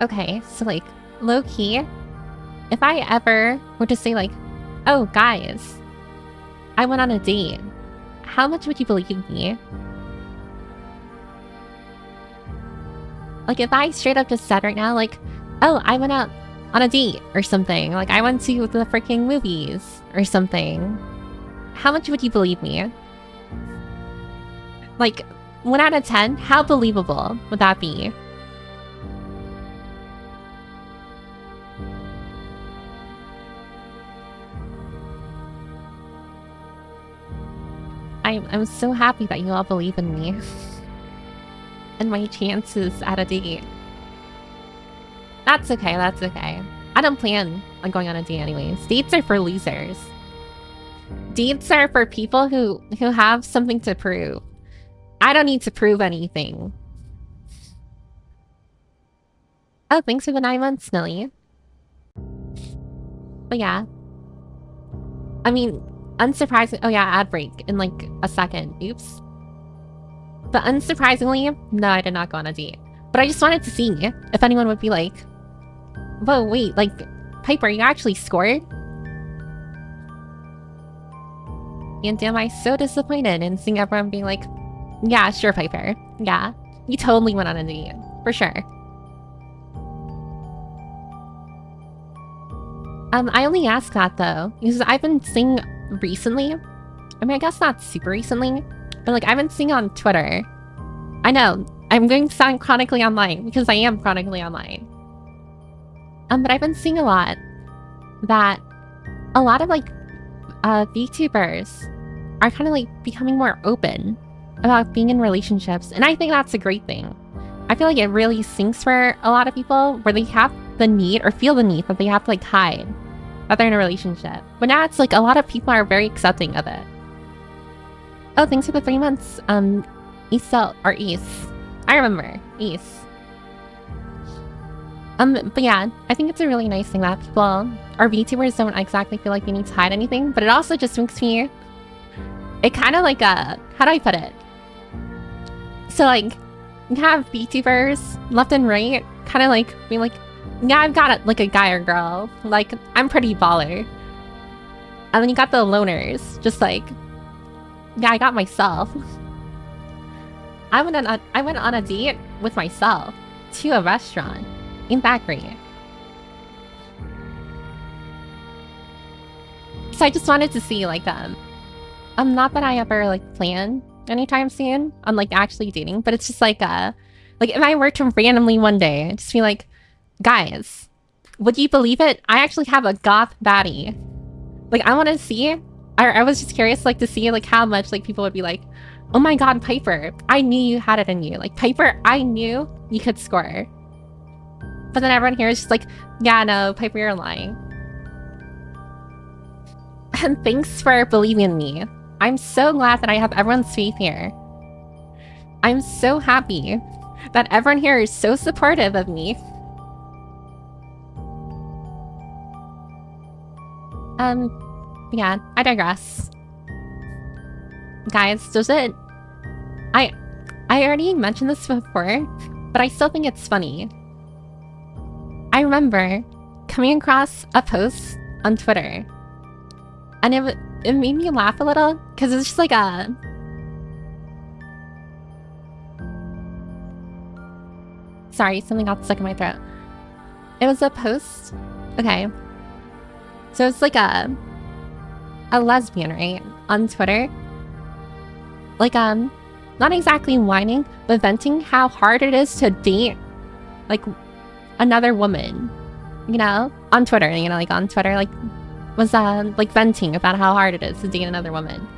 Okay, so like, low-key, if I ever were to say like, oh guys, I went on a date, how much would you believe me? Like if I straight up just said right now, like, oh, I went out on a date or something, like I went to the freaking movies or something, how much would you believe me? Like, 1 out of 10, how believable would that be? I'm so happy that you all believe in me. And my chances at a date. That's okay, that's okay. I don't plan on going on a date anyways. Dates are for losers. Dates are for people who have something to prove. I don't need to prove anything. Oh, thanks for the 9 months, Snilly. But yeah. I mean, unsurprisingly... Oh yeah, ad break in like a second. Oops. But unsurprisingly, no, I did not go on a date. But I just wanted to see if anyone would be like, whoa, wait, like, Piper, you actually scored? And am I so disappointed in seeing everyone being like, yeah, sure, Piper. Yeah, you totally went on a date. For sure. I only ask that though, because I've been seeing recently, I mean, I guess not super recently, but like I've been seeing on Twitter. I know, I'm going to sound chronically online because I am chronically online. But I've been seeing a lot that a lot of like VTubers are kind of like becoming more open about being in relationships, and I think that's a great thing. I feel like it really sinks for a lot of people where they have the need or feel the need that they have to like hide that they're in a relationship. But now it's like a lot of people are very accepting of it. Oh, thanks for the 3 months. Isel or East. I remember. East. But yeah, I think it's a really nice thing that people or VTubers don't exactly feel like they need to hide anything, but it also just makes me... It kind of like how do I put it? So like, you have VTubers left and right, kind of like being like, yeah, I've got like a guy or girl, like I'm pretty baller. And then you got the loners, just like, yeah, I got myself. I went on a date with myself to a restaurant. Ain't that great? So I just wanted to see like not that I ever like plan anytime soon on like actually dating, but it's just like if I were to randomly one day just be like, guys, would you believe it? I actually have a goth baddie. Like I want to see, I was just curious like to see like how much like people would be like, oh my god, Piper, I knew you had it in you. Like Piper, I knew you could score. But then everyone here is just like, yeah, no, Piper, you're lying. And thanks for believing in me. I'm so glad that I have everyone's faith here. I'm so happy that everyone here is so supportive of me. Yeah, I digress. Guys, does it... I already mentioned this before, but I still think it's funny. I remember coming across a post on Twitter, and it made me laugh a little, because it's just like a... Sorry, something got stuck in my throat. It was a post... Okay. So it's like a lesbian, right? On Twitter. Like, not exactly whining, but venting how hard it is to date, like, another woman. You know? On Twitter, you know, like on Twitter, like, was, like, venting about how hard it is to date another woman.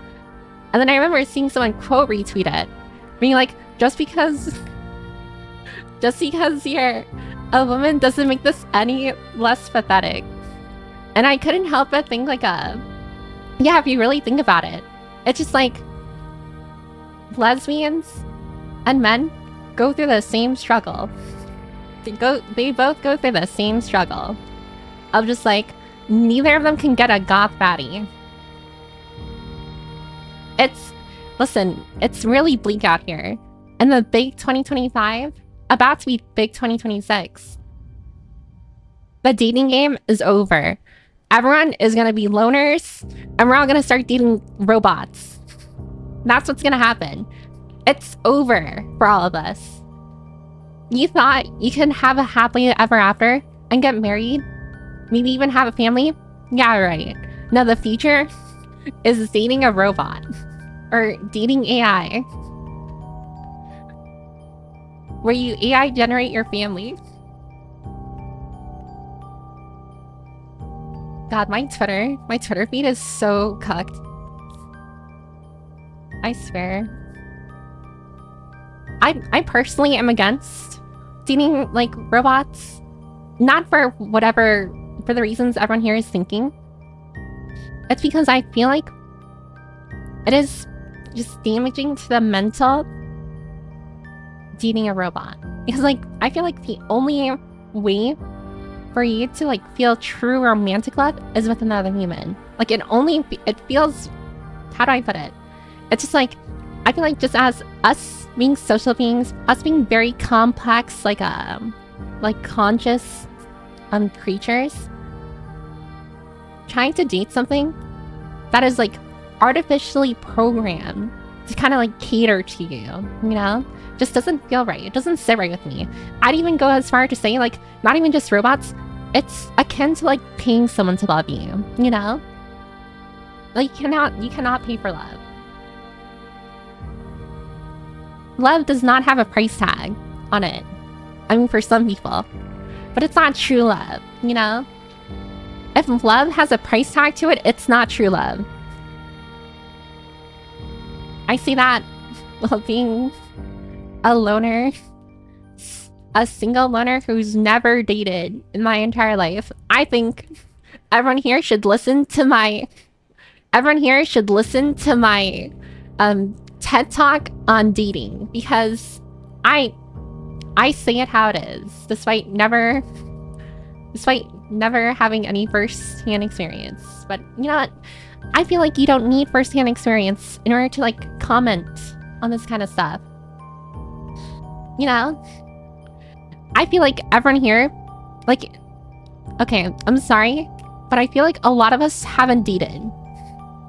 And then I remember seeing someone quote retweet it, being like, just because you're a woman doesn't make this any less pathetic. And I couldn't help but think like yeah, if you really think about it, it's just like lesbians and men go through the same struggle. They both go through the same struggle of just like, neither of them can get a goth baddie. Listen, it's really bleak out here. And the big 2025, about to be big 2026, The dating game is over. Everyone is gonna be loners, and we're all gonna start dating robots. That's what's gonna happen. It's over for all of us. You thought you can have a happily ever after and get married? Maybe even have a family? Yeah, right. Now the future is dating a robot. Or dating AI. Where you AI generate your family. God, my Twitter feed is so cucked. I swear. I personally am against dating like robots. Not for the reasons everyone here is thinking. It's because I feel like it is just damaging to the mental dating a robot. Because like, I feel like the only way for you to like feel true romantic love is with another human. Like it feels, how do I put it? It's just like, I feel like just as us being social beings, us being very complex, like conscious creatures, trying to date something that is like artificially programmed to kind of like cater to you, you know? Just doesn't feel right. It doesn't sit right with me. I'd even go as far to say like, not even just robots, it's akin to like paying someone to love you, you know? Like you cannot pay for love. Love does not have a price tag on it. I mean, for some people. But it's not true love, you know? If love has a price tag to it, it's not true love. I see that being a loner, a single loner who's never dated in my entire life. I think everyone here should listen to my TED Talk on dating, because I say it how it is, despite never having any first-hand experience. But you know what? I feel like you don't need first-hand experience in order to like comment on this kind of stuff. You know? I feel like everyone here, like, okay, I'm sorry, but I feel like a lot of us haven't dated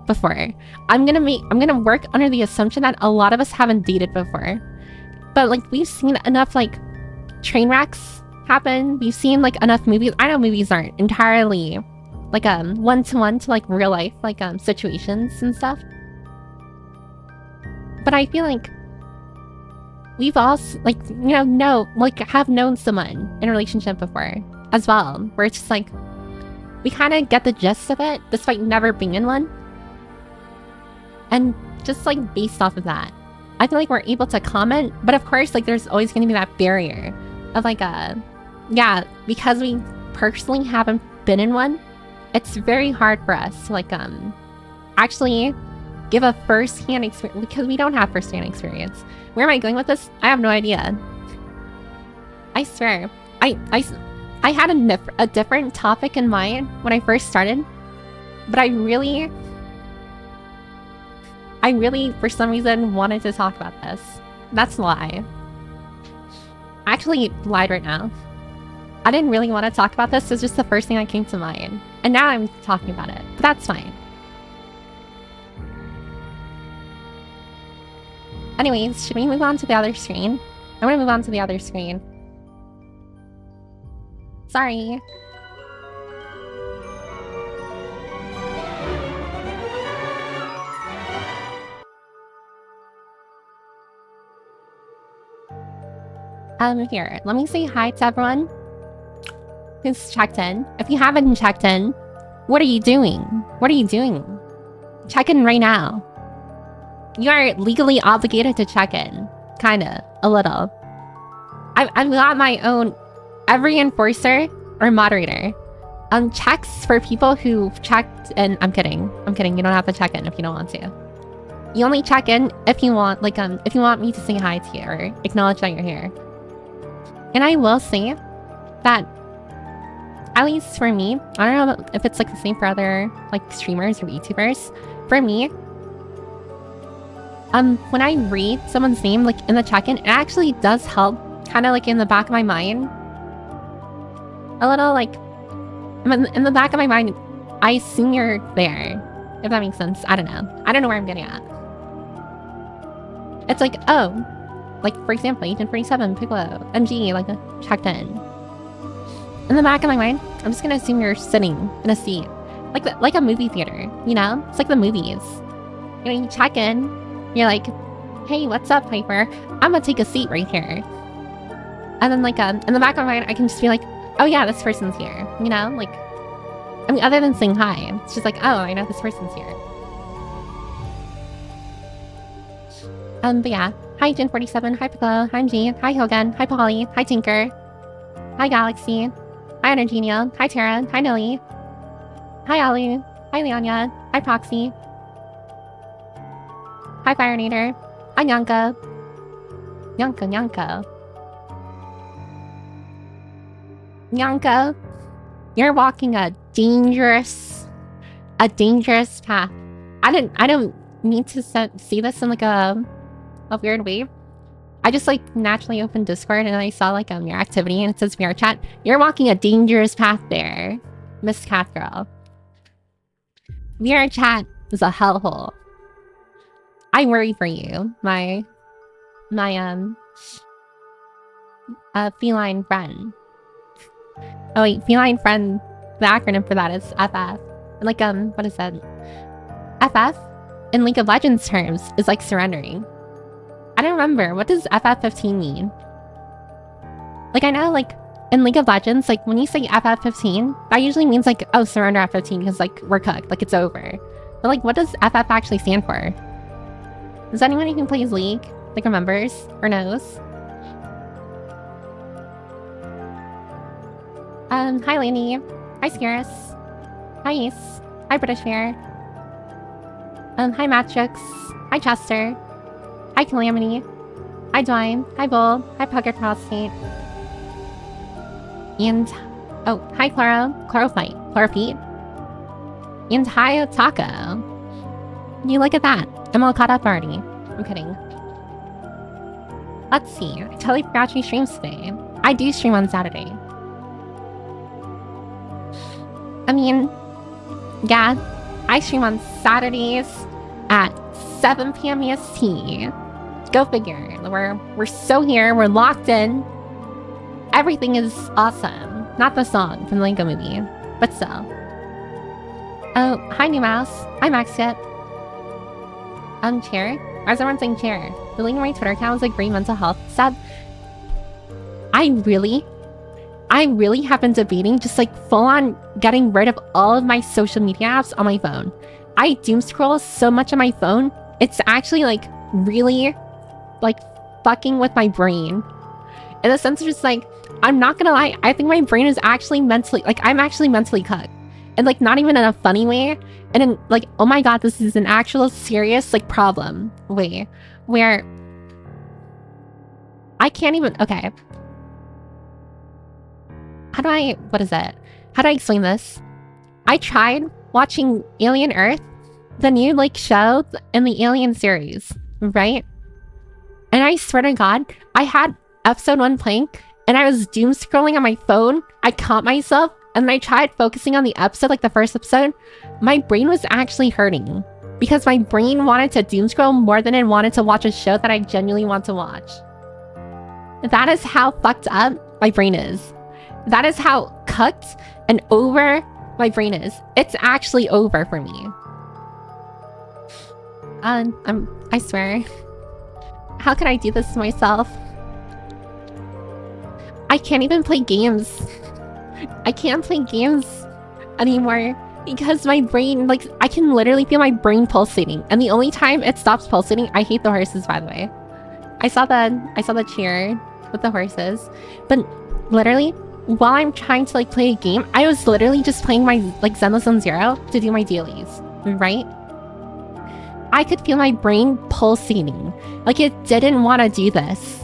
before. I'm gonna work under the assumption that a lot of us haven't dated before. But like, we've seen enough like train wrecks happen. We've seen like enough movies. I know movies aren't entirely like one-to-one to like real life like situations and stuff. But I feel like we've all like, you know have known someone in a relationship before as well, where it's just like we kind of get the gist of it despite never being in one. And just like based off of that, I feel like we're able to comment. But of course, like there's always going to be that barrier of like yeah, because we personally haven't been in one, it's very hard for us to like actually give a first-hand experience, because we don't have first-hand experience. Where am I going with this? I have no idea. I swear. I had a different topic in mind when I first started, but I really for some reason wanted to talk about this. That's a lie. I actually lied right now. I didn't really want to talk about this. It's just the first thing that came to mind. And now I'm talking about it. But that's fine. Anyways, should we move on to the other screen? I want to move on to the other screen. Sorry. Here, let me say hi to everyone who's checked in. If you haven't checked in, what are you doing? What are you doing? Check in right now. You are legally obligated to check in. Kinda. A little. I've got my own every enforcer or moderator checks for people who've checked in. I'm kidding. You don't have to check in if you don't want to. You only check in if you want, like, if you want me to say hi to you or acknowledge that you're here. And I will say that, at least for me, I don't know if it's like the same for other like streamers or YouTubers. For me, when I read someone's name like in the check-in, it actually does help, kind of like in the back of my mind, a little like In the back of my mind, I assume you're there. If that makes sense. I don't know. I don't know where I'm getting at. It's like, oh, like for example, Agent 47, Piccolo, MG, like checked in. In the back of my mind, I'm just gonna assume you're sitting in a seat, like a movie theater. You know, it's like the movies. You know, you check in, you're like, hey, what's up, Piper? I'm gonna take a seat right here. And then like in the back of my mind, I can just be like, oh yeah, this person's here. You know, like, I mean, other than saying hi, it's just like, oh, I know this person's here. But yeah. Hi, Gen 47. Hi, Piccolo. Hi, MG. Hi, Hogan. Hi, Polly. Hi, Tinker. Hi, Galaxy. Hi, Energenia. Hi, Tara. Hi, Nilly. Hi, Alu. Hi, Leonia. Hi, Proxy. Hi, Firenator. Hi, Nyanka. Nyanka. Nyanka, you're walking a dangerous path. I don't need to see this in like a weird way. I just like naturally opened Discord and I saw like your activity and it says VR chat. You're walking a dangerous path there, Miss Catgirl. VR chat is a hellhole. I worry for you, my feline friend. Oh wait, feline friend. The acronym for that is FF. Like what is that? FF in League of Legends terms is like surrendering. I don't remember. What does FF15 mean? Like, I know, like, in League of Legends, like, when you say FF15, that usually means, like, oh, surrender at 15 because, like, we're cooked. Like, it's over. But, like, what does FF actually stand for? Is anyone who plays League, like, remembers or knows? Hi, Laney. Hi, Scarus. Hi, Ace. Hi, British Fair. Hi, Matrix. Hi, Chester. Hi, Calamity. Hi, Dwayne. Hi, Bull. Hi, Pucker Prostate. And, oh, hi, Chlorophyte. And hi, Taco. You look at that. I'm all caught up already. I'm kidding. Let's see. I totally forgot she streams today. I do stream on Saturday. I mean, yeah, I stream on Saturdays at 7 p.m. EST. Go figure. We're so here. We're locked in. Everything is awesome. Not the song from the Lego movie, but still. Oh, hi, New Mouse. Hi, Maxjet. Chair? Why is everyone saying chair? Deleting my Twitter account was like great mental health. Sad. I really have been debating just like full on getting rid of all of my social media apps on my phone. I doom scroll so much on my phone. It's actually like really like fucking with my brain. In the sense of just like, I'm not gonna lie, I think my brain is actually mentally, like I'm actually mentally cooked. And like not even in a funny way. And in like, oh my god, this is an actual serious like problem way where I can't even, okay. How do I explain this? I tried watching Alien Earth, the new like show in the Alien series, right? And I swear to god, I had episode 1 playing and I was doom scrolling on my phone. I caught myself and I tried focusing on the episode, like the first episode. My brain was actually hurting because my brain wanted to doom scroll more than it wanted to watch a show that I genuinely want to watch. That is how fucked up my brain is. That is how cooked and over my brain is. It's actually over for me. I swear. How can I do this to myself? I can't even play games. I can't play games anymore because my brain, like, I can literally feel my brain pulsating. And the only time it stops pulsating, I hate the horses, by the way. I saw the cheer with the horses, but literally, while I'm trying to like play a game, I was literally just playing my like Zenless Zone Zero to do my dailies, right? I could feel my brain pulsating, like it didn't want to do this.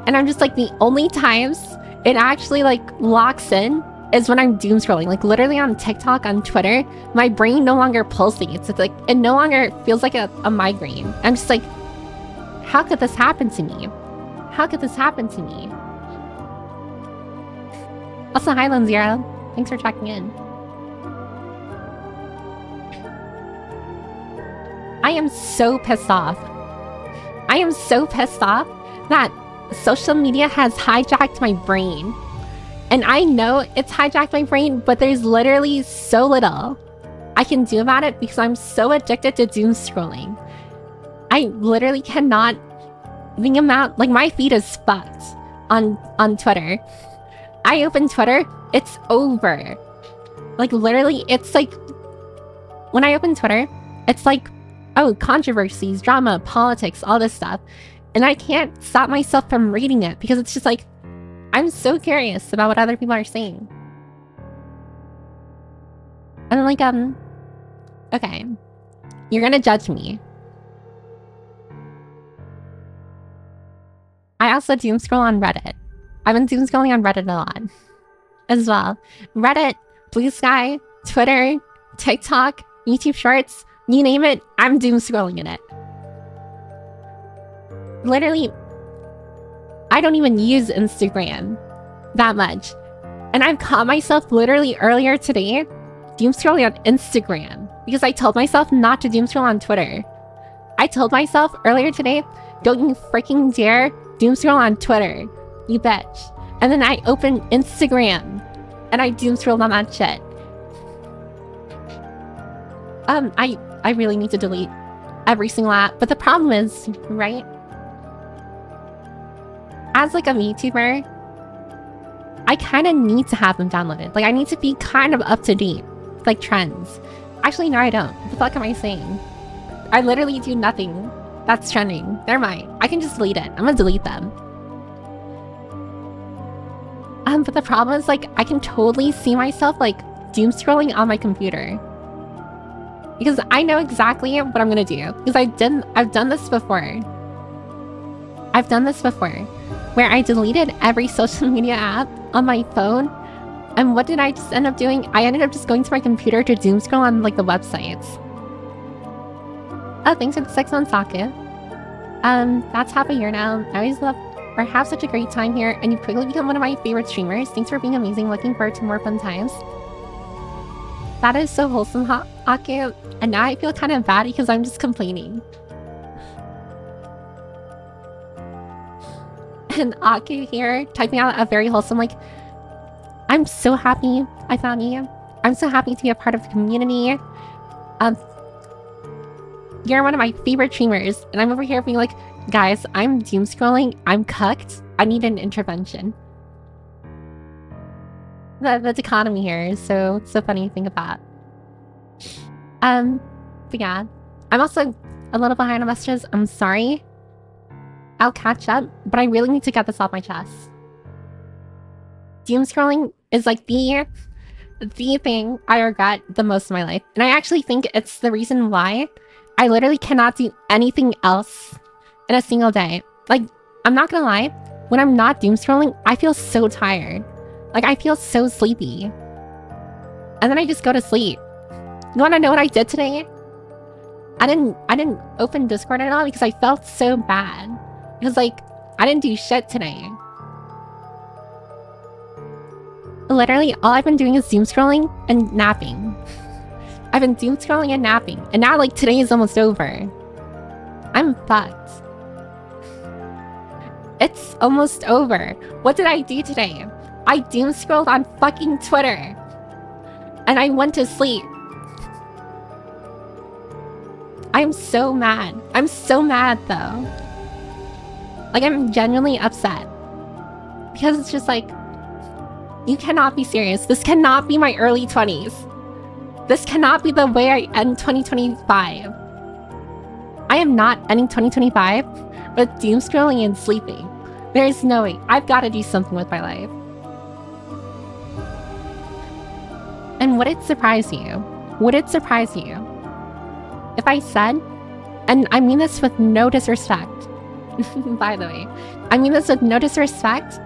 And I'm just like, the only times it actually like locks in is when I'm doom scrolling. Like literally on TikTok, on Twitter, my brain no longer pulsates. It's like, it no longer feels like a migraine. I'm just like, how could this happen to me? How could this happen to me? Also, hi, Lone Zero. Thanks for checking in. I am so pissed off. I am so pissed off that social media has hijacked my brain. And I know it's hijacked my brain, but there's literally so little I can do about it because I'm so addicted to doom scrolling. I literally cannot think about, like, my feed is fucked on Twitter. I open Twitter, it's over. Like, literally, it's like, when I open Twitter, it's like, oh, controversies, drama, politics, all this stuff. And I can't stop myself from reading it because it's just like, I'm so curious about what other people are saying. And I'm like, okay, you're gonna judge me. I also doom scroll on Reddit. I've been doom scrolling on Reddit a lot as well. Reddit, Blue Sky, Twitter, TikTok, YouTube Shorts, you name it, I'm doom scrolling in it. Literally, I don't even use Instagram that much. And I've caught myself literally earlier today doom scrolling on Instagram because I told myself not to doom scroll on Twitter. I told myself earlier today, don't you freaking dare doom scroll on Twitter, you bitch. And then I opened Instagram and I doom scrolled on that shit. I really need to delete every single app, but the problem is, right? As like a VTuber, I kind of need to have them downloaded. Like, I need to be kind of up to date, like trends. Actually, no, I don't. What the fuck am I saying? I literally do nothing that's trending. They're mine. I can just delete it. I'm gonna delete them. But the problem is, like, I can totally see myself like doom scrolling on my computer because I know exactly what I'm gonna do because I've done this before. I've done this before, where I deleted every social media app on my phone. And what did I just end up doing? I ended up just going to my computer to doom scroll on like the websites. Oh, thanks for the 6 months, Saku. That's half a year now. I always love or have such a great time here, and you've quickly become one of my favorite streamers. Thanks for being amazing. Looking forward to more fun times. That is so wholesome, Aku. And now I feel kind of bad because I'm just complaining. And Aku here typing out a very wholesome, like, I'm so happy I found you. I'm so happy to be a part of the community. You're one of my favorite streamers. And I'm over here being like, guys, I'm doom scrolling. I'm cucked. I need an intervention. The dichotomy here is so funny to think about. But yeah, I'm also a little behind on messages. I'm sorry. I'll catch up, but I really need to get this off my chest. Doom scrolling is like the thing I regret the most in my life. And I actually think it's the reason why I literally cannot do anything else in a single day. Like, I'm not gonna lie, when I'm not doom scrolling, I feel so tired. Like, I feel so sleepy. And then I just go to sleep. You wanna know what I did today? I didn't open Discord at all because I felt so bad. Because, like, I didn't do shit today. Literally, all I've been doing is doom scrolling and napping. I've been doom scrolling and napping. And now, like, today is almost over. I'm fucked. It's almost over. What did I do today? I doom scrolled on fucking Twitter. And I went to sleep. I'm so mad. I'm so mad, though. Like, I'm genuinely upset. Because it's just like, you cannot be serious. This cannot be my early 20s. This cannot be the way I end 2025. I am not ending 2025 with doom scrolling and sleeping. There is no way. I've got to do something with my life. And would it surprise you? Would it surprise you if I said, and I mean this with no disrespect, by the way, I mean this with no disrespect,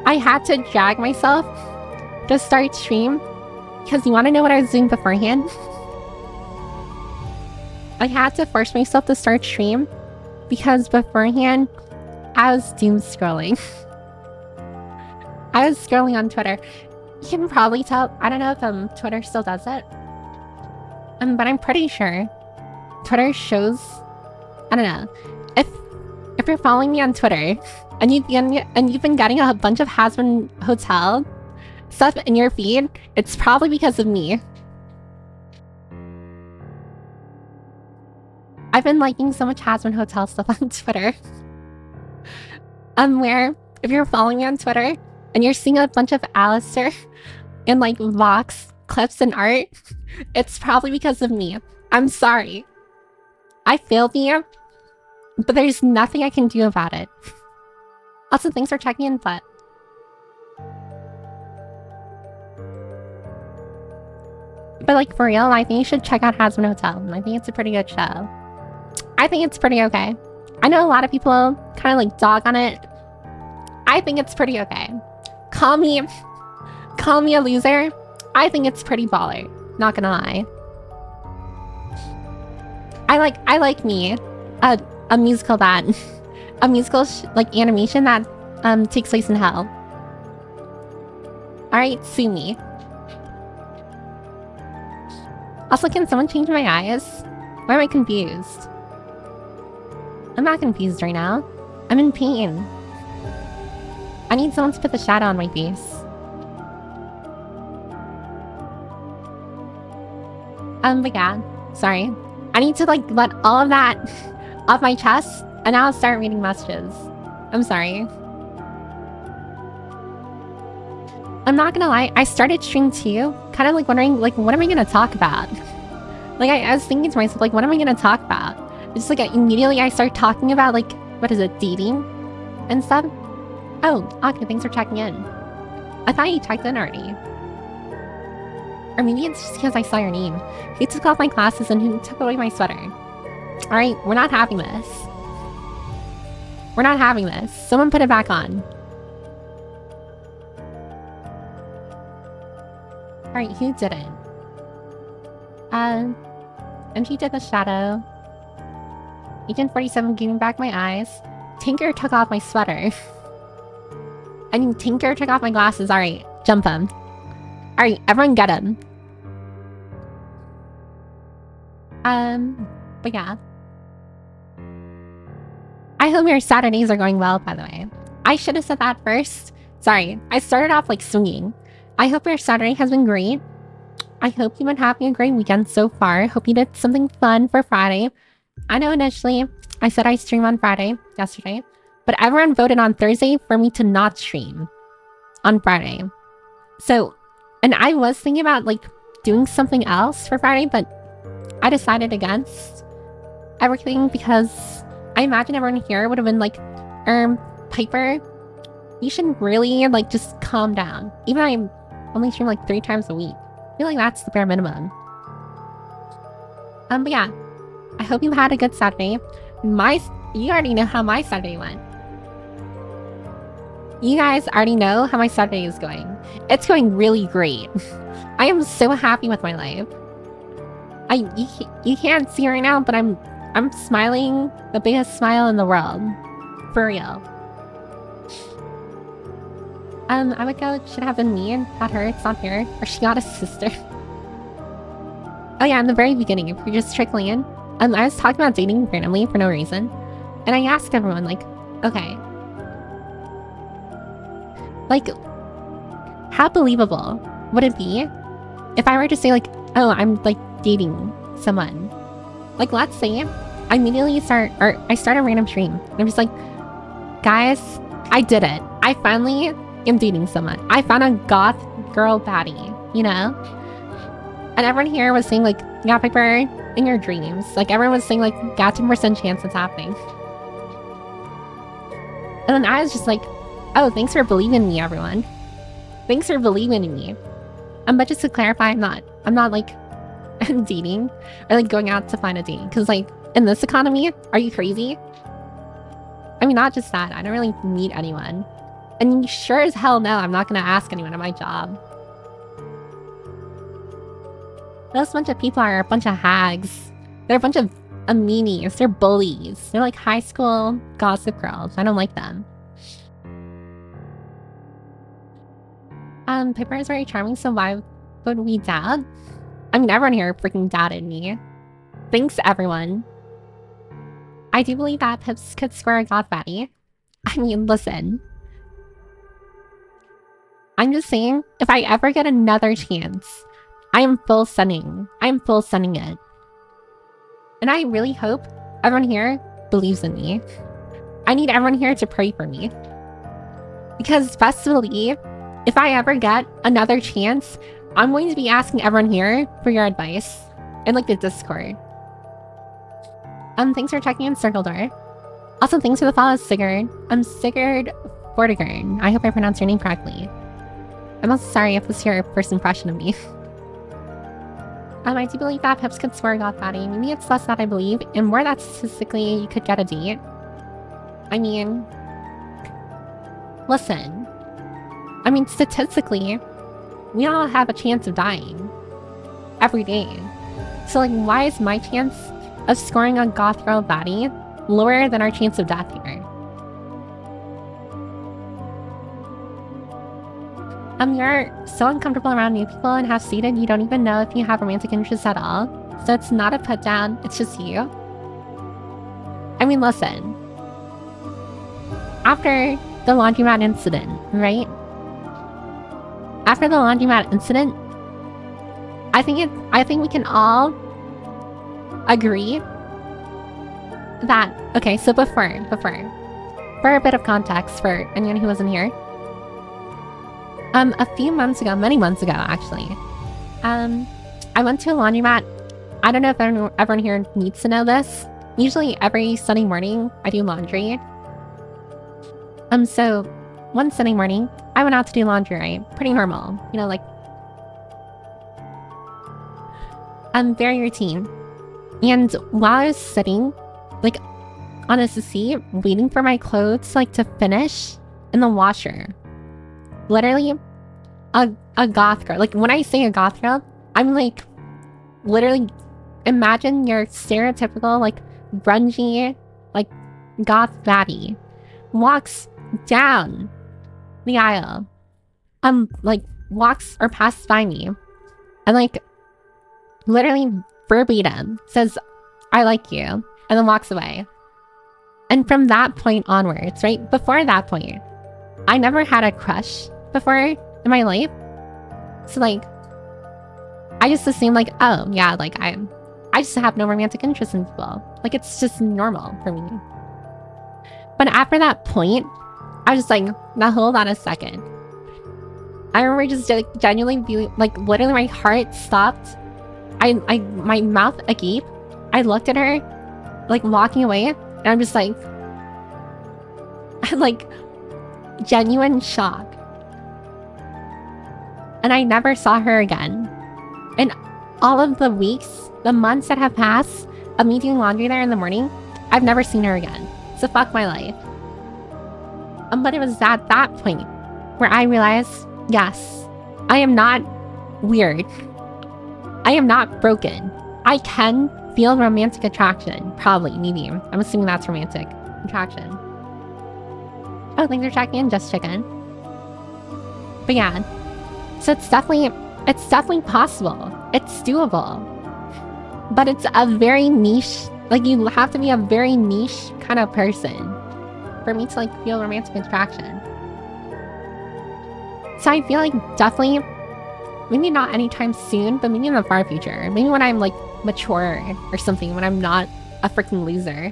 I had to drag myself to start stream because you want to know what I was doing beforehand? I had to force myself to start stream because beforehand I was doom scrolling. I was scrolling on Twitter. You can probably tell. I don't know if Twitter still does it. But I'm pretty sure Twitter shows. I don't know. If you're following me on Twitter and you've been getting a bunch of Hasbin Hotel stuff in your feed, it's probably because of me. I've been liking so much Hasbin Hotel stuff on Twitter. Where if you're following me on Twitter and you're seeing a bunch of Alistair in like Vox clips and art, it's probably because of me. I'm sorry. I failed you, but there's nothing I can do about it. Also, thanks for checking in, but like for real, I think you should check out Hasbin Hotel. I think it's a pretty good show. I think it's pretty okay. I know a lot of people kind of like dog on it. I think it's pretty okay. Call me a loser. I think it's pretty baller. Not gonna lie. I like me a musical that like animation that takes place in hell. All right, sue me. Also, can someone change my eyes? Why am I confused? I'm not confused right now. I'm in pain. I need someone to put the shadow on my face. But yeah, sorry. I need to like let all of that off my chest, and now I'll start reading messages. I'm sorry. I'm not gonna lie, I started stream too, kind of like wondering, like, what am I gonna talk about? Like, I was thinking to myself, like, what am I gonna talk about? It's like immediately I start talking about, like, what is it, dating and stuff? Oh, okay, thanks for checking in. I thought you checked in already. Or maybe it's just because I saw your name. Who took off my glasses and who took away my sweater? Alright, we're not having this. We're not having this. Someone put it back on. Alright, who did it? MG did the shadow. Agent 47 gave me back my eyes. Tinker took off my sweater. I mean, Tinker took off my glasses. Alright, jump him. Alright, everyone get him. But yeah. I hope your Saturdays are going well, by the way. I should have said that first. Sorry, I started off like swinging. I hope your Saturday has been great. I hope you've been having a great weekend so far. Hope you did something fun for Friday. I know initially I said I stream on Friday, yesterday, but everyone voted on Thursday for me to not stream on Friday. So, and I was thinking about like doing something else for Friday, but I decided against everything because I imagine everyone here would have been like, Piper, you should really like just calm down. Even though I only stream like 3 times a week. I feel like that's the bare minimum. But yeah, I hope you had a good Saturday. You already know how my Saturday went. You guys already know how my Saturday is going. It's going really great. I am so happy with my life. You can't see right now, but I'm smiling the biggest smile in the world. For real. I would go, it should have been me, not her, it's not her. Or she got a sister. Oh yeah, in the very beginning, if you're just trickling in, I was talking about dating randomly for no reason. And I asked everyone, like, okay. Like, how believable would it be if I were to say, like, oh, I'm, like, dating someone? Like, let's say I immediately start a random stream. And I'm just like, guys, I did it. I finally am dating someone. I found a goth girl baddie, you know? And everyone here was saying, like, yeah, Piper, in your dreams. Like, everyone was saying, like, yeah, 10% chance it's happening. And then I was just like, oh, thanks for believing in me, everyone. Thanks for believing in me. But just to clarify, I'm not like dating or like going out to find a date. Because like in this economy, are you crazy? I mean, not just that. I don't really meet anyone. And sure as hell no, I'm not going to ask anyone at my job. Those bunch of people are a bunch of hags. They're a bunch of meanies. They're bullies. They're like high school gossip girls. I don't like them. Piper is very charming, so why would we dad? I mean, everyone here freaking dadded me. Thanks, everyone. I do believe that Pips could score a goth baddie. I mean, listen. I'm just saying, if I ever get another chance, I am full sending it. And I really hope everyone here believes in me. I need everyone here to pray for me. Because best believe, if I ever get another chance, I'm going to be asking everyone here for your advice. In like the Discord. Thanks for checking in Circle Door. Also, thanks for the follow, Sigurd. I'm Sigurd Vortigern. I hope I pronounced your name correctly. I'm also sorry if this is your first impression of me. I do believe that Pips could score a goth baddie. Maybe it's less that I believe, and more that statistically you could get a date. I mean... Listen. I mean, statistically, we all have a chance of dying. Every day. So, like, why is my chance of scoring a goth girl baddie lower than our chance of death here? You're so uncomfortable around new people and half-seated, you don't even know if you have romantic interests at all. So it's not a put-down, it's just you. I mean, listen. After the laundromat incident, right? After the laundromat incident, I think we can all agree that... Okay, so before, for a bit of context for anyone who wasn't here, a few months ago, many months ago, actually, I went to a laundromat. I don't know if everyone here needs to know this. Usually every Sunday morning, I do laundry. So one Sunday morning, I went out to do laundry, right? Pretty normal, you know, like, very routine. And while I was sitting, like, on a seat, waiting for my clothes, like, to finish in the washer, literally, a goth girl. Like, when I say a goth girl, I'm like, literally, imagine your stereotypical, like, grungy, like, goth baddie walks down the aisle, like, walks or passes by me, and, like, literally verbatim says, "I like you," and then walks away. And from that point onwards, right, before that point, I never had a crush before in my life. So, like, I just assumed, like, oh, yeah, like, I just have no romantic interest in people. Like, it's just normal for me. But after that point, I was just like, now hold on a second. I remember just, like, genuinely being, like, literally my heart stopped. My mouth agape. I looked at her, like, walking away, and I'm just like, like, genuine shock. And I never saw her again. And all of the weeks, the months that have passed of me doing laundry there in the morning, I've never seen her again. So fuck my life. But it was at that point where I realized, yes, I am not weird. I am not broken. I can feel romantic attraction. Probably, maybe. I'm assuming that's romantic attraction. Oh, thanks for checking in, Just Chicken. But yeah. So it's definitely possible. It's doable. But it's a very niche, like, you have to be a very niche kind of person for me to, like, feel romantic attraction. So I feel like definitely, maybe not anytime soon, but maybe in the far future. Maybe when I'm, like, mature or something, when I'm not a freaking loser,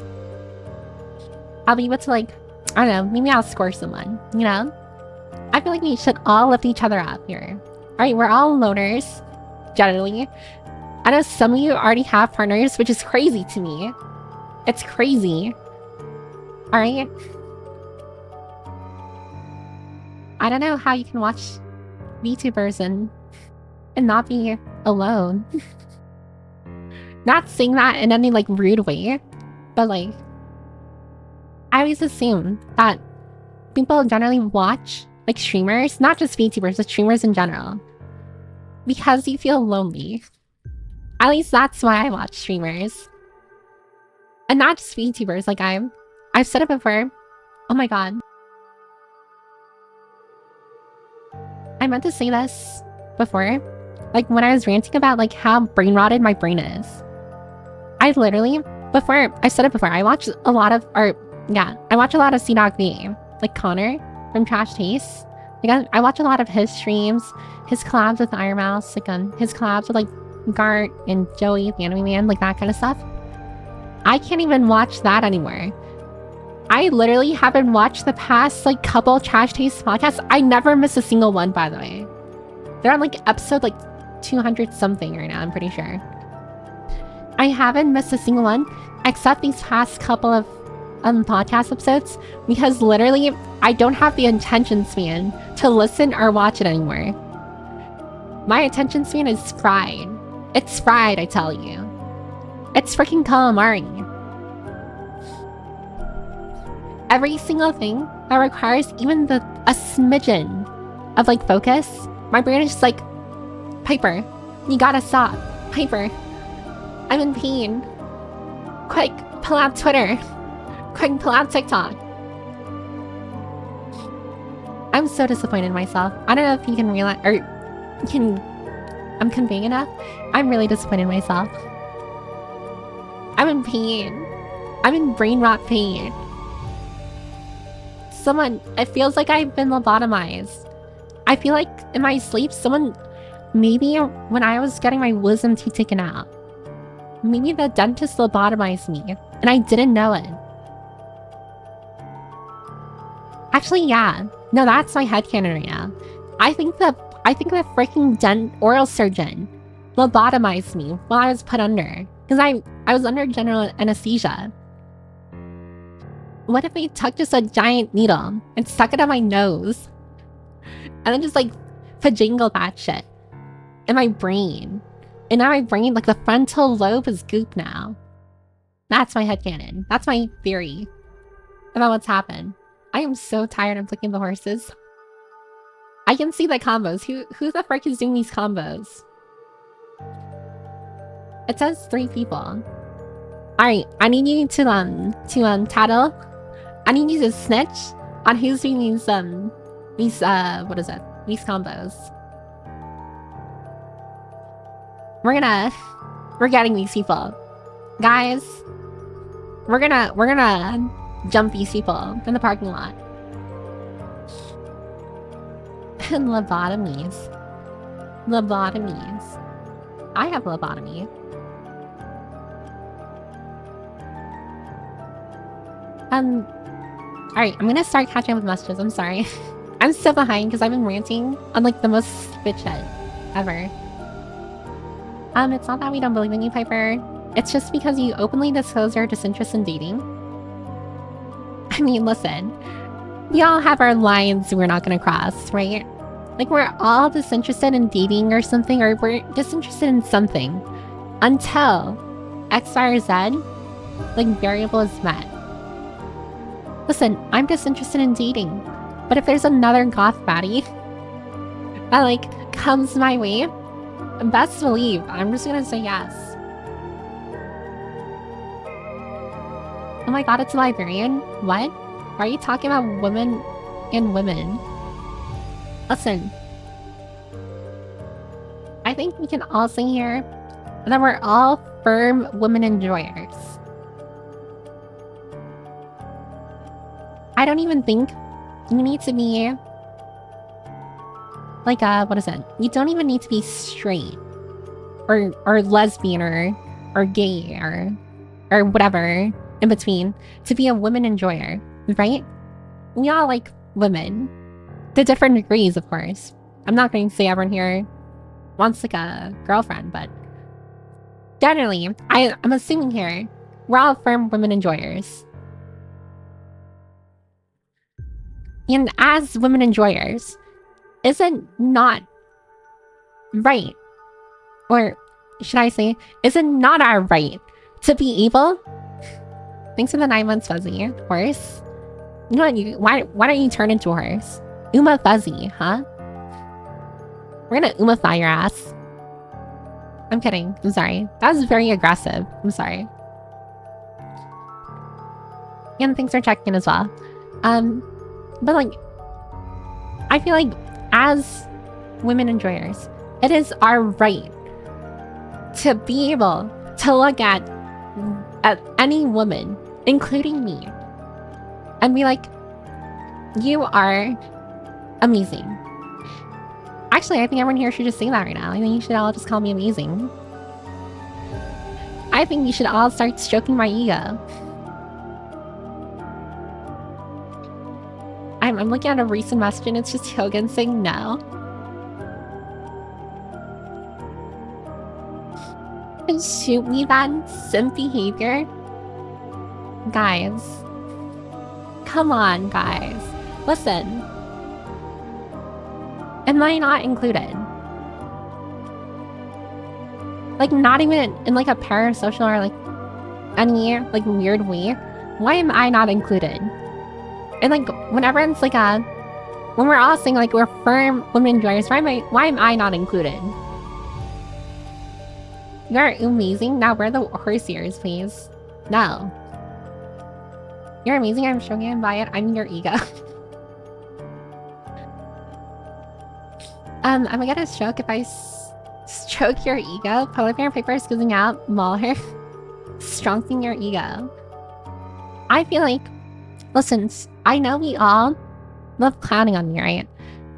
I'll be able to, like, I don't know, maybe I'll score someone, you know? I feel like we should all lift each other up here. Alright, we're all loners, generally. I know some of you already have partners, which is crazy to me. It's crazy. Alright? I don't know how you can watch VTubers and not be alone. Not saying that in any, like, rude way, but, like, I always assume that people generally watch, like, streamers, not just VTubers, but streamers in general, because you feel lonely. At least that's why I watch streamers. And not just VTubers, like, I've said it before. Oh my god. I meant to say this before. Like, when I was ranting about, like, how brain rotted my brain is. I literally, I said it before, I watch a lot of C-Dog-V. Like, Connor from Trash Taste. Like, I watch a lot of his streams, his collabs with Iron Mouse, like, his collabs with, like, Gart and Joey, the Anime Man, like, that kind of stuff. I can't even watch that anymore. I literally haven't watched the past, like, couple Trash Taste podcasts. I never miss a single one, by the way. They're on, like, episode, like, 200 something right now, I'm pretty sure. I haven't missed a single one, except these past couple of podcast episodes, because literally, I don't have the attention span to listen or watch it anymore. My attention span is fried. It's fried, I tell you. It's freaking calamari. Every single thing that requires even a smidgen of, like, focus, my brain is just like, Piper, you gotta stop. Piper, I'm in pain. Quick, pull out Twitter. Quick, pull out TikTok. I'm so disappointed in myself. I don't know if you can realize, or I'm conveying enough. I'm really disappointed in myself. I'm in pain. I'm in brain rot pain. It feels like I've been lobotomized. I feel like in my sleep, maybe when I was getting my wisdom teeth taken out, maybe the dentist lobotomized me, and I didn't know it. Actually, yeah. No, that's my headcanon right now. I think the freaking oral surgeon lobotomized me while I was put under. Because I was under general anesthesia. What if they took just a giant needle and stuck it on my nose? And then just, like, pajingled that shit in my brain. And now my brain, like, the frontal lobe is goop now. That's my headcanon. That's my theory about what's happened. I am so tired of clicking the horses. I can see the combos. Who the frick is doing these combos? It says 3 people. Alright, I need you to tattle. I need you to snitch on who's doing these what is it? These combos. We're getting these people. Guys, we're gonna jump these people in the parking lot. And lobotomies. Lobotomies. I have lobotomy. Alright, I'm gonna start catching up with messages. I'm sorry. I'm so behind because I've been ranting on, like, the most stupid shit ever. It's not that we don't believe in you, Piper. It's just because you openly disclose your disinterest in dating. I mean, listen. We all have our lines we're not gonna cross, right? Like, we're all disinterested in dating or something, or we're disinterested in something until X, Y, or Z, like, variable is met. Listen, I'm disinterested in dating, but if there's another goth baddie that, like, comes my way, best believe I'm just gonna say yes. Oh my god, it's a librarian? What? Why are you talking about women and women? Listen. I think we can all say here that we're all firm women enjoyers. I don't even think you need to be, like, what is it? You don't even need to be straight or lesbian or gay or whatever in between to be a women enjoyer, right? We all like women to different degrees, of course. I'm not going to say everyone here wants, like, a girlfriend, but generally, I'm assuming here we're all firm women enjoyers. And as women enjoyers, is it not right? Or should I say, is it not our right to be able? Thanks for the 9 months, Fuzzy. Horse? You know what? Why don't you turn into a horse? Uma Fuzzy, huh? We're gonna Umify your ass. I'm kidding. I'm sorry. That was very aggressive. I'm sorry. And thanks for checking in as well. But, like, I feel like as women enjoyers. It is our right to be able to look at any woman, including me, and be like, you are amazing. Actually, I think everyone here should just say that right now. I think you should all just call me amazing. I think you should all start stroking my ego. I'm looking at a recent message and it's just Hogan saying no. And shoot me that simp behavior? Guys. Come on, guys. Listen. Am I not included? Like, not even in like a parasocial or like any like weird way. Why am I not included? And like whenever it's like when we're all saying like we're firm women enjoyers, why am I not included? You're amazing. Now we're the horse ears, please. No. You're amazing. I'm showing you by it. I'm your ego. Am I gonna stroke if I stroke your ego? Polar paper squeezing out, Mahler. Stroking your ego. I feel like, listen, I know we all love clowning on me,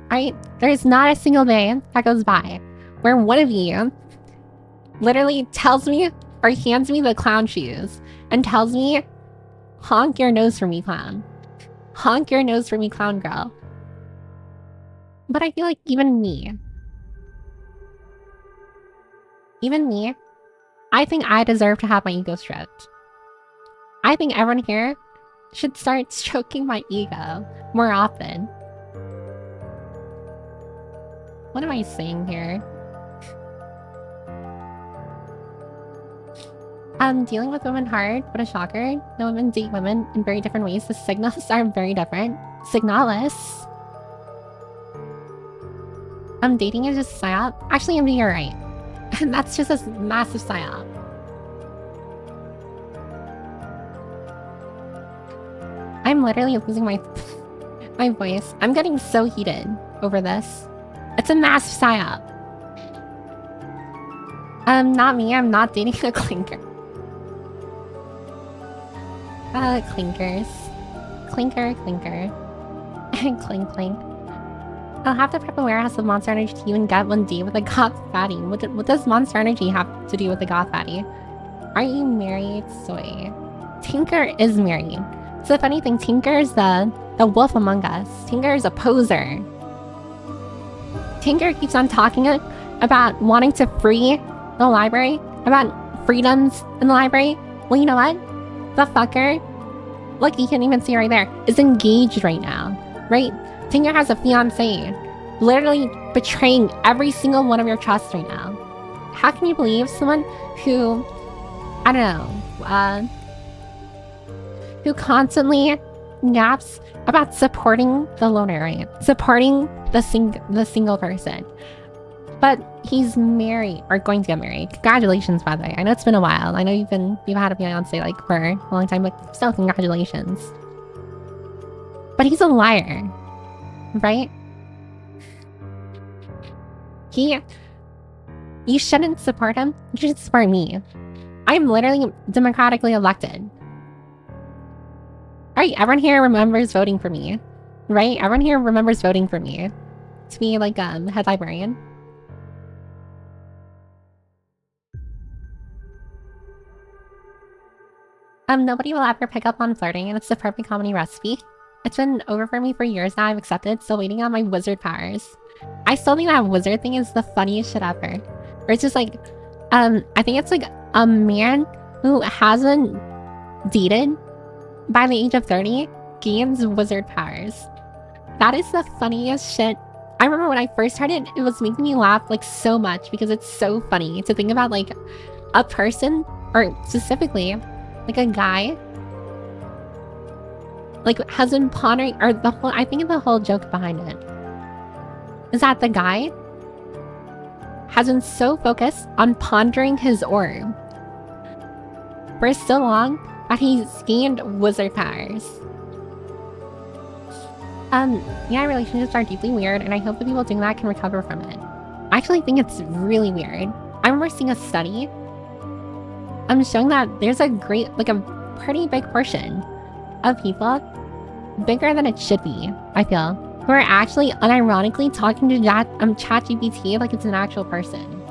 right? There's not a single day that goes by where one of you literally tells me or hands me the clown shoes and tells me, honk your nose for me, clown. Honk your nose for me, clown girl. But I feel like even me, I think I deserve to have my ego stroked. I think everyone here should start stroking my ego more often. What am I saying here? Dealing with women hard, what a shocker. No, women date women in very different ways. The signals are very different. Signalless. Dating is just a psyop. Actually, you're right. That's just a massive psyop. I'm literally losing my voice. I'm getting so heated over this. It's a massive psyop. Not me. I'm not dating a clinker. Clinkers. Clinker. Clink. I'll have to prep a warehouse of Monster Energy to you and get 1D with a goth fatty. What does Monster Energy have to do with the goth fatty? Are you married? Soy. Tinker is married. So if anything, Tinker is the wolf among us. Tinker is a poser. Tinker keeps on talking about wanting to free the library, about freedoms in the library. Well, you know what? The fucker, look, you can't even see right there, is engaged right now, right? Tinker has a fiancé, literally betraying every single one of your trusts right now. How can you believe someone who, I don't know, who constantly yaps about supporting the loner, right? Supporting the single person. But he's married, or going to get married. Congratulations, by the way. I know it's been a while. I know you've had a fiancé like for a long time, but still, congratulations. But he's a liar. Right? You shouldn't support him. You should support me. I'm literally democratically elected. Right? Everyone here remembers voting for me. Right? Everyone here remembers voting for me to be like head librarian. Nobody will ever pick up on flirting, and it's the perfect comedy recipe. It's been over for me for years now. I've accepted, still waiting on my wizard powers. I still think that wizard thing is the funniest shit ever. Where it's just like, I think it's like a man who hasn't dated by the age of 30 gains wizard powers. That is the funniest shit. I remember when I first heard it, it was making me laugh like so much because it's so funny to think about like a person, or specifically like a guy, like has been pondering, or I think the whole joke behind it is that the guy has been so focused on pondering his orb for so long that he's gained wizard powers. Yeah, relationships are deeply weird, and I hope the people doing that can recover from it. I actually think it's really weird. I remember seeing a study showing that there's a pretty big portion of people, bigger than it should be, I feel, who are actually unironically talking to ChatGPT like it's an actual person.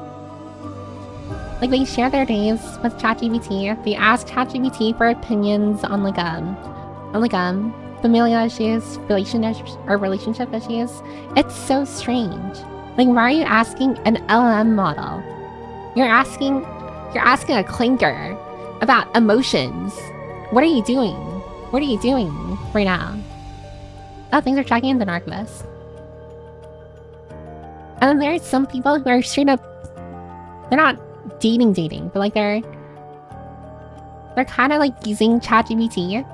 Like, they share their days with ChatGPT. They ask ChatGPT for opinions on familial issues, relationship issues. It's so strange. Like, why are you asking an LLM model? You're asking a clinker about emotions. What are you doing? What are you doing right now? Oh, things are checking in the Narcos. And then there's some people who are straight up, they're not dating, but like they're kind of like using ChatGPT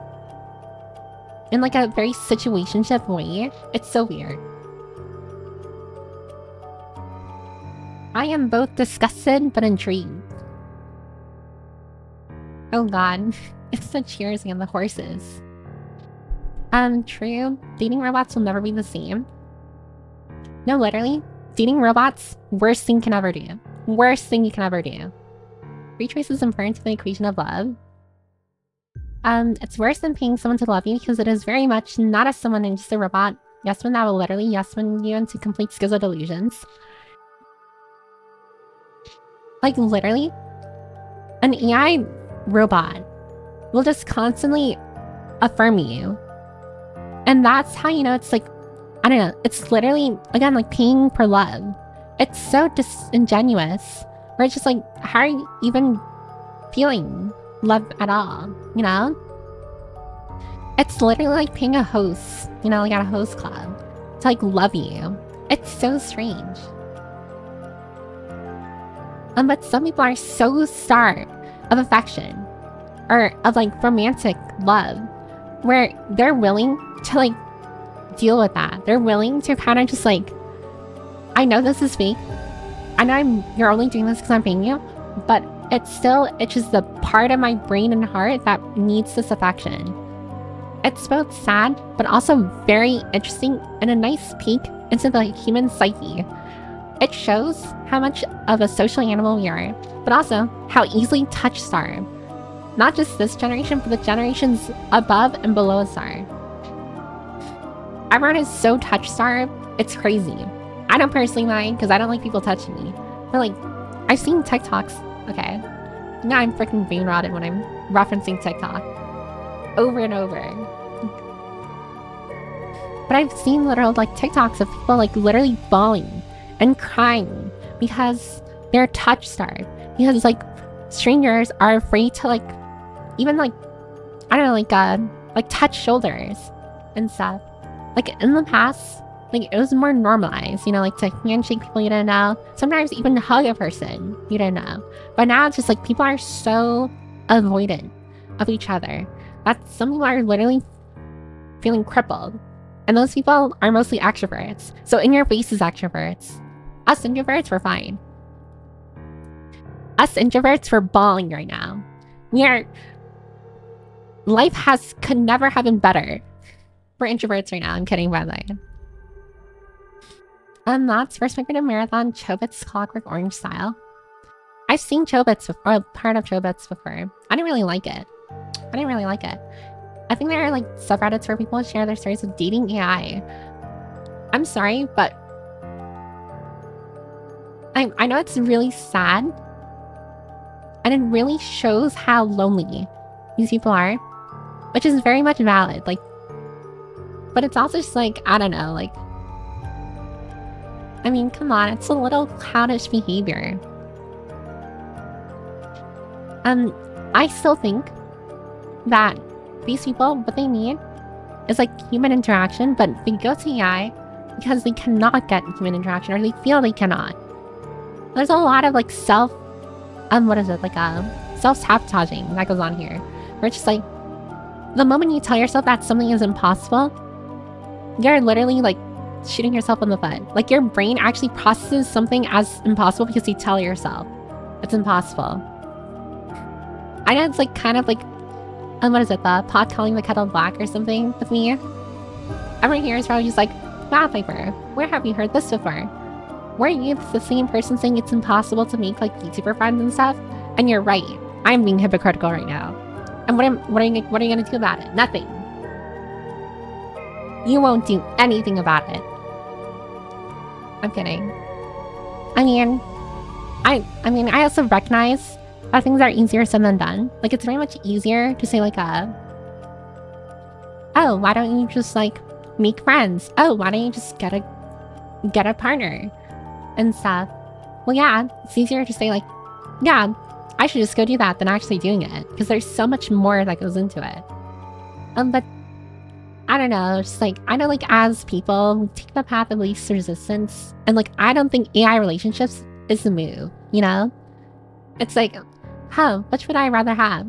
in like a very situationship way. It's so weird. I am both disgusted but intrigued. Oh god, it's the cheers and the horses. True. Dating robots will never be the same. No, literally. Dating robots, worst thing you can ever do. Worst thing you can ever do. Free choice is important to the equation of love. It's worse than paying someone to love you because it is very much not as someone and just a robot. Yes, when that will literally yes-when you into complete schizo delusions. Like, literally, an AI robot will just constantly affirm you. And that's how you know it's like, I don't know, it's literally, again, like paying for love. It's so disingenuous. Where it's just like, how are you even feeling love at all, you know? It's literally like paying a host, you know, like at a host club, to like love you. It's so strange. But some people are so starved of affection or of like romantic love where they're willing to like deal with that. They're willing to kind of just like, I know this is fake. I know you're only doing this because I'm paying you, but it's just the part of my brain and heart that needs this affection. It's both sad, but also very interesting and a nice peek into the human psyche. It shows how much of a social animal we are, but also how easily touch-starved. Not just this generation, but the generations above and below us are. Everyone is so touch-starved, it's crazy. I don't personally mind, because I don't like people touching me. But like, I've seen TikToks. Okay. Now I'm freaking brain rotted when I'm referencing TikTok. Over and over. But I've seen literal like TikToks of people like literally bawling and crying because they're touch-starved. Because like strangers are afraid to like, even like, I don't know, like touch shoulders and stuff. Like in the past, like it was more normalized, you know, like to handshake people you didn't know. Sometimes even hug a person you didn't know. But now it's just like people are so avoidant of each other that some people are literally feeling crippled. And those people are mostly extroverts. So in your face is extroverts. Us introverts, we're fine. Us introverts, we're bawling right now. Life could never have been better for introverts right now. I'm kidding, by the way. That's first migrated marathon Chobits Clockwork Orange style. I've seen Chobits before, or part of Chobits before. I didn't really like it. I think there are like subreddits where people share their stories of dating AI. I'm sorry, but I know it's really sad. And it really shows how lonely these people are. Which is very much valid. Like, but it's also just like, I don't know, like, I mean, come on, it's a little clownish behavior. I still think that these people, what they need is like human interaction, but they go to AI because they cannot get human interaction, or they feel they cannot. There's a lot of like self-sabotaging that goes on here. Where it's just like, the moment you tell yourself that something is impossible, you're literally like shooting yourself in the foot. Like your brain actually processes something as impossible because you tell yourself it's impossible. I know it's like kind of like, the pot calling the kettle black or something with me. Everyone here is probably just like, wow, Piper, where have you heard this before? Weren't you the same person saying it's impossible to make like VTuber friends and stuff? And you're right. I'm being hypocritical right now. And what are you gonna do about it? Nothing. You won't do anything about it. I'm kidding. I mean, I also recognize that things are easier said than done. Like, it's very much easier to say like oh, why don't you just like make friends? Oh, why don't you just get a partner and stuff? Well, yeah, it's easier to say like, yeah, I should just go do that than actually doing it, because there's so much more that goes into it. But I don't know, just like, I know like as people, we take the path of least resistance, and like, I don't think AI relationships is the move, you know? It's like, which would I rather have?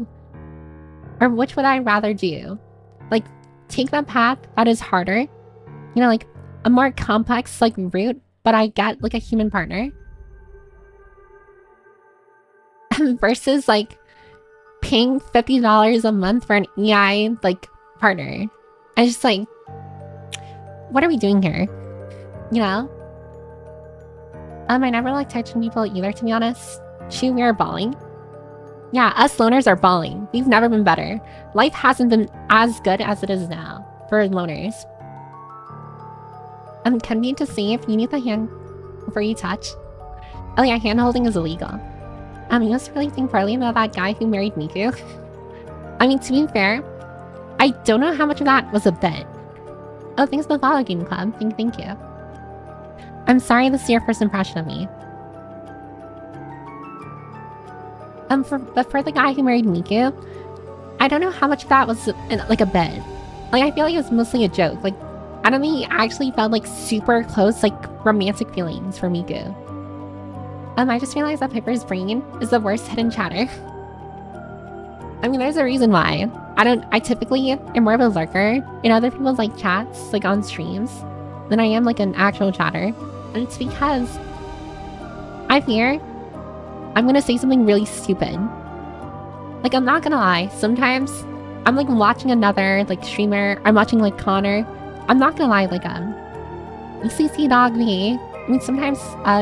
Or which would I rather do? Like, take that path that is harder, you know, like a more complex like route, but I get like a human partner, versus like paying $50 a month for an AI like partner. And it's just like, what are we doing here? You know? I never like touching people either, to be honest. We are balling. Yeah, us loners are balling. We've never been better. Life hasn't been as good as it is now for loners. Can we just see if you need the hand before you touch? Oh yeah, hand holding is illegal. You must really think poorly about that guy who married Miku. I mean, to be fair, I don't know how much of that was a bit. Oh, thanks for the follow, Game Club. Thank you. I'm sorry this is your first impression of me. For the guy who married Miku, I don't know how much of that was like a bit. Like, I feel like it was mostly a joke. Like, I don't think he actually felt like super close, like romantic feelings for Miku. I just realized that Piper's brain is the worst hidden chatter. I mean, there's a reason why. I typically am more of a lurker in other people's like chats, like on streams, than I am like an actual chatter. And it's because I fear I'm gonna say something really stupid. Like, I'm not gonna lie, sometimes I'm like watching another like streamer, I'm watching like Connor. I'm not gonna lie, like ECC Dog V. I mean, sometimes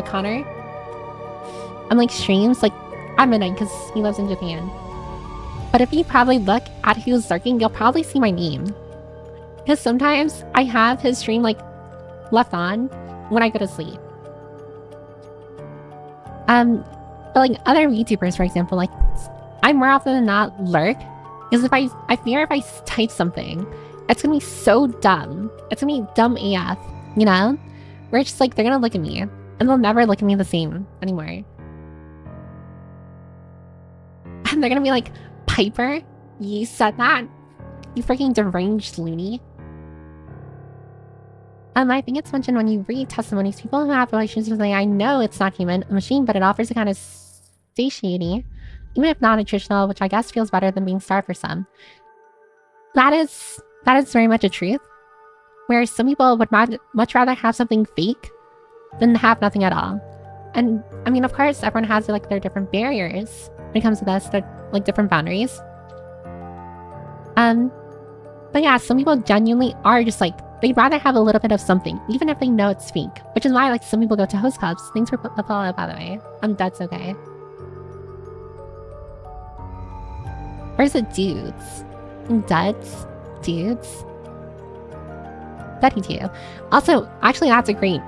Connor, I'm like streams like at midnight because he lives in Japan. But if you probably look at who's lurking, you'll probably see my name. Because sometimes I have his stream like left on when I go to sleep. But like other YouTubers, for example, like I more often than not lurk because if I fear if I type something, it's gonna be so dumb. It's gonna be dumb AF, you know? Where it's just like they're gonna look at me and they'll never look at me the same anymore. And they're gonna be like, Piper, you said that? You freaking deranged loony. I think it's mentioned when you read testimonies, people who have relationships with AI know it's not human, a machine, but it offers a kind of satiety, even if not nutritional, which I guess feels better than being starved for some. That is very much a truth, where some people would much rather have something fake than have nothing at all. And I mean, of course, everyone has like their different barriers when it comes to this, they're like different boundaries. But yeah, some people genuinely are just like, they'd rather have a little bit of something, even if they know it's fake. Which is why like some people go to host clubs. Thanks for the follow, by the way. That's okay. Or is it dudes? Duds? Dudes? Duddy too. Also, actually that's a great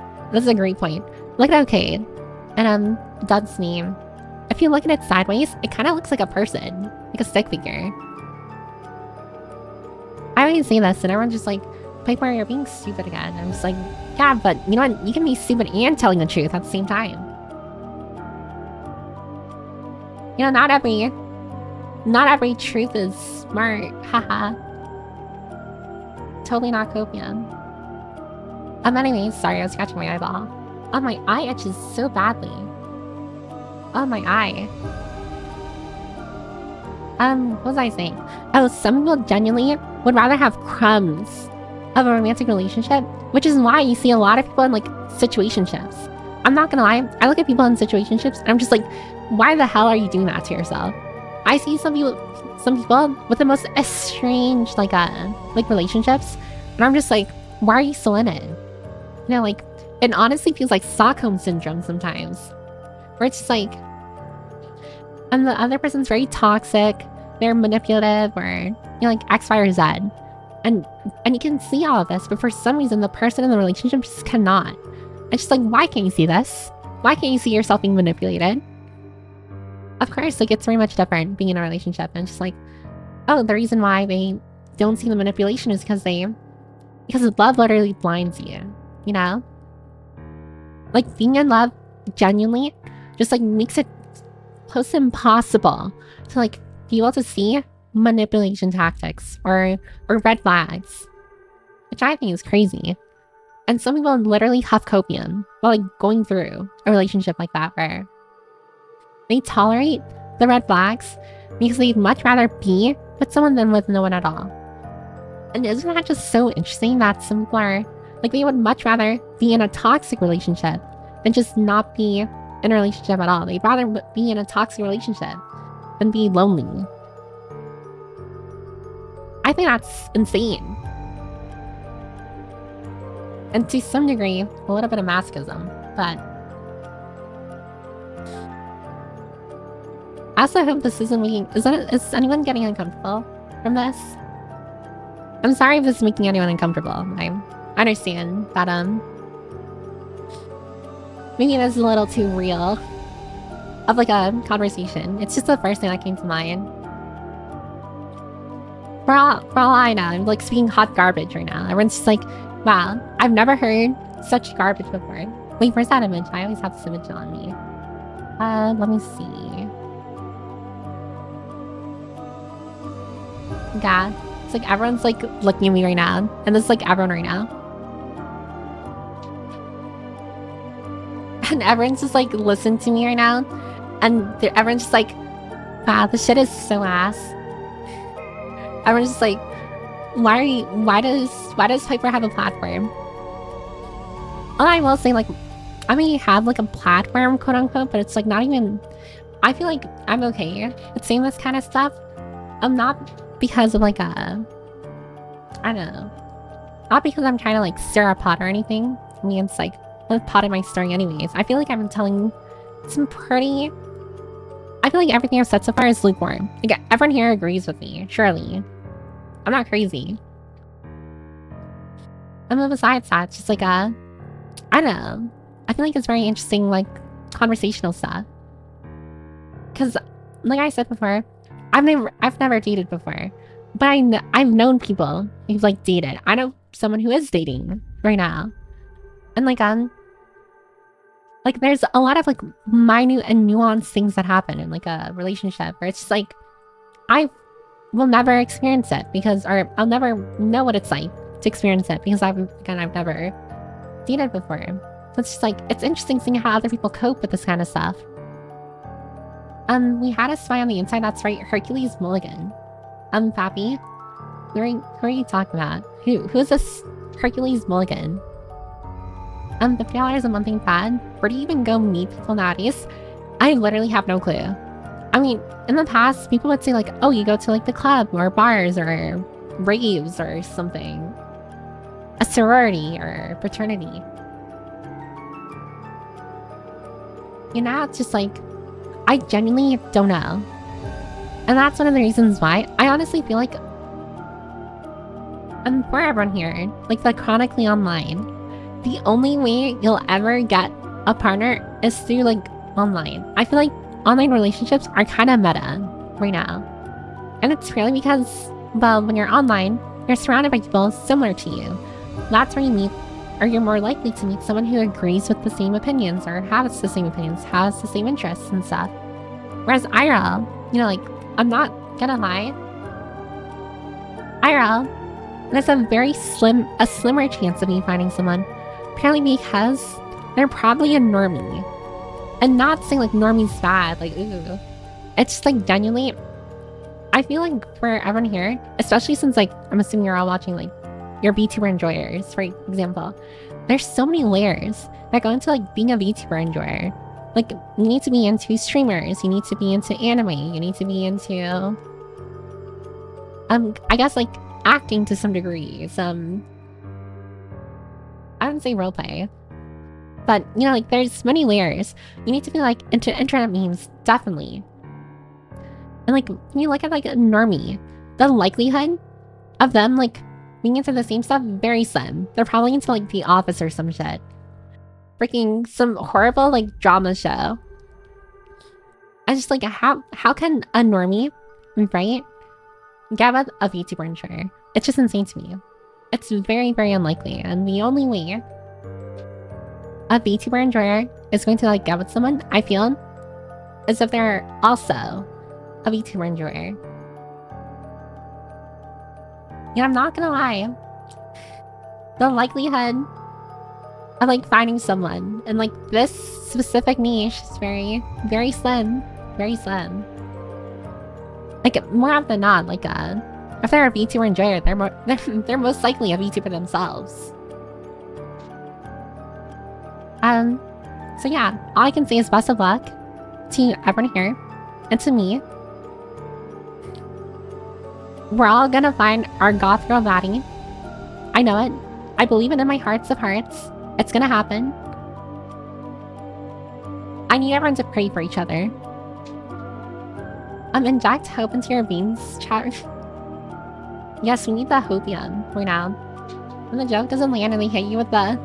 point. Look at Arcade. And Dud's name. If you look at it sideways, it kind of looks like a person. Like a stick figure. I always say this and everyone's just like, Piper, you're being stupid again. I'm just like, yeah, but you know what? You can be stupid and telling the truth at the same time. You know, not every truth is smart. Haha. Totally not copium. Anyways, sorry, I was scratching my eyeball. Oh, my eye itches so badly. Oh, my eye. What was I saying? Oh, some people genuinely would rather have crumbs of a romantic relationship, which is why you see a lot of people in like situationships. I'm not gonna lie, I look at people in situationships and I'm just like, why the hell are you doing that to yourself? I see some people with the most estranged like relationships, and I'm just like, why are you still in it? You know, like, it honestly feels like Stockholm syndrome sometimes. Where it's just like, and the other person's very toxic, they're manipulative, or, you know, like X, Y, or Z. And you can see all of this, but for some reason, the person in the relationship just cannot. It's just like, why can't you see this? Why can't you see yourself being manipulated? Of course, like, it's very much different being in a relationship. And it's just like, oh, the reason why they don't see the manipulation is because love literally blinds you, you know? Like, being in love genuinely just, like, makes it close to impossible to, like, be able to see manipulation tactics or red flags, which I think is crazy. And some people literally huff copium while, like, going through a relationship like that, where they tolerate the red flags because they'd much rather be with someone than with no one at all. And isn't that just so interesting that some people are, like, they would much rather be in a toxic relationship than just not be in a relationship at all. They'd rather be in a toxic relationship than be lonely. I think that's insane. And to some degree, a little bit of masochism, but I also hope this isn't making... Is anyone getting uncomfortable from this? I'm sorry if this is making anyone uncomfortable. I understand that, maybe it is a little too real of, like, a conversation. It's just the first thing that came to mind. For all I know, I'm, like, speaking hot garbage right now. Everyone's just like, wow, I've never heard such garbage before. Wait, where's that image? I always have this image on me. Let me see. God. It's like everyone's, like, looking at me right now. And this is, like, everyone right now. And everyone's just, like, listening to me right now. And everyone's just like, wow, this shit is so ass. Everyone's just like, why does Piper have a platform? And I will say, like, I mean, have, like, a platform, quote unquote, but it's, like, not even... I feel like I'm okay with saying this kind of stuff. I'm not because of, like, I don't know. Not because I'm trying to, like, stir a pot or anything. I mean, it's, like, the pot in my story anyways. I feel like I've been telling some pretty... I feel like everything I've said so far is lukewarm. Like, everyone here agrees with me, surely. I'm not crazy. And besides that, it's just like I don't know. I feel like it's very interesting, like, conversational stuff. Because, like I said before, I've never dated before. But I've known people who've, like, dated. I know someone who is dating right now. And, like, there's a lot of, like, minute and nuanced things that happen in, like, a relationship where it's just like, I will never experience it or I'll never know what it's like to experience it because I've never dated before. So it's just like, it's interesting seeing how other people cope with this kind of stuff. We had a spy on the inside, that's right, Hercules Mulligan. Pappy, who are you talking about? Who is this Hercules Mulligan? $50 a month ain't bad. Where do you even go meet people nowadays? I literally have no clue. I mean, in the past, people would say, like, oh, you go to, like, the club or bars or raves or something. A sorority or fraternity. You know, it's just like, I genuinely don't know. And that's one of the reasons why I honestly feel like, and for everyone here, like, the chronically online, the only way you'll ever get a partner is through, like, online. I feel like online relationships are kind of meta right now. And it's really because, well, when you're online, you're surrounded by people similar to you. That's where you meet, or you're more likely to meet someone who agrees with the same opinions, or has the same opinions, has the same interests and stuff. Whereas IRL, you know, like, I'm not gonna lie, IRL, there's a slimmer chance of me finding someone, apparently because they're probably a normie. And not saying, like, normie's bad, like, ooh. It's just, like, genuinely, I feel like for everyone here, especially since, like, I'm assuming you're all watching, like, your VTuber enjoyers, for example, there's so many layers that go into, like, being a VTuber enjoyer. Like, you need to be into streamers, you need to be into anime, you need to be into, I guess, like, acting to some degree, some I wouldn't say roleplay. But, you know, like, there's many layers. You need to be, like, into internet memes, definitely. And, like, when you look at, like, a normie, the likelihood of them, like, being into the same stuff, very slim. They're probably into, like, The Office or some shit. Freaking some horrible, like, drama show. I just, like, how can a normie, right, get with a VTuber intruder? It's just insane to me. It's very, very unlikely. And the only way a VTuber intruder is going to, like, get with someone, I feel, is if they're also a VTuber intruder. Yeah, I'm not gonna lie. The likelihood of, like, finding someone in, like, this specific niche is very, very slim. Very slim. Like, more often than not, like, if they're a VTuber enjoyer, they're most likely a VTuber themselves. So yeah, all I can say is best of luck to everyone here and to me. We're all gonna find our goth girl baddie. I know it. I believe it in my hearts of hearts. It's gonna happen. I need everyone to pray for each other. Inject hope into your veins, chat. Yes, we need the hopium right now. When the joke doesn't land and they hit you with the...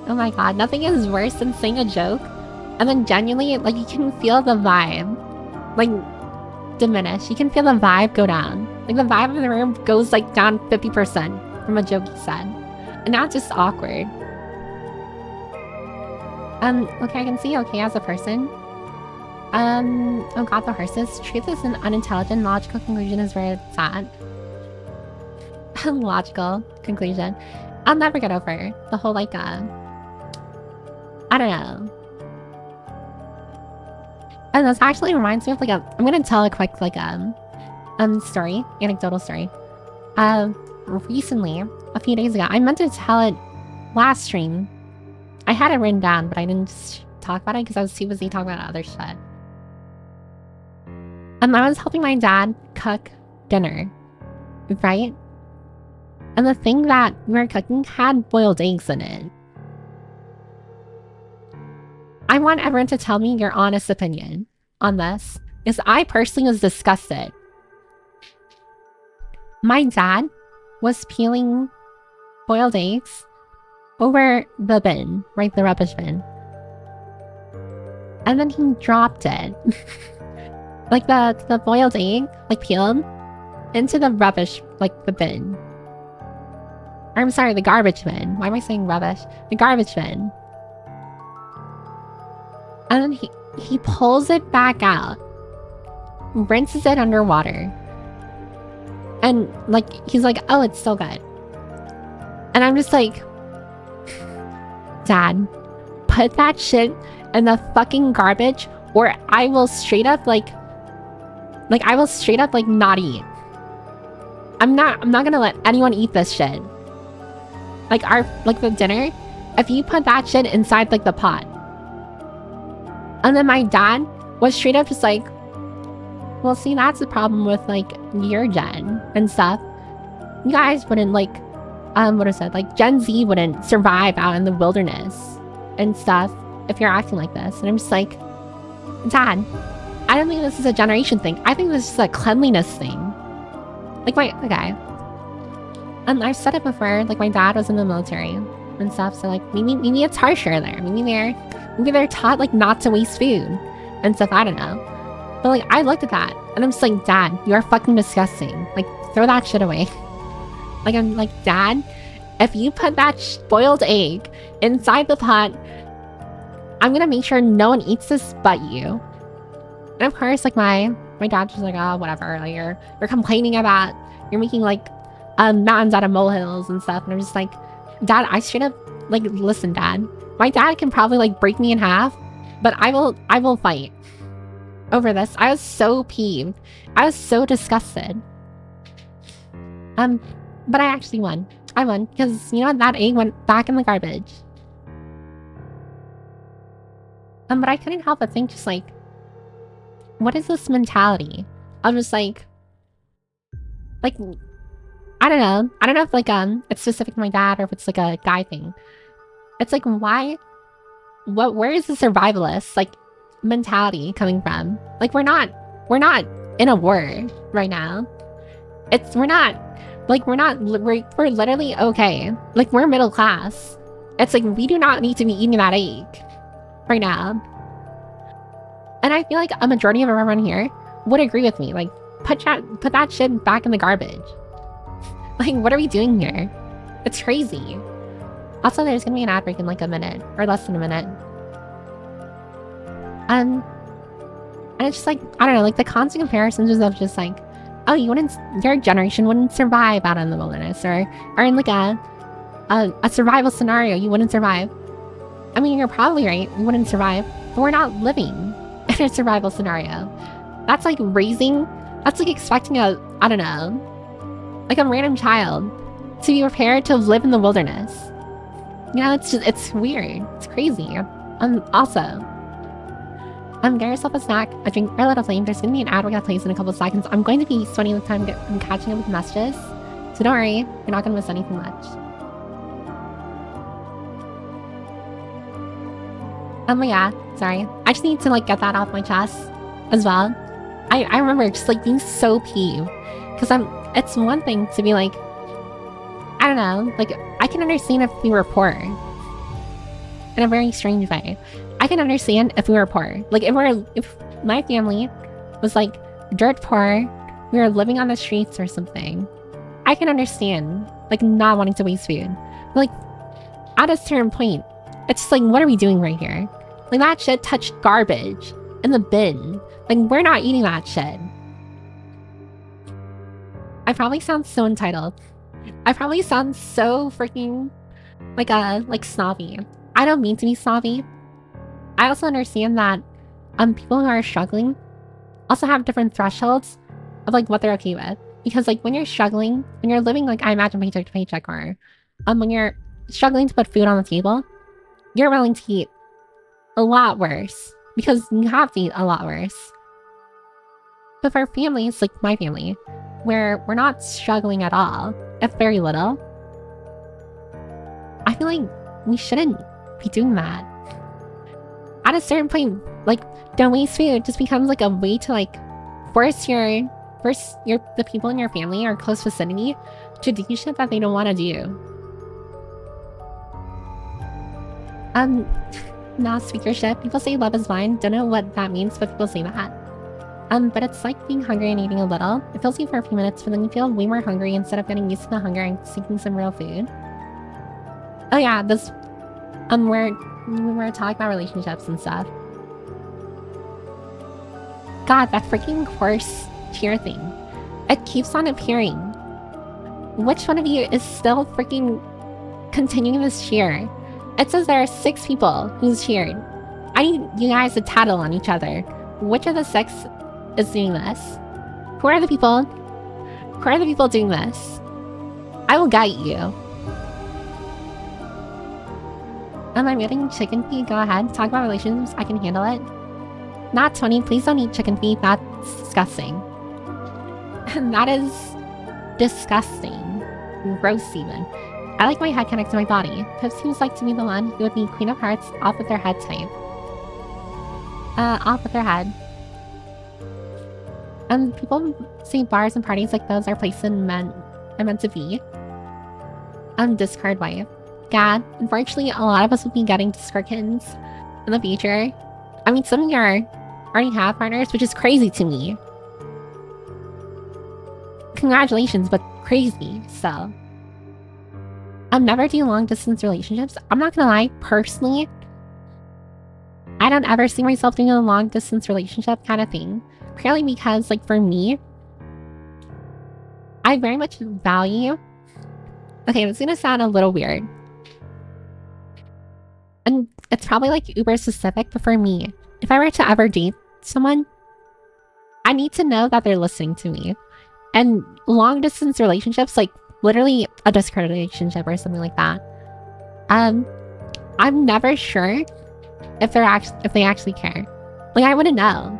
Oh my god, nothing is worse than saying a joke and then genuinely, like, you can feel the vibe, like, diminish. You can feel the vibe go down. Like, the vibe of the room goes, like, down 50% from a joke you said. And that's just awkward. Okay, I can see okay as a person. Oh god, the horses. Truth is an unintelligent, logical conclusion is where it's at. Logical conclusion. I'll never get over the whole, like, I don't know. And this actually reminds me of, like, I'm gonna tell a quick, like, story, anecdotal story. Recently, a few days ago, I meant to tell it last stream. I had it written down, but I didn't talk about it because I was too busy talking about other shit. I was helping my dad cook dinner, right? And the thing that we were cooking had boiled eggs in it. I want everyone to tell me your honest opinion on this, because I personally was disgusted. My dad was peeling boiled eggs over the bin, right? The rubbish bin. And then he dropped it. Like the boiled egg, like, peeled into the rubbish, like, the bin. Or, I'm sorry, the garbage bin. Why am I saying rubbish? The garbage bin. And then he pulls it back out, rinses it underwater, and, like, he's like, oh, it's still good. And I'm just like, Dad, put that shit in the fucking garbage, or I will straight up, like, not eat. I'm not gonna let anyone eat this shit. Like, the dinner, if you put that shit inside, like, the pot. And then my dad was straight up just like, well, see, that's the problem with, like, your gen and stuff. You guys wouldn't, like, what is it? Like, Gen Z wouldn't survive out in the wilderness and stuff if you're acting like this. And I'm just like, Dad, I don't think this is a generation thing. I think this is a cleanliness thing. Like, okay. And I've said it before, like, my dad was in the military and stuff, so, like, maybe it's harsher there. Maybe they're taught, like, not to waste food and stuff, I don't know. But, like, I looked at that, and I'm just like, Dad, you are fucking disgusting. Like, throw that shit away. Like, I'm like, Dad, if you put that boiled egg inside the pot, I'm gonna make sure no one eats this but you. And of course, like, my dad's just like, oh, whatever, like, you're complaining about, you're making, like, mountains out of molehills and stuff. And I'm just like, Dad, I straight up, like, listen, Dad, my dad can probably, like, break me in half, but I will fight over this. I was so peeved. I was so disgusted. But I actually won. I won, because, you know what, that egg went back in the garbage. But I couldn't help but think, just like, what is this mentality? I'm just like, I don't know. I don't know if like it's specific to my dad or if it's like a guy thing. It's like why where is the survivalist like mentality coming from? Like we're not in a war right now. We're literally okay. Like we're middle class. It's like we do not need to be eating that egg right now. And I feel like a majority of everyone here would agree with me. Like put that shit back in the garbage. Like what are we doing here? It's crazy. Also, there's gonna be an ad break in like a minute or less than a minute. And it's just like, I don't know, like the constant comparisons of just like, oh, your generation wouldn't survive out in the wilderness or in like a survival scenario, you wouldn't survive. I mean, you're probably right, you wouldn't survive, but we're not living in a survival scenario. That's like expecting I don't know, like a random child to be prepared to live in the wilderness. You know, it's weird. It's crazy. Also, get yourself a snack, a drink, or a little flame. There's going to be an ad we're going to place in a couple of seconds. I'm going to be spending the time catching up with messages. So don't worry, you're not going to miss anything much. But yeah, sorry. I just need to like get that off my chest as well. I remember just like being so peeved. Because it's one thing to be like, I don't know, like I can understand if we were poor. In a very strange way. I can understand if we were poor. Like if my family was like dirt poor, we were living on the streets or something, I can understand like not wanting to waste food. But, like at a certain point, it's just like, what are we doing right here? Like that shit touched garbage in the bin. Like we're not eating that shit. I probably sound so entitled. I probably sound so freaking like snobby. I don't mean to be snobby. I also understand that people who are struggling also have different thresholds of like what they're okay with. Because like when you're struggling, when you're living like I imagine paycheck to paycheck, or when you're struggling to put food on the table, you're willing to eat a lot worse because you have to eat a lot worse. But for families like my family, where we're not struggling at all, if very little, I feel like we shouldn't be doing that. At a certain point, like, don't waste food just becomes like a way to like force the people in your family or close vicinity to do shit that they don't want to do. Now speakership. People say love is blind. Don't know what that means, but people say that. But it's like being hungry and eating a little. It fills you for a few minutes, but then you feel way more hungry instead of getting used to the hunger and seeking some real food. Oh yeah, this where we were talking about relationships and stuff. God, that freaking horse cheer thing. It keeps on appearing. Which one of you is still freaking continuing this cheer? It says there are 6 people who's cheered. I need you guys to tattle on each other. Which of the 6 is doing this? Who are the people doing this? I will guide you. Am I eating chicken feet? Go ahead. Talk about relationships. I can handle it. Not 20. Please don't eat chicken feet. That's disgusting. That is disgusting. Gross even. I like my head connected to my body. Pip seems like to be the one who would be Queen of Hearts off with their head type. Off with their head. People say bars and parties like those are places meant to be. Discard wife. God, unfortunately, a lot of us will be getting Discord kittens in the future. I mean, some of you already have partners, which is crazy to me. Congratulations, but crazy, so. Never do long-distance relationships. I'm not gonna lie, personally, I don't ever see myself doing a long-distance relationship kind of thing. Purely because, like, for me, I very much value... Okay, it's gonna sound a little weird. And it's probably, like, uber specific, but for me, if I were to ever date someone, I need to know that they're listening to me. And long-distance relationships, like, literally a Discord relationship or something like that, I'm never sure if they actually care. Like, I wouldn't know.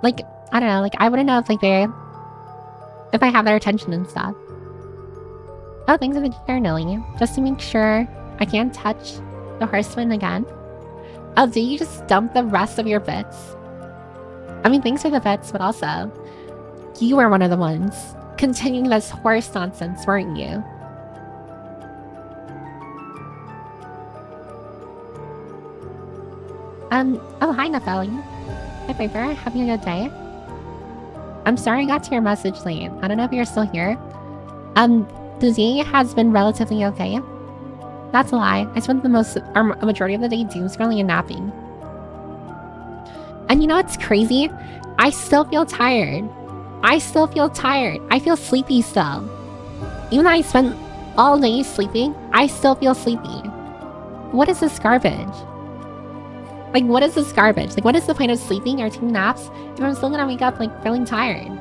Like, I don't know, like, I wouldn't know if, like, if I have their attention and stuff. Oh, thanks for the journaling. Just to make sure I can't touch the horseman again. Oh, did you just dump the rest of your bits? I mean, thanks for the bits, but also, you were one of the ones continuing this horse nonsense, weren't you? Oh, hi, Nefelli. Hi, Piper. Having a good day? I'm sorry I got to your message late. I don't know if you're still here. The day has been relatively okay. That's a lie. I spent a majority of the day doomscrolling and napping. And you know what's crazy? I still feel tired. I feel sleepy still. Even though I spent all day sleeping, I still feel sleepy. What is this garbage? Like, what is this garbage? Like, what is the point of sleeping or taking naps if I'm still gonna wake up, like, feeling tired?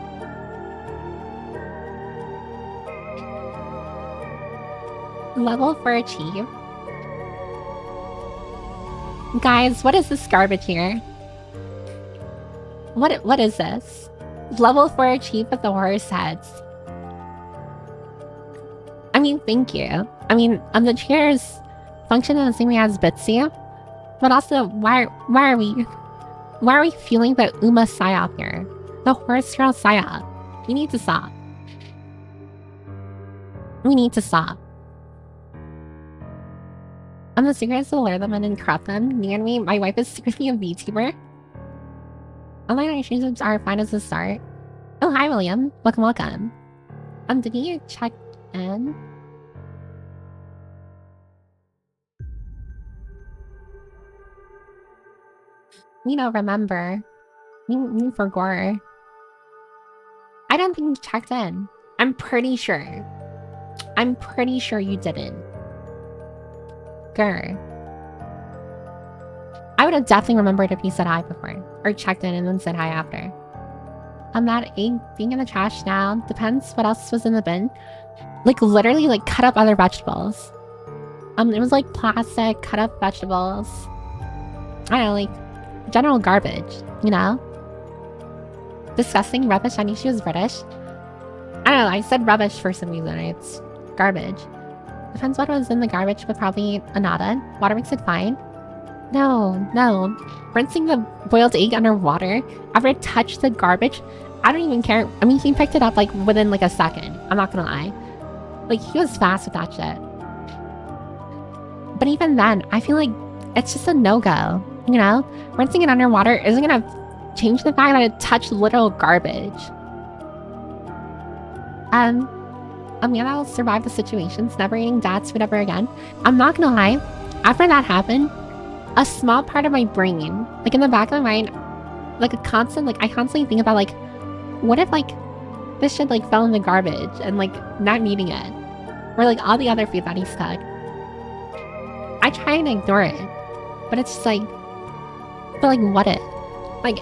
Level for achieve. Guys, what is this garbage here? What is this? Level 4 achieve with the horse heads. I mean, thank you. I mean, the chairs function in the same way as Bitsy. But also, why are we feeling the Uma psyop here? The horse girl psyop. We need to stop. We need to stop. The secret is to lure them in and corrupt them. Near me, my wife is secretly a VTuber. Online relationships are fine as a start. Oh, hi, William. Welcome. Did you check in? We don't remember. We forgot. I don't think you checked in. I'm pretty sure you didn't. Grr. I would have definitely remembered if you said hi before. Or checked in and then said hi after. That egg being in the trash now. Depends what else was in the bin. Like, literally, like, cut up other vegetables. It was like plastic, cut up vegetables. I don't know, like, general garbage, you know? Disgusting, rubbish. I knew she was British. I don't know, I said rubbish for some reason. It's garbage. Depends what was in the garbage, but probably a nada. Water makes it fine. No. Rinsing the boiled egg under water after it touched the garbage. I don't even care. I mean, he picked it up like within like a second. I'm not gonna lie. Like, he was fast with that shit. But even then, I feel like it's just a no-go. You know? Rinsing it underwater isn't gonna change the fact that it touched literal garbage. A man that will survive the situations, never eating dad's food ever again. I'm not gonna lie, after that happened, a small part of my brain, like in the back of my mind, like I constantly think about like, what if like this shit like fell in the garbage and like not eating it, or like all the other food that he's cooked. I try and ignore it, but it's just like, but like what if? Like,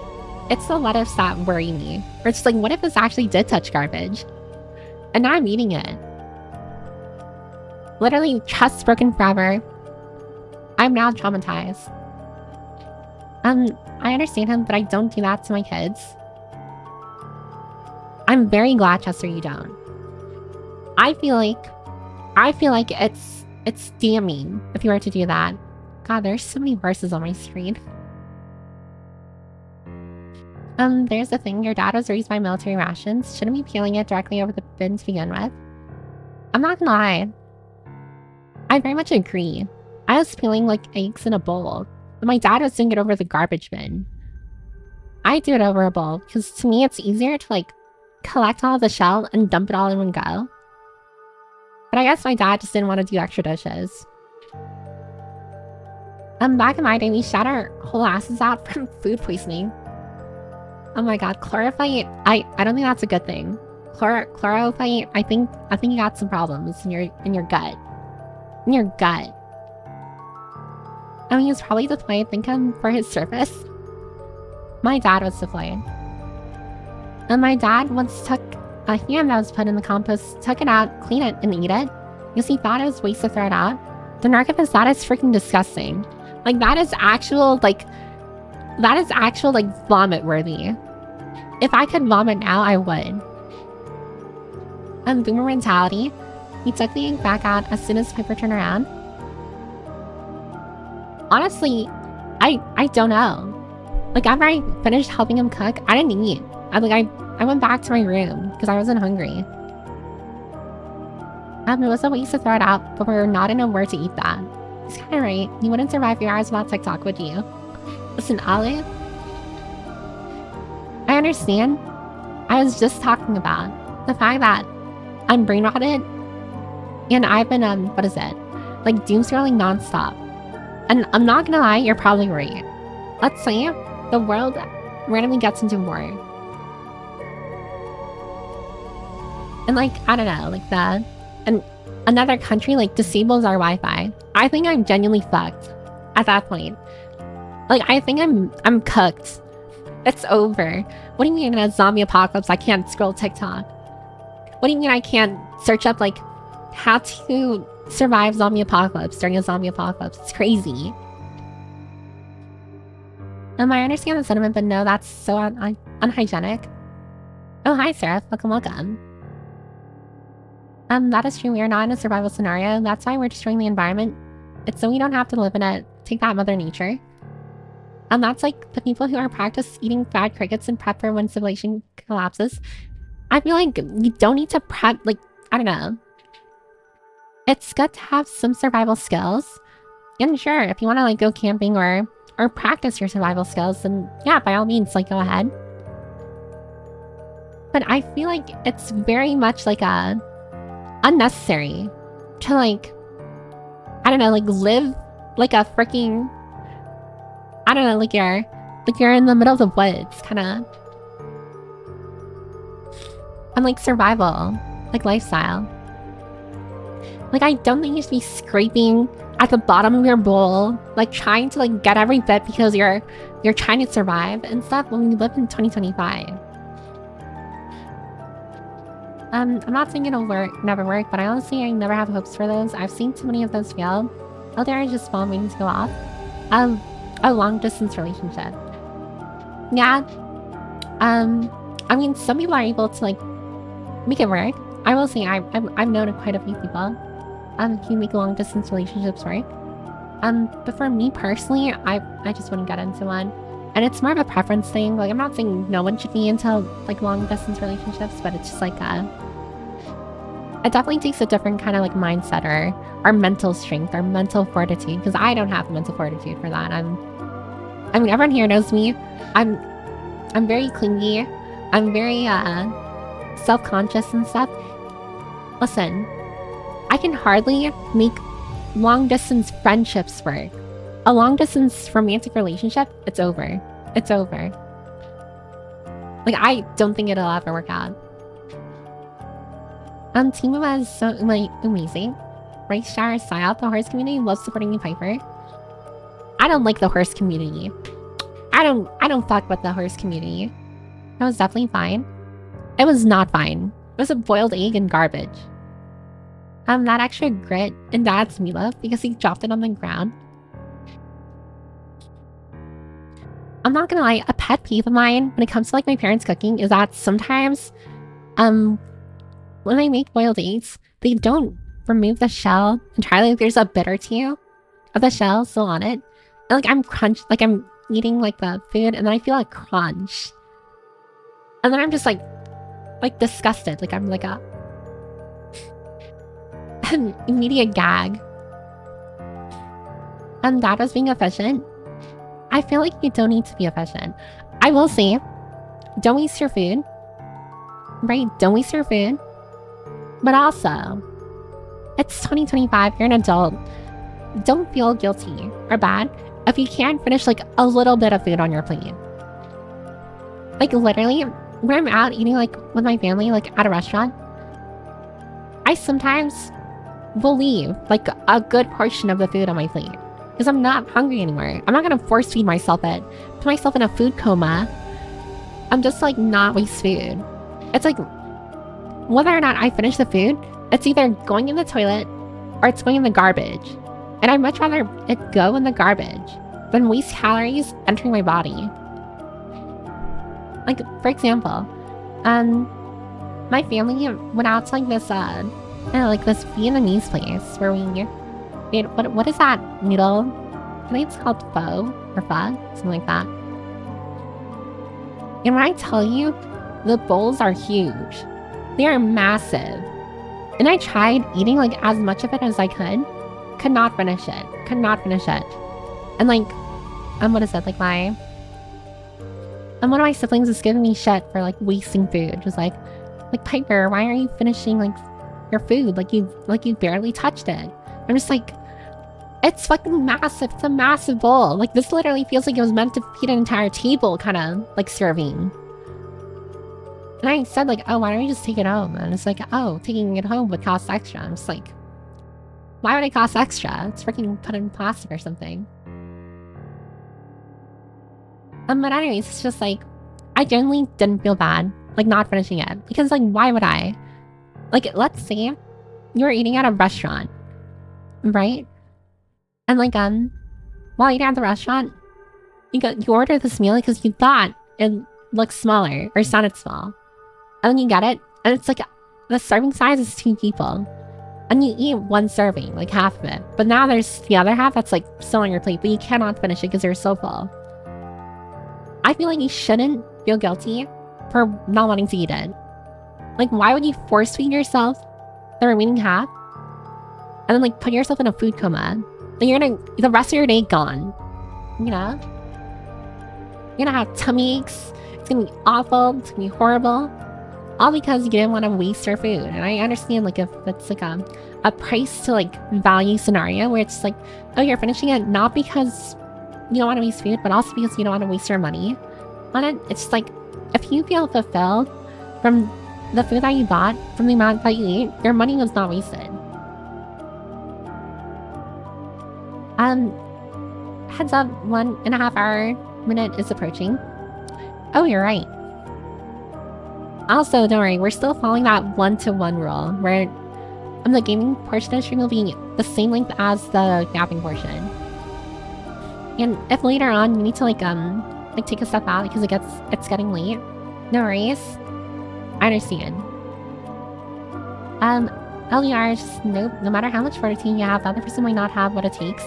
it's the what ifs that worry me. Or it's like, what if this actually did touch garbage? And now I'm eating it. Literally, trust broken forever. I'm now traumatized. I understand him, but I don't do that to my kids. I'm very glad, Chester, you don't. I feel like it's damning if you were to do that. God, there's so many horses on my screen. There's the thing. Your dad was raised by military rations. Shouldn't be peeling it directly over the bin to begin with. I'm not gonna lie. I very much agree. I was peeling like eggs in a bowl, but my dad was doing it over the garbage bin. I do it over a bowl because to me it's easier to like collect all the shell and dump it all in one go. But I guess my dad just didn't want to do extra dishes. Back in my day, we shot our whole asses out from food poisoning. Oh my god, chlorophyte. I don't think that's a good thing. Chlorophyte. I think you got some problems in your gut. In your gut. I mean, he was probably deployed, thinking for his service. My dad was deployed. And my dad once took a ham that was put in the compost, took it out, cleaned it, and eat it. Because he thought it was waste to throw it out. The narc of his, that is freaking disgusting. Like, that is actual, like, vomit worthy. If I could vomit now, I would. Boomer mentality. He took the egg back out as soon as Piper turned around. Honestly, I don't know. Like, after I finished helping him cook, I didn't eat. I went back to my room because I wasn't hungry. It was a waste to throw it out, but we're not in a mood to eat that. He's kind of right. You wouldn't survive 3 hours without TikTok, would you? Listen, Olive. I understand. I was just talking about the fact that I'm brain rotted and I've been, what is it? Like, doomscrolling nonstop. And I'm not gonna lie, you're probably right. Let's say the world randomly gets into war. And like, I don't know, like that. And another country like disables our Wi-Fi. I think I'm genuinely fucked at that point. Like, I think I'm cooked. It's over. What do you mean in a zombie apocalypse I can't scroll TikTok? What do you mean I can't search up like how to survive zombie apocalypse during a zombie apocalypse? It's crazy. I understand the sentiment, but no, that's so unhygienic. Oh, hi, Seraph. Welcome. That is true. We are not in a survival scenario. That's why we're destroying the environment. It's so we don't have to live in it. Take that, Mother Nature. That's like the people who are practice eating fried crickets and prep for when civilization collapses. I feel like you don't need to prep, like, I don't know. It's good to have some survival skills. And sure, if you want to like go camping or practice your survival skills, then yeah, by all means, like, go ahead. But I feel like it's very much like unnecessary to like, I don't know, like live like a freaking, I don't know, like you're in the middle of the woods, kind of. And like survival, like lifestyle. Like, I don't think you should be scraping at the bottom of your bowl, like trying to like get every bit because you're trying to survive and stuff when we live in 2025. I'm not saying it'll never work, but I never have hopes for those. I've seen too many of those fail. Oh, there are just phone waiting to go off. A long distance relationship. Yeah. I mean, some people are able to like make it work. I will say I've known quite a few people who make long distance relationships work. But for me personally, I just wouldn't get into one. And it's more of a preference thing. Like, I'm not saying no one should be into like long distance relationships, but it's just like it definitely takes a different kind of like mindset or mental strength or mental fortitude, because I don't have the mental fortitude for that. I mean, everyone here knows me. I'm very clingy. I'm very self-conscious and stuff. Listen, I can hardly make long distance friendships work. A long distance romantic relationship, it's over. It's over. Like, I don't think it'll ever work out. Team is so like amazing. Race Shower Psyop, the horse community loves supporting me, Piper. I don't like the horse community. I don't fuck with the horse community. It was definitely fine. It was not fine. It was a boiled egg and garbage. That extra grit in Dad's meatloaf because he dropped it on the ground. I'm not gonna lie, a pet peeve of mine when it comes to like my parents cooking is that sometimes, when they make boiled eggs, they don't remove the shell entirely. Like, there's a bit or two of the shell still on it. And like I'm eating like the food and then I feel like crunch. And then I'm just like disgusted. Like, I'm like an immediate gag. And Dad was being efficient. I feel like you don't need to be efficient. I will say, don't waste your food. Right? Don't waste your food. But also, it's 2025. You're an adult. Don't feel guilty or bad if you can't finish like a little bit of food on your plate. Like, literally, when I'm out eating like with my family, like at a restaurant, I sometimes will leave like a good portion of the food on my plate because I'm not hungry anymore. I'm not gonna force feed myself it, put myself in a food coma. I'm just like not waste food. It's like, whether or not I finish the food, it's either going in the toilet or it's going in the garbage. And I'd much rather it go in the garbage than waste calories entering my body. Like, for example, my family went out to like this like this Vietnamese place where we made what is that noodle? I think it's called pho or pho, something like that. And when I tell you, the bowls are huge. They are massive. And I tried eating like as much of it as I could not finish it. Could not finish it. And like, what is it? Like one of my siblings is giving me shit for like wasting food. Just like Piper, why are you finishing like your food? Like you barely touched it. I'm just like, it's fucking massive. It's a massive bowl. Like this literally feels like it was meant to feed an entire table kind of like serving. And I said like, oh, why don't we just take it home? And it's like, oh, taking it home would cost extra. I'm just like, why would it cost extra? It's freaking put in plastic or something. But anyways, it's just like, I generally didn't feel bad, like not finishing it. Because like, why would I? Like, let's say you're eating at a restaurant, right? And like, while eating at the restaurant, you order this meal because you thought it looked smaller or sounded small. And then you get it, and it's like, the serving size is 2 people. And you eat 1 serving, like half of it. But now there's the other half that's like still on your plate, but you cannot finish it because you're so full. I feel like you shouldn't feel guilty for not wanting to eat it. Like, why would you force feed yourself the remaining half? And then like put yourself in a food coma? Like the rest of your day gone. You know? You're gonna have tummy aches. It's gonna be awful. It's gonna be horrible. All because you didn't want to waste your food. And I understand like if it's like a price to like value scenario where it's like, oh, you're finishing it not because you don't want to waste food, but also because you don't want to waste your money on it. It's just like, if you feel fulfilled from the food that you bought, from the amount that you ate, your money was not wasted. Heads up, 1.5 hour minute is approaching. Oh, you're right. Also, don't worry, we're still following that 1-to-1 rule, where the gaming portion of the stream will be the same length as the napping portion. And if later on you need to like take a step out because it's getting late, no worries. I understand. LDR is just nope, no matter how much fortitude you have, the other person might not have what it takes.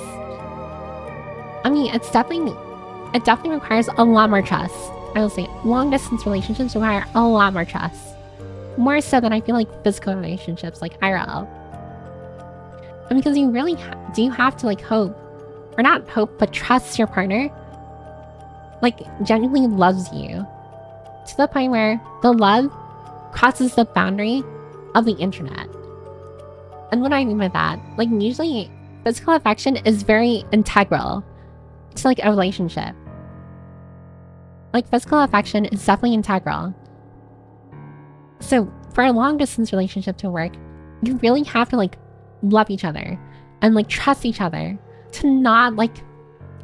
I mean, it definitely requires a lot more trust. I will say, long distance relationships require a lot more trust. More so than I feel like physical relationships, like IRL. And because you really do have to like hope, or not hope, but trust your partner, like genuinely loves you. To the point where the love crosses the boundary of the internet. And what I mean by that, like usually physical affection is very integral to like a relationship. Like physical affection is definitely integral. So for a long distance relationship to work, you really have to like love each other and like trust each other to not like,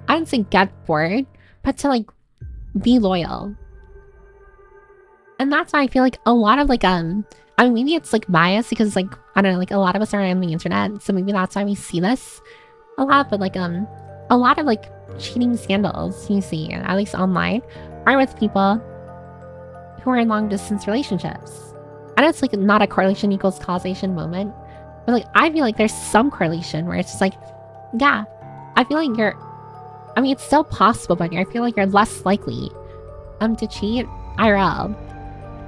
I don't say get bored, but to like be loyal. And that's why I feel like a lot of like, I mean, maybe it's like biased because like, I don't know, like a lot of us are on the internet. So maybe that's why we see this a lot, but like, a lot of like cheating scandals you see, at least online, are with people who are in long distance relationships. I know it's like not a correlation equals causation moment, but like, I feel like there's some correlation where it's just like, yeah, I feel like I mean, it's still possible, but I feel like you're less likely to cheat IRL.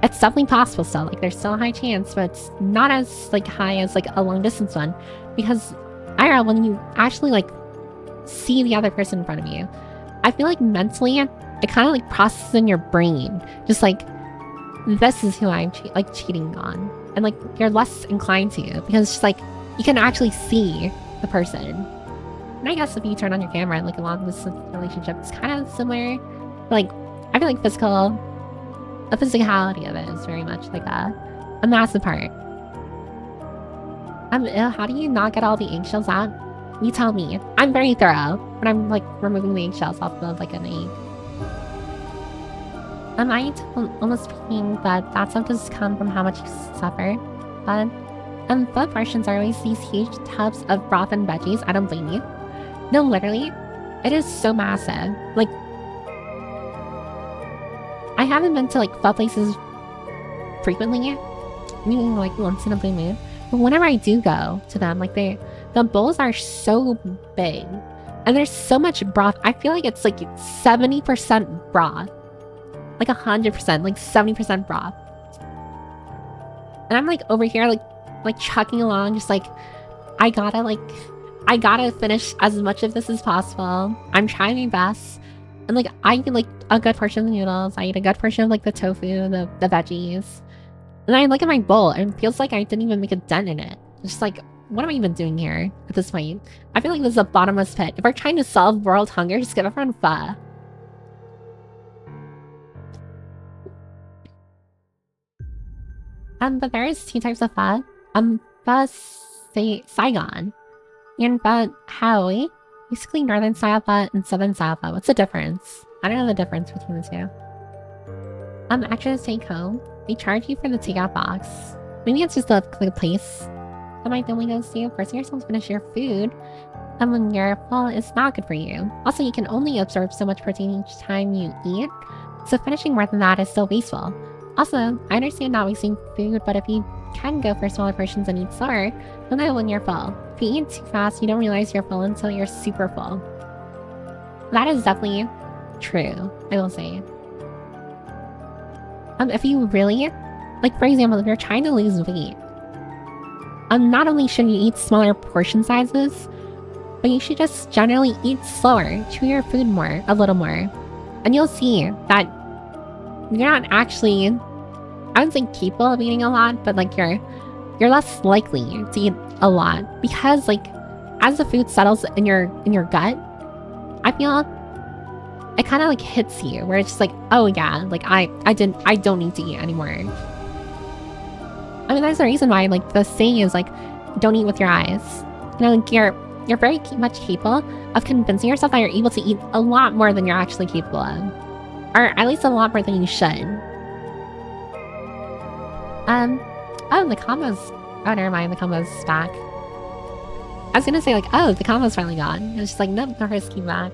It's definitely possible still, like there's still a high chance, but it's not as like high as like a long distance one, because IRL, when you actually like see the other person in front of you, I feel like mentally it kind of like processes in your brain, just like, this is who I'm cheating on, and like you're less inclined to, because it's just like you can actually see the person. And I guess if you turn on your camera and like a long distance relationship, it's kind of similar. But, like, I feel like the physicality of it is very much like a massive part. How do you not get all the eggshells out? You tell me. I'm very thorough when I'm like removing the eggshells off of like an egg. I almost thinking that stuff does come from how much you suffer. But the portions are always these huge tubs of broth and veggies. I don't blame you. No, literally, it is so massive. Like, I haven't been to like pho places frequently, meaning like once in a blue moon. But whenever I do go to them, like the bowls are so big and there's so much broth. I feel like it's like 70% broth, like 100%, like 70% broth. And I'm like over here, like chugging along, just like, I gotta finish as much of this as possible. I'm trying my best. And like, I eat like a good portion of the noodles. I eat a good portion of like the tofu, the veggies. And I look at my bowl and it feels like I didn't even make a dent in it. It's just like, what am I even doing here at this point? I feel like this is a bottomless pit. If we're trying to solve world hunger, just give everyone pho. But there is 2 types of pho. Pho Saigon and pho Hawaii. Basically northern style pho and southern style pho. What's the difference? I don't know the difference between the two. After the take home, they charge you for the takeout box. Maybe it's just the place that might only goes to. Forcing yourself to finish your food when you're full is not good for you. Also, you can only absorb so much protein each time you eat, so finishing more than that is still wasteful. Also, I understand not wasting food, but if you can go for smaller portions and eat slower, you'll know when you're full. If you eat too fast, you don't realize you're full until you're super full. That is definitely true, I will say. If you really, like for example, if you're trying to lose weight, not only should you eat smaller portion sizes, but you should just generally eat slower, chew your food more, a little more. And you'll see that you're not actually, I wouldn't say capable of eating a lot, but like you're less likely to eat a lot because like as the food settles in your gut, I feel it kind of like hits you where it's just like, oh yeah, like I don't need to eat anymore. I mean, there's a reason why like the saying is like, don't eat with your eyes. You know, like you're very much capable of convincing yourself that you're able to eat a lot more than you're actually capable of. Or at least a lot more than you should. Oh, the combo's, oh, never mind, the combo's back. I was gonna say like, oh, the combo's finally gone. It's just like, nope, the horse came back.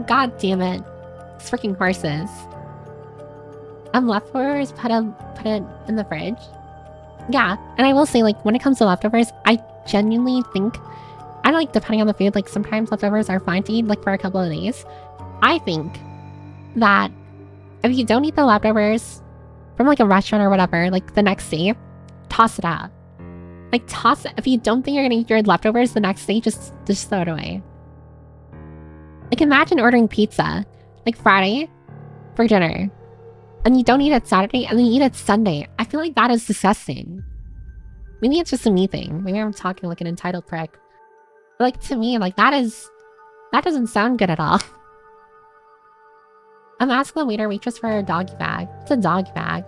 God damn it. It's freaking horses. Leftovers, put it in the fridge. Yeah, and I will say like, when it comes to leftovers, I genuinely think, I don't like, depending on the food, like sometimes leftovers are fine to eat like for a couple of days. I think that if you don't eat the leftovers from like a restaurant or whatever, like the next day, toss it out. Like toss it. If you don't think you're gonna eat your leftovers the next day, just throw it away. Like imagine ordering pizza like Friday for dinner and you don't eat it Saturday and then you eat it Sunday. I feel like that is disgusting. Maybe it's just a me thing. Maybe I'm talking like an entitled prick. But like to me, like that doesn't sound good at all. I'm asking the waiter waitress for a doggy bag. It's a doggy bag.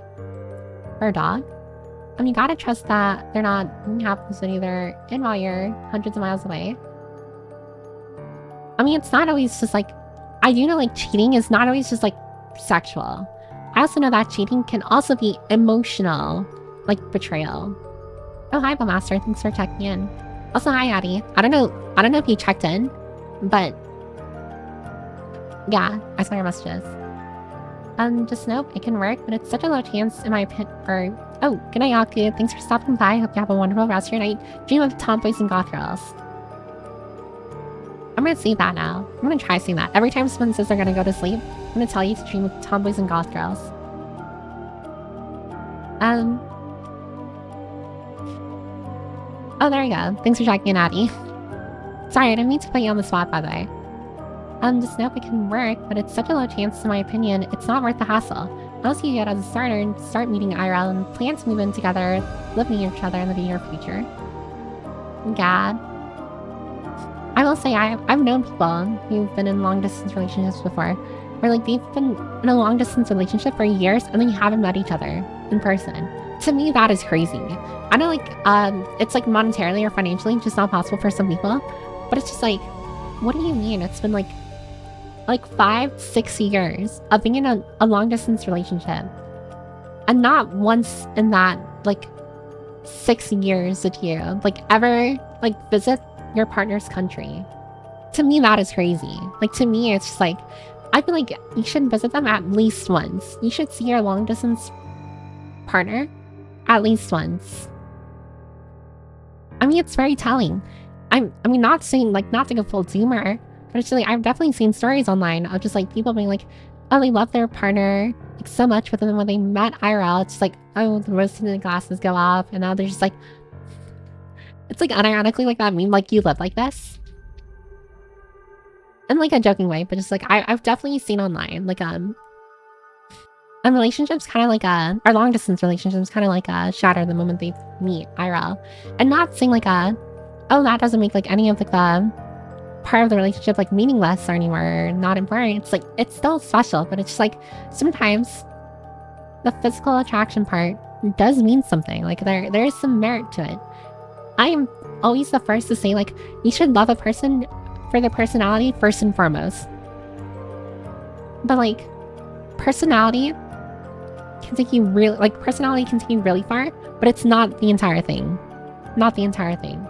For a dog? I mean, you gotta trust that they're not in half the city, they're in while you're hundreds of miles away. I mean, it's not always just like, I do know like cheating is not always just like sexual. I also know that cheating can also be emotional, like betrayal. Oh, hi, Bowmaster. Thanks for checking in. Also, hi, Addie. I don't know if you checked in, but yeah, I saw your messages. Just nope, it can work, but it's such a low chance in my opinion. Or, oh, good night, Aku. Thanks for stopping by. Hope you have a wonderful rest of your night. Dream of tomboys and goth girls. I'm gonna say that now. I'm gonna try saying that. Every time someone says they're gonna go to sleep, I'm gonna tell you to dream of tomboys and goth girls. Oh, there you go. Thanks for checking in, Addie. Sorry, I didn't mean to put you on the spot, by the way. Just nope, it can work, but it's such a low chance, in my opinion, it's not worth the hassle. Unless you get as a starter and start meeting IRL and plan to move in together, live near each other in the near future. God. I will say, I've known people who've been in long-distance relationships before, where like they've been in a long-distance relationship for years and then you haven't met each other in person. To me, that is crazy. I know like, it's like monetarily or financially just not possible for some people, but it's just like, what do you mean? It's been like 5-6 years of being in a long-distance relationship. And not once in that, like, 6 years did you, like, ever, like, visit your partner's country. To me, that is crazy. Like, to me, it's just like, I feel like you should visit them at least once. You should see your long-distance partner at least once. I mean, it's very telling. I mean, not saying, like, not to go full doomer, but it's just, like, I've definitely seen stories online of just, like, people being like, oh, they love their partner, like, so much, but then when they met IRL, it's just like, oh, the rose-tinted glasses go off, and now they're just, like... It's, like, unironically, like, that meme, like, you live like this. In, like, a joking way, but just, like, I've definitely seen online, like, and relationships kind of like or long distance relationships kind of like shatter the moment they meet IRL, and not saying like oh, that doesn't make like any of like the part of the relationship like meaningless or anymore, not important. It's like it's still special, but it's just like sometimes the physical attraction part does mean something. Like there is some merit to it. I am always the first to say like you should love a person for their personality first and foremost, but like personality can take you really far, but it's not the entire thing. Not the entire thing.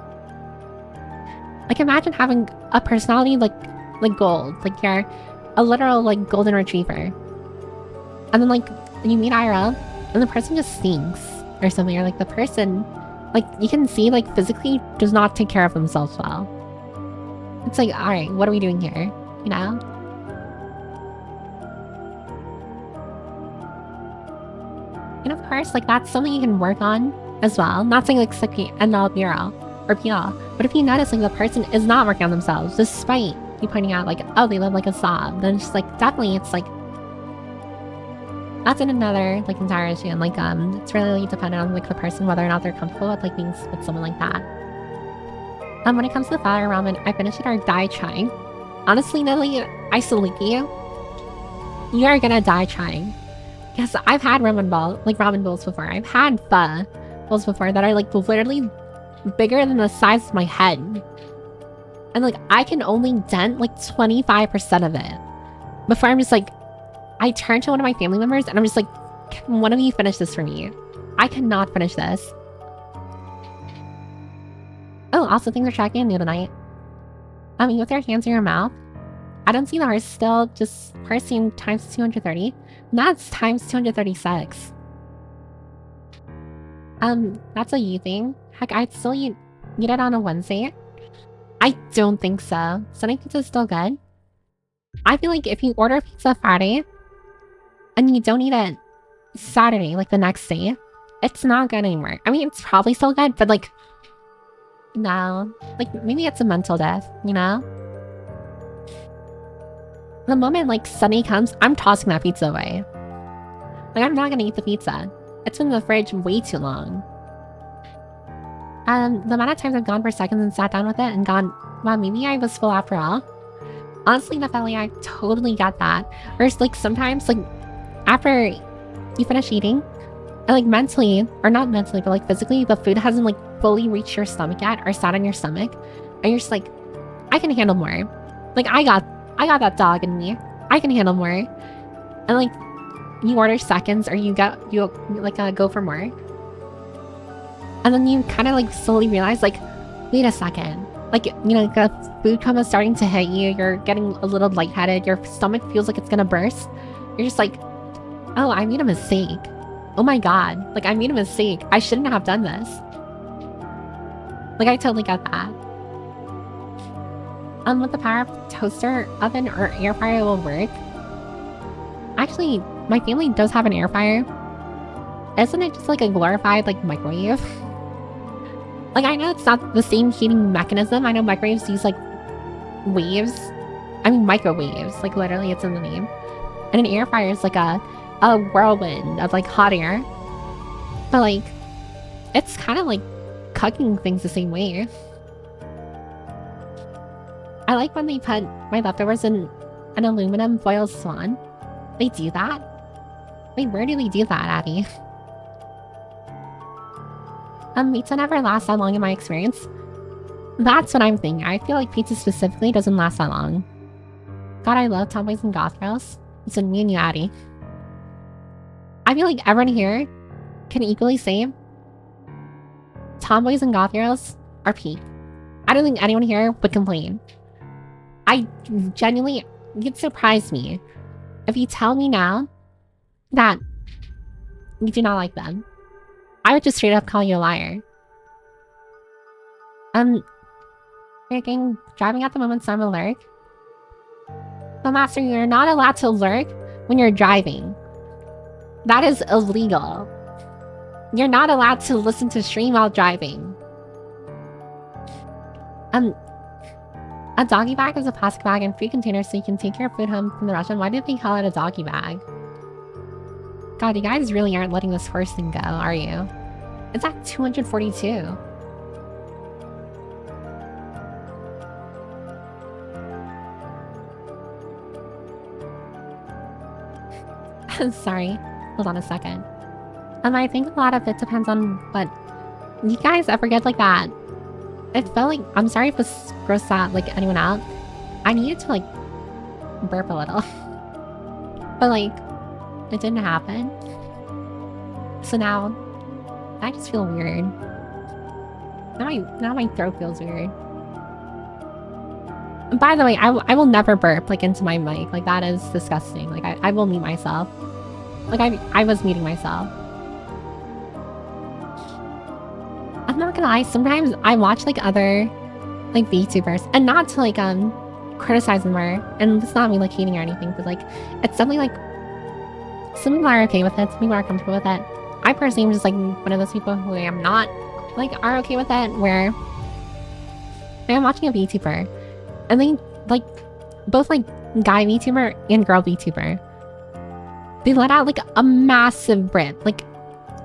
Like imagine having a personality like gold, like you're a literal like golden retriever, and then like you meet IRL and the person just stinks or something, or like the person like you can see like physically does not take care of themselves well. It's like, all right, what are we doing here? You know? And of course, like that's something you can work on as well. Not saying like the end all be all or be all, but if you notice like the person is not working on themselves, despite you pointing out like, oh, they live like a sob, then it's just like definitely it's like that's another like entire issue, and like it's really dependent on like the person whether or not they're comfortable with like being with someone like that. When it comes to fire ramen, I finished it or die trying. Honestly, Natalie, I salute you. You are gonna die trying. Yes, I've had ramen bowls before. I've had pho bowls before that are like literally bigger than the size of my head. And like I can only dent like 25% of it. Before I'm just like, I turn to one of my family members and I'm just like, can one of you finish this for me? I cannot finish this. Oh, also things are tracking in new tonight. With your hands in your mouth. I don't see the horse still, just parsing times 230. And that's times 236. That's a you thing. Heck, I'd still eat it on a Wednesday. I don't think so. Sunday pizza is still good. I feel like if you order pizza Friday and you don't eat it Saturday, like the next day, it's not good anymore. I mean, it's probably still good, but like, no. Like, maybe it's a mental death, you know? The moment, like, Sunday comes, I'm tossing that pizza away. Like, I'm not gonna eat the pizza. It's been in the fridge way too long. The amount of times I've gone for seconds and sat down with it and gone, wow, maybe I was full after all. Honestly, Natalie, I totally get that. Or it's like, sometimes, like, after you finish eating, and like mentally, or not mentally, but like physically, the food hasn't like fully reached your stomach yet, or sat on your stomach, and you're just like, I can handle more. Like, I got that dog in me. I can handle more. And like, you order seconds, or you go for more. And then you kind of like slowly realize like, wait a second. Like, you know, the food coma is starting to hit you. You're getting a little lightheaded. Your stomach feels like it's gonna burst. You're just like, oh, I made a mistake. Oh my god. Like, I made a mistake. I shouldn't have done this. Like, I totally get that. With the power of toaster, oven, or air fryer will work. Actually, my family does have an air fryer. Isn't it just like a glorified like microwave? Like, I know it's not the same heating mechanism. I know microwaves use like waves. I mean microwaves. Like, literally, it's in the name. And an air fryer is like a whirlwind of like hot air. But like, it's kind of like cooking things the same way. I like when they put my leftovers in an aluminum foil swan. They do that? Wait, where do they do that, Abby? Pizza never lasts that long in my experience. That's what I'm thinking. I feel like pizza specifically doesn't last that long. God, I love tomboys and goth girls. It's a me and you, Addie. I feel like everyone here can equally say tomboys and goth girls are peak. I don't think anyone here would complain. I genuinely, you'd surprise me if you tell me now that you do not like them, I would just straight up call you a liar. Freaking driving at the moment, so I'm a lurk. But Master, you're not allowed to lurk when you're driving. That is illegal. You're not allowed to listen to stream while driving. A doggy bag is a plastic bag and free container so you can take your food home from the restaurant. Why did they call it a doggy bag? God, you guys really aren't letting this horse thing go, are you? It's at 242. Sorry. Hold on a second. I think a lot of it depends on what... You guys ever get like that? It felt like... I'm sorry if this grossed out like anyone out. I needed to like burp a little. But like, it didn't happen. So now, I just feel weird. Now my throat feels weird. And by the way, I will never burp like into my mic. Like that is disgusting. Like I will mute myself. Like I was muting myself. I'm not gonna lie, sometimes I watch like other like VTubers, and not to like criticize them or, and it's not me like hating or anything, but like it's something like some people are okay with it, some people are comfortable with it. I personally am just like one of those people who I am not like are okay with it, where I'm watching a VTuber and they like both like guy VTuber and girl VTuber, they let out like a massive burp, like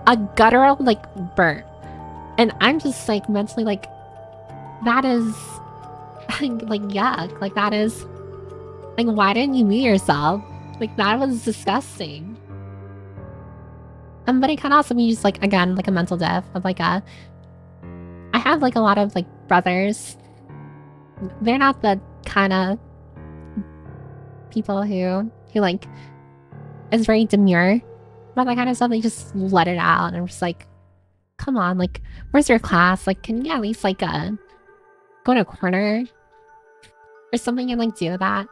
a guttural like burp. And I'm just like mentally like, that is like yuck. Like that is like, why didn't you mute yourself? Like that was disgusting. But it can also be just like, again, like a mental death of like I have like a lot of like brothers. They're not the kind of people who like is very demure about that kind of stuff. They just let it out, and I'm just like, come on, like, where's your class? Like, can you at least like go in a corner or something and like do that?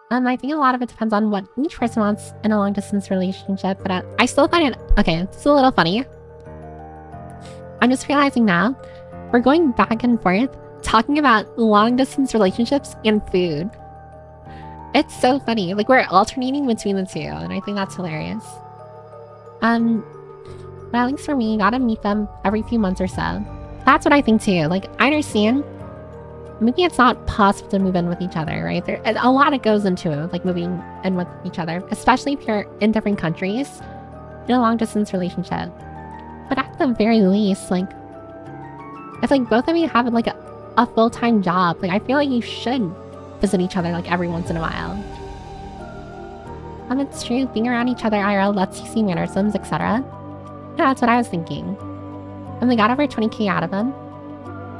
I think a lot of it depends on what each person wants in a long distance relationship, but I still find it okay. It's a little funny. I'm just realizing now we're going back and forth talking about long distance relationships and food. It's so funny. Like we're alternating between the two, and I think that's hilarious. But at least for me, you gotta meet them every few months or so. That's what I think too. Like, I understand maybe it's not possible to move in with each other, right? There a lot that goes into it, like moving in with each other, especially if you're in different countries in a long distance relationship. But at the very least, like, if like both of you have like a full-time job, like I feel like you should visit each other like every once in a while. It's true, being around each other IRL lets you see mannerisms, etc. Yeah, that's what I was thinking. And we got over 20k out of him.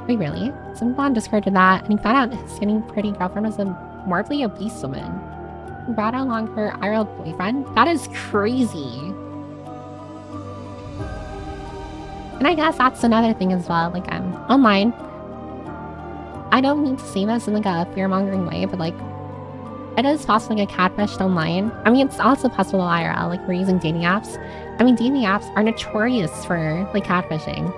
Wait, really? Someone on Discord did that, and he found out his skinny, pretty girlfriend was a morbidly obese woman. He brought along her IRL boyfriend? That is crazy. And I guess that's another thing as well. Like, online. I don't mean to say this in like a fear-mongering way, but like, it is possible to get catfished online. I mean, it's also possible IRL, like we're using dating apps. I mean, dating apps are notorious for like catfishing.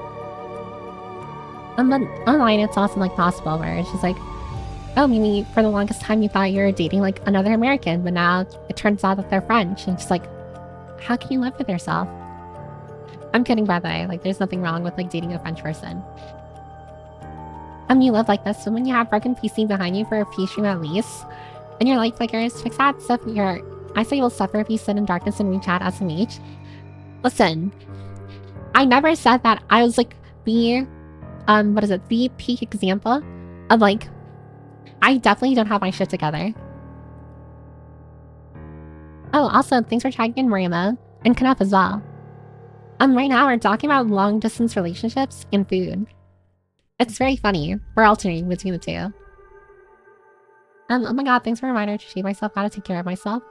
And then online, it's also like possible where it's just like, oh, maybe for the longest time you thought you were dating like another American, but now it turns out that they're French. And it's just like, how can you live with yourself? I'm kidding, by the way. Like, there's nothing wrong with like dating a French person. You live like this, so when you have broken PC behind you for a few stream at least, and your light flickers, fix that stuff. I say you'll suffer if you sit in darkness and reach out SMH. Listen, I never said that I was like the peak example of like, I definitely don't have my shit together. Oh, also, thanks for tagging in Marima and Knuff as well. Right now we're talking about long distance relationships and food. It's very funny. We're alternating between the two. Oh my god, thanks for a reminder to treat myself, gotta take care of myself.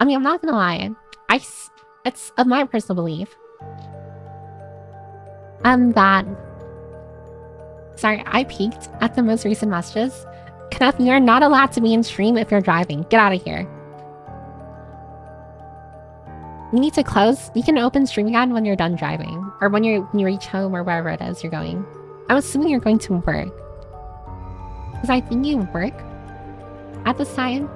I mean, I'm not gonna lie. It's of my personal belief. That... Sorry, I peeked at the most recent messages, Knuff, you are not allowed to be in stream if you're driving. Get out of here. You need to close. You can open stream again when you're done driving. Or when you reach home or wherever it is you're going. I'm assuming you're going to work. Because I think you work at this time.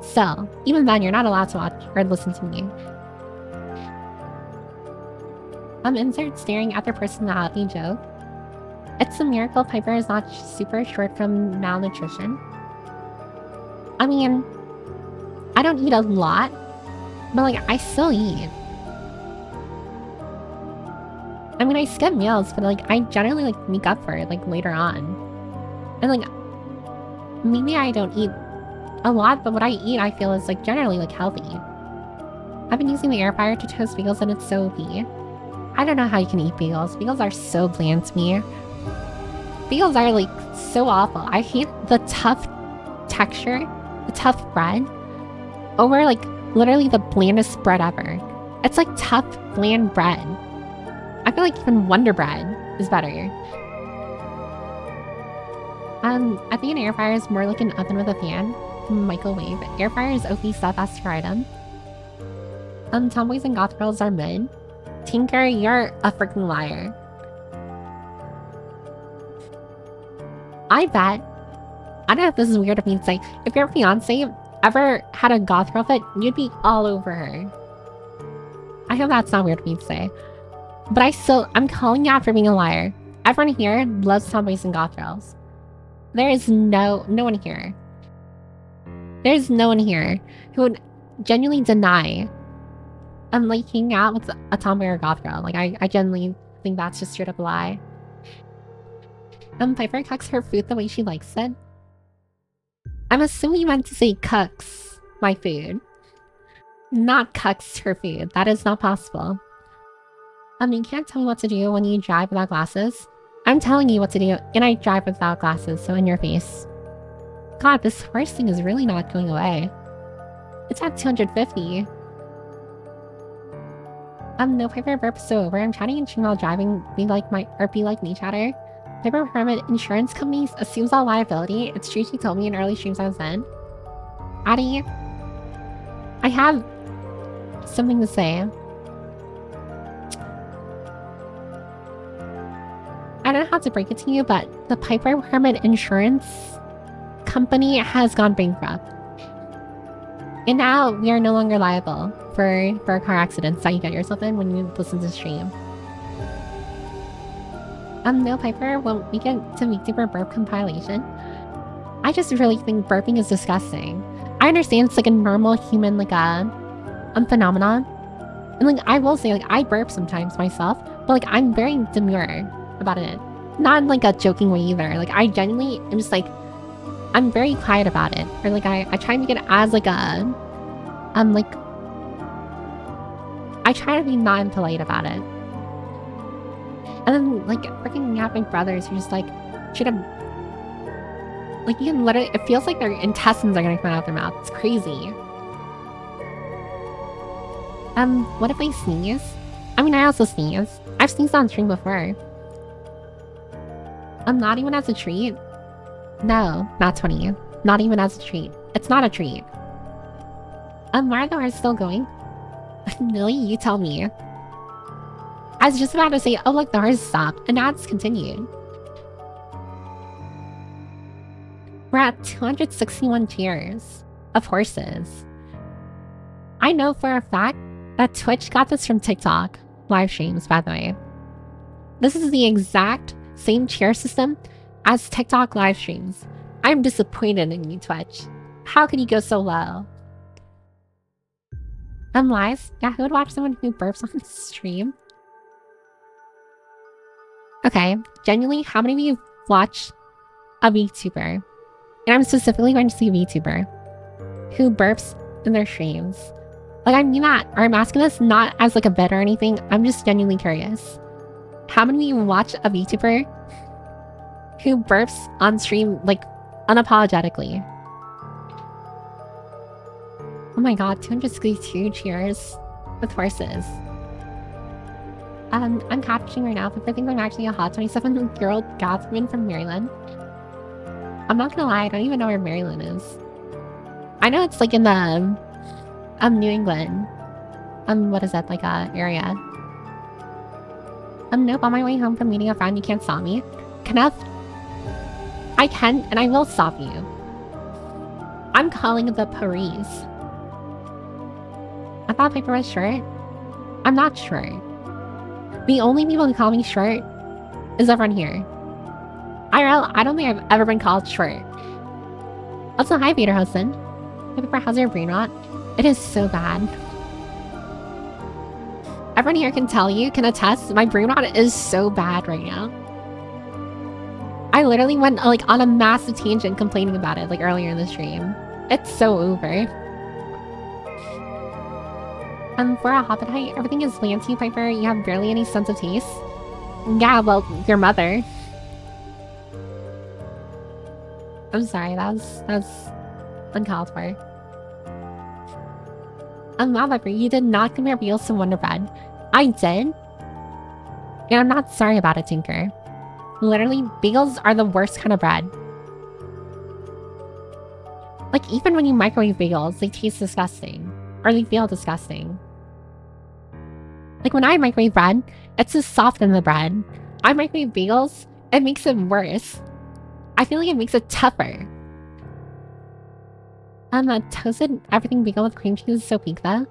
So, even then, you're not allowed to watch or listen to me. Insert staring at their personality joke. It's a miracle Piper is not super short from malnutrition. I mean, I don't eat a lot, but like, I still eat. I mean, I skip meals, but like, I generally like make up for it like later on. And like, maybe I don't eat a lot, but what I eat I feel is like generally like healthy. I've been using the air fryer to toast bagels and it's so OP. I don't know how you can eat bagels. Bagels are so bland to me. Bagels are like so awful. I hate the tough texture, the tough bread, over like literally the blandest bread ever. It's like tough, bland bread. I feel like even Wonder Bread is better. I think an air fryer is more like an oven with a fan. Microwave. Air fryer is OP stuff as for item. Tomboys and goth girls are mid. Tinker, you're a freaking liar. I bet. I don't know if this is weird of me to say. If your fiance ever had a goth girl fit, you'd be all over her. I hope that's not weird of me to say. But I'm calling you out for being a liar. Everyone here loves tomboys and goth girls. There is no one here. There's no one here who would genuinely deny like hanging out with a tomboy or goth girl. Like I genuinely think that's just straight up a lie. Piper cooks her food the way she likes it. I'm assuming you meant to say cooks my food. Not cooks her food. That is not possible. You can't tell me what to do when you drive without glasses. I'm telling you what to do, and I drive without glasses, so in your face. God, this horse thing is really not going away. It's at 250. No Piper burp so over. I'm chatting and stream while driving. Be like me chatter. Piper Permit Insurance Companies assumes all liability. It's true she told me in early streams I was in. Addie, I have something to say. I don't know how to break it to you, but the Piper Permit Insurance Company has gone bankrupt. And now we are no longer liable for car accidents that you get yourself in when you listen to stream. No Piper, when we get to VTuber burp compilation, I just really think burping is disgusting. I understand it's like a normal human like a phenomenon. And like I will say like I burp sometimes myself, but like I'm very demure about it. Not in like a joking way either. Like I genuinely am just like I'm very quiet about it. Or like I try to make it as like a like I try to be non-polite about it. And then like freaking yapping brothers who just like should have like you can literally it feels like their intestines are gonna come out of their mouth. It's crazy. What if I sneeze? I mean I also sneeze. I've sneezed on stream before. Not even as a treat. No, not 20. Not even as a treat. It's not a treat. Why are the horses still going? Millie, you tell me. I was just about to say, oh look, the horse stopped, and now it's continued. We're at 261 cheers of horses. I know for a fact that Twitch got this from TikTok live streams, by the way. This is the exact same cheer system as TikTok live streams. I'm disappointed in you, Twitch. How could you go so low? Lies? Yeah, who would watch someone who burps on stream? Okay, genuinely, how many of you watch a VTuber? And I'm specifically going to see a VTuber who burps in their streams. Like, I mean that, or I'm asking this not as like a bit or anything. I'm just genuinely curious. How many of you watch a VTuber who burps on stream, like, unapologetically? Oh my god, 262 cheers with horses. I'm capturing right now, but I think I'm actually a hot 27-year-old goth woman from Maryland. I'm not gonna lie, I don't even know where Maryland is. I know it's like in the New England. What is that, like area? Nope, on my way home from meeting a friend, you can't stop me. Kenneth, I can and I will stop you. I'm calling the police. I thought Piper was short. I'm not short. The only people who call me short is everyone here. I don't think I've ever been called short. Also, hi, Peter Hudson. Hey, Piper, how's your brain rot? It is so bad. Everyone here can tell you, can attest, my brain rot is so bad right now. I literally went like on a massive tangent complaining about it like earlier in the stream. It's so over. For a hobbit height, everything is land to you, Piper. You have barely any sense of taste. Yeah, well, your mother. I'm sorry, that was uncalled for. Wow, Piper, you did not compare Bagels to Wonder Bread. I did? And I'm not sorry about it, Tinker. Literally, Bagels are the worst kind of bread. Like, even when you microwave Bagels, they taste disgusting. Or they feel disgusting. Like, when I microwave bread, it's just soften the bread. I microwave Bagels, it makes it worse. I feel like it makes it tougher. Toasted everything bagel with cream cheese is so peak though.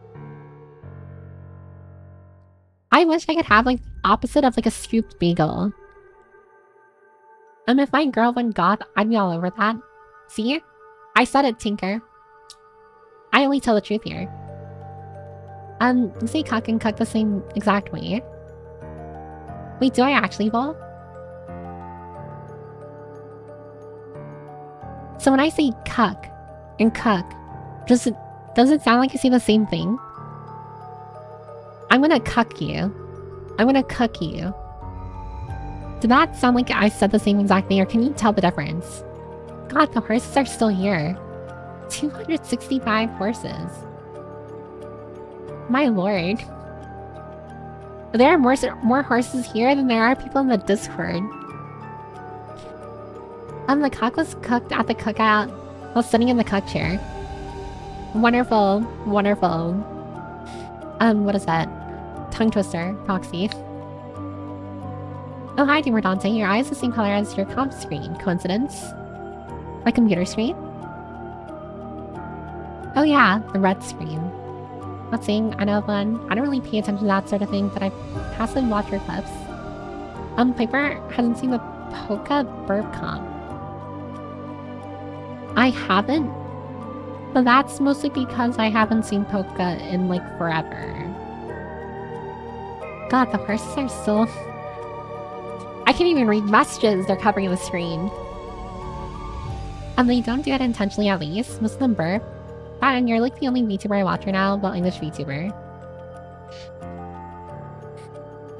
I wish I could have like the opposite of like a scooped bagel. If my girl went goth, I'd be all over that. See? I said it, Tinker. I only tell the truth here. You say cuck and cuck the same exact way. Wait, do I actually bowl? So when I say cuck and cuck, does it sound like you say the same thing? I'm gonna cuck you. I'm gonna cook you. Did that sound like I said the same exact thing, or can you tell the difference? God, the horses are still here. 265 horses. My lord. There are more horses here than there are people in the Discord. The cock was cooked at the cookout while sitting in the cook chair. Wonderful, wonderful. What is that? Tongue twister, proxy. Oh, hi, Dear Dante. Your eye is the same color as your comp screen. Coincidence? My computer screen? Oh yeah, the red screen. Not saying I know of one. I don't really pay attention to that sort of thing, but I passively watch your clips. Piper hasn't seen the Polka burp comp. I haven't, but that's mostly because I haven't seen Polka in like forever. God, the horses are still... I can't even read messages, they're covering the screen. They don't do it intentionally at least. Most of them burp. And you're like the only VTuber I watch right now, well, English VTuber.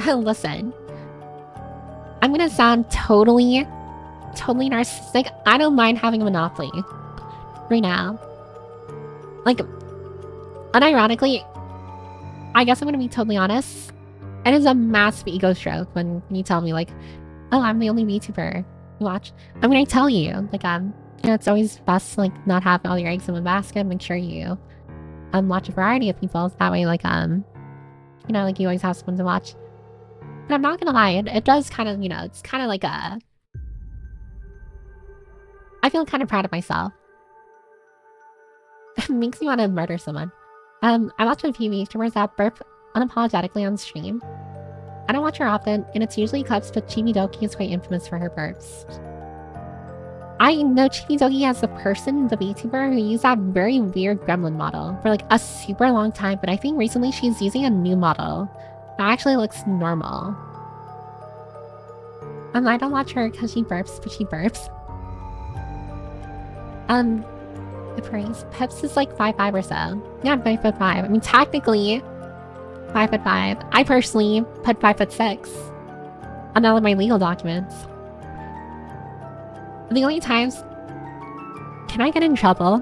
Listen. I'm gonna sound totally narcissistic. I don't mind having a monopoly. Right now. Like, unironically, I guess I'm gonna be totally honest. It is a massive ego stroke when you tell me, like, oh, I'm the only VTuber you watch. I mean, I tell you, like, you know, it's always best to, like, not have all your eggs in one basket. Make sure you, watch a variety of people. So that way, like, you know, like, you always have someone to watch. But I'm not gonna lie, it does kind of, you know, it's kind of like a... I feel kind of proud of myself. It makes me want to murder someone. I watch a few VTubers that burp unapologetically on stream. I don't watch her often, and it's usually clips, but Chibidoki is quite infamous for her burps. I know Chibidoki as the person, the VTuber, who used that very weird gremlin model for like a super long time, but I think recently she's using a new model that actually looks normal. I don't watch her because she burps, but she burps. The praise. Peps is like 5'5" or so. Yeah, 5'5". I mean, technically 5'5". I personally put 5'6" on all of my legal documents. The only times can I get in trouble,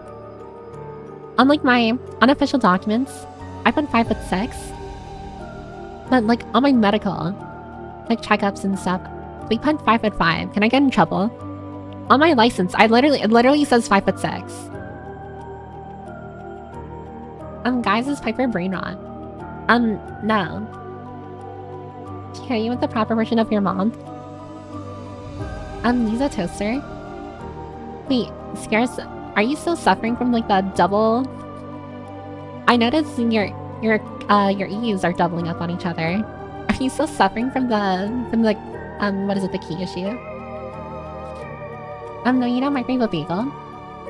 unlike my unofficial documents, I put 5'6", but like on my medical, like checkups and stuff, we put 5'5". Can I get in trouble? On my license, it literally says 5'6". Guys, is Piper brain rot? No. Are you with the proper version of your mom? Lisa Toaster? Wait, Scares, are you still suffering from like the double? I noticed your EUs are doubling up on each other. Are you still suffering from the what is it, the key issue? No, you know, microwave a bagel.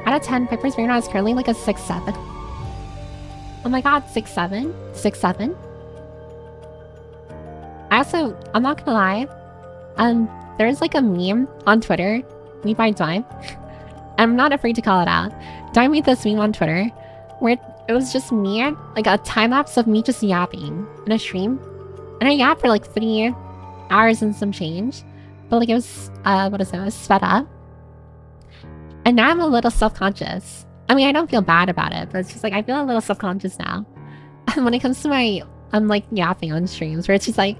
Out of 10, Piper's brain rot is currently like a 6-7. Oh my god, 6-7? 6-7? I'm not gonna lie. There's like a meme on Twitter, made by Dime. I'm not afraid to call it out. Dime made this meme on Twitter, where it was just me, like a time lapse of me just yapping in a stream. And I yapped for like 3 hours and some change. But like it was, it was sped up. And now I'm a little self-conscious. I mean, I don't feel bad about it, but it's just like, I feel a little self-conscious now. And when it comes to my, like yapping on streams, where it's just like,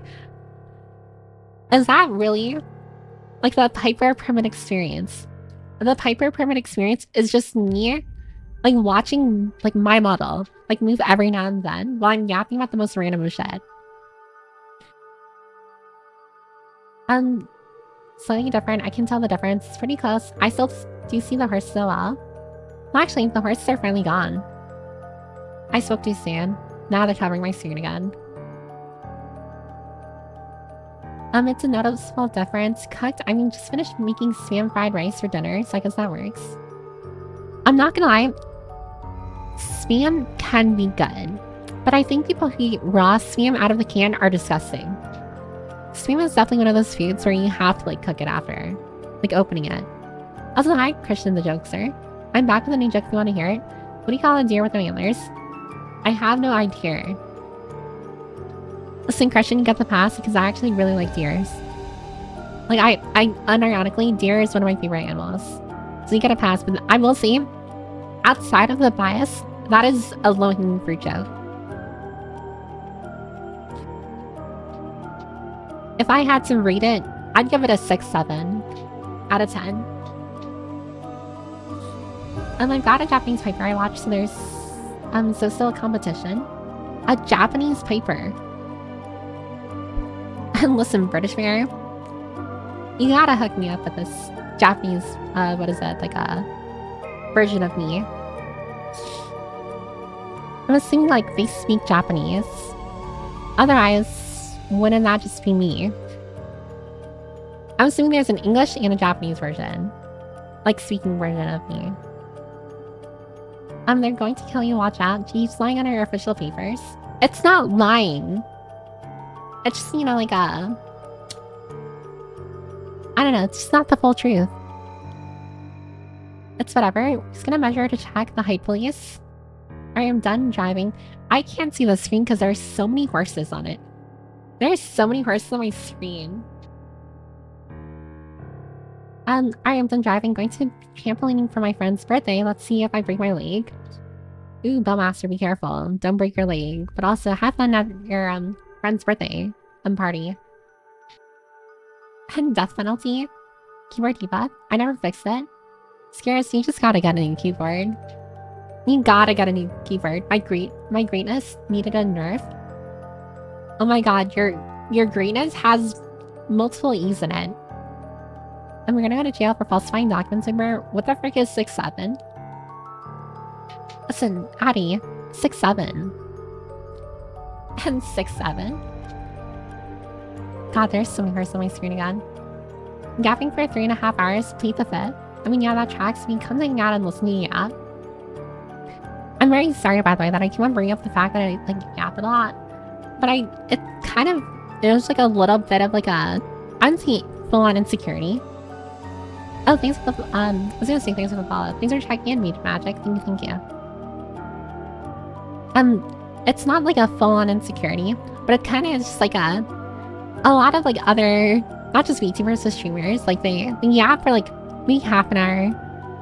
is that really like the Piper permit experience? The Piper permit experience is just me, like watching like my model, like move every now and then while I'm yapping about the most random shit. Slightly different. I can tell the difference. It's pretty close. I still do see the horse so well. Well, actually, the horses are finally gone. I spoke too soon. Now they're covering my screen again. It's a noticeable difference. Cooked, I mean, just finished making spam fried rice for dinner, so I guess that works. I'm not gonna lie, spam can be good, but I think people who eat raw spam out of the can are disgusting. Spam is definitely one of those foods where you have to like cook it after, like opening it. Also, hi, Christian the Jokester. I'm back with a new joke if you want to hear it. What do you call a deer with no antlers? I have no idea. Listen, Christian, you get the pass because I actually really like deers. Like, I unironically, deer is one of my favorite animals. So you get a pass, but I will say, outside of the bias, that is a low-hanging fruit joke. If I had to rate it, I'd give it a 6-7 out of 10. I've got a Japanese Piper I watched, so there's so still a competition. A Japanese Piper. And listen, British Bear, you gotta hook me up with this Japanese, what is it, like a version of me. I'm assuming like they speak Japanese. Otherwise, wouldn't that just be me? I'm assuming there's an English and a Japanese version. Like speaking version of me. They're going to kill you, watch out. She's lying on her official papers. It's not lying. It's just, you know, like I don't know, it's just not the full truth. It's whatever. I'm just gonna measure to check the height, police. I am done driving. I can't see the screen because there's so many horses on it. There's so many horses on my screen. I am done driving, going to trampolining for my friend's birthday. Let's see if I break my leg. Ooh, Bellmaster, be careful. Don't break your leg. But also, have fun at your friend's birthday party. And death penalty. Keyboard debug. I never fixed it. Scares, you just gotta get a new keyboard. You gotta get a new keyboard. My greatness needed a nerf. Oh my god, your greatness has multiple E's in it. And we're gonna go to jail for falsifying documents. Remember, what the frick is 6-7? Listen, Addie, 6-7. And 6-7. God, there's so many horses on my screen again. Gapping for 3.5 hours, plead the fifth. I mean, yeah, that tracks. I mean, come hang out and listen to you yap. I'm very sorry, by the way, that I keep on bringing up the fact that I, like, yap a lot. But it was like a little bit of, like, I don't see full-on insecurity. Oh, thanks for the, I was gonna say thanks for the follow. Thanks for checking in, Mage Magic. Thank you. It's not like a full-on insecurity, but it kind of is just like a lot of, like, other, not just VTubers, but streamers, like, they yap for, like, maybe half an hour,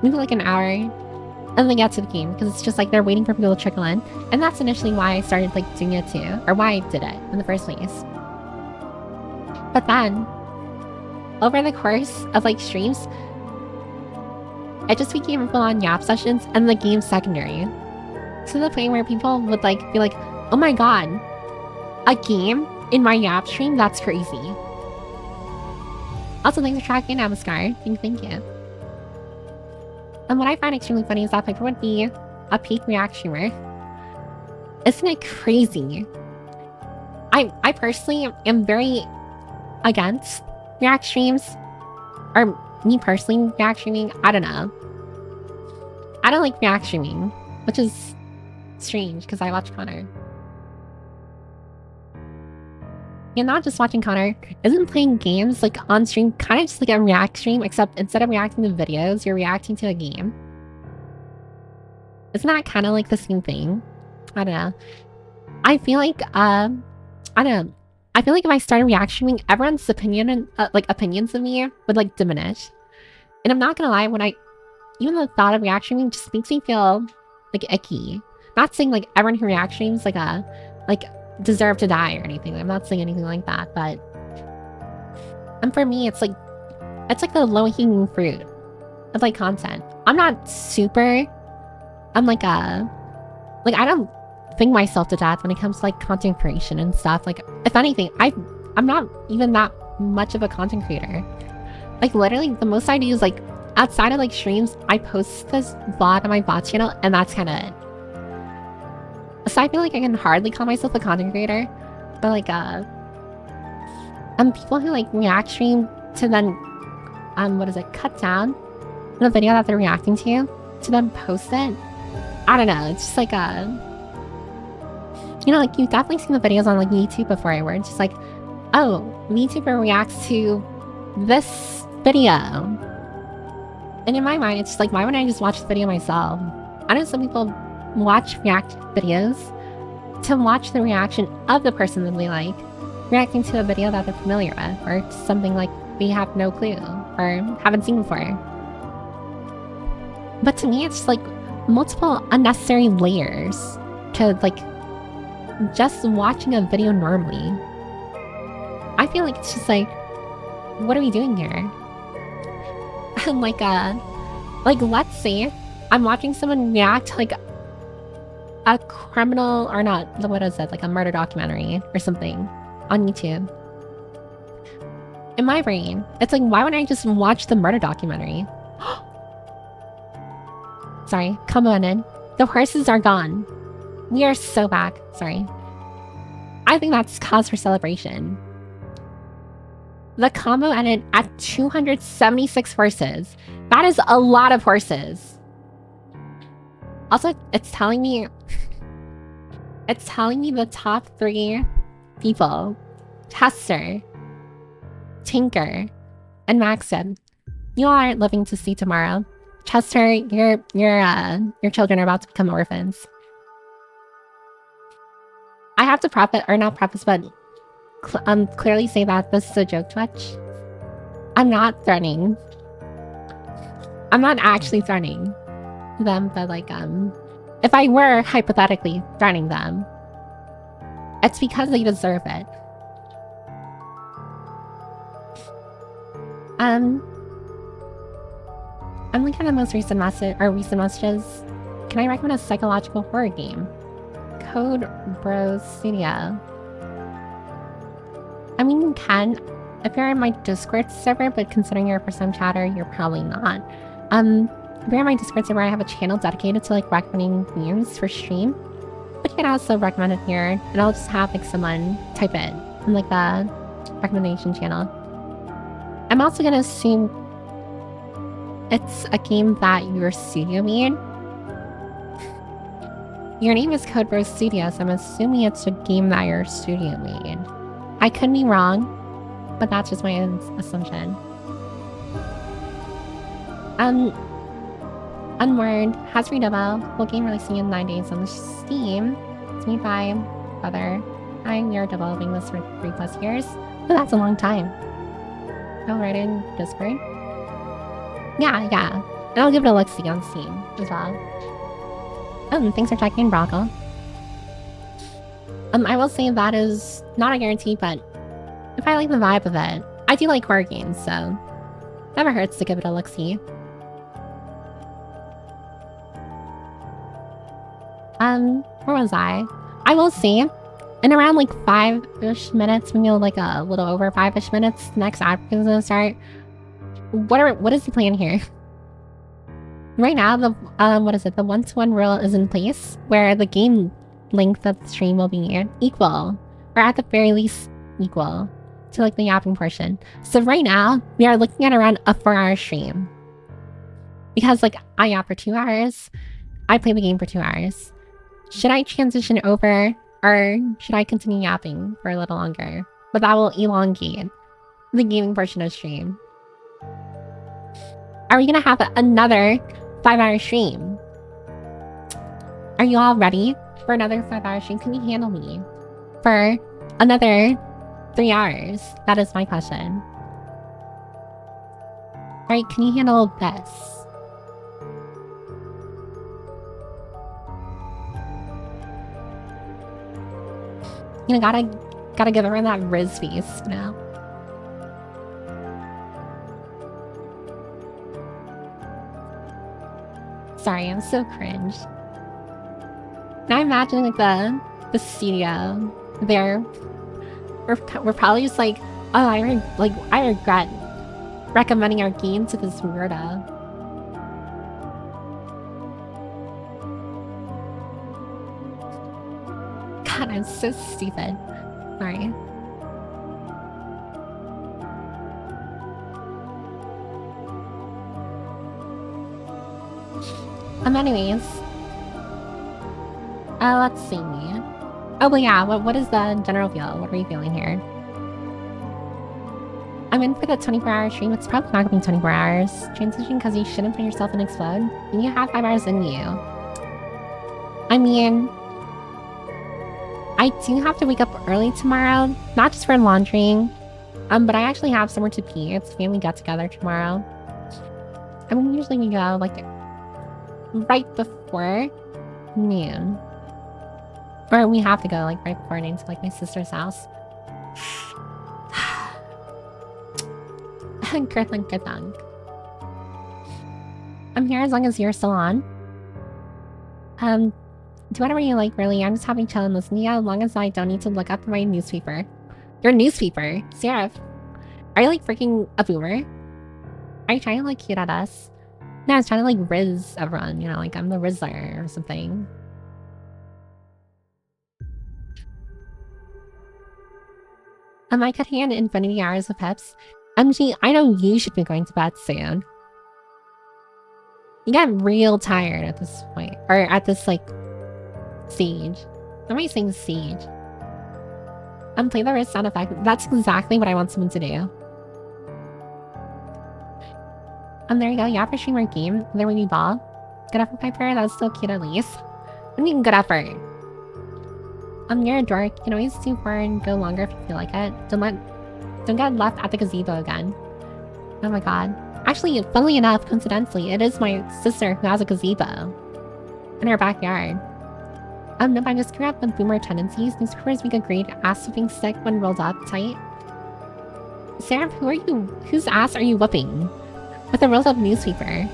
maybe, like, an hour, and then get to the game, because it's just, like, they're waiting for people to trickle in, and that's initially why I started, like, doing it too, or why I did it in the first place. But then, over the course of, like, streams, it just became full-on yap sessions and the game secondary. To the point where people would like be like, oh my god, a game in my yap stream? That's crazy. Also, thanks for tracking Avaskar. Thank you. And what I find extremely funny is that Piper would be a peak React streamer. Isn't it crazy? I personally am very against React streams. Or me personally, React streaming, I don't know. I don't like React streaming, which is strange because I watch Connor. You're not just watching Connor. Isn't playing games like on stream kind of just like a React stream, except instead of reacting to videos, you're reacting to a game? Isn't that kind of like the same thing? I don't know. I feel like I don't know. I feel like if I started React streaming, everyone's opinion and opinions of me would like diminish. And I'm not gonna lie, when even the thought of React streaming just makes me feel like icky. Not saying like everyone who React streams like deserve to die or anything. I'm not saying anything like that, but for me it's like the low-hanging fruit of like content. I'm not super I don't think myself to death when it comes to like content creation and stuff. Like if anything, I'm not even that much of a content creator. Like literally the most I do is like outside of like streams, I post this vlog on my bot channel and that's kind of it. So I feel like I can hardly call myself a content creator, but like people who like React stream to then cut down the video that they're reacting to then post it. I don't know, it's just like you know, like you've definitely seen the videos on like YouTube before where it's just like, oh, VTuber reacts to this video. And in my mind, it's just like, why wouldn't I just watch the video myself? I know some people watch React videos to watch the reaction of the person that they like, reacting to a video that they're familiar with, or something like they have no clue or haven't seen before. But to me, it's just like multiple unnecessary layers to like just watching a video normally. I feel like it's just like, what are we doing here? And like let's say I'm watching someone react to like a criminal or not, what is it, like a murder documentary or something on YouTube. In my brain, it's like, why wouldn't I just watch the murder documentary? Sorry, come on in. The horses are gone. We are so back. Sorry. I think that's cause for celebration. The combo ended at 276 horses. That is a lot of horses. Also, it's telling me the top 3 people. Tester, Tinker, and Maxim. You all aren't living to see tomorrow. Chester, your children are about to become orphans. I have to clearly say that this is a joke, Twitch. I'm not threatening. I'm not actually threatening them, but like, if I were hypothetically threatening them, it's because they deserve it. I'm looking at the most recent messages. Can I recommend a psychological horror game? Code Bros Studio. I mean, you can if you're in my Discord server, but considering you're a first-time chatter, you're probably not. If you're in my Discord server, I have a channel dedicated to like recommending games for stream, but you can also recommend it here, and I'll just have like someone type it in like the recommendation channel. I'm also gonna assume it's a game that your studio made. Your name is Code Bros Studio, so I'm assuming it's a game that your studio made. I could be wrong, but that's just my assumption. Unword has free demo. Full game releasing in 9 days on Steam. It's made by Brother. We are developing this for 3+ years. But that's a long time. I'll write in Discord. Yeah. And I'll give it a look-see on Steam as well. Thanks for checking in, Brockle. I will say that is not a guarantee, but if I like the vibe of it, I do like horror games, so never hurts to give it a look-see. Where was I? I will see. In around like 5-ish minutes, maybe like a little over 5-ish minutes, the next ad is gonna start. What is the plan here? Right now, the what is it? The 1-to-1 rule is in place, where the game length of the stream will be equal, or at the very least equal to like the yapping portion. So right now, we are looking at around a 4-hour stream, because like I yap for 2 hours, I play the game for 2 hours. Should I transition over, or should I continue yapping for a little longer? But that will elongate the gaming portion of stream. Are we gonna have another 5-hour stream? Are you all ready for another 5-hour stream? Can you handle me for another 3 hours? That is my question. Alright, can you handle this? You know, gotta give her that Riz face, you know? Sorry, I'm so cringe. Now I'm imagining like the studio there. We're probably just like, oh, I regret recommending our game to this weirdo. God, I'm so stupid. Sorry. Anyways. Let's see. Oh, but yeah, what is the general feel? What are you feeling here? I'm in for the 24-hour stream. It's probably not gonna be 24 hours. Transition because you shouldn't put yourself in explode. You have 5 hours in you. I mean, I do have to wake up early tomorrow, not just for laundering, but I actually have somewhere to be. It's family get together tomorrow. I mean, usually we go like right before noon. Or we have to go like right before noon to like my sister's house. Good. I'm here as long as you're still on. Do whatever you like, really. I'm just having chill and listening. Yeah, as long as I don't need to look up my newspaper. Your newspaper? Seraph. Are you like freaking a boomer? Are you trying to like cute at us? No, I was trying to like Riz everyone, you know, like I'm the Rizzler or something. I could hand infinity hours of peps. MG, I know you should be going to bed soon. You get real tired at this point. Or at this, like, stage. Am I saying siege? Play the Riz sound effect. That's exactly what I want someone to do. There you go. Yeah, for streamer game. There will be ball. Good effort, Piper. That's still cute at least. I mean, good effort. You're a dork. You can always do more and go longer if you feel like it. Don't get left at the gazebo again. Oh my god. Actually, funnily enough, coincidentally, it is my sister who has a gazebo in her backyard. No, I just grew up with boomer tendencies. Newspapers make a great ass-whipping stick when rolled up tight. Sarah, who are you? Whose ass are you whipping? With a rolled up newspaper.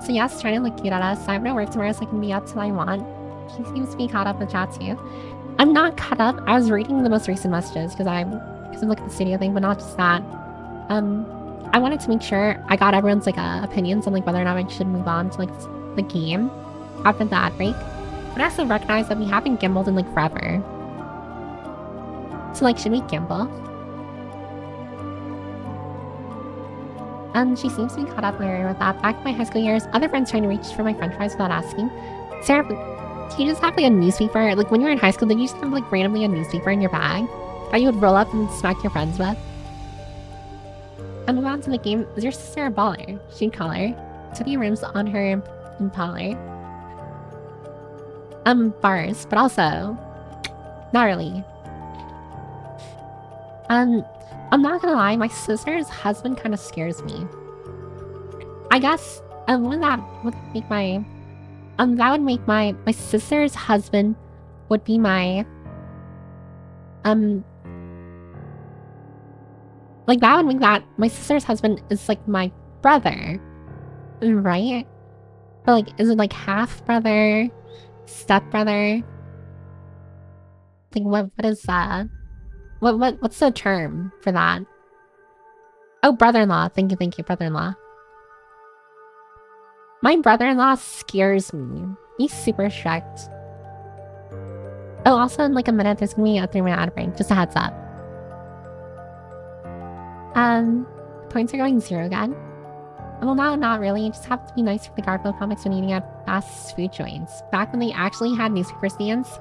So yes, trying to look cute at us. I have no work tomorrow, so I can be up till I want. He seems to be caught up with chat too. I'm not caught up. I was reading the most recent messages because I'm looking at the studio thing, but not just that. I wanted to make sure I got everyone's like opinions on like whether or not I should move on to like the game after that break. But I also recognize that we haven't gimbled in like forever. So like, should we gimble? She seems to be caught up with that. Back in my high school years, other friends trying to reach for my french fries without asking. Sarah, do you just have like a newspaper? Like when you were in high school, did you just have like randomly a newspaper in your bag that you would roll up and smack your friends with? And move on to the game. Is your sister a baller? She'd call her. Took rooms on her Impala. Bars, but also not really. I'm not gonna lie, my sister's husband kind of scares me. I guess that would make my that would make my sister's husband would be my like that would make that my sister's husband is like my brother, right? But like, is it like half brother, step brother? Like, what is that? What's the term for that? Oh, brother-in-law. Thank you, brother-in-law. My brother-in-law scares me. He's super strict. Oh, also in like a minute, there's gonna be a 3-minute ad break. Just a heads up. Points are going 0 again. Well, no, not really. You just have to be nice for the Garfield comics when eating at fast food joints. Back when they actually had newspaper stands.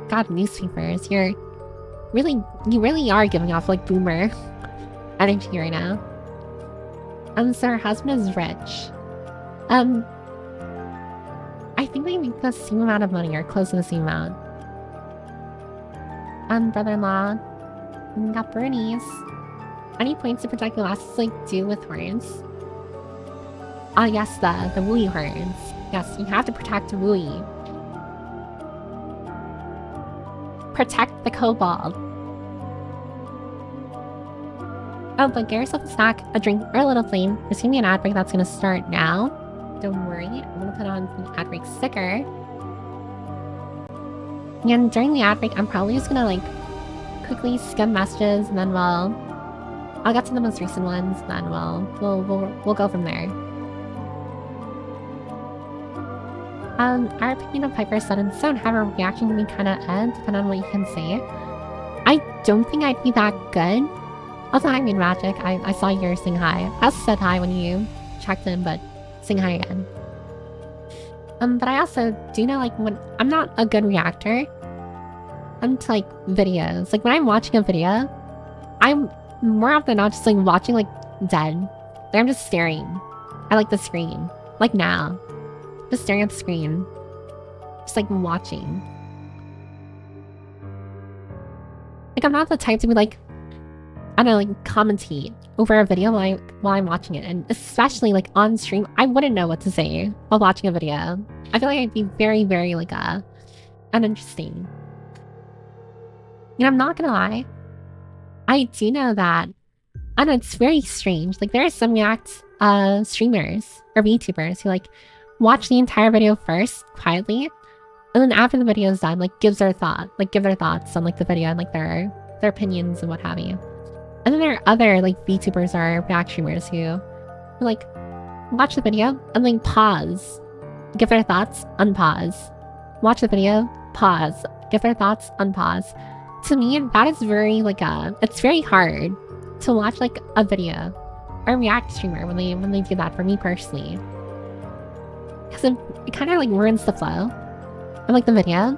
God, newspapers. You really are giving off like boomer energy right now. So her husband is rich. I think they make the same amount of money or close to the same amount. Brother-in-law. Got Bernie's. Any points to protect your last like do with horns? Yes, the Wooey horns. Yes, you have to protect Wooey. Protect the kobold. Oh, but get yourself a snack, a drink, or a little flame. There's gonna be an ad break that's gonna start now. Don't worry, I'm gonna put on the ad break sticker. And during the ad break, I'm probably just gonna like quickly skim messages, and then I'll get to the most recent ones. Then we'll go from there. Our opinion of Piper's Son and Stone have a reaction to be kind of depending on what you can say. I don't think I'd be that good. Also, hi, Mean Magic. I saw yours sing hi. I also said hi when you checked in, but sing hi again. But I also do know, like, when I'm not a good reactor to, like, videos. Like, when I'm watching a video, I'm more often than not just, like, watching, like, dead. Like, I'm just staring at, like, the screen. Like, now. Just staring at the screen. Just, like, watching. Like, I'm not the type to be, like, I don't know, like, commentate over a video while I'm watching it. And especially, like, on stream, I wouldn't know what to say while watching a video. I feel like I'd be very, very, like, uninteresting. And I'm not gonna lie. I do know that, I know, it's very strange. Like, there are some React streamers or VTubers who, like, watch the entire video first, quietly, and then after the video is done, like, give their thoughts on, like, the video and, like, their opinions and what have you. And then there are other, like, VTubers or React streamers who, like, watch the video and then pause, give their thoughts, unpause. Watch the video, pause, give their thoughts, unpause. To me, that is very, like, it's very hard to watch, like, a video or a React streamer when they do that, for me personally. Because it kind of, like, ruins the flow of, like, the video.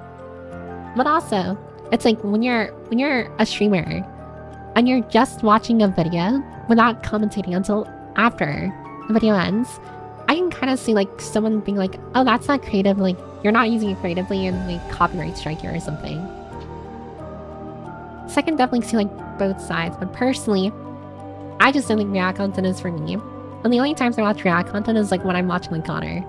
But also, it's like, when you're a streamer and you're just watching a video without commentating until after the video ends, I can kind of see, like, someone being like, oh, that's not creative, like, you're not using it creatively, and like copyright strike you or something. So I can definitely see, like, both sides, but personally, I just don't think React content is for me. And the only times I watch React content is, like, when I'm watching, like, Connor.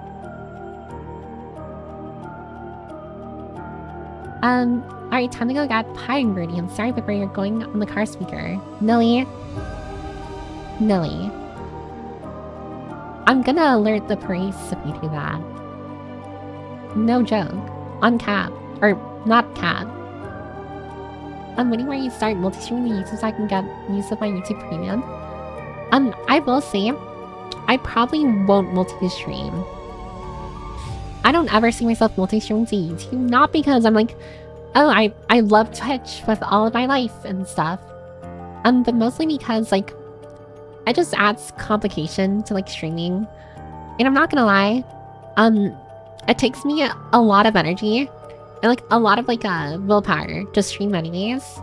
Alright, time to go get pie ingredients. Sorry, Pipper, you're going on the car speaker. Millie. I'm gonna alert the police if you do that. No joke. On cap. Or, not cap. I'm waiting where you start multi-streaming the YouTube so I can get use of my YouTube Premium. I will say, I probably won't multi-stream. I don't ever see myself multi-streaming to YouTube, not because I'm like, oh, I love Twitch with all of my life and stuff. But mostly because, like, it just adds complication to, like, streaming. And I'm not gonna lie, it takes me a lot of energy and, like, a lot of, like, willpower to stream anyways.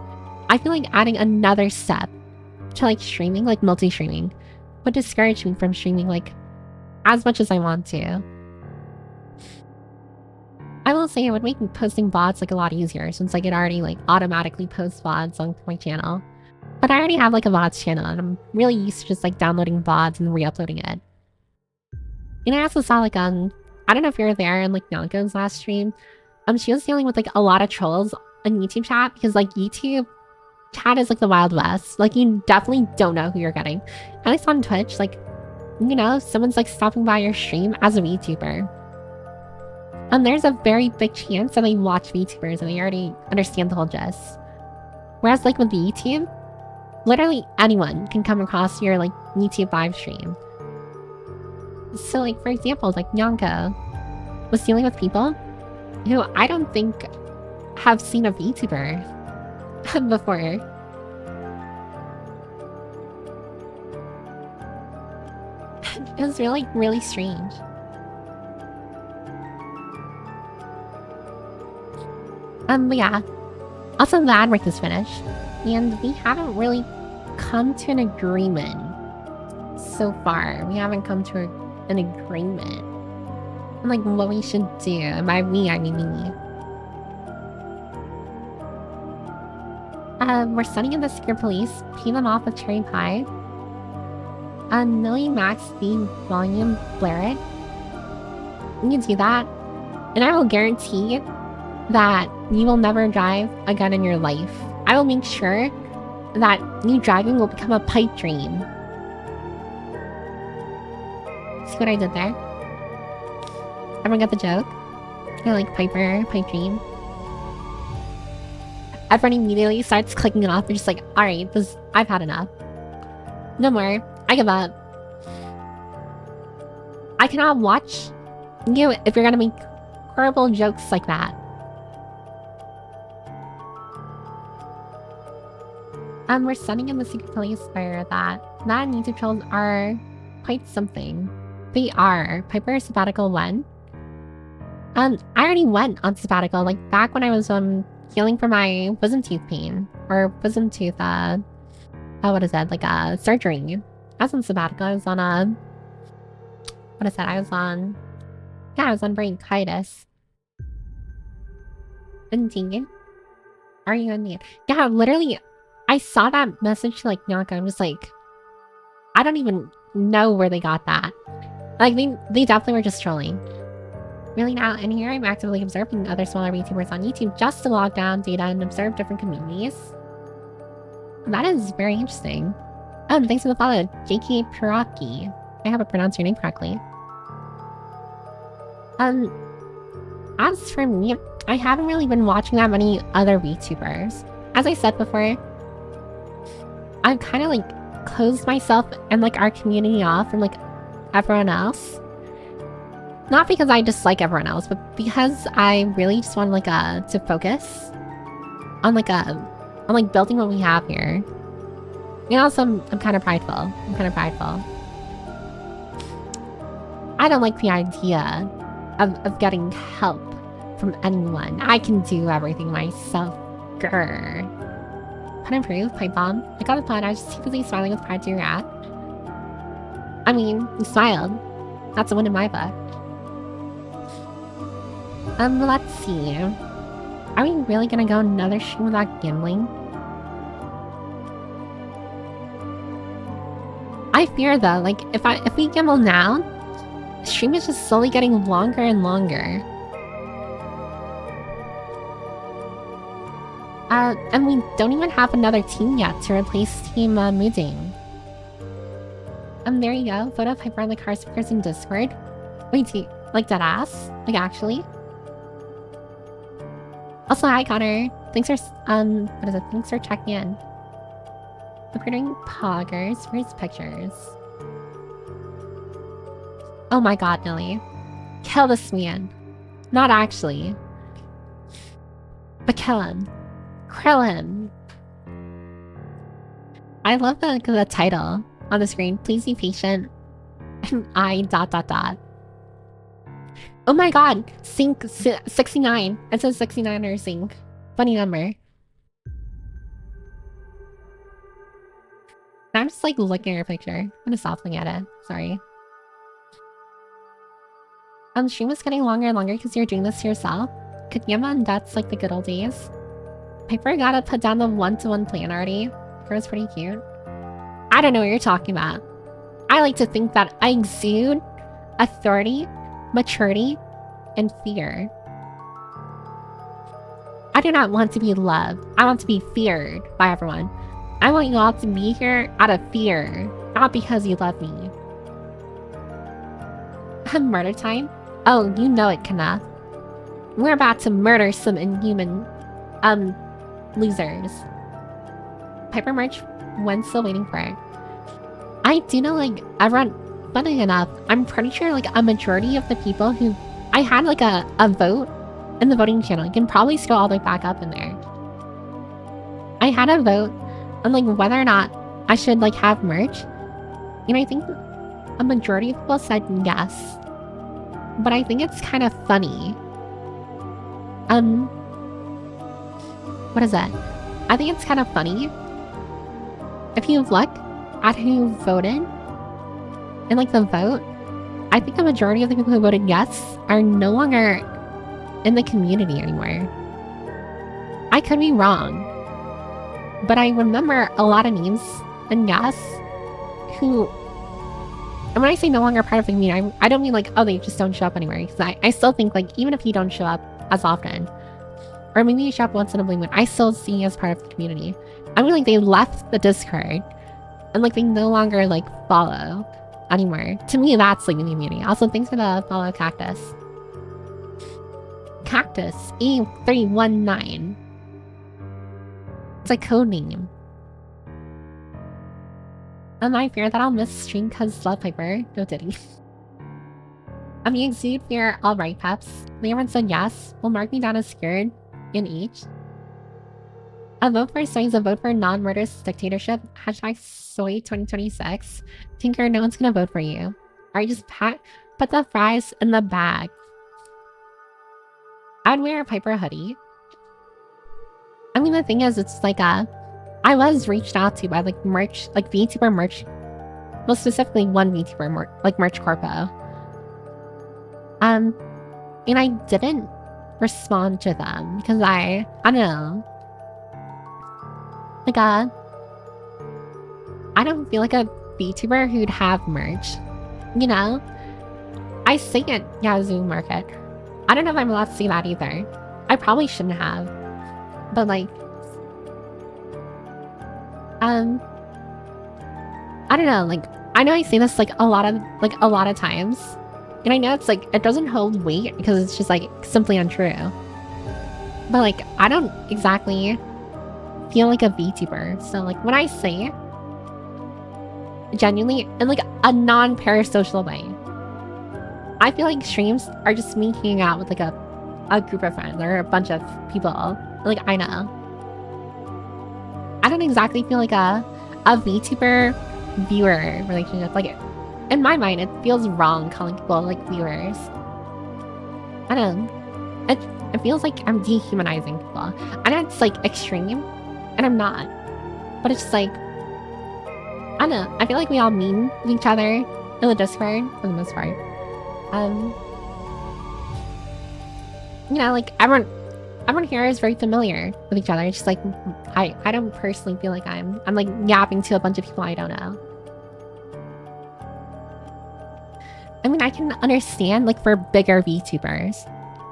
I feel like adding another step to, like, streaming, like, multi-streaming, would discourage me from streaming, like, as much as I want to. I will say it would make posting VODs, like, a lot easier, since, like, it already, like, automatically posts VODs on my channel. But I already have, like, a VODs channel, and I'm really used to just, like, downloading VODs and re-uploading it. And I also saw, like, I don't know if you were there in, like, Bianca's last stream. She was dealing with, like, a lot of trolls on YouTube chat, because, like, YouTube chat is, like, the Wild West. Like, you definitely don't know who you're getting. At least on Twitch, like, you know, someone's like stopping by your stream as a VTuber. And there's a very big chance that they watch VTubers and they already understand the whole gist. Whereas like with YouTube, literally anyone can come across your like YouTube live stream. So like for example, like Nyanko was dealing with people who I don't think have seen a VTuber before. It was really strange. But yeah. Also, the ad work is finished. And we haven't really come to an agreement so far. We haven't come to an agreement on like what we should do. And by we, I mean me. We're sending in the secret police, pay them off with cherry pie. Millie Max the volume blare it. You can do that. And I will guarantee that you will never drive again in your life. I will make sure that you driving will become a pipe dream. See what I did there? Everyone got the joke? I like Piper, pipe dream. Everyone immediately starts clicking it off. They're just like, alright, I've had enough. No more. I give up. I cannot watch you if you're gonna make horrible jokes like that. We're sending in the secret police fire that YouTube trolls are quite something. They are. Piper sabbatical went. I already went on sabbatical, like back when I was healing from my wisdom tooth pain. Or wisdom tooth, what is that? Like surgery. I was on sabbatical. I was on what is that? I was on bronchitis. Indeed. Are you indeed? Yeah, literally. I saw that message to like Nyanko. I'm just like, I don't even know where they got that. Like they definitely were just trolling. Really now, and here I'm actively observing other smaller VTubers on YouTube just to log down data and observe different communities. That is very interesting. Thanks for the follow, JK Piraki. I haven't pronounced your name correctly. As for me, I haven't really been watching that many other VTubers. As I said before, I've kind of like closed myself and like our community off from like everyone else. Not because I dislike everyone else, but because I really just want like to focus on like building what we have here. And also I'm kind of prideful. I don't like the idea of getting help from anyone. I can do everything myself. Grr. Pun improve, pipe bomb. I got a pun, I was just secretly smiling with pride to your at. I mean, you smiled. That's a win in my book. Let's see. Are we really gonna go another stream without gambling? I fear though, like if we gamble now, the stream is just slowly getting longer and longer. And we don't even have another team yet to replace Team Mooding. There you go. Photo of Piper on the car speakers in Discord. Wait, like dead ass? Like actually? Also, hi Connor. Thanks for what is it? Thanks for checking in. Recording poggers. Where's pictures? Oh my god, Nelly. Kill this man. Not actually. But kill him. Krill him. I love the title on the screen. Please be patient. And I ... Oh my god. Sync 69. It says 69 or sync. Funny number. I'm just like looking at your picture. I'm gonna stop looking at it. Sorry. The stream is getting longer and longer because you're doing this to yourself. Could Yama and that's like the good old days. Piper gotta put down the one-to-one plan already. It was pretty cute. I don't know what you're talking about. I like to think that I exude authority, maturity, and fear. I do not want to be loved. I want to be feared by everyone. I want you all to be here out of fear, not because you love me. Murder time? Oh, you know it, Kana. We're about to murder some inhuman, losers. Piper March, when still waiting for it. I do know, like, everyone, funny enough, I'm pretty sure, like, a majority of the people who... I had, like, a vote in the voting channel. You can probably scroll all the way back up in there. I had a vote on, like, whether or not I should, like, have merch. And I think a majority of people said yes. But I think it's kind of funny. What is that? I think it's kind of funny. If you look at who voted and like the vote, I think a majority of the people who voted yes are no longer in the community anymore. I could be wrong, but I remember a lot of names and yes who, and when I say no longer part of the community, I don't mean like, oh, they just don't show up anywhere. Because I still think like, even if you don't show up as often, or maybe you show up once in a blue moon, I still see you as part of the community. I mean, like, they left the Discord, and like, they no longer like follow anymore. To me, that's like the community. Also, thanks for the follow, Cactus. Cactus E319. It's a code name. And I fear that I'll miss stream because Love Piper. No Diddy. You exude fear. Alright, Peps. Leon said yes. Will mark me down as scared in each. A vote for soy is a vote for non-murderous dictatorship. Hashtag soy 2026. Tinker, no one's gonna vote for you. Alright, just put the fries in the bag. I'd wear a Piper hoodie. I mean, the thing is, it's like I was reached out to by like merch, like VTuber merch, well, specifically one VTuber like merch corpo. And I didn't respond to them because I don't know. Like I don't feel like a VTuber who'd have merch, you know? I say it, yeah, Zoom Market. I don't know if I'm allowed to say that either. I probably shouldn't have. But like, I don't know, like, I know I say this like a lot of times. And I know it's like, it doesn't hold weight because it's just like simply untrue. But like, I don't exactly feel like a VTuber. So like, when I say genuinely in like a non-parasocial way, I feel like streams are just me hanging out with like a group of friends or a bunch of people. Like, I know. I don't exactly feel like a VTuber viewer relationship. Like, in my mind, it feels wrong calling people like viewers. I don't know. It feels like I'm dehumanizing people. I know it's like extreme, and I'm not. But it's just like, I don't know. I feel like we all mean with each other in the Discord for the most part. You know, like everyone here is very familiar with each other. It's just like I don't personally feel like I'm like yapping to a bunch of people I don't know. I mean, I can understand like for bigger VTubers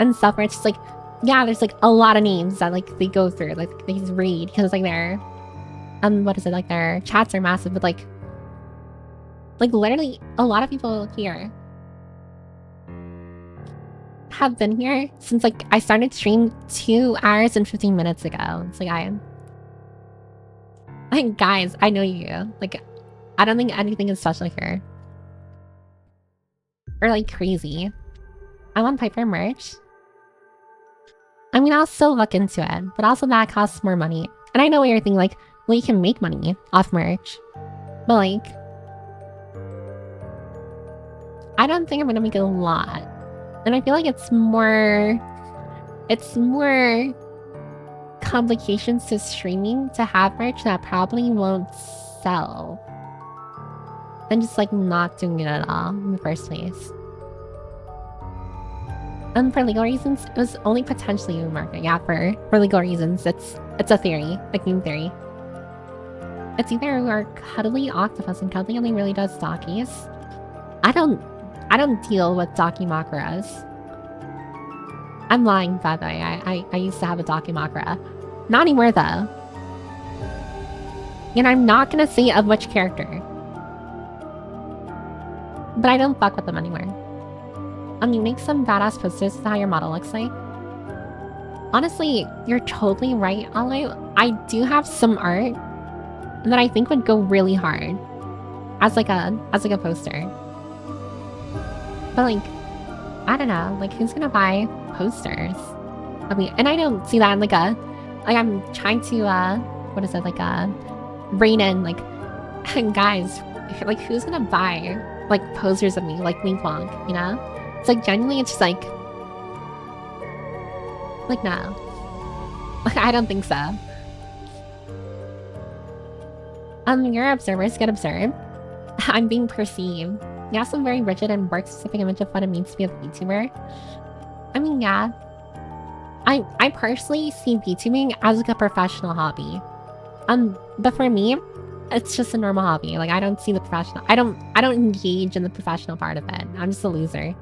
and stuff where it's just like, yeah, there's like a lot of names that like they go through, like they just read because like their what is it, like their chats are massive, but like literally a lot of people here have been here since like I started stream 2 hours and 15 minutes ago. It's like like guys, I know you. Like, I don't think anything is special here. Or like crazy. I want Piper merch. I mean, I'll still look into it, but also that costs more money. And I know what you're thinking, like, well, you can make money off merch. But like, I don't think I'm gonna make a lot. And I feel like it's more complications to streaming to have merch that probably won't sell than just like not doing it at all in the first place. And for legal reasons, it was only potentially a market. Yeah, for legal reasons, it's a theory, a game theory. It's either we are cuddly octopus and cuddly only really does stockies. I don't deal with Dakimakuras. I'm lying, by the way. I used to have a Dakimakura. Not anymore, though. And I'm not gonna say of which character. But I don't fuck with them anymore. You make some badass posters with how your model looks like. Honestly, you're totally right, Olu. I do have some art that I think would go really hard as like a poster. But like, I don't know, like who's gonna buy posters? I mean, and I don't see that in like I'm trying to what is it, like rein in like guys, like who's gonna buy like posters of me like Wink Wonk, you know? It's like genuinely it's just like no. I don't think so. Your observers get observed. I'm being perceived. You have some very rigid and work-specific image of what it means to be a VTuber. I mean, yeah. I personally see VTubing as like a professional hobby. But for me, it's just a normal hobby. Like I don't see the professional. I don't engage in the professional part of it. I'm just a loser.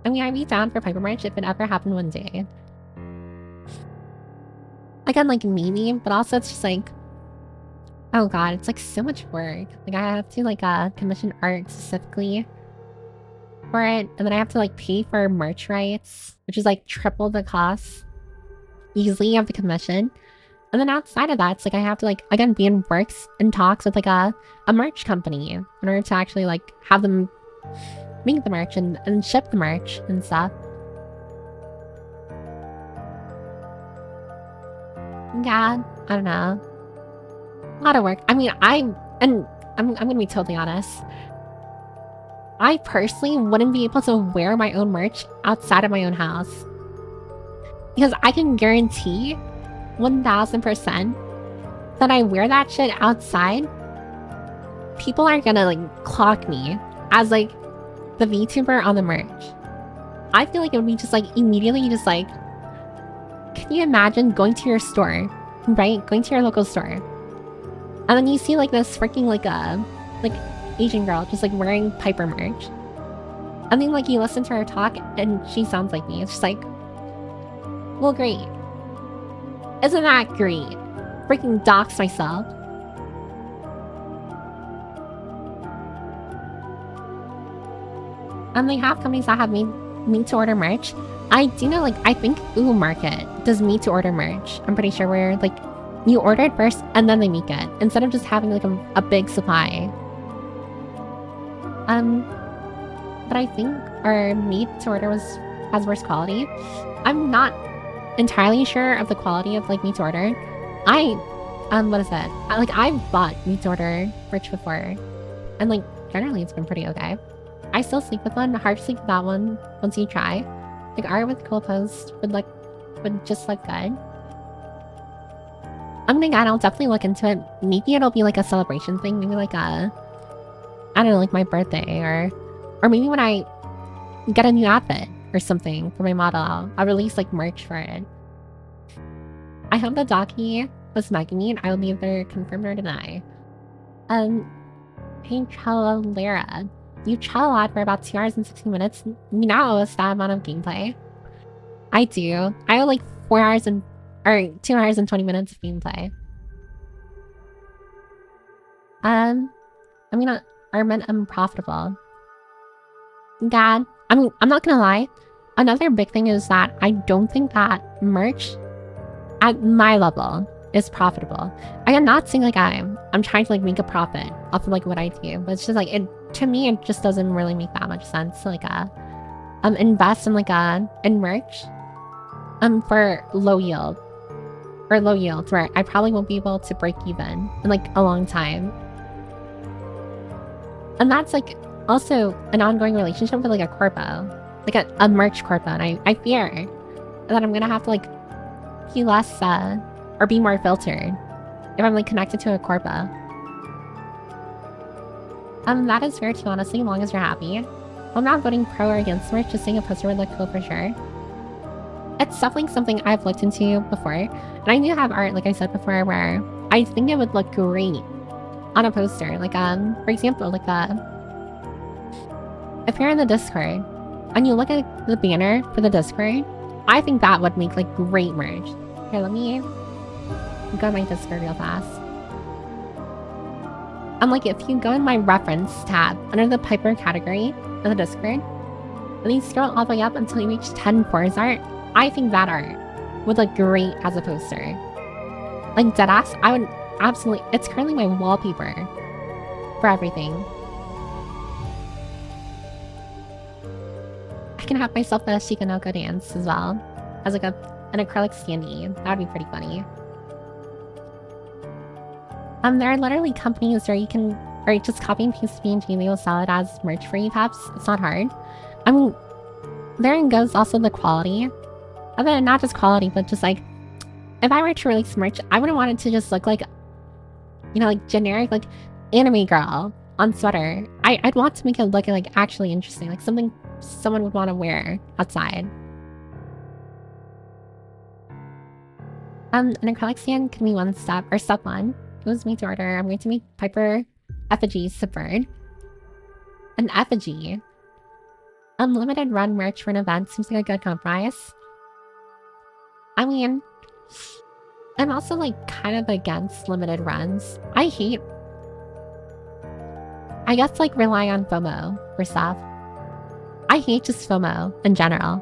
I mean, I'd be down for Piper March if it ever happened one day. Again, like maybe, but also it's just like, oh god, it's like so much work. Like I have to like commission art specifically for it, and then I have to like pay for merch rights, which is like triple the cost easily of the commission. And then outside of that, it's like I have to like again be in works and talks with like a merch company in order to actually like have them make the merch and ship the merch and stuff. Yeah, I don't know. A lot of work. I mean, I'm gonna be totally honest. I personally wouldn't be able to wear my own merch outside of my own house. Because I can guarantee 1000% that I wear that shit outside, people are gonna like clock me as like the VTuber on the merch. I feel like it would be just like immediately just like, can you imagine going to your store, right? Going to your local store. And then you see like this freaking like Asian girl just like wearing Piper merch. And then like you listen to her talk and she sounds like me. It's just like, well, great. Isn't that great? Freaking dox myself. And they have companies that have made to order merch. I do know, like, I think Ooh Market does made to order merch. I'm pretty sure where like you order it first and then they make it instead of just having like a big supply. But I think our made to order has worse quality. I'm not entirely sure of the quality of like made to order. What is that? I've bought made to order merch before, and like generally it's been pretty okay. I still sleep with one. Hard to sleep with that one once you try. Like art with cool post would just look good. I'll definitely look into it. Maybe it'll be like a celebration thing. Maybe like I don't know, like my birthday or maybe when I get a new outfit or something for my model, I'll release like merch for it. I hope the docky was mugging me and I will either confirm or deny. Hey Chalera, you chat a lot for about 2 hours and 16 minutes. You now owe us that amount of gameplay. I do. I owe like 2 hours and 20 minutes of gameplay. I'm profitable. God, I'm not gonna lie. Another big thing is that I don't think that merch at my level is profitable. I am not saying like I'm trying to like make a profit off of like what I do, but it's just like to me it just doesn't really make that much sense to like invest in like in merch for low yield where I probably won't be able to break even in like a long time. And that's like also an ongoing relationship with like a corpo, like a merch corpo, and I fear that I'm gonna have to like be less or be more filtered if I'm like connected to a corpo. That is fair too, honestly, as long as you're happy. I'm not voting pro or against merch, just saying a poster would look cool for sure. It's definitely something I've looked into before, and I do have art, like I said before, where I think it would look great on a poster. Like for example, like if you're in the Discord and you look at the banner for the Discord, I think that would make like great merch. Here, let me go to my Discord real fast. Like if you go in my reference tab under the Piper category of the Discord, and you scroll all the way up until you reach 10 pores art. I think that art would look great as a poster. Like deadass, I would absolutely... It's currently my wallpaper for everything. I can have myself a Shikanoko dance as well, as like an acrylic standee. That would be pretty funny. There are literally companies where you can, or just copy and paste PNG and they will sell it as merch for you, peps. It's not hard. I mean, therein goes also the quality. And then not just quality, but just like, if I were to release merch, I wouldn't want it to just look like, you know, like generic, like anime girl on sweater. I'd want to make it look like actually interesting, like something someone would want to wear outside. An acrylic stand can be one step, or step one. It was made to order. I'm going to make Piper effigy subvert. An effigy. Unlimited run merch for an event seems like a good compromise. I mean, I'm also like kind of against limited runs. I guess like relying on FOMO for stuff. I hate just FOMO in general.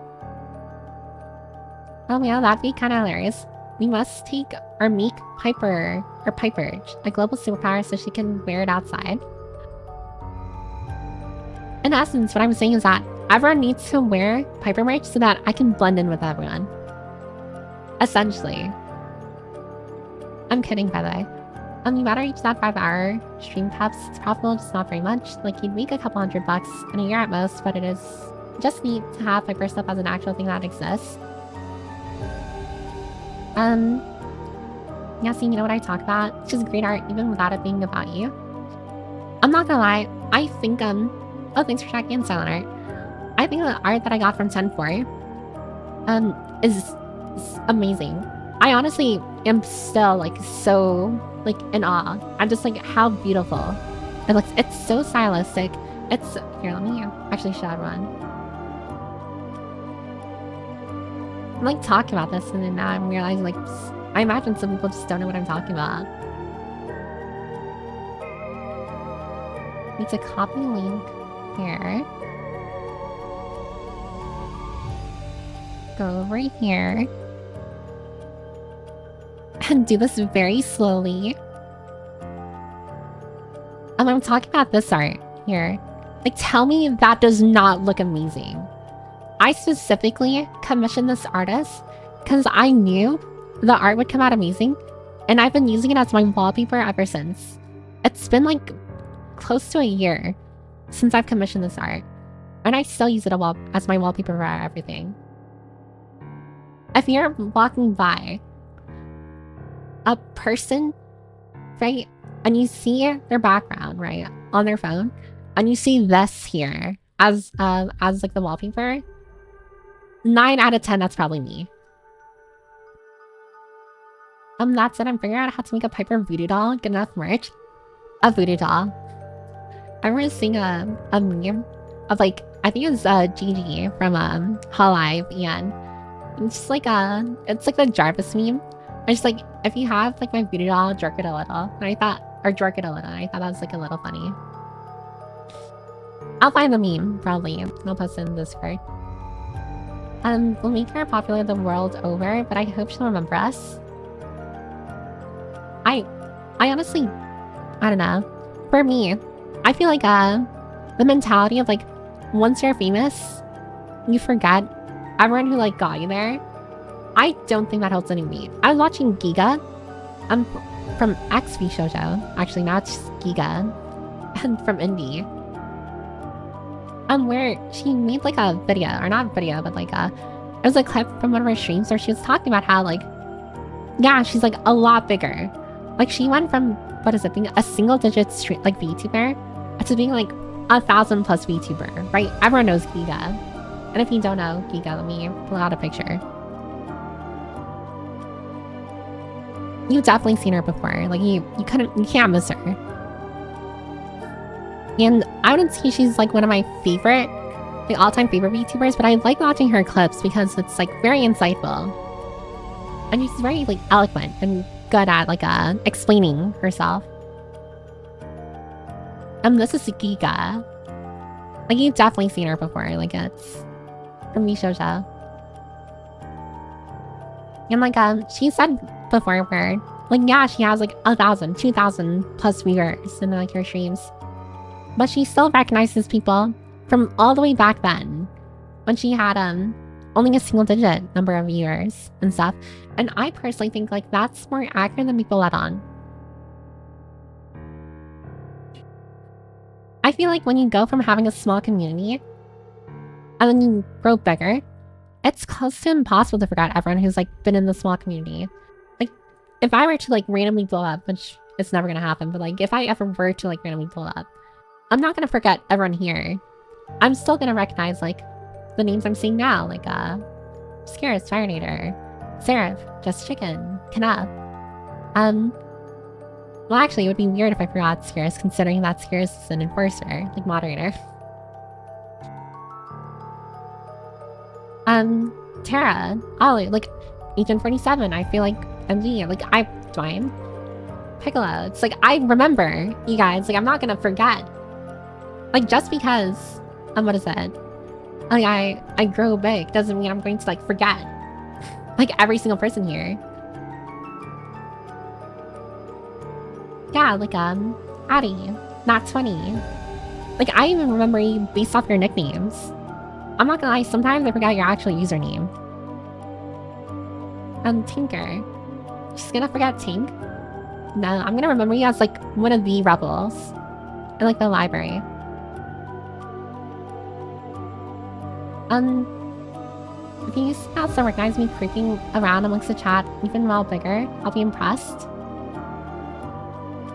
Oh yeah, that'd be kind of hilarious. We must take or make Piper, or Piper, a global superpower so she can wear it outside. In essence, what I'm saying is that everyone needs to wear Piper merch so that I can blend in with everyone. Essentially. I'm kidding, by the way. You better reach that 5-hour stream, peps. It's profitable, just not very much. Like, you'd make a couple $100 in a year at most, but it is just neat to have Piper stuff as an actual thing that exists. Yeah, see, you know what I talk about? It's just great art, even without it being about you. I'm not gonna lie, I think, oh, thanks for checking in, Silent Art. I think the art that I got from 10-4, is amazing. I honestly am still, like, so, like, in awe. I'm just like, how beautiful it looks. It's so stylistic. It's, here, let me actually show everyone. I'm like talking about this and then now I'm realizing like, I imagine some people just don't know what I'm talking about. Need to copy link here. Go over here. And do this very slowly. And I'm talking about this art here. Like, tell me that does not look amazing. I specifically commissioned this artist because I knew the art would come out amazing, and I've been using it as my wallpaper ever since. It's been like close to a year since I've commissioned this art, and I still use it as my wallpaper for everything. If you're walking by a person, right, and you see their background, right, on their phone, and you see this here as like the wallpaper, 9 out of 10, that's probably me. That said, I'm figuring out how to make a Piper voodoo doll. Good enough merch. A voodoo doll. I remember seeing a meme of like, I think it was Gigi from Hollive, and it's just like it's like the Jarvis meme. I just like, if you have like my voodoo doll, jerk it a little. And I thought, or jerk it a little. And I thought that was like a little funny. I'll find the meme, probably. I'll post it in the Discord. We'll make her popular the world over, but I hope she'll remember us. I honestly, I don't know. For me, I feel like the mentality of like, once you're famous, you forget everyone who like got you there. I don't think that holds any weight. I was watching Giga, from XV Shoujo. Actually, now it's just Giga, and from Indie. Where she made like a video, or not video, but like it was a clip from one of her streams where she was talking about how like, yeah, she's like a lot bigger. Like she went from, what is it, being a single-digit stream, like VTuber, to being like 1,000+ VTuber, right? Everyone knows Giga. And if you don't know Giga, let me pull out a picture. You've definitely seen her before. Like you can't miss her. And I wouldn't say she's like one of my favorite, like all-time favorite VTubers, but I like watching her clips because it's like very insightful. And she's very like eloquent and good at like explaining herself. This is Giga. Like you've definitely seen her before. Like from Mishoujo. And like she said before where like yeah, she has like 1,000, 2,000 plus viewers in like her streams. But she still recognizes people from all the way back then when she had only a single digit number of viewers and stuff. And I personally think like that's more accurate than people let on. I feel like when you go from having a small community and then you grow bigger, it's close to impossible to forget everyone who's like been in the small community. Like if I were to like randomly blow up, which it's never gonna happen, but like if I ever were to like randomly blow up, I'm not gonna forget everyone here. I'm still gonna recognize like the names I'm seeing now, like Scaris, Firenator, Seraph, Just Chicken, Kanab. Well actually it would be weird if I forgot Scaris, considering that Scaris is an enforcer, like moderator. Tara, Ollie, like Agent 47, I feel like MD, like Dwayne, Piccolo. It's like I remember you guys, like I'm not gonna forget. Like just because what is it? Like I grow big doesn't mean I'm going to like forget like every single person here. Yeah, like Addie, not 20. Like I even remember you based off your nicknames. I'm not gonna lie, sometimes I forgot your actual username. Tinker. Just gonna forget Tink? No, I'm gonna remember you as like one of the rebels in like the library. If you also recognize me creeping around amongst the chat, even while bigger, I'll be impressed.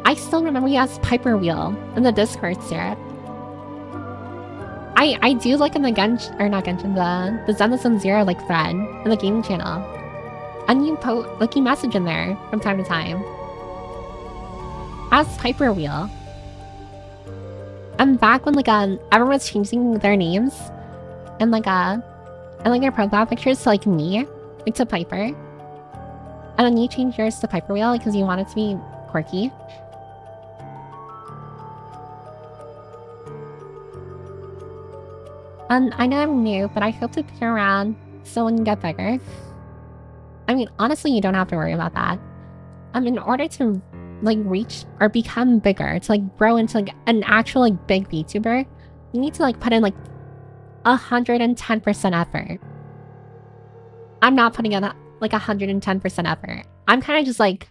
I still remember you as Piper Wheel in the Discord, Sarah. I do like in the the Zenless Zero like thread in the gaming channel. And you you message in there from time to time. As Piper Wheel. And back when like everyone was changing their names and like their profile pictures to like me, like to Piper. And then you changed yours to Piper Wheel because you wanted to be quirky. And I know I'm new, but I hope to be around so when you get bigger. I mean, honestly, you don't have to worry about that. In order to like reach or become bigger, to like grow into like an actual like big VTuber, you need to like put in like 110% effort. I'm not putting in like 110% effort. I'm kind of just like,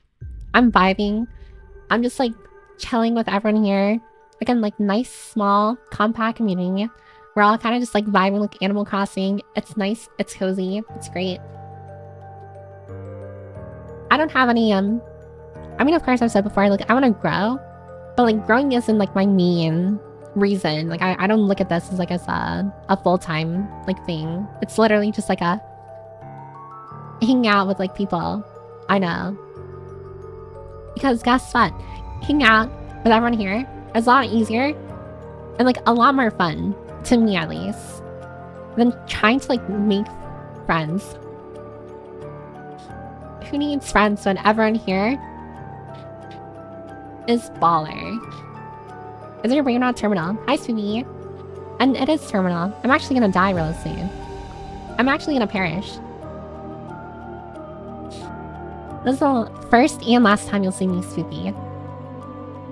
I'm vibing. I'm just like chilling with everyone here. Again, like nice, small, compact community. We're all kind of just like vibing like Animal Crossing. It's nice, it's cozy, it's great. I don't have any, I mean, of course I've said before, like I want to grow, but like growing isn't like my main reason. Like I don't look at this as like as a full-time like thing. It's literally just like a hang out with like people I know. Because guess what? Hang out with everyone here is a lot easier and like a lot more fun, to me at least, than trying to like make friends. Who needs friends when everyone here is baller? Is your brain not terminal? Hi, sweetie. And it is terminal. I'm actually gonna die real soon. I'm actually gonna perish. This is the first and last time you'll see me, Swoopy.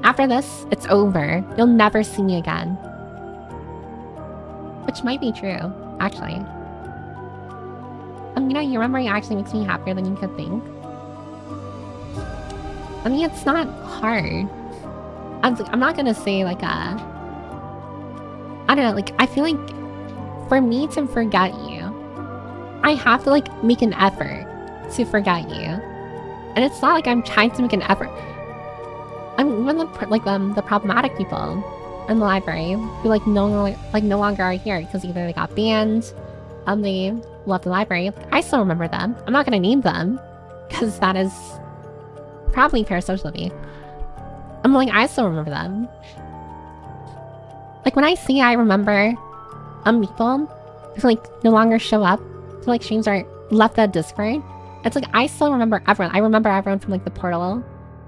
After this, it's over. You'll never see me again. Which might be true, actually. You know, your memory actually makes me happier than you could think. I mean, it's not hard. I'm not gonna say like I don't know, like I feel like for me to forget you, I have to like make an effort to forget you. And it's not like I'm trying to make an effort. I'm even the problematic people in the library who like no longer are here because either they got banned, they left the library. I still remember them. I'm not gonna name them because that is probably parasocial of me. I'm like, I still remember them. Like when I say I remember people who like no longer show up to like streams or left that Discord, it's like I still remember everyone. I remember everyone from like the Portal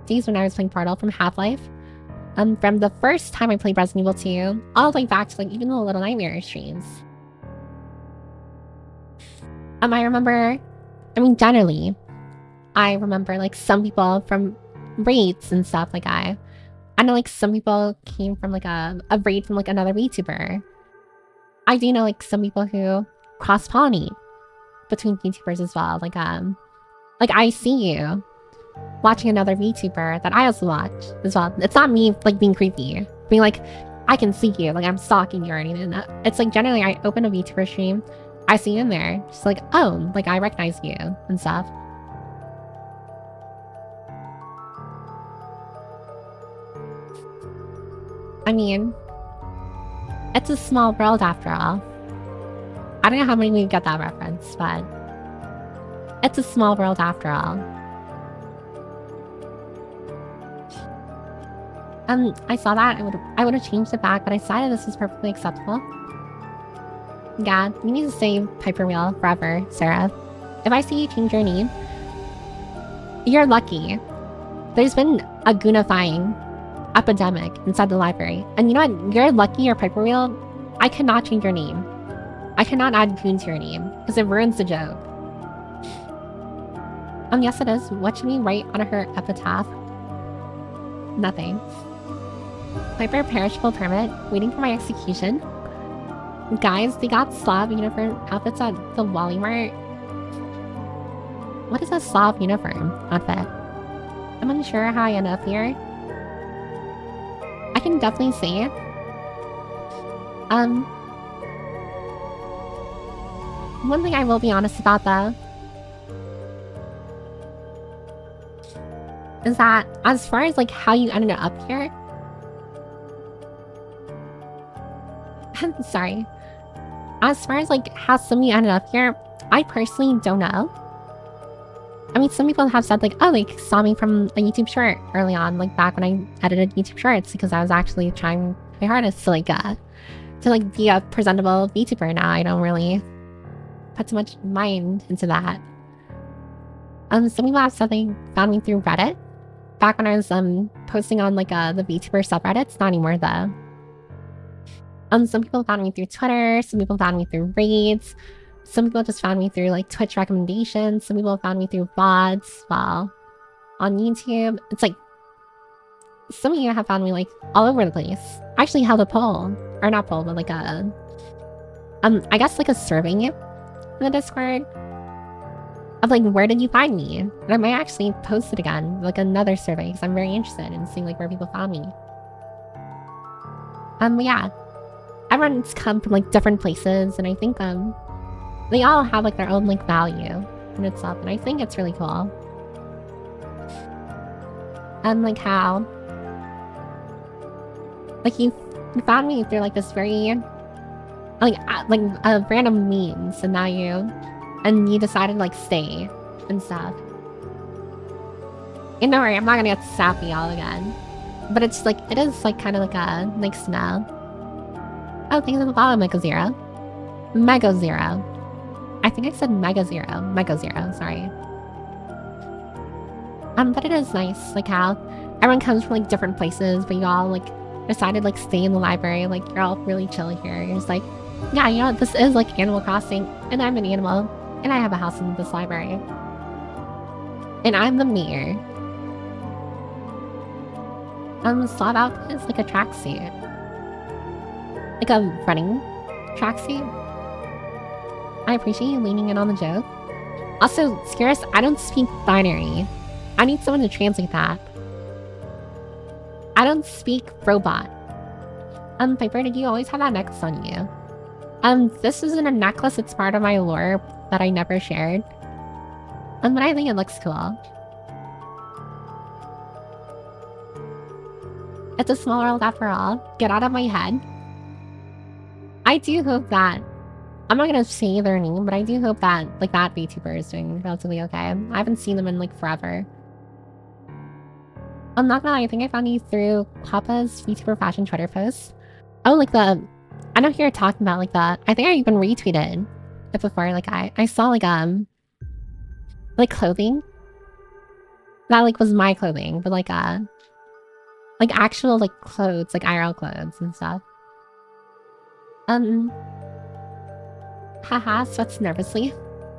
days when I was playing Portal, from Half-Life. From the first time I played Resident Evil 2, all the way back to like even the Little Nightmare streams. I remember, I mean, generally, I remember like some people from raids and stuff. Like I know like some people came from like a raid from like another VTuber. I do know like some people who cross pollinate between VTubers as well. Like I see you watching another VTuber that I also watch as well. It's not me like being creepy, being like, I can see you, like I'm stalking you or anything. It's like generally I open a VTuber stream, I see you in there, just like, oh, like I recognize you and stuff. I mean, it's a small world after all. I don't know how many we get that reference, but it's a small world after all. I saw that, I would have changed it back, but I decided this was perfectly acceptable. Yeah, you need to stay Piper Wheel forever, Sarah. If I see you change your name, you're lucky. There's been a goonifying epidemic inside the library. And you know what? You're lucky you're Piper Wheel. I cannot change your name. I cannot add goon to your name, because it ruins the joke. Yes it is. What should we write on her epitaph? Nothing. Piper perishable permit, waiting for my execution. Guys, they got Slav uniform outfits at the Wally Mart. What is a Slav uniform outfit? I'm unsure how I end up here. I can definitely say it. One thing I will be honest about though is that as far as like how you ended up here, sorry. As far as like how somebody ended up here, I personally don't know. I mean, some people have said like, oh, like saw me from a YouTube short early on, like back when I edited YouTube shorts, because I was actually trying my hardest to be a presentable VTuber. Now I don't really put too much mind into that. Some people have said they found me through Reddit back when I was posting on like the VTuber subreddits. Not anymore though. Some people found me through Twitter, some people found me through raids, some people just found me through like Twitch recommendations, some people found me through VODs, well, on YouTube. It's like, some of you have found me like all over the place. I actually held a poll, or not poll, but like I guess like a survey in the Discord of like, where did you find me? And I might actually post it again, like another survey, because I'm very interested in seeing like where people found me. But yeah. Everyone's come from like different places, and I think they all have like their own like value in itself, and I think it's really cool. And like how like you found me through like this very like a random means, and now you decided to like stay and stuff. And don't worry, I'm not gonna get sappy all again, but it's like it is like kind of like a nice to know. Oh, thanks for the follow, Mega Zero. Mega Zero. I think I said Mega Zero. Mega Zero, sorry. But it is nice, like how everyone comes from like different places, but you all like decided like stay in the library, like you're all really chill here. You're just like, yeah, you know what, this is like Animal Crossing, and I'm an animal, and I have a house in this library. And I'm the mayor. Slot outfit is like a tracksuit. Like a running tracksuit. I appreciate you leaning in on the joke. Also, Scarus, I don't speak binary. I need someone to translate that. I don't speak robot. Piper, did you always have that necklace on you? This isn't a necklace, it's part of my lore that I never shared. But I think it looks cool. It's a small world after all. Get out of my head. I do hope that, I'm not gonna say their name, but I do hope that like that VTuber is doing relatively okay. I haven't seen them in like forever. I'm not gonna lie, I think I found you through Papa's VTuber fashion Twitter post. Oh, like I know you're talking about like that. I think I even retweeted it before. Like I saw like clothing that like was my clothing, but like actual like clothes, like IRL clothes and stuff. Haha, sweats nervously.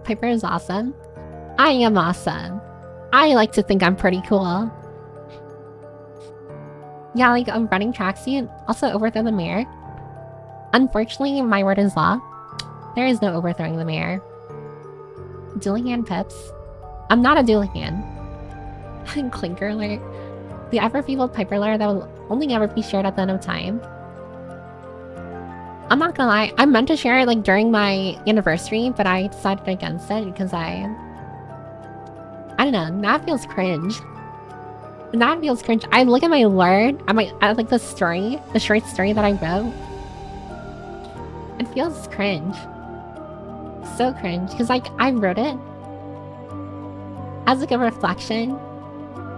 Piper is awesome. I am awesome. I like to think I'm pretty cool. Yeah, like a running tracksuit. Also overthrow the mayor. Unfortunately, my word is law. There is no overthrowing the mayor. Dueling hand pips. I'm not a dueling hand. Clinker alert. The ever feeble Piper lore that will only ever be shared at the end of time. I'm not gonna lie, I meant to share it like during my anniversary, but I decided against it because I don't know, that feels cringe. That feels cringe. I look at my lore, at like the story, the short story that I wrote. It feels cringe. So cringe. Because like I wrote it as like a reflection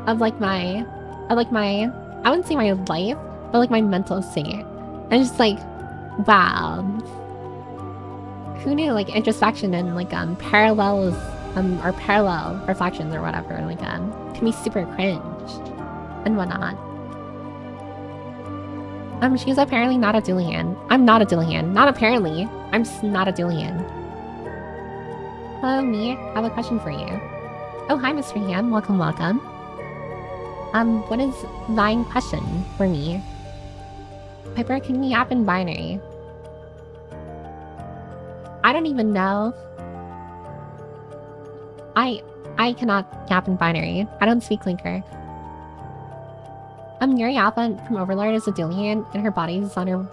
of like my I wouldn't say my life, but like my mental state. And just like, wow. Who knew like introspection and like parallels or parallel reflections or whatever, like can be super cringe and whatnot. She's apparently not a Dualian. I'm not a Dualian. Not apparently. I'm just not a Dualian. Hello, me. I have a question for you. Oh, hi, Mr. Ham. Welcome, welcome. What is thine question for me? Piper, can you yap in binary? I don't even know. I cannot yap in binary. I don't speak Linker. Yuri Alpha from Overlord is a Dualian, and her body is on her,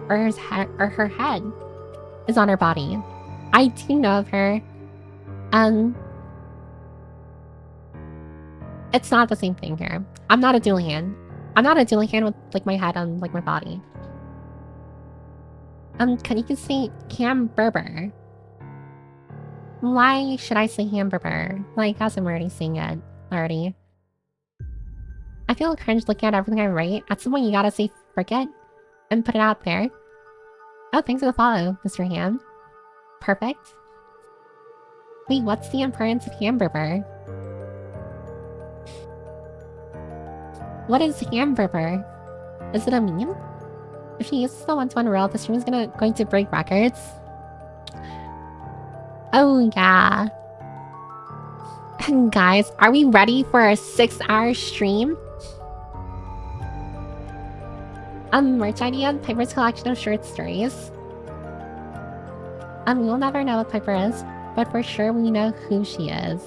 her head is on her body. I do know of her. It's not the same thing here. I'm not a Dualian. I'm not a Dualian with like my head on like my body. Can you say hamburger? Why should I say hamburger? Like, as I'm already saying it already. I feel cringe looking at everything I write. At some point, you gotta say frick it and put it out there. Oh, thanks for the follow, Mr. Ham. Perfect. Wait, what's the importance of hamburger? What is hamburger? Is it a meme? If she uses the one-to-one rule, the stream is going to break records. Oh yeah. Guys, are we ready for a 6-hour stream? Merch idea, Piper's collection of short stories. We'll never know what Piper is, but for sure we know who she is.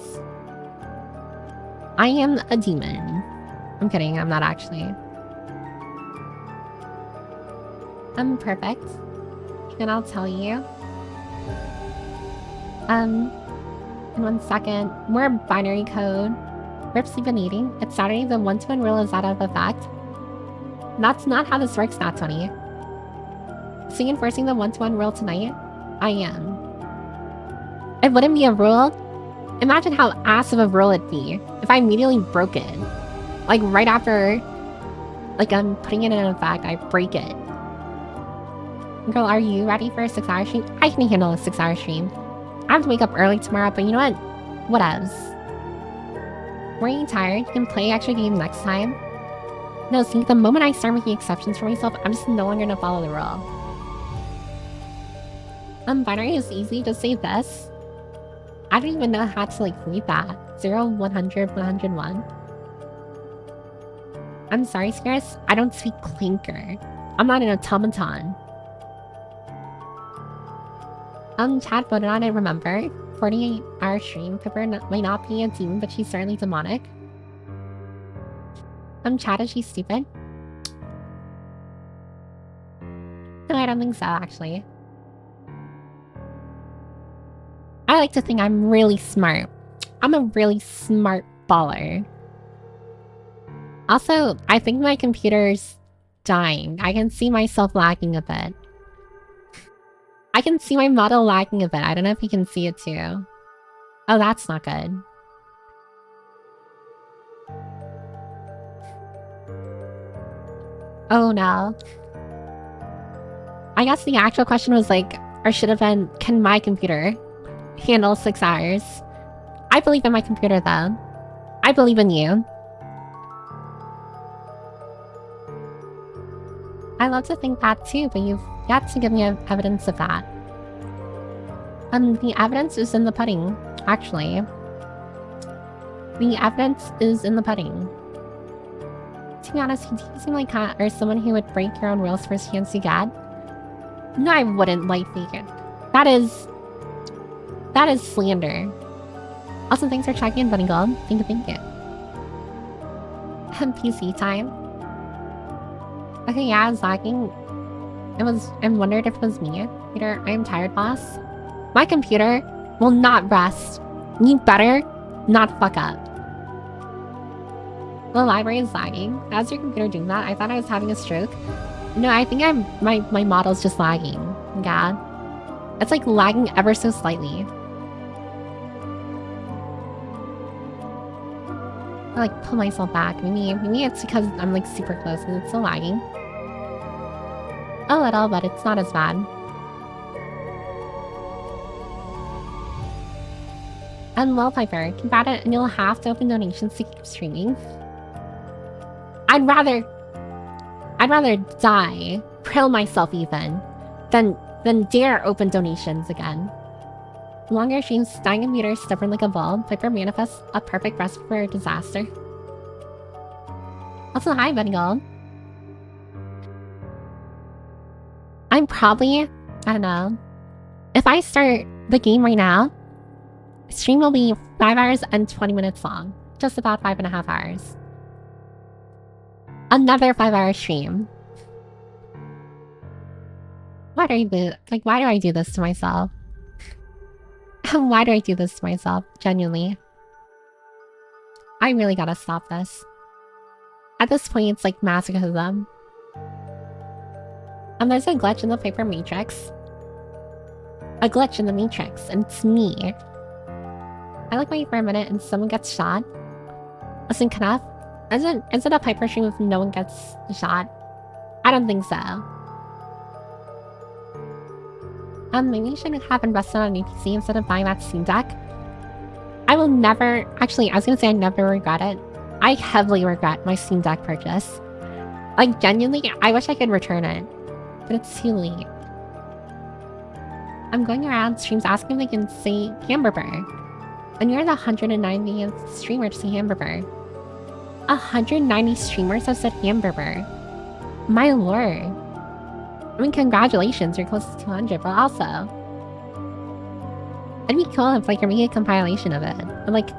I am a demon. I'm kidding, I'm not actually. I'm perfect. And I'll tell you. In 1 second. More binary code. Rip sleep and eating. It's Saturday, the one-to-one rule is out of effect. That's not how this works, Nat 20. So you enforcing the one-to-one rule tonight? I am. It wouldn't be a rule. Imagine how ass of a rule it'd be if I immediately broke it. Like right after, like I'm putting it in effect, I break it. Girl, are you ready for a 6-hour stream? I can handle a 6-hour stream. I have to wake up early tomorrow, but you know what? Whatevs. Were you tired? You can play extra game next time. No, see, the moment I start making exceptions for myself, I'm just no longer gonna follow the rule. Binary is easy, just say this. I don't even know how to like read that. 0, 100, 101. I'm sorry, Scarce. I don't speak Clinker. I'm not an automaton. Chad voted on it, remember? 48-hour stream. Pipper might not be a demon, but she's certainly demonic. Chad, is she stupid? No, I don't think so, actually. I like to think I'm really smart. I'm a really smart baller. Also, I think my computer's dying. I can see myself lagging a bit. I can see my model lagging a bit. I don't know if you can see it too. Oh, that's not good. Oh no. I guess the actual question was like, or should have been, can my computer handle 6 hours? I believe in my computer though. I believe in you. I love to think that too, but you've got to give me evidence of that. The evidence is in the pudding, actually. The evidence is in the pudding. To be honest, you do seem like or someone who would break your own rules for his fancy god. No, I wouldn't like vegan. That is slander. Also, thanks for checking in, Bunny Gold. Thank you. PC time. Okay, yeah, I was lagging. I wondered if it was me. Peter, I am tired, boss. My computer will not rest. You better not fuck up. The library is lagging. How's your computer doing that? I thought I was having a stroke. No, I think my model's just lagging. God. It's like lagging ever so slightly. I like pull myself back. Maybe it's because I'm like super close and it's still lagging. A little, but it's not as bad. And well, Piper, keep at it and you'll have to open donations to keep streaming. I'd rather die, kill myself even, than dare open donations again. Longer streams, dying computer, stubborn like a bull, Piper manifests a perfect recipe for disaster. Also, hi, Bunny Gold. I'm probably, I don't know, if I start the game right now, stream will be 5 hours and 20 minutes long. Just about 5.5 hours. Another 5-hour stream. Why do I do this to myself? Why do I do this to myself? Genuinely. I really gotta stop this. At this point, it's like masochism. And there's a glitch in the paper matrix. A glitch in the matrix, and it's me. I like wait for a minute and someone gets shot. Listen, Knuff, is it a Piper stream if no one gets shot? I don't think so. Maybe you should have invested on an APC instead of buying that Steam Deck. I will never... Actually, I was gonna say I never regret it. I heavily regret my Steam Deck purchase. Like, genuinely, I wish I could return it. But it's too late. I'm going around streams asking if they can say Hamburger. And you're the 190th streamer to say Hamburger. 190 streamers have said Hamburger. My lord. I mean, congratulations, you're close to 200, but also... It'd be cool if, like, you're making a compilation of it. But, like,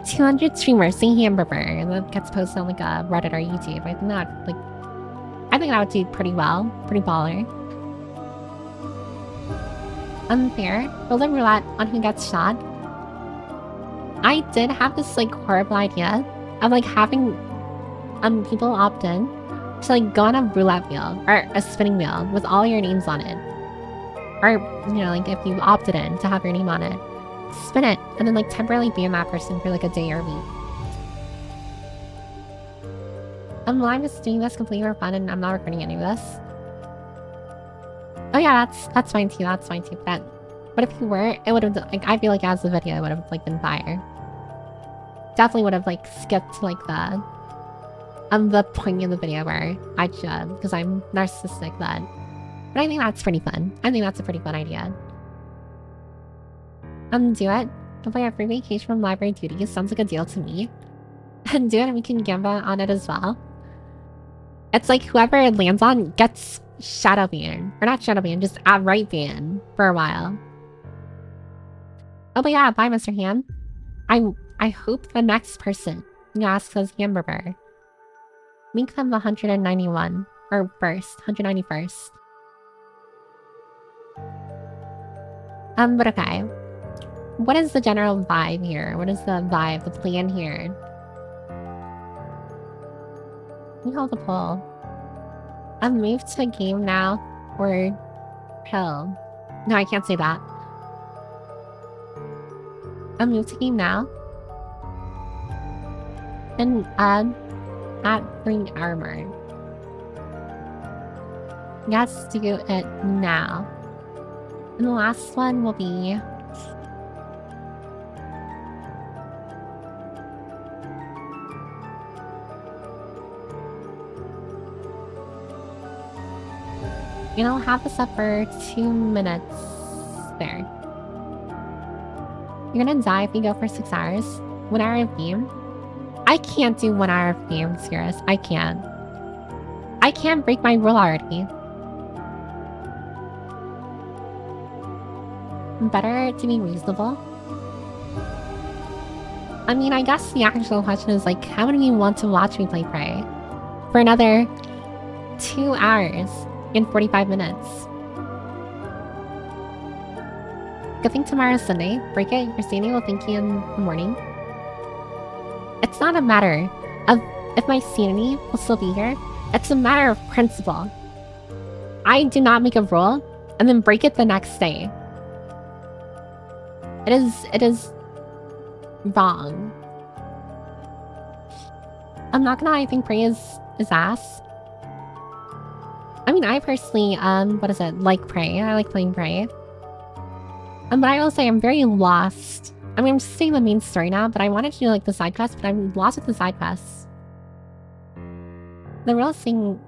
200 streamers say Hamburger, and that gets posted on, like, a Reddit or YouTube. I think that would do pretty well. Pretty baller. Unfair. Build a roulette on who gets shot. I did have this, like, horrible idea of, like, having people opt in to, like, go on a roulette wheel or a spinning wheel with all your names on it. Or, you know, like, if you opted in to have your name on it, spin it and then, like, temporarily ban that person for, like, a day or a week. Well, I'm just doing this completely for fun and I'm not recording any of this. Oh yeah, that's fine too, that's fine too. But if you were, it would have, like, I feel like as the video, it would have, like, been fire. Definitely would have, like, skipped, like, the point in the video where I judge, because I'm narcissistic then. But I think that's pretty fun. I think that's a pretty fun idea. Do it. Hopefully a free vacation from library duties sounds like a deal to me. And do it and we can gamble on it as well. It's like whoever it lands on gets shadow banned. Or not shadow banned, just outright banned for a while. Oh but yeah, bye Mr. Han. I hope the next person who asks us Hamburger make them the 191 or 191st. But okay. What is the general vibe here? What is the vibe, the plan here? We hold the poll. I've moved to a game now, or hell. No, I can't say that. I've moved to game now. And add green armor. Let's do it now. And the last one will be... And I'll have this up for 2 minutes there. You're gonna die if you go for 6 hours. 1 hour of game? I can't do 1 hour of game, serious. I can't. I can't break my rule already. Better to be reasonable. I mean, I guess the actual question is like, how many of you want to watch me play Prey? For another 2 hours and 45 minutes. Good thing tomorrow's Sunday. Break it, your sanity will thank you in the morning. It's not a matter of if my sanity will still be here. It's a matter of principle. I do not make a rule and then break it the next day. It is wrong. I'm not gonna lie, I think Prey is ass. I mean, I personally, like Prey. I like playing Prey. But I will say I'm very lost. I mean, I'm just saying the main story now, but I wanted to do like the side quests, but I'm lost with the side quests. The real thing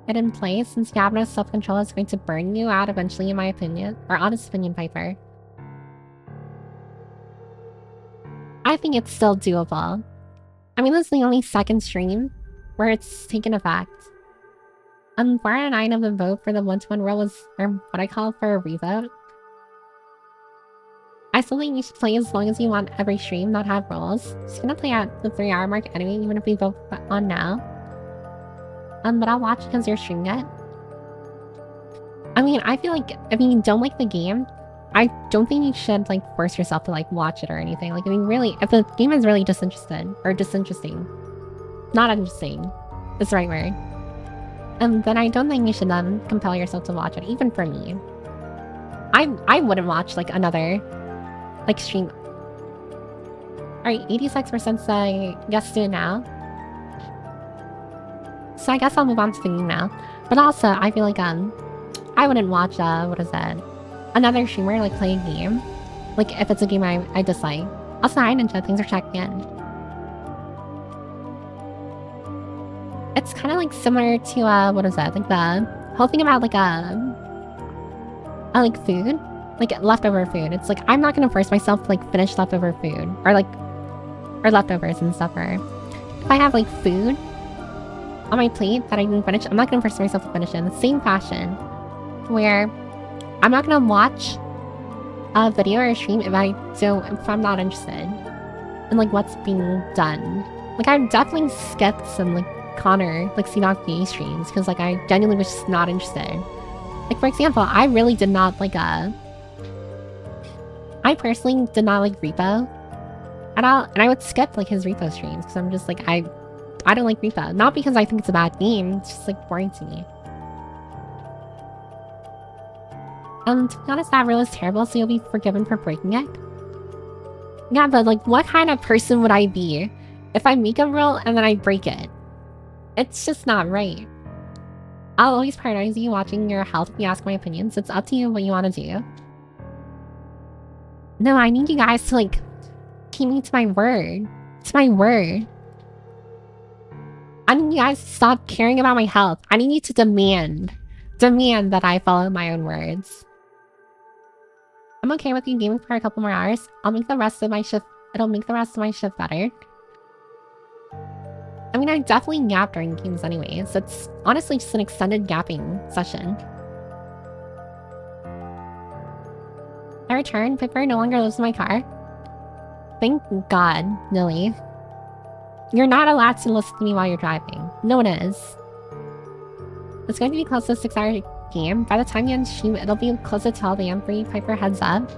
it in place, since you have no self-control, is going to burn you out eventually, in my opinion. Or honest opinion, Piper. I think it's still doable. I mean, this is the only second stream where it's taken effect. 4 out of 9 of the vote for the 1-to-1 rule was, or what I call for a revote. I still think you should play as long as you want every stream, not have rules. Just gonna play at the 3-hour mark anyway, even if we vote on now. But I'll watch because you're streaming it. I mean, I feel like if you don't like the game, I don't think you should like force yourself to like watch it or anything. Like, I mean, really, if the game is really disinterested or disinteresting, not interesting, is the right word. Then I don't think you should compel yourself to watch it, even for me. I wouldn't watch like another like stream. Alright, 86% say yes, do it now. So I guess I'll move on to the game now. But also, I feel like I wouldn't watch another streamer like play a game. Like if it's a game I dislike. Also, hi Ninja, thanks for checking in. It's kind of like similar to like the whole thing about like like food, like leftover food. It's like I'm not gonna force myself to like finish leftover food or leftovers and stuff. Or if I have like food on my plate that I didn't finish, I'm not gonna force myself to finish it in the same fashion. Where I'm not gonna watch a video or a stream if I'm not interested in like what's being done. Like I definitely skipped some like Connor like CNOG streams because like I genuinely was just not interested. Like for example, I really did not like I personally did not like Repo at all, and I would skip like his Repo streams because I'm just like I don't like Repo. Not because I think it's a bad game, it's just like boring to me. To be honest, that rule is terrible, so you'll be forgiven for breaking it. Yeah, but like what kind of person would I be if I make a rule and then I break it? It's just not right. I'll always prioritize you watching your health if you ask my opinions. It's up to you what you want to do. No, I need you guys to like keep me to my word. It's my word. I need you guys to stop caring about my health. I need you to demand that I follow my own words. I'm okay with you gaming for a couple more hours. It'll make the rest of my shift better. I mean, I definitely nap during games anyway, so it's honestly just an extended gapping session. I return. Piper no longer lives in my car. Thank God, Lily. You're not allowed to listen to me while you're driving. No one is. It's going to be close to a 6-hour game. By the time you end stream, it'll be close to 12 AM for you. Piper, heads up.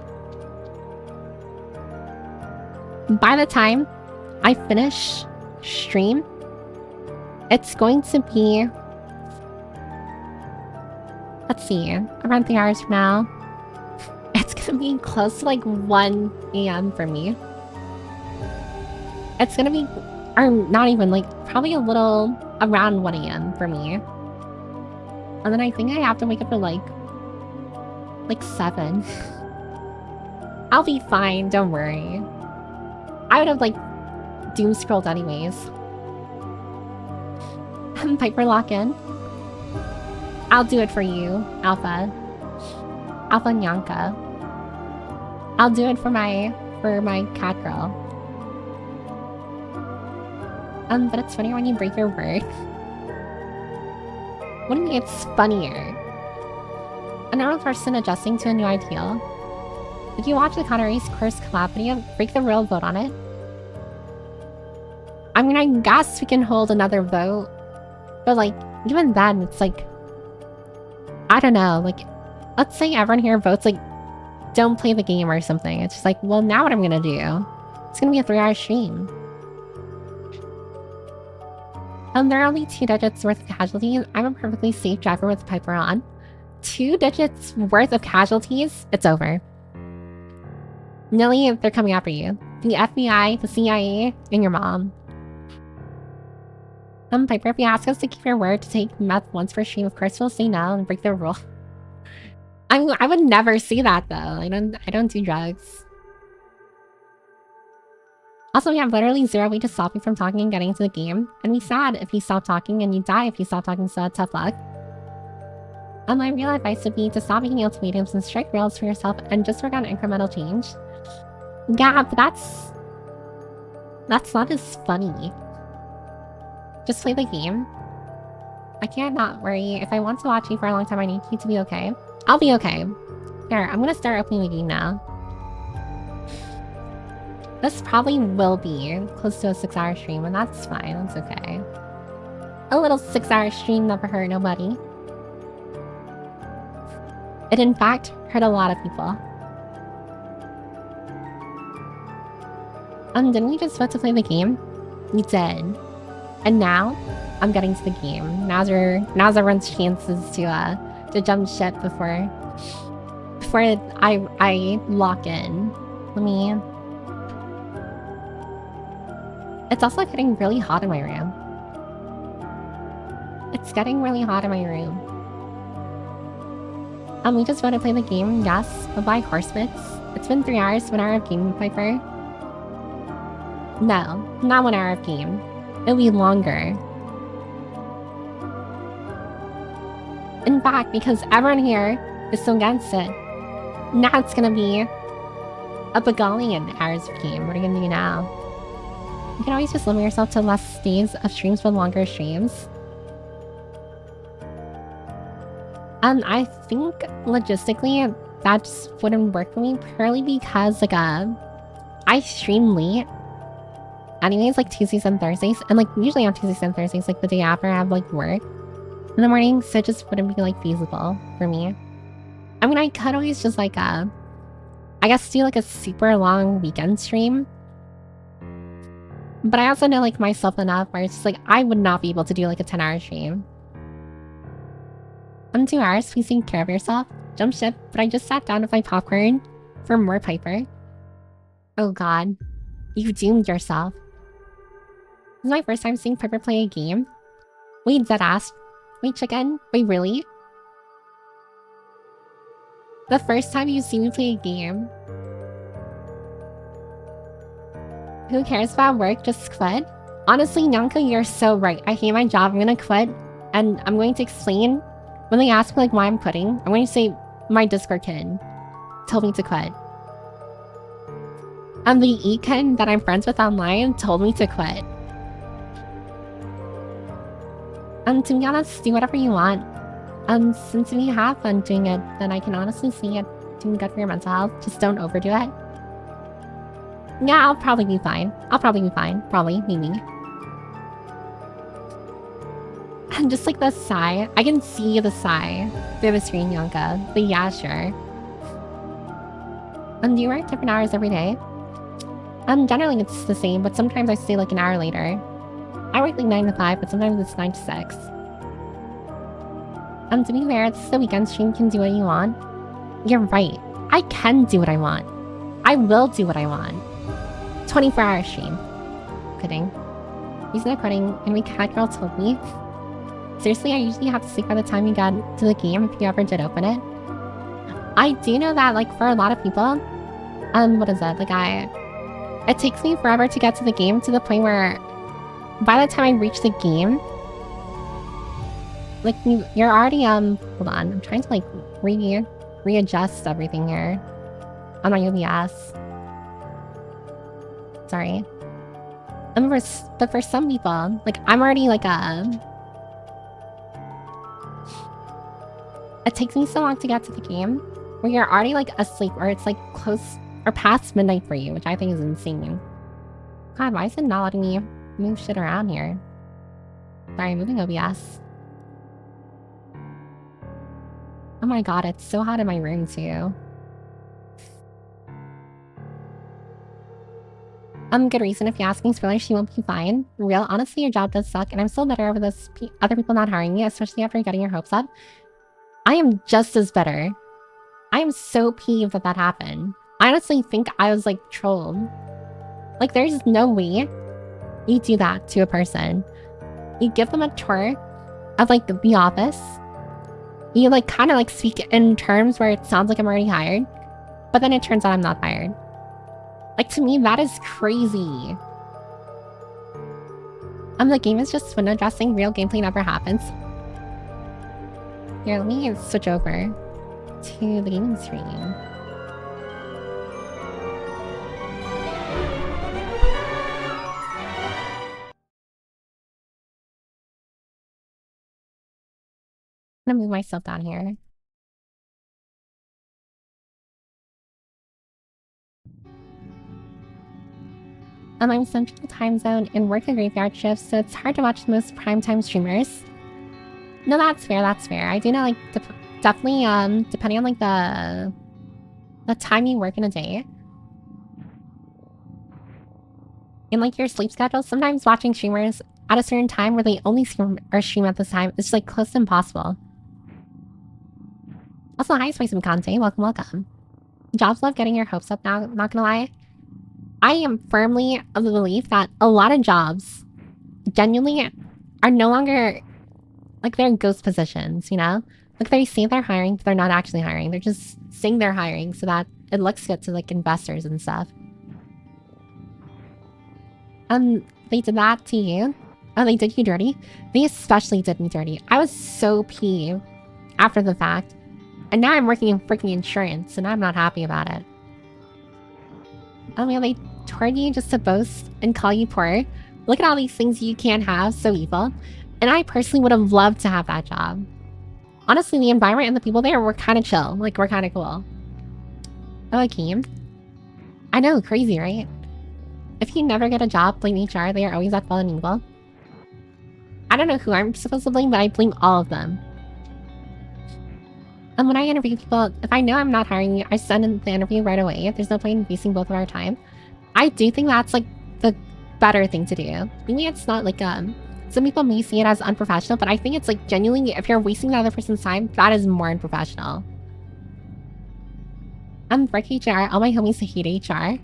By the time I finish stream, it's going to be, let's see, around 3 hours from now. It's gonna be close to like 1 AM for me. It's gonna be, or not even, like probably a little around 1 AM for me. And then I think I have to wake up at like 7. I'll be fine, don't worry. I would have like doomscrolled anyways. Piper, lock in. I'll do it for you, Alpha Nyanka. I'll do it for my for my cat girl. But it's funnier when you break your word. What do you mean it's funnier? A normal person adjusting to a new ideal. Did you watch the Connor Race Curse Calamity? Break the real vote on it? I mean, I guess we can hold another vote. But like, even then, it's like... I don't know, like... Let's say everyone here votes like... Don't play the game or something. It's just like, well, now what I'm gonna do? It's gonna be a 3-hour stream. There are only 2 digits worth of casualties. I'm a perfectly safe driver with Piper on. 2 digits worth of casualties? It's over. Nilly, they're coming after you. The FBI, the CIA, and your mom. Piper, if you ask us to keep your word to take meth once per stream, of course we'll say no and break the rule. I would never say that though. I don't do drugs. Also, we have literally 0 way to stop you from talking and getting into the game. And we sad if you stop talking, and you die if you stop talking, so tough luck. My real advice would be to stop making ultimatums and strike rules for yourself and just work on incremental change. Yeah, but that's not as funny. Just play the game. I can't not worry. If I want to watch you for a long time, I need you to be okay. I'll be okay. Here, I'm gonna start opening the game now. This probably will be close to a 6-hour stream, and that's fine. That's okay. A little 6-hour stream never hurt nobody. It in fact hurt a lot of people. Didn't we just vote to play the game? We did. And now, I'm getting to the game. Now's everyone's chances to jump ship before I lock in. Let me... It's also getting really hot in my room. It's getting really hot in my room. We just want to play the game, yes. Bye-bye, horsebits. It's been 3 hours, 1 hour of game, Piper. No, not 1 hour of game. It'll be longer. In fact, because everyone here is so against it, now it's gonna be a bagillion hours of game. What are you gonna do now? You can always just limit yourself to less days of streams but longer streams. I think logistically that just wouldn't work for me purely because like I stream late. Anyways, like Tuesdays and Thursdays, and like usually on Tuesdays and Thursdays, like the day after I have like work in the morning, so it just wouldn't be like feasible for me. I mean, I could always just like I guess do like a super long weekend stream. But I also know like myself enough where it's just like I would not be able to do like a 10-hour stream. 2 hours, please take care of yourself. Jump ship, but I just sat down with my popcorn for more Piper. Oh god. You doomed yourself. This is my first time seeing Piper play a game. Wait, deadass. Wait, chicken? Wait, really? The first time you see me play a game. Who cares about work? Just quit? Honestly, Nyanka, you're so right. I hate my job. I'm gonna quit. And I'm going to explain. When they ask me like why I'm quitting, I'm going to say my Discord kid told me to quit. And the E-kid that I'm friends with online told me to quit. To be honest, do whatever you want. Since we have fun doing it, then I can honestly see it doing good for your mental health. Just don't overdo it. Yeah, I'll probably be fine. Probably, maybe. And just like the sigh. I can see the sigh through the screen, Yonka. But yeah, sure. Do you work different hours every day? Generally it's the same, but sometimes I stay like an hour later. I work like 9 to 5, but sometimes it's 9 to 6. To be fair, it's the weekend stream, you can do what you want. You're right. I can do what I want. I will do what I want. 24-hour stream. Kidding. He's not quitting, and my cat girl told me. Seriously, I usually have to sleep by the time you got to the game if you ever did open it. I do know that, like, for a lot of people, what is that? Like, it takes me forever to get to the game to the point where by the time I reach the game, like, you're already, hold on. I'm trying to, like, readjust everything here on my OBS. sorry. But for some people, like, I'm already like it takes me so long to get to the game where you're already like asleep or it's like close or past midnight for you, which I think is insane. God, why is it not letting me move shit around here? Sorry, moving OBS. Oh my god, it's so hot in my room too. Good reason if you ask me spoilers, she won't be fine. Real, honestly, your job does suck, and I'm still bitter over those other people not hiring you, especially after getting your hopes up. I am just as bitter. I am so peeved that that happened. I honestly think I was like trolled. Like, there's no way you do that to a person. You give them a tour of like the office. You like kind of like speak in terms where it sounds like I'm already hired, but then it turns out I'm not hired. Like, to me, that is crazy. The game is just window dressing. Real gameplay never happens. Here, let me switch over to the gaming screen. I'm gonna move myself down here. I'm Central Time Zone and work a graveyard shift, so it's hard to watch most primetime streamers. No, that's fair, that's fair. I do know, like, definitely, depending on, like, the time you work in a day. And, like, your sleep schedule, sometimes watching streamers at a certain time where they only stream at this time is, like, close to impossible. Also, hi, Spicy Conte. Welcome, welcome. Jobs love getting your hopes up now, not gonna lie. I am firmly of the belief that a lot of jobs genuinely are no longer, like, they're ghost positions, you know? Like, they say they're hiring, but they're not actually hiring. They're just saying they're hiring so that it looks good to, like, investors and stuff. They did that to you? Oh, they did you dirty? They especially did me dirty. I was so peeved after the fact. And now I'm working in freaking insurance, and I'm not happy about it. Oh man, they toured you just to boast and call you poor. Look at all these things you can't have, so evil. And I personally would have loved to have that job. Honestly, the environment and the people there were kind of chill. Like, we're kind of cool. Oh, I came. I know, crazy, right? If you never get a job, blame HR. They are always at fault and evil. I don't know who I'm supposed to blame, but I blame all of them. And when I interview people, if I know I'm not hiring you, I send in the interview right away. There's no point in wasting both of our time. I do think that's, like, the better thing to do. Maybe it's not, like, some people may see it as unprofessional, but I think it's, like, genuinely, if you're wasting the other person's time, that is more unprofessional. Frick HR. All my homies hate HR.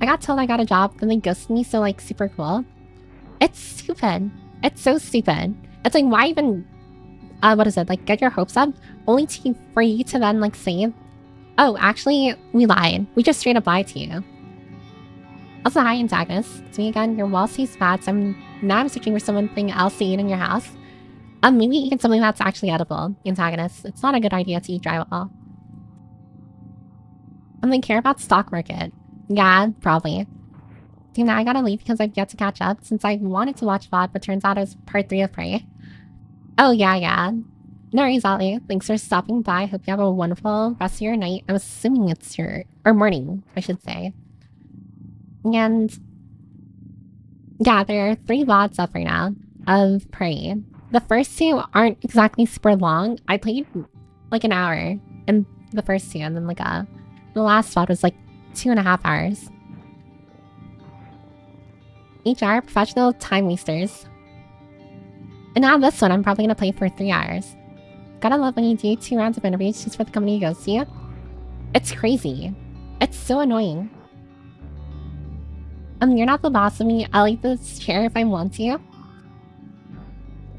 I got told I got a job, then they ghosted me, so, like, super cool. It's stupid. It's so stupid. It's like, why even... what is it? Like, get your hopes up? Only for you to then, like, say, oh, actually, we lied. We just straight up lied to you. Also, hi, antagonist. It's me again. Your wall stays bad, so now I'm searching for something else to eat in your house. Maybe eat something that's actually edible, antagonist. It's not a good idea to eat drywall. They care about stock market. Yeah, probably. Dude, now I gotta leave because I've yet to catch up since I wanted to watch VOD, but turns out it was part 3 of Prey. Oh, yeah. No worries, Ali. Thanks for stopping by. Hope you have a wonderful rest of your night. I'm assuming it's your... or morning, I should say. And... yeah, there are 3 VODs up right now of Prey. The first 2 aren't exactly super long. I played, like, an hour in the first 2, and then, like, the last VOD was, like, 2.5 hours. HR, professional time wasters. And now this one, I'm probably going to play for 3 hours. Gotta love when you do 2 rounds of interviews just for the company goes to you. It's crazy. It's so annoying. You're not the boss of me. I'll eat this chair if I want to.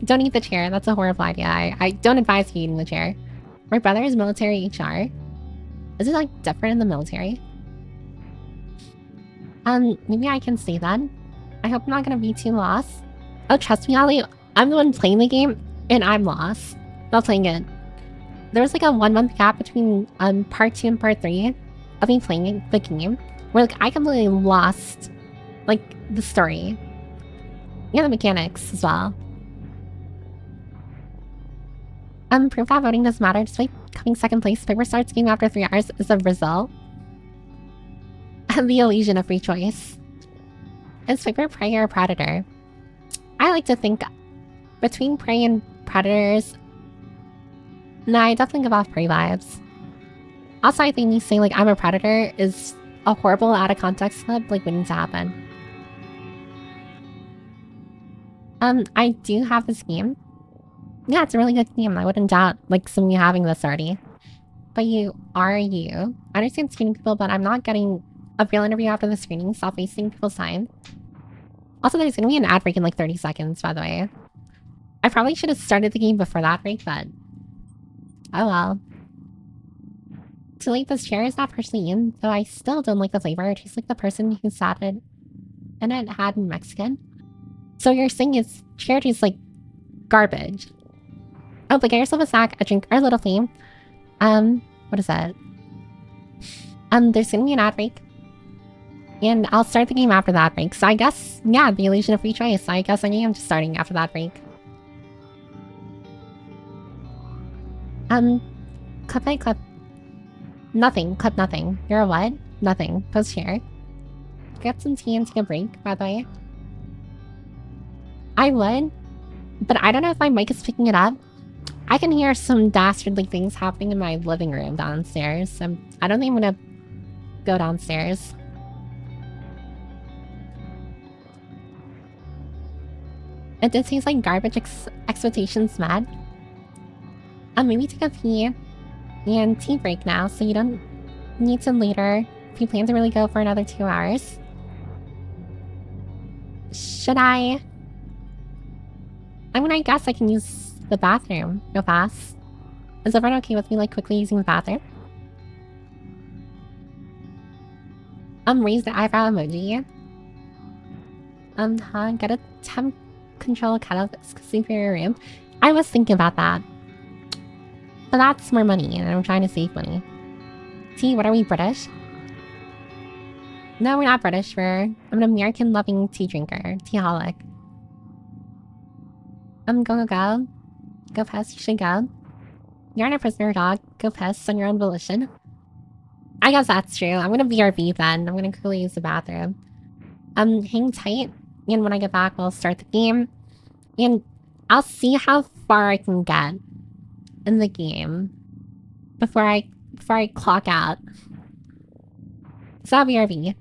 Don't eat the chair. That's a horrible idea. I don't advise you eating the chair. My brother is military HR. Is it, like, different in the military? Maybe I can stay then. I hope I'm not gonna be too lost. Oh, trust me, Ali. I'm the one playing the game, and I'm lost. Not playing it. There was like a 1-month gap between part 2 and part 3 of me playing the game. where like I completely lost like the story. Yeah, the mechanics as well. Proof that voting doesn't matter. Despite coming second place, paper starts game after 3 hours is a result. The illusion of free choice. Is paper prey or predator? I like to think between prey and predators. Nah, I definitely give off prey vibes. Also, I think me saying like I'm a predator is a horrible out of context clip, like waiting to happen. I do have this game. Yeah, it's a really good game. I wouldn't doubt like some of you having this already. But you are you. I understand screening people, but I'm not getting a real interview after the screening, so wasting people's time. Also, there's gonna be an ad break in like 30 seconds, by the way. I probably should have started the game before that break, but oh well. Too late, this chair is not partially in, though I still don't like the flavor. It tastes like the person who sat it and it had in Mexican. So you're saying it's chair tastes like garbage. Oh, but get yourself a snack, a drink, or a little flame. What is that? There's gonna be an ad break. And I'll start the game after that break. So I guess, yeah, the illusion of free choice. I guess I am just starting after that break. Clip by clip. Nothing. Clip nothing. You're a what? Nothing. Post here. Get some tea and take a break, by the way. I would, but I don't know if my mic is picking it up. I can hear some dastardly things happening in my living room downstairs. So I don't think I'm gonna go downstairs. It did taste like garbage expectations met. Maybe take a pee and tea break now so you don't need to later if you plan to really go for another 2 hours. Should I? I mean, I guess I can use the bathroom real fast. Is everyone okay with me like quickly using the bathroom? Raise the eyebrow emoji. Get a temp control cut off exclusive for your room. I was thinking about that. But that's more money, and I'm trying to save money. Tea, what are we, British? No, we're not British. I'm an American-loving tea drinker. Teaholic. Go. Go piss, you should go. You're not a prisoner, dog. Go piss on your own volition. I guess that's true. I'm gonna BRB then. I'm gonna quickly use the bathroom. Hang tight, and when I get back, we'll start the game. And I'll see how far I can get in the game before I clock out. So I'll BRB.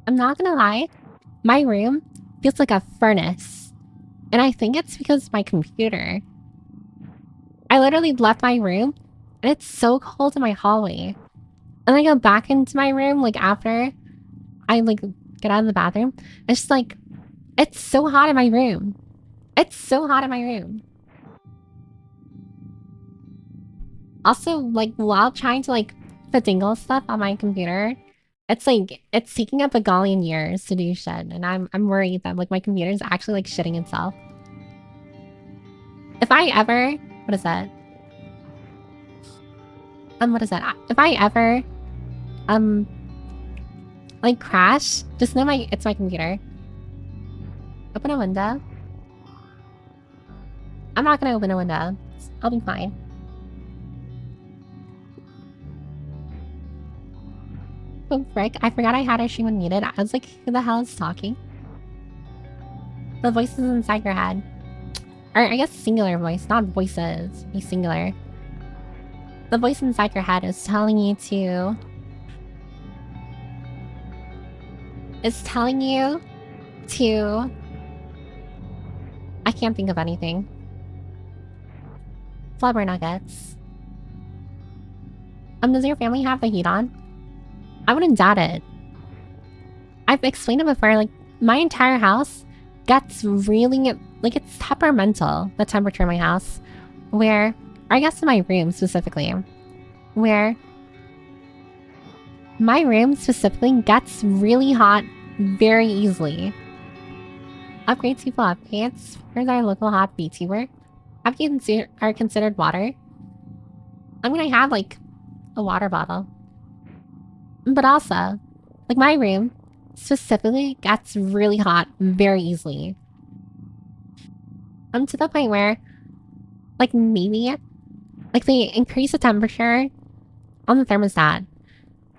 I'm not gonna lie. My room feels like a furnace. And I think it's because of my computer. I literally left my room and it's so cold in my hallway. And I go back into my room like after I like get out of the bathroom. It's just like it's so hot in my room. It's so hot in my room. Also, like while trying to like finagle stuff on my computer, it's like it's taking up a galleon years to do shit, and I'm worried that like my computer is actually like shitting itself. If I ever, what is that? What is that? If I ever, um, like crash, just know it's my computer. Open a window. I'm not gonna open a window. I'll be fine. Oh frick! I forgot I had our stream unmuted. I was like, who the hell is talking? The voices inside your head. Or I guess singular voice, not voices. Be singular. The voice inside your head is telling you to... It's telling you to... I can't think of anything. Flubber nuggets. Does your family have the heat on? I wouldn't doubt it. I've explained it before, like, my entire house gets really... Like, it's temperamental, the temperature in my house. Where... Or I guess in my room, specifically. Where... My room, specifically, gets really hot very easily. Upgrades people upgrades. Where's our local hot VTuber? Upgrades are considered water. I'm gonna have, like, a water bottle. But also, like, my room specifically gets really hot very easily. To the point where, like, maybe, like, they increase the temperature on the thermostat.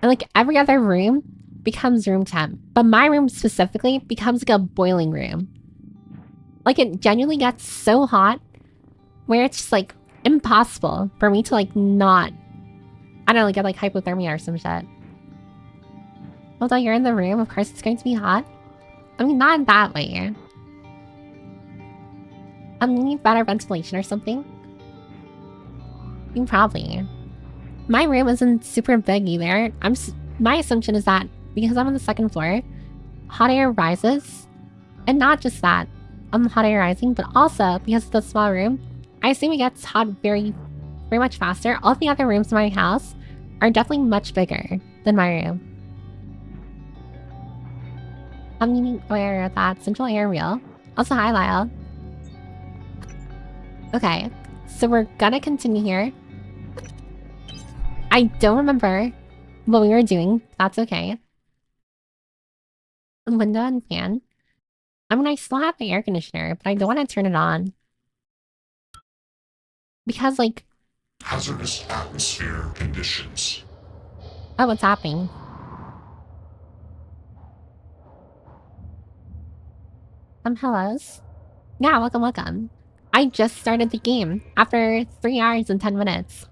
And, like, every other room becomes room temp. But my room specifically becomes, like, a boiling room. Like, it genuinely gets so hot where it's just, like, impossible for me to, like, not... I don't know, like, get, like, hypothermia or some shit. Although you're in the room, of course it's going to be hot. I mean, not in that way. You need better ventilation or something? Probably. My room isn't super big either. My assumption is that because I'm on the second floor, hot air rises. And not just that, hot air rising, but also because it's a small room, I assume it gets hot very, very much faster. All the other rooms in my house are definitely much bigger than my room. I'm aware of that. Central air real. Also, hi, Lyle. Okay, so we're gonna continue here. I don't remember what we were doing. That's okay. Window and fan. I mean, I still have the air conditioner, but I don't want to turn it on. Because, like... Hazardous atmosphere conditions. Oh, what's happening? Hellos? Yeah, welcome, welcome. I just started the game after 3 hours and 10 minutes.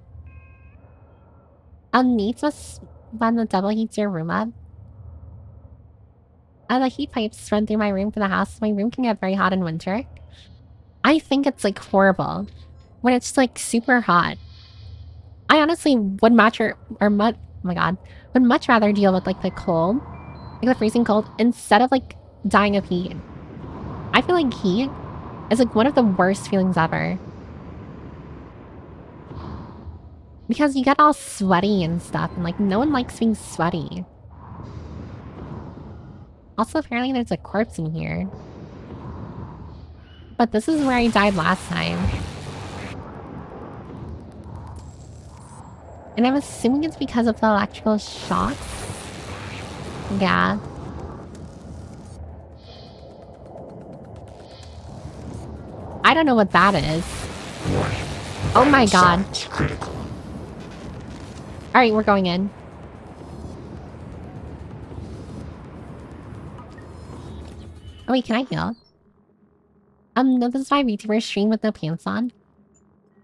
Needs was when the double heats your room up. The heat pipes run through my room for the house. My room can get very hot in winter. I think it's like horrible when it's like super hot. I honestly would oh my god, would much rather deal with like the cold, like the freezing cold, instead of like dying of heat. I feel like heat is like one of the worst feelings ever. Because you get all sweaty and stuff, and like no one likes being sweaty. Also, apparently there's a corpse in here. But this is where I died last time. And I'm assuming it's because of the electrical shocks. Yeah. I don't know what that is. Oh my god. Alright, we're going in. Oh wait, can I heal? No, this is my VTuber stream with no pants on.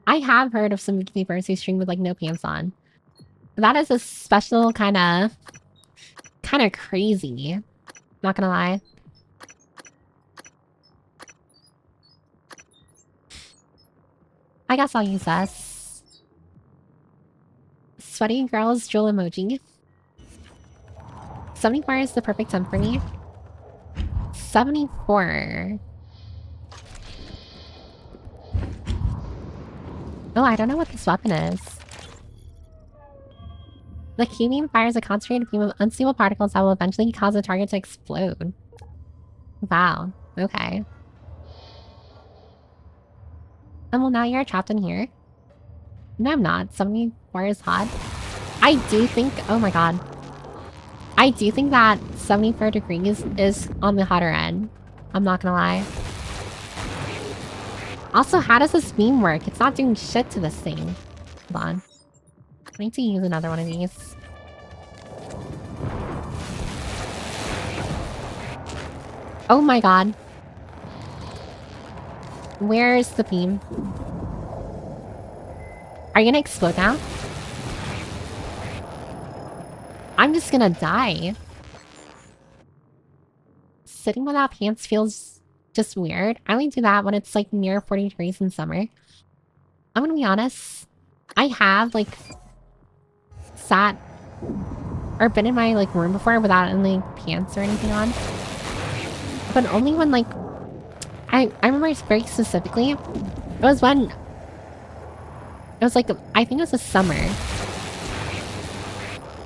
I have heard of some VTubers who stream with like no pants on. That is a special kind of crazy. Not gonna lie. I guess I'll use this. Sweaty girls drool emoji. 74 is the perfect temp for me. 74. Oh, I don't know what this weapon is. The Q-beam fires a concentrated beam of unstable particles that will eventually cause the target to explode. Wow. Okay. And well, now you're trapped in here. No, I'm not. 74 is hot. I do think... Oh my god. I do think that 74 degrees is on the hotter end. I'm not gonna lie. Also, how does this beam work? It's not doing shit to this thing. Hold on. I need to use another one of these. Oh my god. Where's the beam? Are you gonna explode now? I'm just gonna die. Sitting without pants feels just weird. I only do that when it's like near 40 degrees in summer. I'm gonna be honest. I have like sat or been in my like room before without any pants or anything on. But only when like I remember very specifically. It was when it was like I think it was a summer.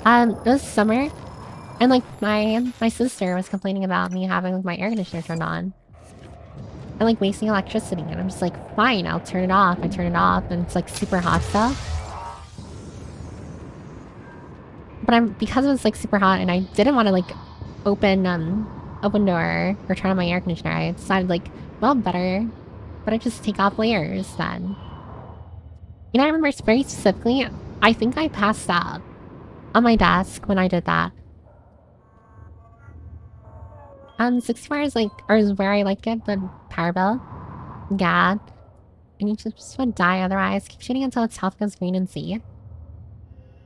It was summer, and like my sister was complaining about me having like, my air conditioner turned on and like wasting electricity, and I'm just like, fine, I'll turn it off. I turn it off, and it's like super hot still. But because it was like super hot, and I didn't want to like open a window or turn on my air conditioner. I decided like, well, better just take off layers then. You know, I remember very specifically. I think I passed out on my desk when I did that. 64 is like, or is where I like it, but power bill. God. And you just would die otherwise. Keep shooting until its health goes green and see.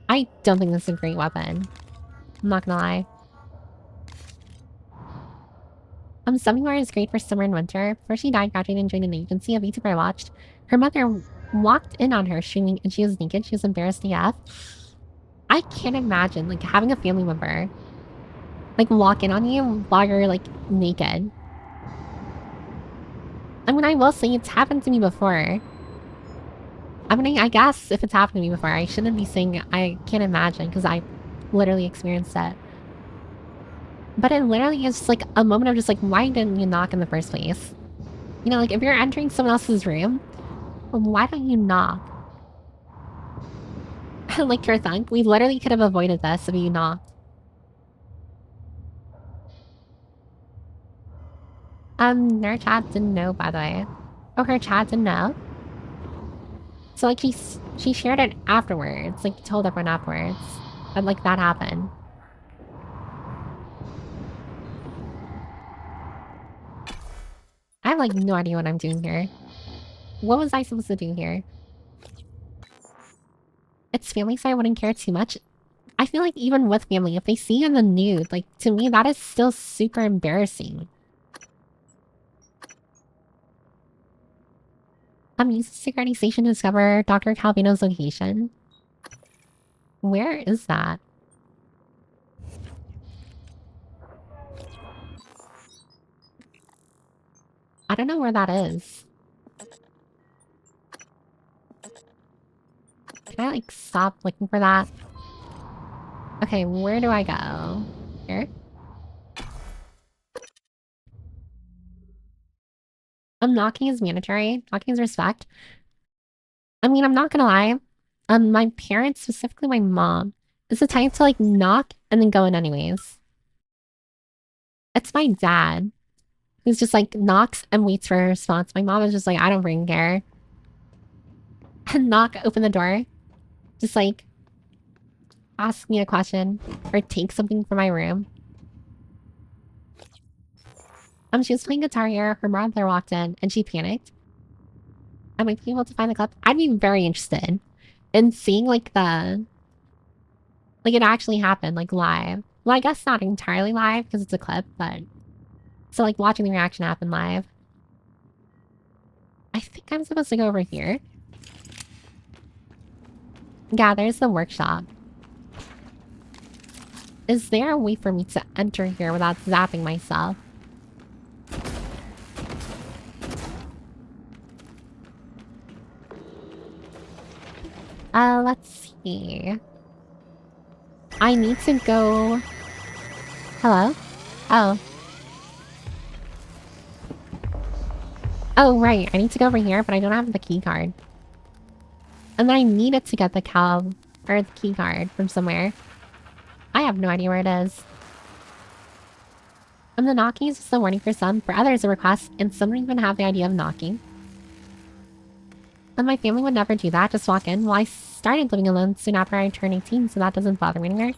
I don't think this is a great weapon. I'm not gonna lie. Summer is great for summer and winter. Before she died, graduated and joined an agency, a VTuber I watched. Her mother walked in on her streaming and she was naked. She was embarrassed AF. I can't imagine, like, having a family member, like, walk in on you while you're, like, naked. I mean, I will say it's happened to me before. I mean, I guess if it's happened to me before, I shouldn't be saying I can't imagine because I literally experienced it. But it literally is just, like, a moment of just, like, why didn't you knock in the first place? You know, like, if you're entering someone else's room, why don't you knock? Like, your thunk, we literally could have avoided this if you knocked. Their chat didn't know, by the way. Oh, her chat didn't know? So, like, she shared it afterwards. Like, told everyone afterwards. That, like, that happened. I have, like, no idea what I'm doing here. What was I supposed to do here? It's family, so I wouldn't care too much. I feel like even with family, if they see you in the nude, like, to me, that is still super embarrassing. Use the security station to discover Dr. Calvino's location. Where is that? I don't know where that is. Can I, like, stop looking for that? Okay, where do I go? Here? Knocking is mandatory. Knocking is respect. I mean, I'm not gonna lie. My parents, specifically my mom, is the type to, like, knock and then go in anyways. It's my dad who's just, like, knocks and waits for a response. My mom is just like, I don't freaking care. And knock, open the door. Just, like, ask me a question or take something from my room. She was playing guitar here. Her mother walked in and she panicked. I might be able to find the clip. I'd be very interested in seeing, like, it actually happened, like, live. Well, I guess not entirely live because it's a clip, but... So, like, watching the reaction happen live. I think I'm supposed to go over here. Yeah, there's the workshop. Is there a way for me to enter here without zapping myself? Let's see. I need to go... Hello? Oh. Oh, right. I need to go over here, but I don't have the key card. And I needed to get the or the key card from somewhere. I have no idea where it is. And the knocking is just a warning for some. For others, a request, and some don't even have the idea of knocking. And my family would never do that, just walk in. Well, I started living alone soon after I turned 18, so that doesn't bother me anymore.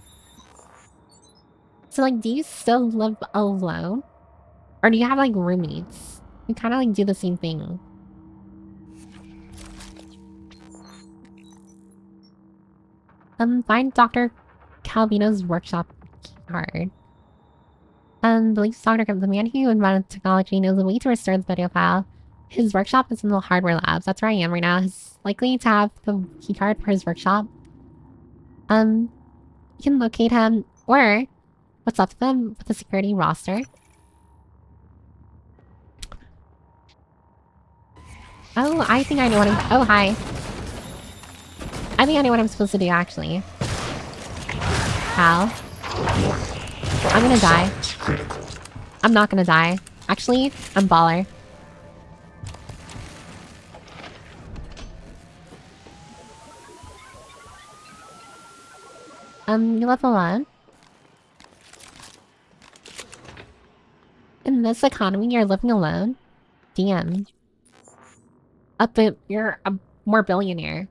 So, like, do you still live alone? Or do you have, like, roommates? You kind of, like, do the same thing. Find Dr. Calvino's workshop card. Believes Dr. the man who invented technology knows a way to restore the video file. His workshop is in the hardware labs. That's where I am right now. He's likely to have the keycard for his workshop. You can locate him, or what's up with him with the security roster. Oh, I think I know what I'm... Oh, hi. I think I know what I'm supposed to do, actually. How? I'm gonna die. I'm not gonna die. Actually, I'm baller. You live alone? In this economy, you're living alone? Damn. You're a more billionaire.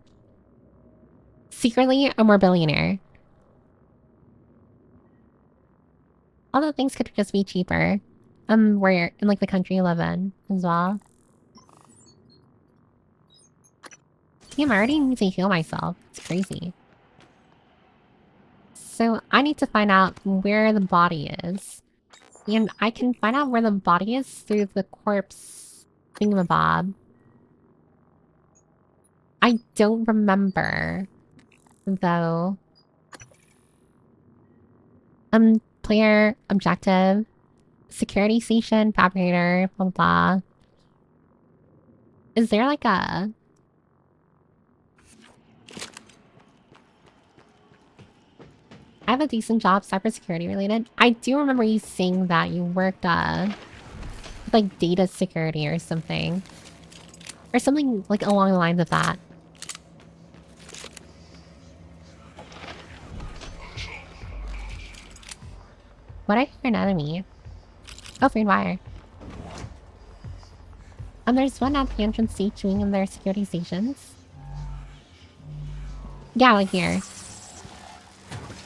Secretly, a more billionaire. Although things could just be cheaper. Where you're in, like, the country you live in as well. Damn, I already need to heal myself. It's crazy. So, I need to find out where the body is. And I can find out where the body is through the corpse thingamabob. I don't remember, though. Player, objective, security station, fabricator, blah, blah. Is there like a... I have a decent job, cybersecurity related. I do remember you saying that you worked, with, like, data security or something. Or something, like, along the lines of that. What I hear an enemy? Oh, green wire. There's one at the entrance doing in their security stations. Yeah, like here.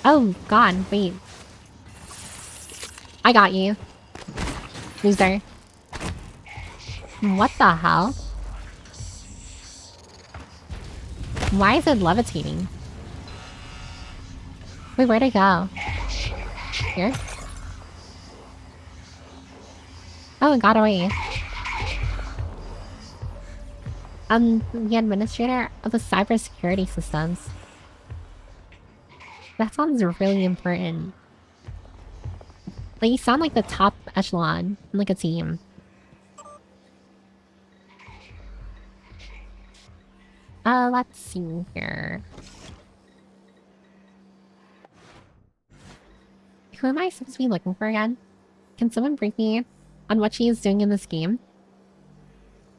Oh, God, wait. I got you. Loser. What the hell? Why is it levitating? Wait, where'd it go? Here? Oh, it got away. The administrator of the cybersecurity systems. That sounds really important. Like, you sound like the top echelon in, like, a team. Let's see here. Who am I supposed to be looking for again? Can someone brief me on what she is doing in this game?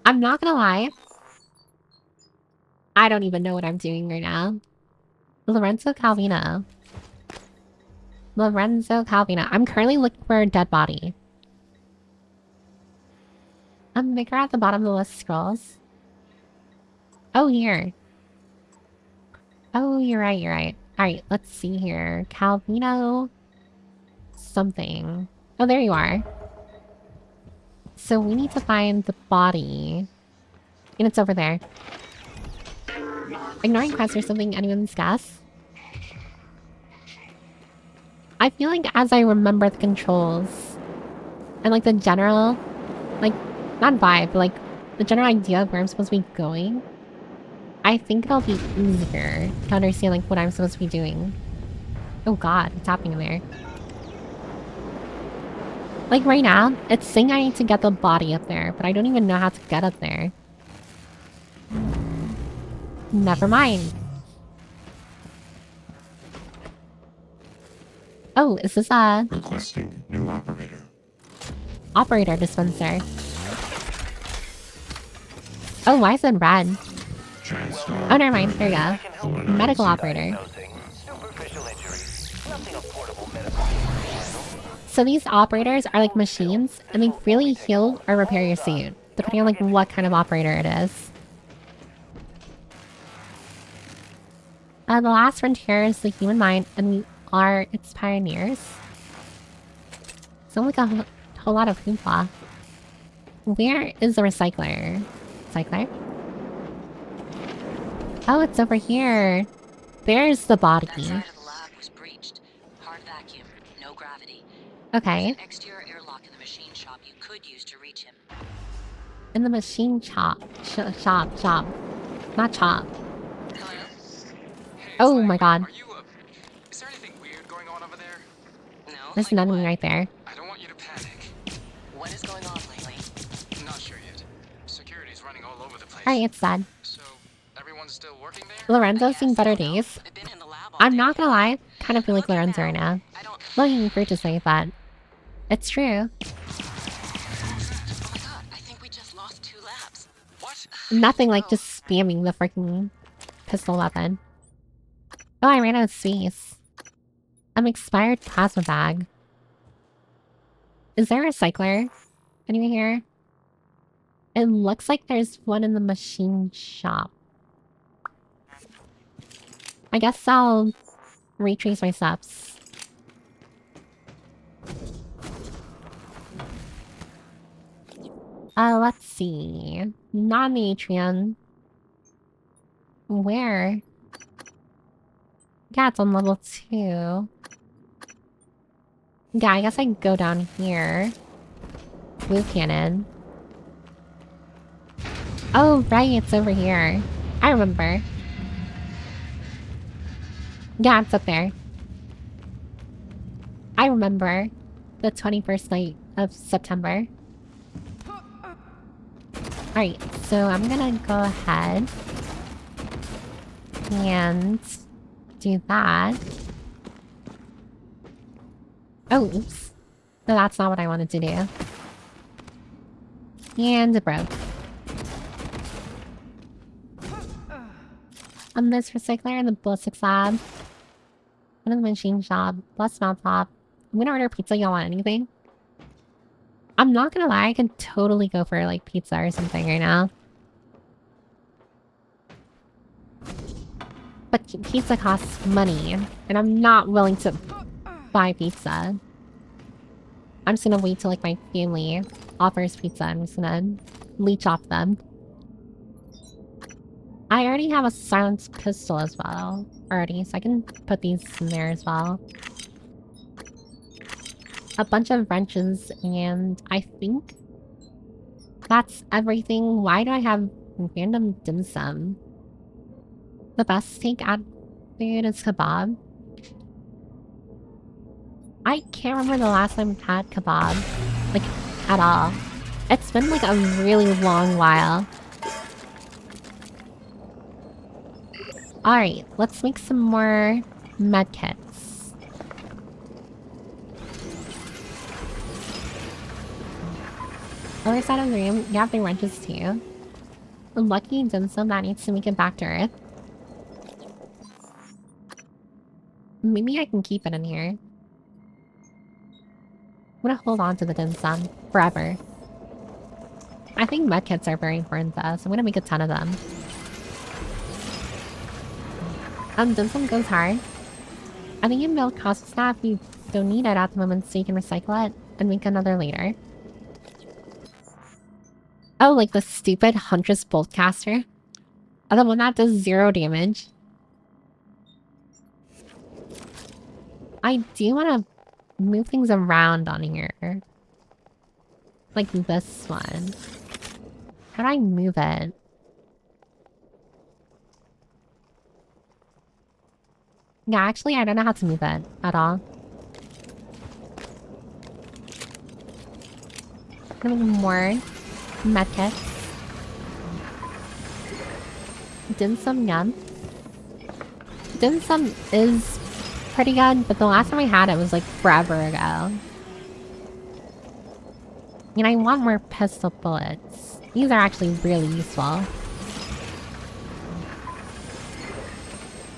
I'm not gonna lie. I don't even know what I'm doing right now. Lorenzo Calvino. Lorenzo Calvino. I'm currently looking for a dead body. Maker at the bottom of the list scrolls. Oh, here. Oh, you're right, you're right. Alright, let's see here. Calvino... something. Oh, there you are. So we need to find the body. And it's over there. Ignoring quests or something anyone's guess? I feel like as I remember the controls and like the general, like, not vibe, but like the general idea of where I'm supposed to be going, I think it'll be easier to understand like what I'm supposed to be doing. Oh god, what's happening there? Like right now, it's saying I need to get the body up there, but I don't even know how to get up there. Never mind. Oh, is this a... Requesting new operator. Operator dispenser. Oh, why is it red? Transfer. Oh, never mind. There you go. Medical operator. So these operators are like machines, and they really heal or repair your suit, depending on like what kind of operator it is. The last frontier is the human mind, and we are its pioneers. Sounds like a whole lot of hoopla. Where is the recycler? Recycler? Oh, it's over here. There's the body. That side of the lab was breached. Hard vacuum, no gravity. Okay. There's an exterior airlock in the machine shop you could use to reach him. In the machine shop. Shop. Not chop. Hello? Oh my god. Are you, is there anything weird going on over there? No? There's Like nothing what? right there. I don't want you to panic. What is going on lately? Not sure yet. Security's running all over the place. Alright, it's dead. So, everyone's still working there? Lorenzo's seen better days. I've been in the lab all I'm day. not gonna lie, kind of feel like Lorenzo right now. I don't... Looking for to say that. It's true. Oh my god, I think we just lost 2 labs. What? Nothing like just spamming the freaking pistol weapon. Oh, I ran out of space. An expired plasma bag. Is there a recycler? Anyone here? It looks like there's one in the machine shop. I guess I'll retrace my steps. Let's see. Not in the atrium. Where? Yeah, it's on level 2. Yeah, I guess I can go down here. Blue cannon. Oh, right, it's over here. I remember. Yeah, it's up there. I remember. The 21st night of September. Alright, so I'm gonna go ahead and do that. Oh, oops. No, that's not what I wanted to do. And it broke. This recycler in the ballistics lab. One in the machine shop. Plus mouth pop. I'm gonna order pizza. Y'all want anything? I'm not gonna lie, I could totally go for like pizza or something right now. But pizza costs money, and I'm not willing to buy pizza. I'm just gonna wait till like my family offers pizza. I'm just gonna leech off them. I already have a silenced pistol as well. Already, so I can put these in there as well. A bunch of wrenches, and I think that's everything. Why do I have random dim sum? The best steak at food is kebab. I can't remember the last time I had kebab. Like, at all. It's been like a really long while. Alright, let's make some more medkits. Other side of the room, you have the wrenches too. Lucky dim sum that needs to make it back to Earth. Maybe I can keep it in here. I'm gonna hold on to the dim sum forever. I think medkits are very important though, so I'm gonna make a ton of them. Dim sum goes hard. I think you can build cost staff if you don't need it at the moment, so you can recycle it and make another later. Oh, like the stupid Huntress Boltcaster? Oh, the one that does 0 damage. I do want to move things around on here. Like this one. How do I move it? Yeah, actually, I don't know how to move it at all. More medkits. Dim sum yum. Dim sum is pretty good, but the last time I had it was like forever ago. And I want more pistol bullets. These are actually really useful.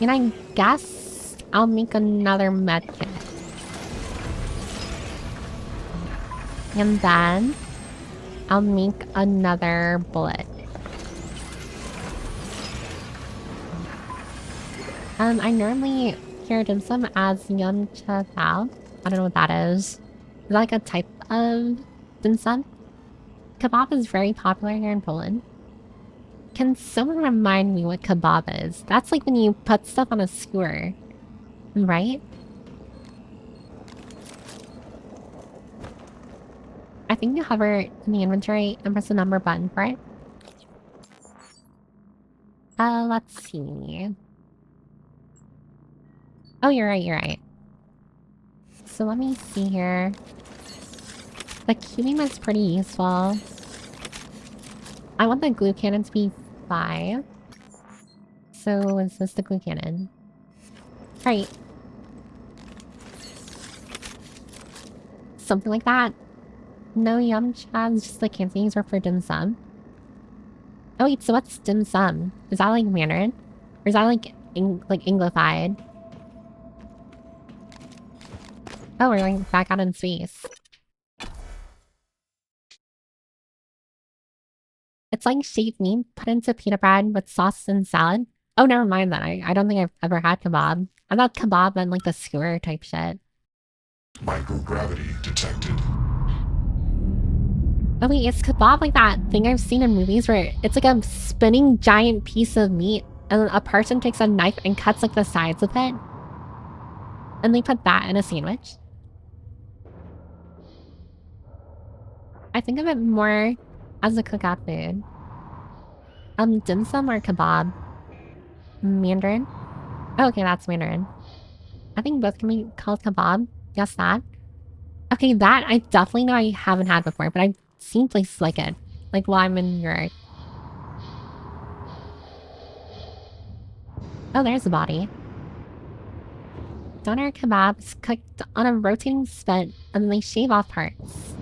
And I guess I'll make another medkit. And then I'll make another bullet. I normally hear dim sum as yum cha thao. I don't know what that is. Is that like a type of dim sum? Kebab is very popular here in Poland. Can someone remind me what kebab is? That's like when you put stuff on a skewer, right? I think you hover in the inventory and press the number button for it. Let's see. Oh, you're right, you're right. So let me see here. The cubing is pretty useful. I want the glue cannon to be 5. So is this the glue cannon? Right. Something like that. No yum cha is just the Cantonese word for dim sum. Oh wait, so what's dim sum? Is that like Mandarin? Or is that like Anglified? Oh, we're going back out in space. It's like shaved meat put into pita bread with sauce and salad. Oh, never mind that. I don't think I've ever had kebab. I thought kebab meant like the skewer type shit. Microgravity detected. Oh wait, is kebab like that thing I've seen in movies where it's like a spinning giant piece of meat and a person takes a knife and cuts like the sides of it? And they put that in a sandwich? I think of it more as a cookout food. Dim sum or kebab? Mandarin? Oh, okay, that's Mandarin. I think both can be called kebab. Guess that. Okay, that I definitely know I haven't had before, but I've seen places like it. Like while I'm in Europe. Oh, there's the body. Doner kebab is cooked on a rotating spit and then they shave off parts.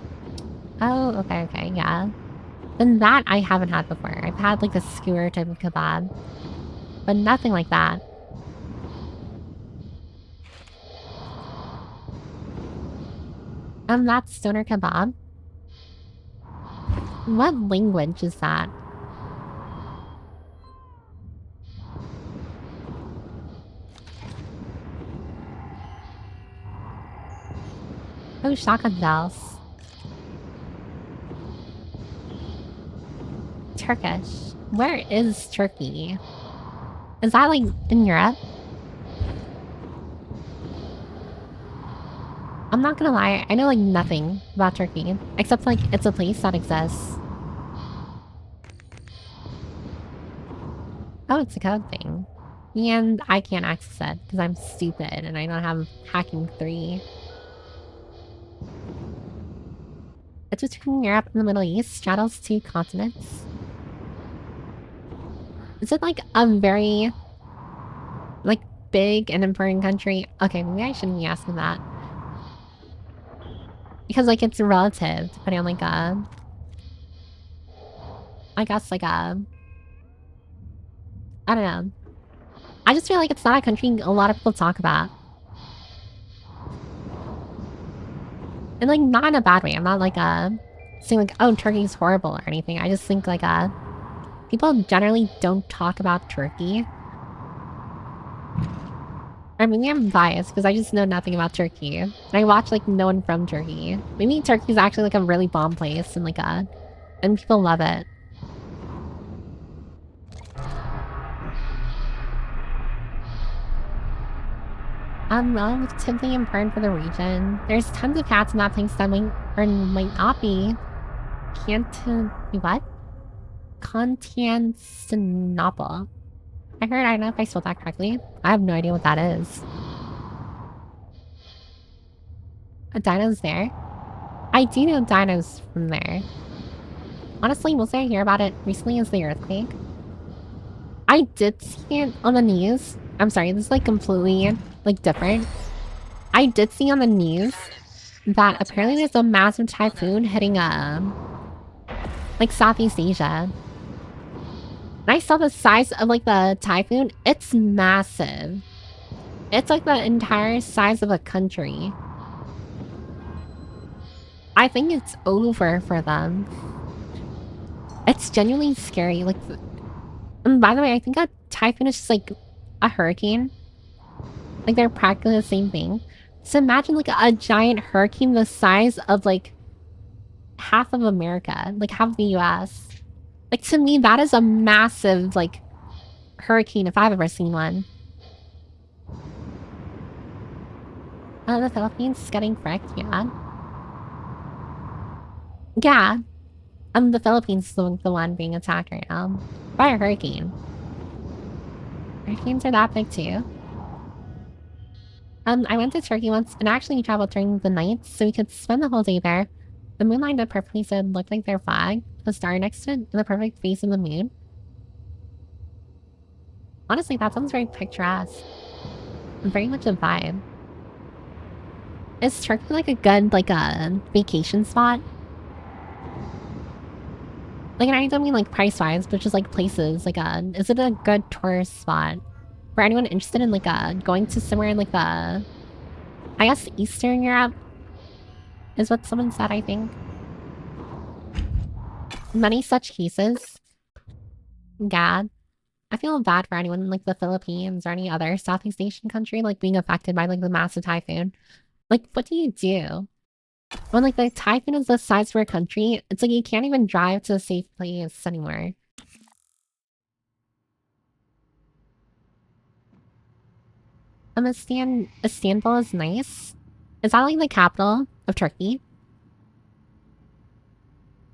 Oh, okay, yeah. Then that I haven't had before. I've had like a skewer type of kebab. But nothing like that. That's stoner kebab. What language is that? Oh, shotgun bells. Turkish. Where is Turkey? Is that like in Europe? I'm not gonna lie, I know like nothing about Turkey. Except like it's a place that exists. Oh, it's a code thing. And I can't access it because I'm stupid and I don't have hacking 3. It's between Europe and the Middle East, straddles 2 continents. Is it like a very like big and important country? Okay, maybe I shouldn't be asking that. Because like it's relative, depending on like I guess like I don't know. I just feel like it's not a country a lot of people talk about. And like not in a bad way. I'm not like saying like, oh, Turkey's horrible or anything. I just think like people generally don't talk about Turkey. Or maybe I'm biased because I just know nothing about Turkey. And I watch like no one from Turkey. Maybe Turkey's actually like a really bomb place and like and people love it. relatively important for the region. There's tons of cats in that place that might or might not be. What? Constantinople. I don't know if I spelled that correctly. I have no idea what that is. A dino's there? I do know dinos from there. Honestly, mostly I hear about it recently is the earthquake. I did see it on the news. I'm sorry, this is like completely like different. I did see on the news that apparently there's a massive typhoon hitting like Southeast Asia. And I saw the size of like the typhoon. It's massive. It's like the entire size of a country. I think it's over for them. It's genuinely scary. Like, and by the way, I think a typhoon is just like a hurricane. Like they're practically the same thing. So imagine like a giant hurricane the size of like half of America, like half of the US. Like to me, that is a massive like hurricane if I've ever seen one. The Philippines is getting fricked, yeah. Yeah. The Philippines is the one being attacked right now by a hurricane. Hurricanes are that big too. I went to Turkey once and actually traveled during the night so we could spend the whole day there. The moon lined up perfectly so it looked like their flag, the star next to it, and the perfect face of the moon. Honestly, that sounds very picturesque. Very much a vibe. Is Turkey like a good, like a vacation spot? Like, and I don't mean like price-wise, but just like places. Like, is it a good tourist spot? For anyone interested in like going to somewhere in like I guess Eastern Europe is what someone said, I think. Many such cases. God. I feel bad for anyone in like the Philippines or any other Southeast Asian country like being affected by like the massive typhoon. Like, what do you do? When like the typhoon is the size of our country, it's like you can't even drive to a safe place anymore. Istanbul is nice. Is that like the capital of Turkey?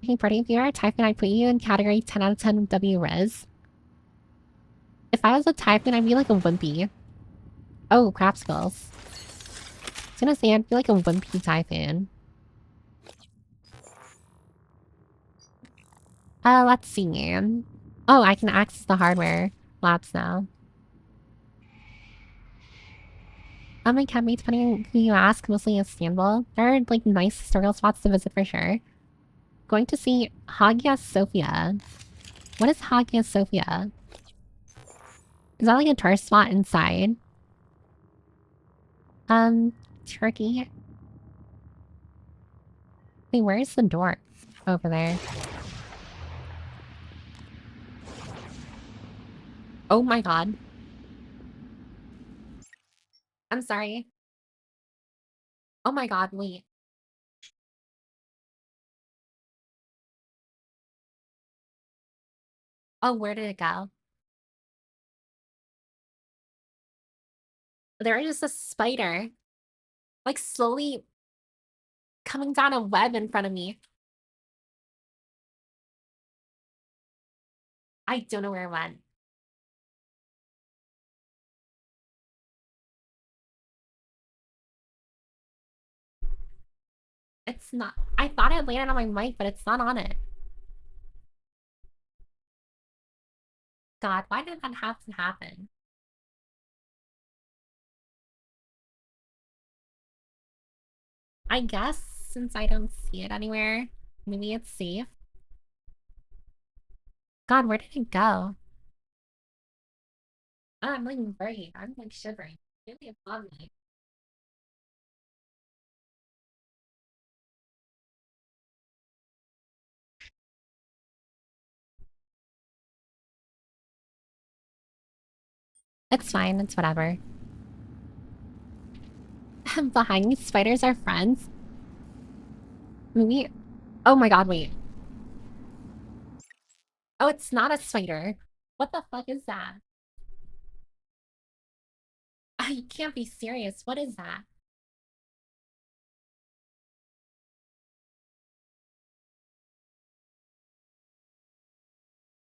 Hey, party, if you are a typhoon, I'd put you in category 10 out of 10 W Res. If I was a typhoon, I'd be like a wimpy. Oh, crap skulls. I was gonna say I'd be like a wimpy typhoon. Let's see. Oh, I can access the hardware labs now. It can be depending on who you ask, mostly Istanbul. There are like nice historical spots to visit for sure. Going to see Hagia Sophia. What is Hagia Sophia? Is that like a tourist spot inside? Turkey. Wait, where's the door? Over there. Oh my god. I'm sorry. Oh my god, wait. Oh, where did it go? There is just a spider. Like slowly coming down a web in front of me. I don't know where it went. It's not. I thought it landed on my mic, but it's not on it. God, why did that have to happen? I guess since I don't see it anywhere, maybe it's safe. God, where did it go? Oh, I'm like very, I'm like shivering. Really above me. It's fine, it's whatever. Behind me, spiders are friends. Maybe. Oh my god, wait. Oh, it's not a spider. What the fuck is that? You can't be serious. What is that?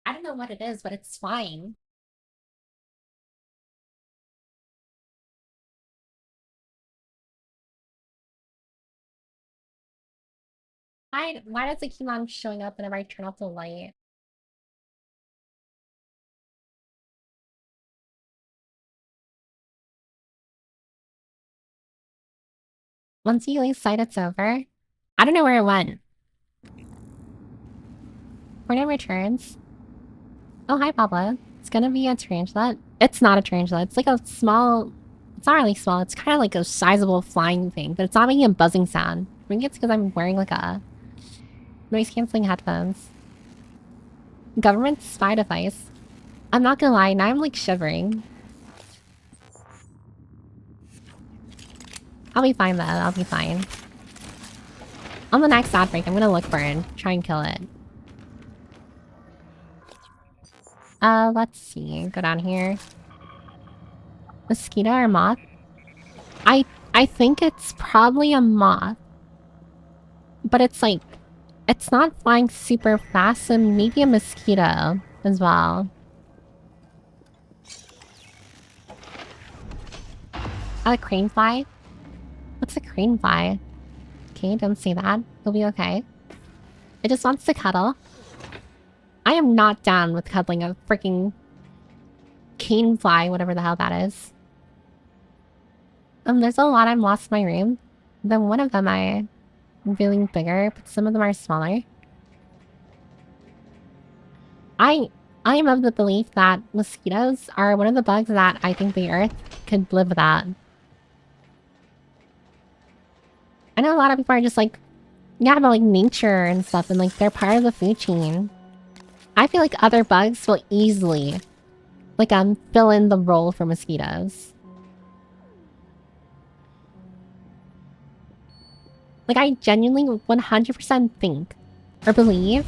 I don't know what it is, but it's fine. Why does it keep on showing up whenever I turn off the light? Once you lose sight, it's over. I don't know where it went. Porno returns. Oh, hi, Pablo. It's gonna be a tarantula. It's not a tarantula. It's like a small... It's not really small. It's kind of like a sizable flying thing, but it's not making a buzzing sound. I think it's because I'm wearing like a noise-canceling headphones. Government spy device. I'm not gonna lie, now I'm like shivering. I'll be fine though, I'll be fine. On the next ad break, I'm gonna look for it and try and kill it. Let's see. Go down here. Mosquito or moth? I think it's probably a moth. But it's like... It's not flying super fast, so maybe a mosquito as well. A crane fly? What's a crane fly? Okay, don't say that. It'll be okay. It just wants to cuddle. I am not down with cuddling a freaking cane fly, whatever the hell that is. There's a lot I'm lost in my room. Then one of them I'm feeling bigger, but some of them are smaller. I am of the belief that mosquitoes are one of the bugs that I think the Earth could live without. I know a lot of people are just like, yeah, about like nature and stuff, and like they're part of the food chain. I feel like other bugs will easily, like, fill in the role for mosquitoes. Like, I genuinely 100% think or believe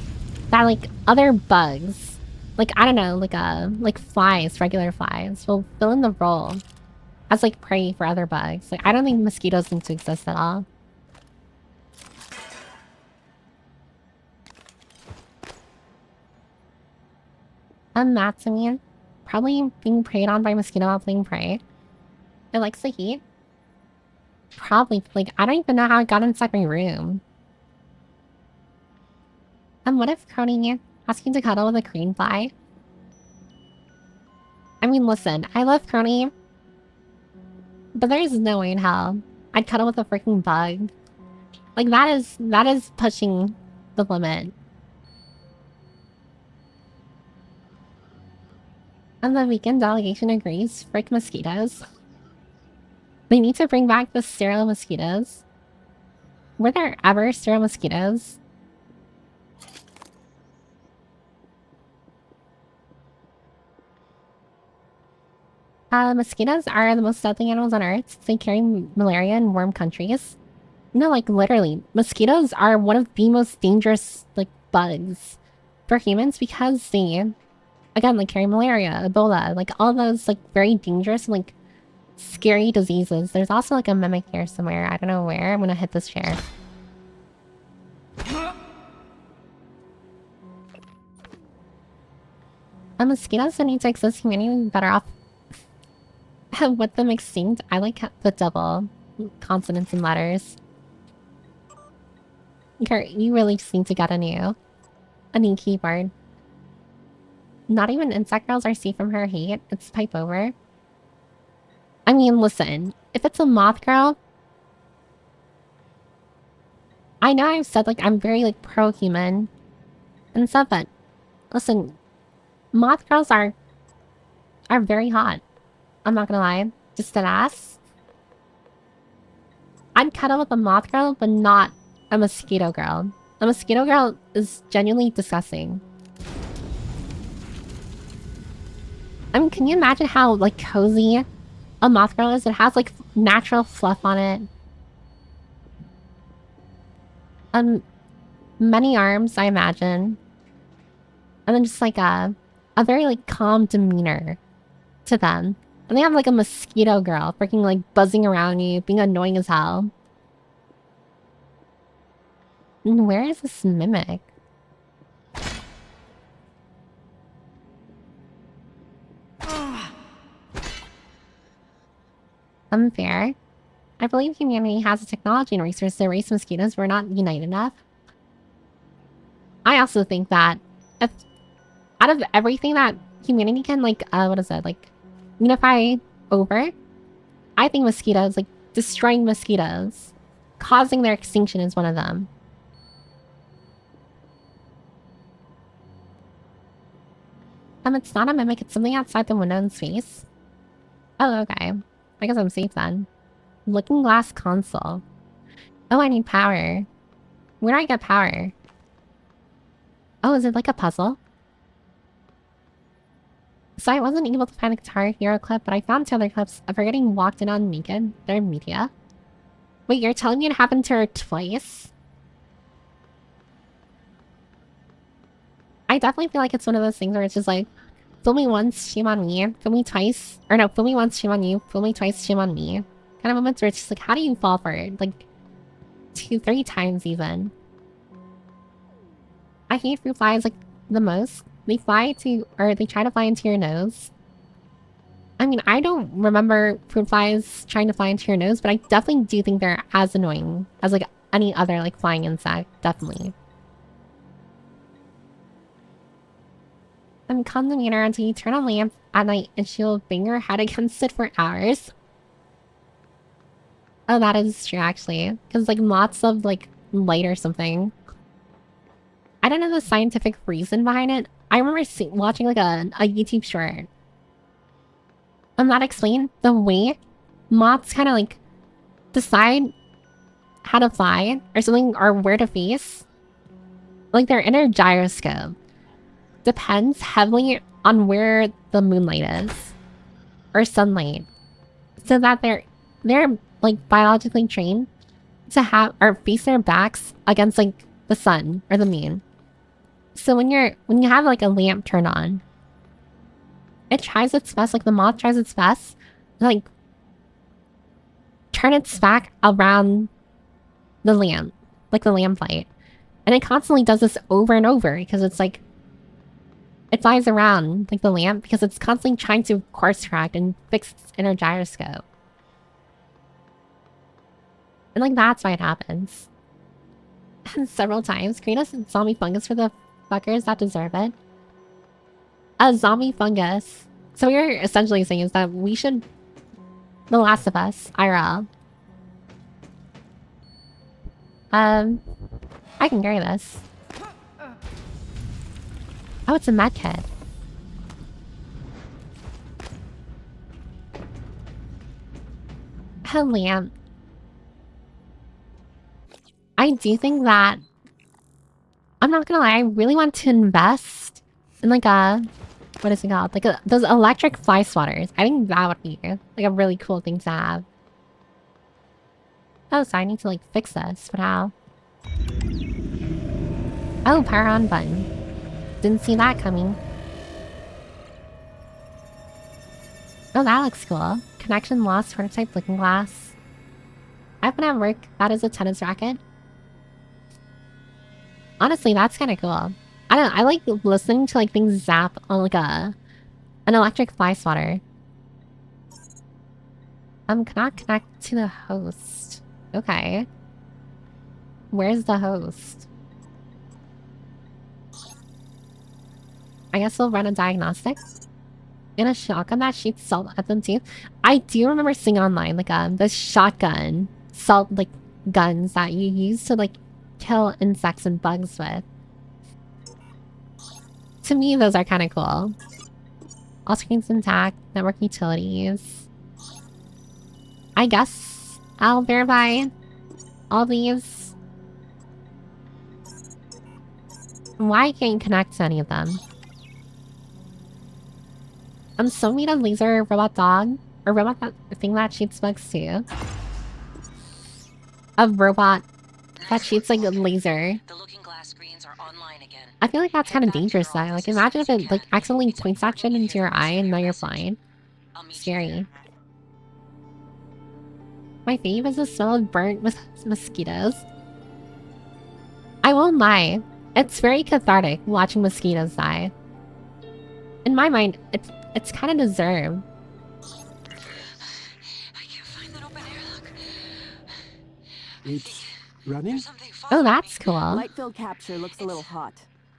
that, like, other bugs, like, I don't know, like flies, regular flies, will fill in the role as, like, prey for other bugs. Like, I don't think mosquitoes need to exist at all. Matsumi, probably being preyed on by mosquito while playing prey. It likes the heat. Probably, like, I don't even know how it got inside my room. What if Crony asking to cuddle with a green fly? I mean, listen, I love Crony, but there's no way in hell I'd cuddle with a freaking bug. Like, that is pushing the limit. And the weekend delegation agrees. Frick mosquitoes. They need to bring back the sterile mosquitoes. Were there ever sterile mosquitoes? Mosquitoes are the most deadly animals on Earth since they carry malaria in warm countries. No, like literally, mosquitoes are one of the most dangerous, like, bugs for humans because they, again, like, carry malaria, Ebola, like, all those, like, very dangerous, like, scary diseases. There's also, like, a mimic here somewhere. I don't know where. I'm gonna hit this chair. Mosquitoes don't need to exist. Humanity would be better off with them extinct. I like the double consonants and letters. Kurt, you really just need to get a new keyboard. Not even insect girls are safe from her hate. It's pipe over. I mean, listen, if it's a moth girl, I know I've said, like, I'm very, like, pro-human and stuff, but listen, moth girls are very hot. I'm not gonna lie. Just an ass. I'd cuddle with a moth girl, but not a mosquito girl. A mosquito girl is genuinely disgusting. I mean, can you imagine how, like, cozy a moth girl is? It has, like, natural fluff on it. Many arms, I imagine. And then just, like, a very, like, calm demeanor to them. And they have like a mosquito girl freaking like buzzing around you, being annoying as hell. And where is this mimic? Unfair. I believe humanity has the technology and resources to erase mosquitoes. We're not united enough. I also think that if out of everything that humanity can like what is it, like unify over, I think mosquitoes, like destroying mosquitoes, causing their extinction is one of them. It's not a mimic, it's something outside the window in space. Oh, okay. I guess I'm safe then. Looking glass console. Oh, I need power. Where do I get power? Oh, is it like a puzzle? So I wasn't able to find a Guitar Hero clip, but I found 2 other clips of her getting walked in on naked. They're in media. Wait, you're telling me it happened to her twice? I definitely feel like it's one of those things where it's just like, fool me once, shame on me. Fool me twice. Or no, fool me once, shame on you. Fool me twice, shame on me. Kind of moments where it's just like, how do you fall for it? Like, 2, 3 times even. I hate fruit flies like the most. They try to fly into your nose. I mean, I don't remember fruit flies trying to fly into your nose, but I definitely do think they're as annoying as like any other like flying insect. Definitely. Calm the meter until you turn on lamp at night and she'll bang her head against it for hours. Oh, that is true actually. Because like moths love like light or something. I don't know the scientific reason behind it. I remember watching like a YouTube short. That explained the way moths kind of like decide how to fly or something or where to face. Like their inner gyroscope depends heavily on where the moonlight is or sunlight, so that they're like biologically trained to have or face their backs against like the sun or the moon. So when you have like a lamp turned on, it tries its best, like the moth tries its best to like turn its back around the lamp, like the lamplight. And it constantly does this over and over because it's like it flies around like the lamp because it's constantly trying to course correct and fix its inner gyroscope. And like that's why it happens. Several times. Create a zombie fungus for the fuckers that deserve it. A zombie fungus. So what you're essentially saying is that we should... The Last of Us, IRL. I can carry this. Oh, it's a med kit. A lamp. I do think that... I'm not gonna lie, I really want to invest in like a... What is it called? Like those electric fly swatters. I think that would be like a really cool thing to have. Oh, so I need to like fix this, but how? Oh, power on button. Didn't see that coming. Oh, that looks cool. Connection lost, prototype looking glass. I've been at work. That is a tennis racket. Honestly, that's kind of cool. I don't know, I like listening to like things zap on like an electric fly swatter. Cannot connect to the host. Okay. Where's the host? I guess we'll run a diagnostic. In a shotgun that shoots salt at them too. I do remember seeing online like the shotgun salt like guns that you use to like kill insects and bugs with. To me, those are kind of cool. All screens intact, network utilities. I guess I'll verify all these. Why can't you connect to any of them? So we need a laser robot dog. Or robot thing that shoots bugs too. A robot that shoots like a laser. The looking glass screens are online again. I feel like that's kind of dangerous though. Like imagine if it like accidentally points that shit into your eye and now you're flying. I'll meet you Scary. there. My fave is the smell of burnt mosquitoes. I won't lie. It's very cathartic watching mosquitoes die. In my mind, it's kind of deserved. I can't find that open airlock. It's running? There's something Oh, following that's me. cool. Light-field capture looks a little hot.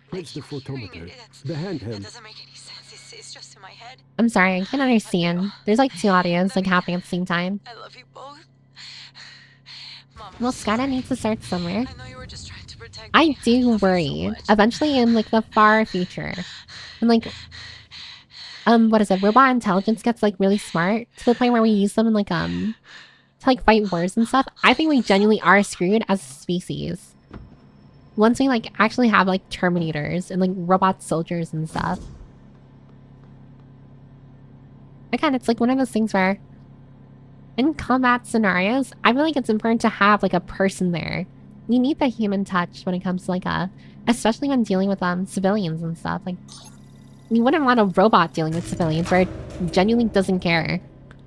Where's the I keep hearing photometer? it. It's- The That handheld. doesn't make any sense. It's just in my head. I'm sorry, I can't understand. There's like two audios like happening at the same time. I love you both. Mom, I'm Well, sorry. Skynet needs to start somewhere. I know you were just trying to protect I me. do love you so worry. much. Eventually in like the far future. And like what is it? Robot intelligence gets like really smart to the point where we use them in like to like fight wars and stuff. I think we genuinely are screwed as a species. Once we like actually have like Terminators and like robot soldiers and stuff. Again, it's like one of those things where in combat scenarios, I feel like it's important to have like a person there. You need the human touch when it comes to like especially when dealing with civilians and stuff. Like you wouldn't want a robot dealing with civilians where it genuinely doesn't care.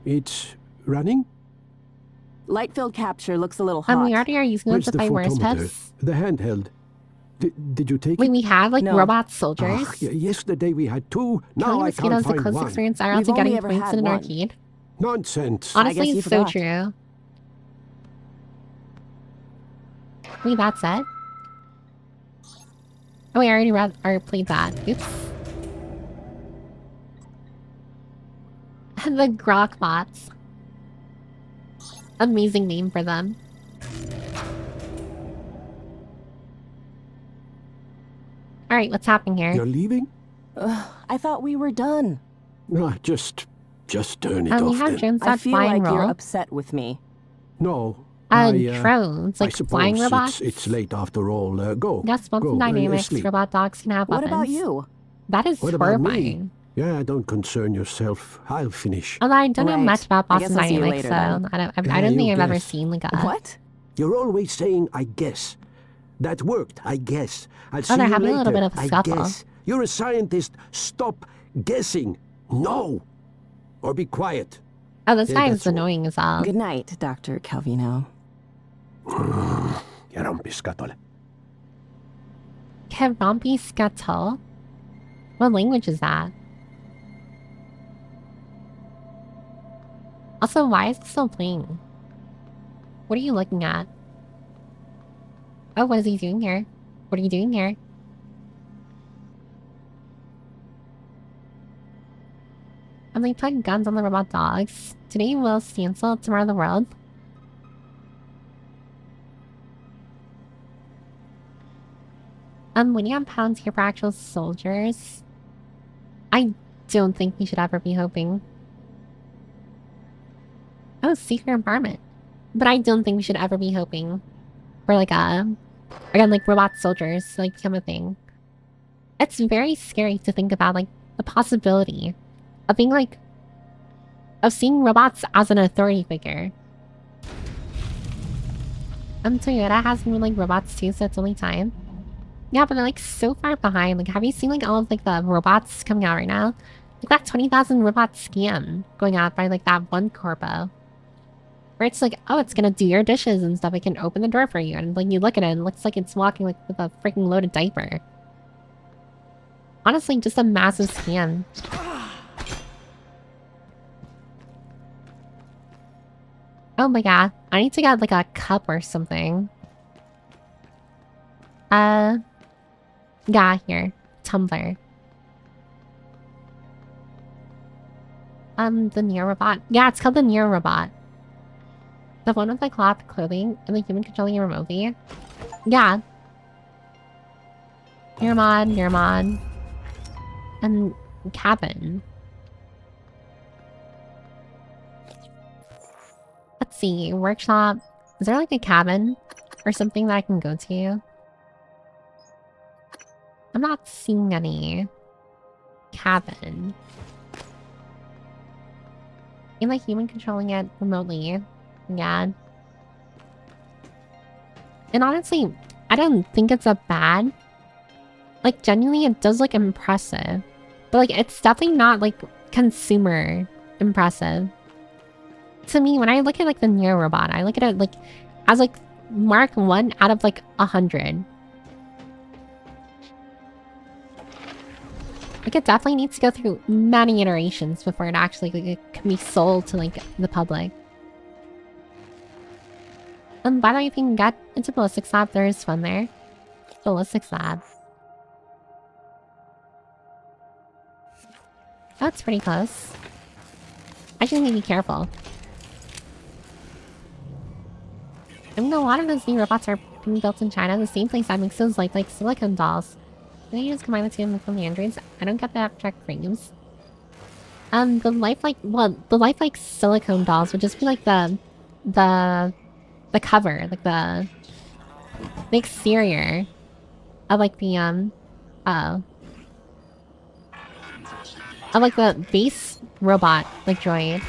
It's running? Light-field capture looks a little hot. We already are using them Where's to the fight wars, photometer? Peps. The handheld. Did you take Wait, it? we have like No. robot soldiers. Yesterday we had two. Now Killing I mosquitoes can't is the find closest one. experience IRL We've to only getting ever points had in an one. arcade. Nonsense. Honestly, you it's so forgot. true. Wait, that's it? Oh wait, I already read or played that. Oops. The Grok bots. Amazing name for them. Alright, what's happening here? You're leaving? I thought we were done. No, just turn it We off have then. drones I that feel fly and like you're roll. upset with me. No. Drones, I like suppose flying robots. it's late after all. Go. Yes, Go, Bunsen dynamics, sleep. robot dogs can have What weapons. about you? That is What about me? horrifying. Yeah, don't concern yourself. I'll finish. Although I don't know Right. much about I Boston guess I'll see you Dynamics, later, so then. I don't Yeah, think you I've ever guess. seen like a... What? You're always saying, I guess. That worked, I guess. I'll see they're you having later. a little bit of a I scuffle. guess. You're a scientist. Stop guessing. No. Or be quiet. Oh, this Yeah, guy is that's all. annoying as well. Good night, Dr. Calvino. Kerampiskatole. Kevampi Scuttle? What language is that? Also, why is it still playing? What are you looking at? Oh, what is he doing here? What are you doing here? I'm like putting guns on the robot dogs. Today will stand still, tomorrow the world. Waiting on pounds here for actual soldiers. I don't think we should ever be hoping. Oh, secret apartment. But I don't think we should ever be hoping for like again, like robot soldiers to like become a thing. It's very scary to think about like the possibility of being like, of seeing robots as an authority figure. Toyota has been like robots too, so it's only time. Yeah, but they're like so far behind. Like, have you seen like all of like the robots coming out right now? Like that 20,000 robot scam going out by like that one corpo. Where it's like, oh, it's gonna do your dishes and stuff. It can open the door for you. And like you look at it and it looks like it's walking like with a freaking loaded diaper. Honestly, just a massive scam. Oh my god. I need to get like a cup or something. Yeah, here. Tumbler. The Neo Robot. Yeah, it's called the Neo Robot. The one with the cloth clothing and the human controlling it remotely. Yeah. Neuromod. And cabin. Let's see. Workshop. Is there like a cabin or something that I can go to? I'm not seeing any cabin. And like human controlling it remotely. Yeah. And honestly, I don't think it's a bad. Like genuinely it does look impressive. But like it's definitely not like consumer impressive. To me, when I look at like the Neo robot, I look at it like as like Mark 1 out of like 100. Like it definitely needs to go through many iterations before it actually like, it can be sold to like the public. And by the way, if you can get into Ballistics Lab, there is fun there. Ballistics Lab. That's pretty close. I just need to be careful. I mean, a lot of those new robots are being built in China, the same place that makes those like silicone dolls. Can you just combine the two and make them the androids? I don't get the abstract frames. The lifelike silicone dolls would just be like the cover, like the exterior of like the of like the base robot like droid.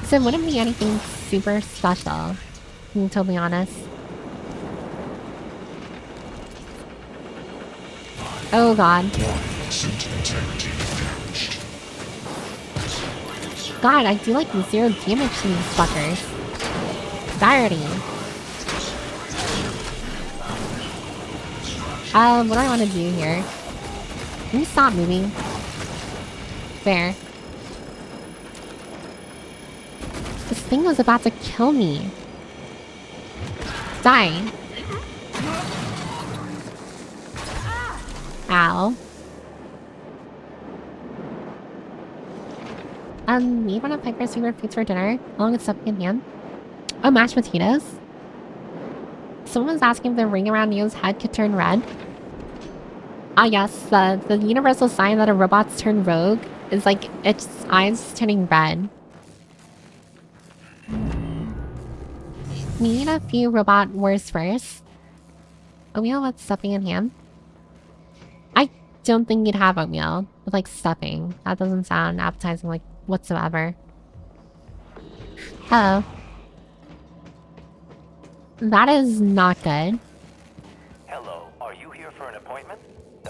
So it wouldn't be anything super special, to be totally honest. Oh god. God, I do like 0 damage to these fuckers. Dirty. What do I want to do here? Can you stop moving? Fair. This thing was about to kill me. Die. Ow. We want to Piper's favorite foods for dinner, along with stuffing and ham. Oh, mashed potatoes? Someone was asking if the ring around Neo's head could turn red. Ah yes, the universal sign that a robot's turn rogue is like its eyes turning red. We need a few robot wars first. Oatmeal with stuffing and ham? I don't think you'd have oatmeal with like stuffing. That doesn't sound appetizing like whatsoever. Oh. That is not good. Hello, are you here for an appointment?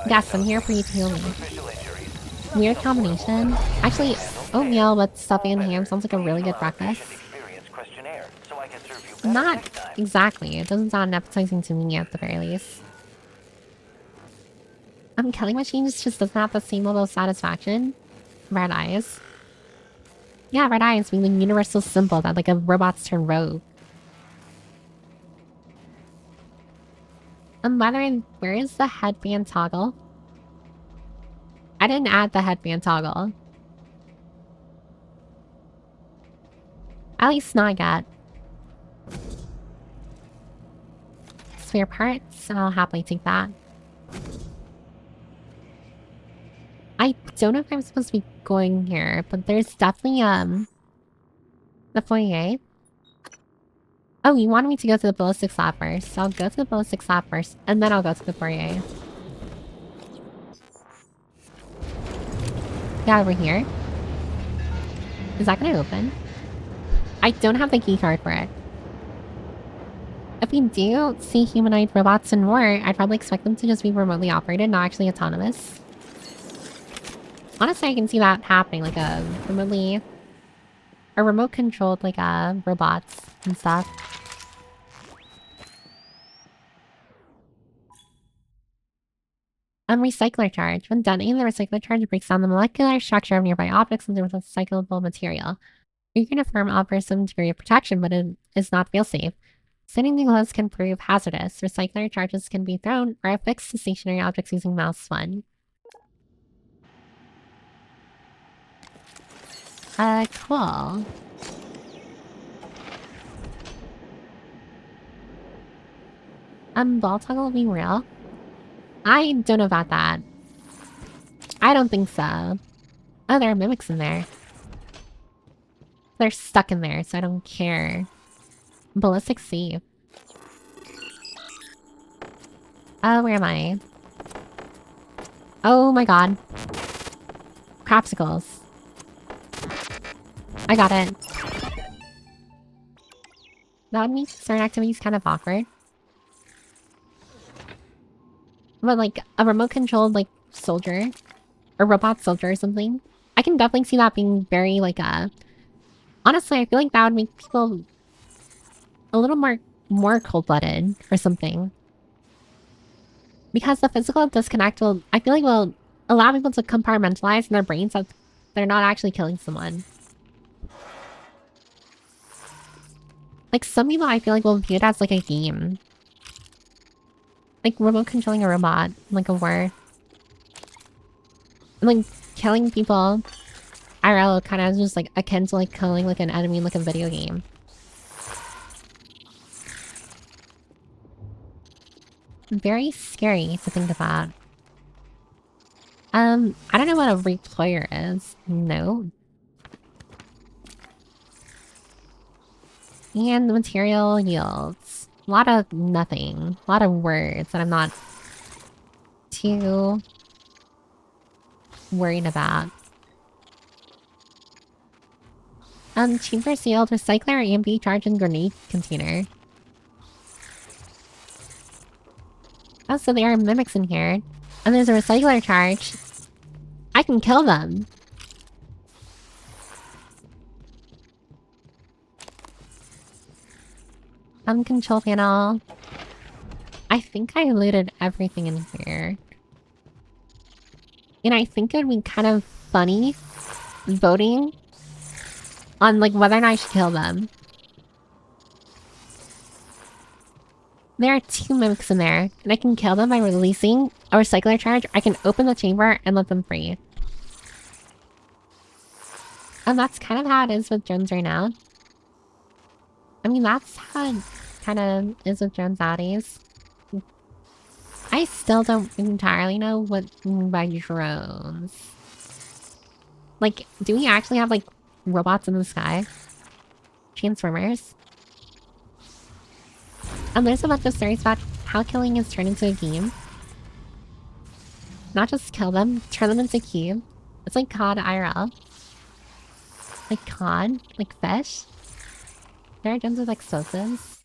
Yes, I'm here for you to heal me. Weird combination. Actually, oatmeal with stuffing and ham sounds like a really good breakfast. Not exactly. It doesn't sound appetizing to me at the very least. Killing machines just doesn't have the same level of satisfaction. Red eyes. Yeah, red eyes being the universal symbol that like a robot's turn rogue. By the way, where is the headband toggle? I didn't add the headband toggle. At least not yet. Spare parts, I'll happily take that. I don't know if I'm supposed to be going here, but there's definitely, the foyer. Oh, you wanted me to go to the ballistics lab first, so I'll go to the ballistics lab first, and then I'll go to the foyer. Yeah, over here. Is that gonna open? I don't have the key card for it. If we do see humanoid robots and more, I'd probably expect them to just be remotely operated, not actually autonomous. Honestly, I can see that happening, like a remote controlled, like robots and stuff. Recycler charge. When detonating, the recycler charge breaks down the molecular structure of nearby objects into recyclable material. Uniform offers some degree of protection, but it is not fail-safe. Sending the gloves can prove hazardous. Recycler charges can be thrown or affixed to stationary objects using mouse one. Cool. Ball toggle will be real? I don't know about that. I don't think so. Oh, there are mimics in there. They're stuck in there, so I don't care. Ballistic save. Oh, where am I? Oh my god. Crapsicles. I got it. That would make certain activities kind of awkward. But like a remote controlled like soldier or robot soldier or something. I can definitely see that being very, like, honestly, I feel like that would make people a little more cold-blooded or something. Because the physical disconnect will, I feel like, will allow people to compartmentalize in their brains that they're not actually killing someone. Like, some people I feel like will view it as, like, a game. Like, remote controlling a robot, like a war. And, like, killing people IRL kind of just, like, akin to, like, killing, like, an enemy in, like, a video game. Very scary to think about. I don't know what a reployer is. No. And the material yields. A lot of nothing. A lot of words that I'm not too worried about. Chamber sealed, recycler, EMP charge, and grenade container. Oh, so there are mimics in here. And there's a recycler charge. I can kill them. Control panel. I think I looted everything in here. And I think it would be kind of funny voting on, like, whether or not I should kill them. There are 2 mimics in there, and I can kill them by releasing a recycler charge. I can open the chamber and let them free. And that's kind of how it is with drones right now. I mean, that's how it kind of is with drones nowadays. I still don't entirely know what by drones. Like, do we actually have, like, robots in the sky? Transformers? And there's a bunch of stories about how killing is turned into a game. Not just kill them, turn them into cube. It's like COD IRL. Like COD? Like fish? There are drones with explosives.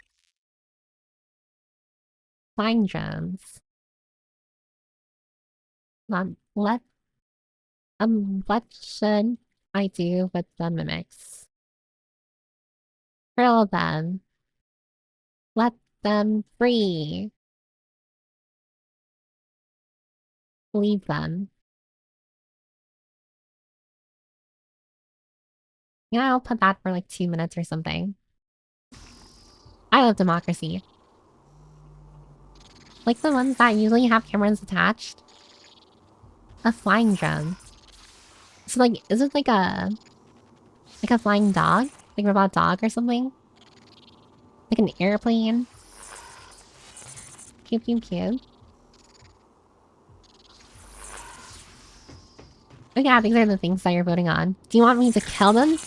Flying drones. What should I do with the mimics? Kill them. Let them free. Leave them. Yeah, I'll put that for like 2 minutes or something. I love democracy. Like the ones that usually have cameras attached. A flying drone. So like, is it like a flying dog? Like a robot dog or something? Like an airplane? Pew pew pew. Oh yeah, these are the things that you're voting on. Do you want me to kill them?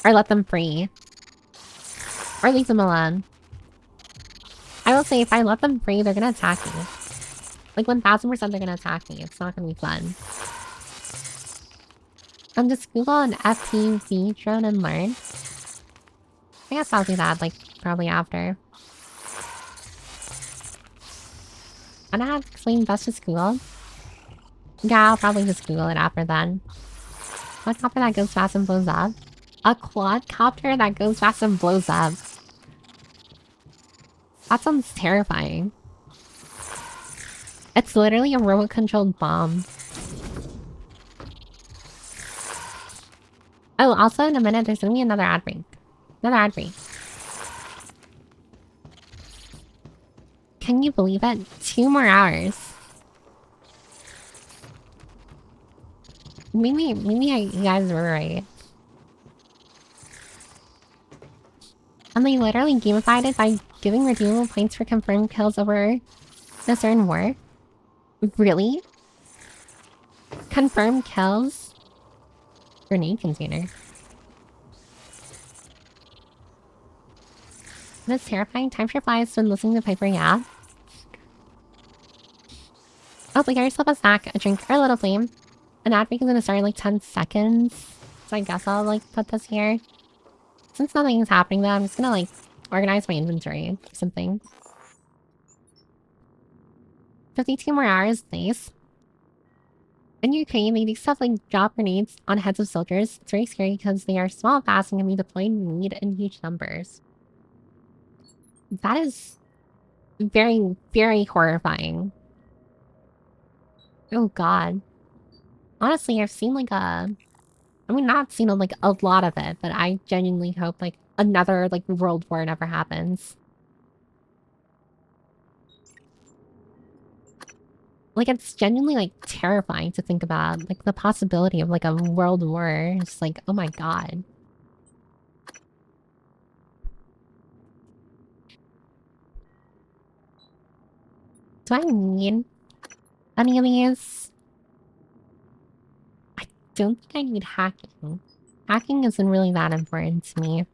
Or let them free? Or leave them alone? I will say, if I let them free, they're gonna attack me. Like 1000% they're gonna attack me. It's not gonna be fun. Just Google an FPV drone and learn. I guess I'll do that, like, probably after. And I have to explain best just Google. Yeah, I'll probably just Google it after then. A copter that goes fast and blows up. A quadcopter that goes fast and blows up. That sounds terrifying. It's literally a remote-controlled bomb. Oh, also in a minute, there's gonna be another ad break. Another ad break. Can you believe it? 2 more hours. Maybe you guys were right. And they literally gamified it by giving redeemable points for confirmed kills over a certain war. Really? Confirmed kills? Grenade container. This terrifying. Time sure flies when listening to Piper, yeah. Oh, but get yourself a snack, a drink, or a little flame. An ad break is gonna start in like 10 seconds. So I guess I'll like put this here. Since nothing's happening though, I'm just gonna like organize my inventory or something. 52 more hours, please. In Ukraine, they do stuff like drop grenades on heads of soldiers. It's very scary because they are small, fast, and can be deployed in need in huge numbers. That is very, very horrifying. Oh god. Honestly, I've seen like I mean, not seen like a lot of it, but I genuinely hope like another like world war never happens. Like, it's genuinely like terrifying to think about. Like the possibility of like a world war. It's like, oh my god. Do I need any of these? I don't think I need hacking. Hacking isn't really that important to me.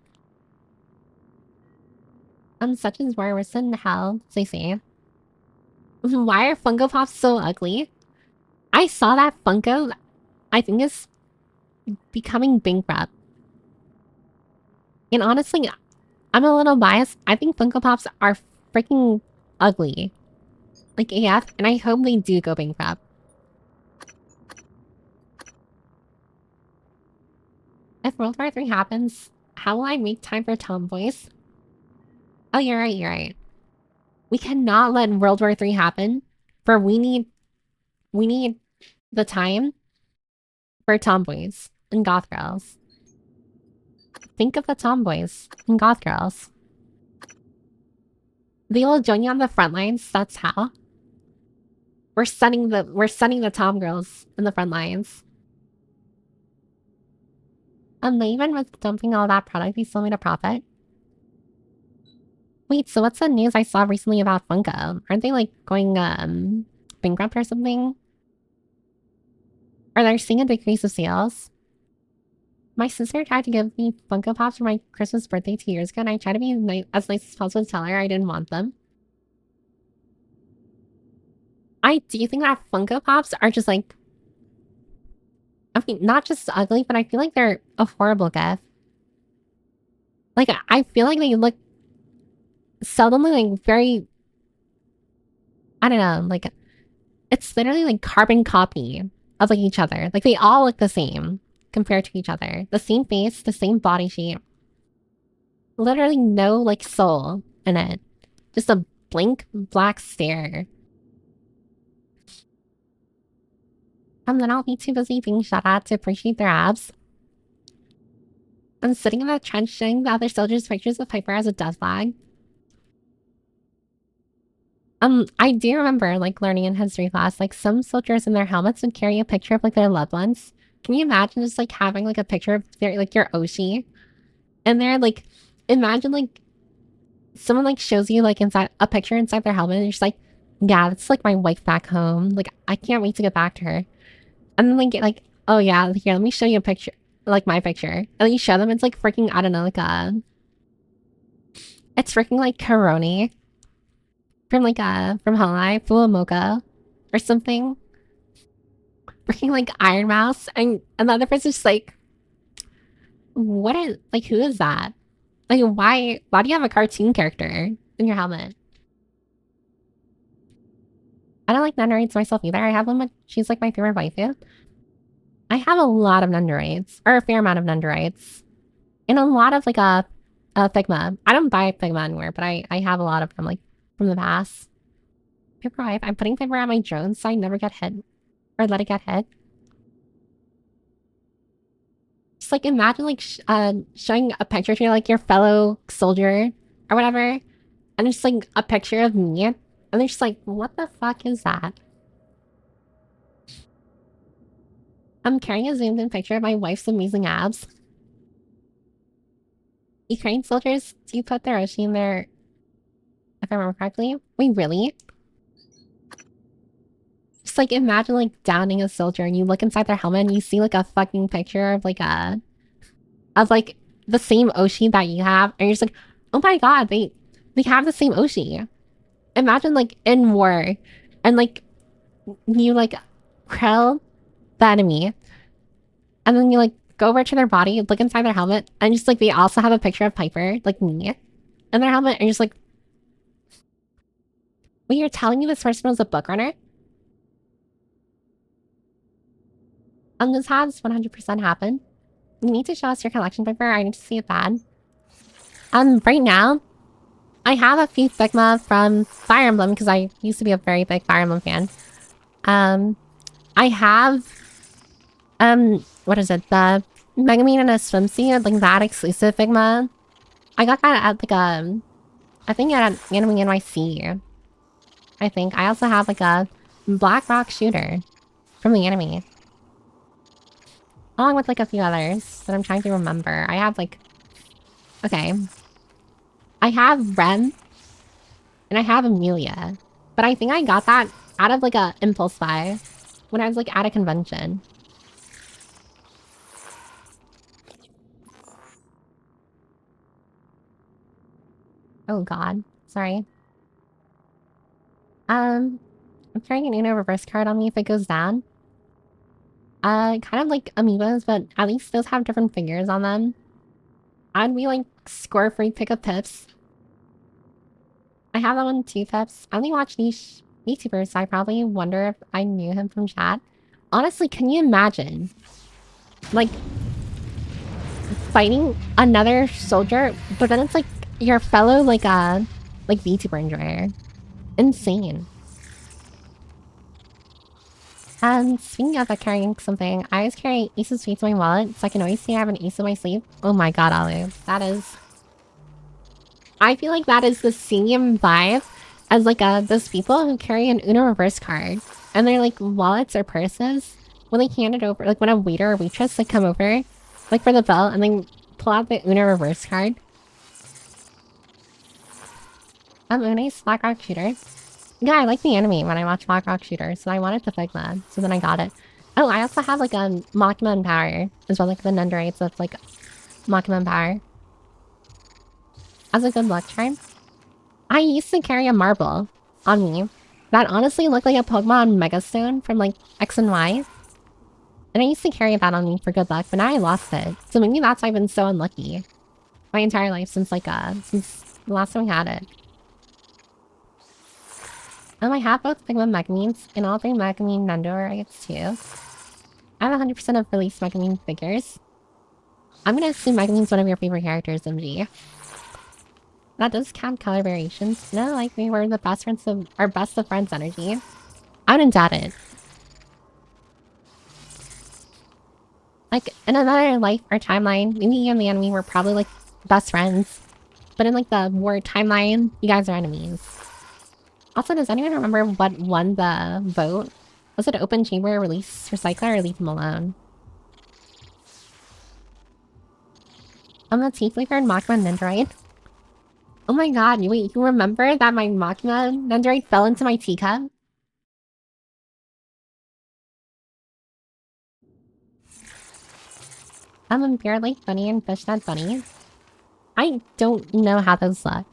Such as worse in hell, they say. Why are Funko Pops so ugly? I saw that Funko, I think, is becoming bankrupt. And honestly, I'm a little biased. I think Funko Pops are freaking ugly. Like AF, and I hope they do go bankrupt. If World War III happens, how will I make time for tomboys? Oh, you're right, you're right. We cannot let World War III happen, for we need the time for tomboys and goth girls. Think of the tomboys and goth girls. They will join you on the front lines, that's how. We're sending the tom girls in the front lines. Even with dumping all that product, they still made a profit. Wait, so what's the news I saw recently about Funko? Aren't they like going bankrupt or something? Or they're seeing a decrease of sales? My sister tried to give me Funko Pops for my Christmas birthday 2 years ago, and I tried to be as nice as possible to tell her I didn't want them. I do think that Funko Pops are just like... I mean, not just ugly, but I feel like they're a horrible gift. Like, I feel like they look seldomly like very... I don't know, like... It's literally like carbon copy of like each other. Like, they all look the same compared to each other. The same face, the same body shape. Literally no like soul in it. Just a blank black stare. And then I'll be too busy being shot at to appreciate their abs. I'm sitting in the trench showing the other soldiers pictures of Piper as a death flag. I do remember, like, learning in history class, like, some soldiers in their helmets would carry a picture of, like, their loved ones. Can you imagine just, like, having, like, a picture of their, like, your Oshi? And they're, like, imagine, like, someone, like, shows you, like, inside a picture inside their helmet, and you're just like, yeah, that's, like, my wife back home. Like, I can't wait to get back to her. And then, like, oh, yeah, here, let me show you a picture, like, my picture. And then you show them, it's, like, freaking, I don't know, like, it's freaking, like, Coroni. From like from Hololive, full of mocha or something. Freaking like Iron Mouse, and the other person's just like, what is, like, who is that? Like, why do you have a cartoon character in your helmet? I don't like nunneroids myself either. I have one, but she's like my favorite waifu. I have a lot of nunneroids, or a fair amount of nunneroids, and a lot of like a Figma. I don't buy Figma anymore, but I have a lot of them, like, from the past. Paper wipe. I'm putting paper on my drone so I never get hit. Or let it get hit. Just like imagine like showing a picture to like your fellow soldier or whatever. And it's like a picture of me. And they're just like, what the fuck is that? I'm carrying a zoomed in picture of my wife's amazing abs. Ukraine soldiers do put their Oshi in their... If I remember correctly. Wait, really? Just like imagine like downing a soldier and you look inside their helmet and you see like a fucking picture of like the same Oshi that you have, and you're just like, oh my god, they have the same Oshi. Imagine like in war and like you like kill the enemy and then you like go over to their body, look inside their helmet, and just like they also have a picture of Piper, like me, in their helmet, and you're just like, wait, you're telling me this person was a book runner? This has 100% happened. You need to show us your collection paper. I need to see it bad. Right now, I have a few Figma from Fire Emblem because I used to be a very big Fire Emblem fan. I have, what is it? The Megumin in a swimsuit, like that exclusive Figma. I got that at like I think at Anime NYC. I think I also have like a Black Rock shooter from the anime. Along with like a few others that I'm trying to remember. I have like, okay. I have Ren and I have Amelia. But I think I got that out of like a impulse buy when I was like at a convention. Oh god, sorry. I'm carrying an Uno reverse card on me if it goes down. Kind of like amiibos, but at least those have different figures on them. I'd be like score free pickup pips. I have that one too, pips. I only watch niche YouTubers, so I probably wonder if I knew him from chat. Honestly, can you imagine? Like fighting another soldier, but then it's like your fellow like VTuber enjoyer. Insane. And speaking of carrying something, I always carry Ace of Spades in my wallet, so I can always see I have an ace in my sleeve. Oh my god, Alu. That is... I feel like that is the same vibe as like those people who carry an Uno reverse card. And they're like wallets or purses. When they hand it over, like when a waiter or waitress like come over, like for the bill, and then pull out the Uno reverse card. Une's Black Rock Shooter. Yeah, I like the anime when I watch Black Rock Shooter, so I wanted the Figma, so then I got it. Oh, I also have like a Makima and Power, as well, like the Nunderites of like Makima and Power. As a good luck charm. I used to carry a marble on me that honestly looked like a Pokemon Megastone from like X and Y. And I used to carry that on me for good luck, but now I lost it. So maybe that's why I've been so unlucky my entire life since like since the last time we had it. I have both Pigma Megamines and all 3 Megamine Nundor Rights too. I have 100% of released Megamine figures. I'm gonna assume Megamine's one of your favorite characters, MG. That does count color variations. No, like we were the best friends of our best of friends energy. I wouldn't doubt it. Like in another life or timeline, maybe you and the enemy were probably like best friends. But in like the war timeline, you guys are enemies. Also, does anyone remember what won the vote? Was it Open Chamber, Release Recycler, or Leave Them Alone? The tea flavored Makima Nendoroid. Oh my god, wait, you remember that my Makima Nendoroid fell into my teacup? Beard Lake Bunny and Fishnet Bunny. I don't know how those look.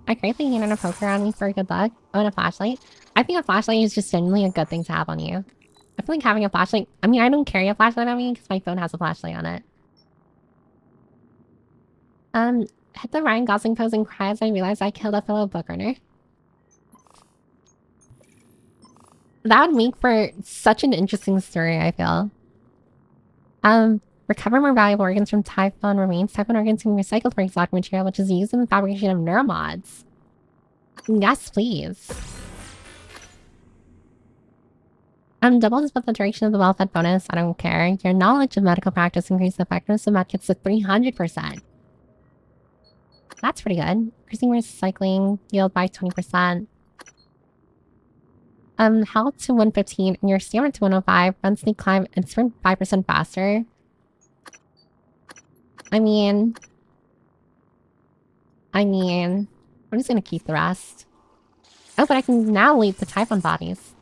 I create the hand and a poker on me for good luck. Oh, and a flashlight. I think a flashlight is just genuinely a good thing to have on you. I feel like having a flashlight... I mean, I don't carry a flashlight on me because my phone has a flashlight on it. Hit the Ryan Gosling pose and cry as I realize I killed a fellow book runner. That would make for such an interesting story, I feel. Recover more valuable organs from Typhon remains. Typhon organs can be recycled for exotic material, which is used in the fabrication of neuromods. Yes, please. Doubles with the duration of the well-fed bonus. I don't care. Your knowledge of medical practice increases the effectiveness of medkits to 300%. That's pretty good. Increasing recycling yield by 20%. Health to 115 and your stamina to 105. Run, sneak, climb, and sprint 5% faster. I mean, I'm just gonna keep the rest. Oh, but I can now leave the Typhon bodies.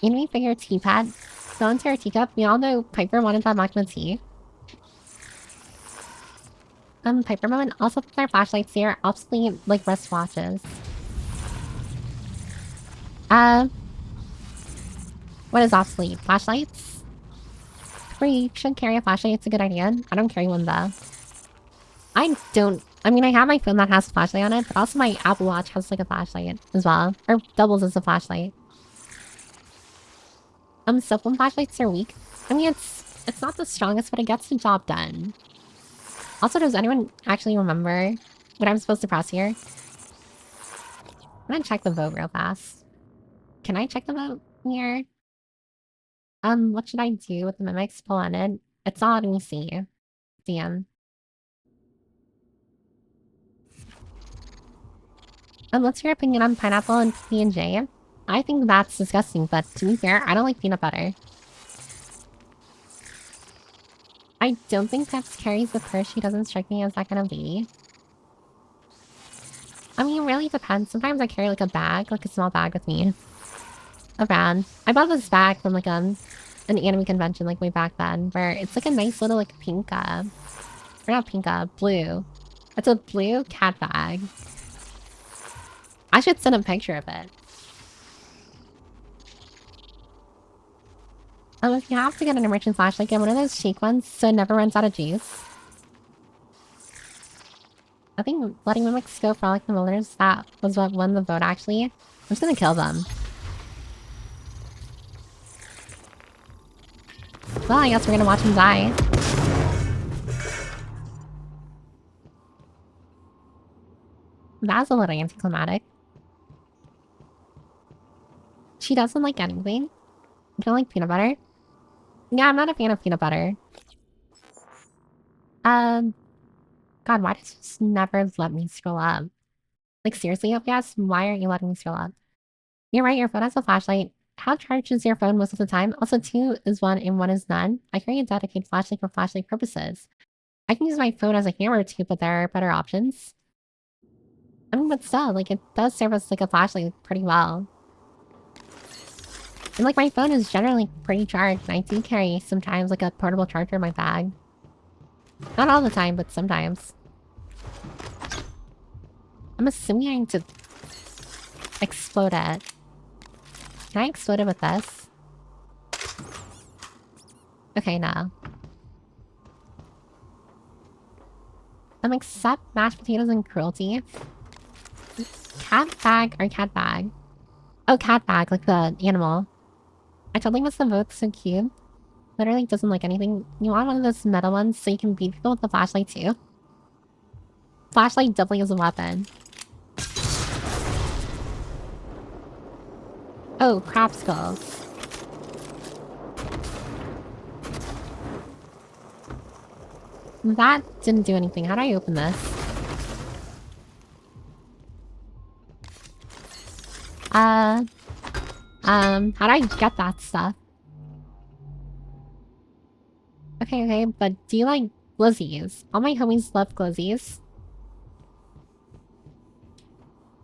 Enemy figure teapad. Fell into our teacup. We all know Piper wanted that Makima tea. Piper moment. Also put their flashlights here. Obsolete, like, wristwatches. What is obsolete? Flashlights? You should carry a flashlight. It's a good idea. I don't carry one though. I mean, I have my phone that has a flashlight on it, but also my Apple Watch has like a flashlight as well. Or doubles as a flashlight. Cell phone flashlights are weak. I mean, it's not the strongest, but it gets the job done. Also, does anyone actually remember what I'm supposed to press here? I'm gonna check the vote real fast. Can I check the vote here? What should I do with the mimics planted? It's not letting me see. Damn. What's your opinion on pineapple and P&J? I think that's disgusting, but to be fair, I don't like peanut butter. I don't think Peps carries the purse. She doesn't strike me as that kind of lady. I mean, it really depends. Sometimes I carry like a bag, like a small bag with me. Around. I bought this bag from like an anime convention like way back then, where it's like a nice little like pink, or not pink, blue. It's a blue cat bag. I should send a picture of it. If you have to get an immersion flashlight, get one of those cheap ones so it never runs out of juice. I think letting mimics go for like the wilderness, that was what won the vote actually. I'm just gonna kill them. Well, I guess we're gonna watch him die. That's a little anticlimactic. She doesn't like anything. You don't like peanut butter? Yeah, I'm not a fan of peanut butter. God, why does this never let me scroll up? Like, seriously, yes, why aren't you letting me scroll up? You're right, your phone has a flashlight. How charged is your phone most of the time? Also, 2 is 1 and 1 is none. I carry a dedicated flashlight for flashlight purposes. I can use my phone as a hammer too, but there are better options. I mean, but still, like, it does serve as like a flashlight pretty well. And like, my phone is generally pretty charged, and I do carry sometimes like a portable charger in my bag. Not all the time, but sometimes. I'm assuming I need to explode it. Can I explode it with this? Okay, no. Except mashed potatoes and cruelty. Cat bag or cat bag? Oh, cat bag, like the animal. I totally missed the vote, so cute. Literally doesn't like anything. You want one of those metal ones so you can beat people with the flashlight too? Flashlight doubling as a weapon. Oh, crap skulls. That didn't do anything. How do I open this? How do I get that stuff? Okay, but do you like glizzies? All my homies love glizzies.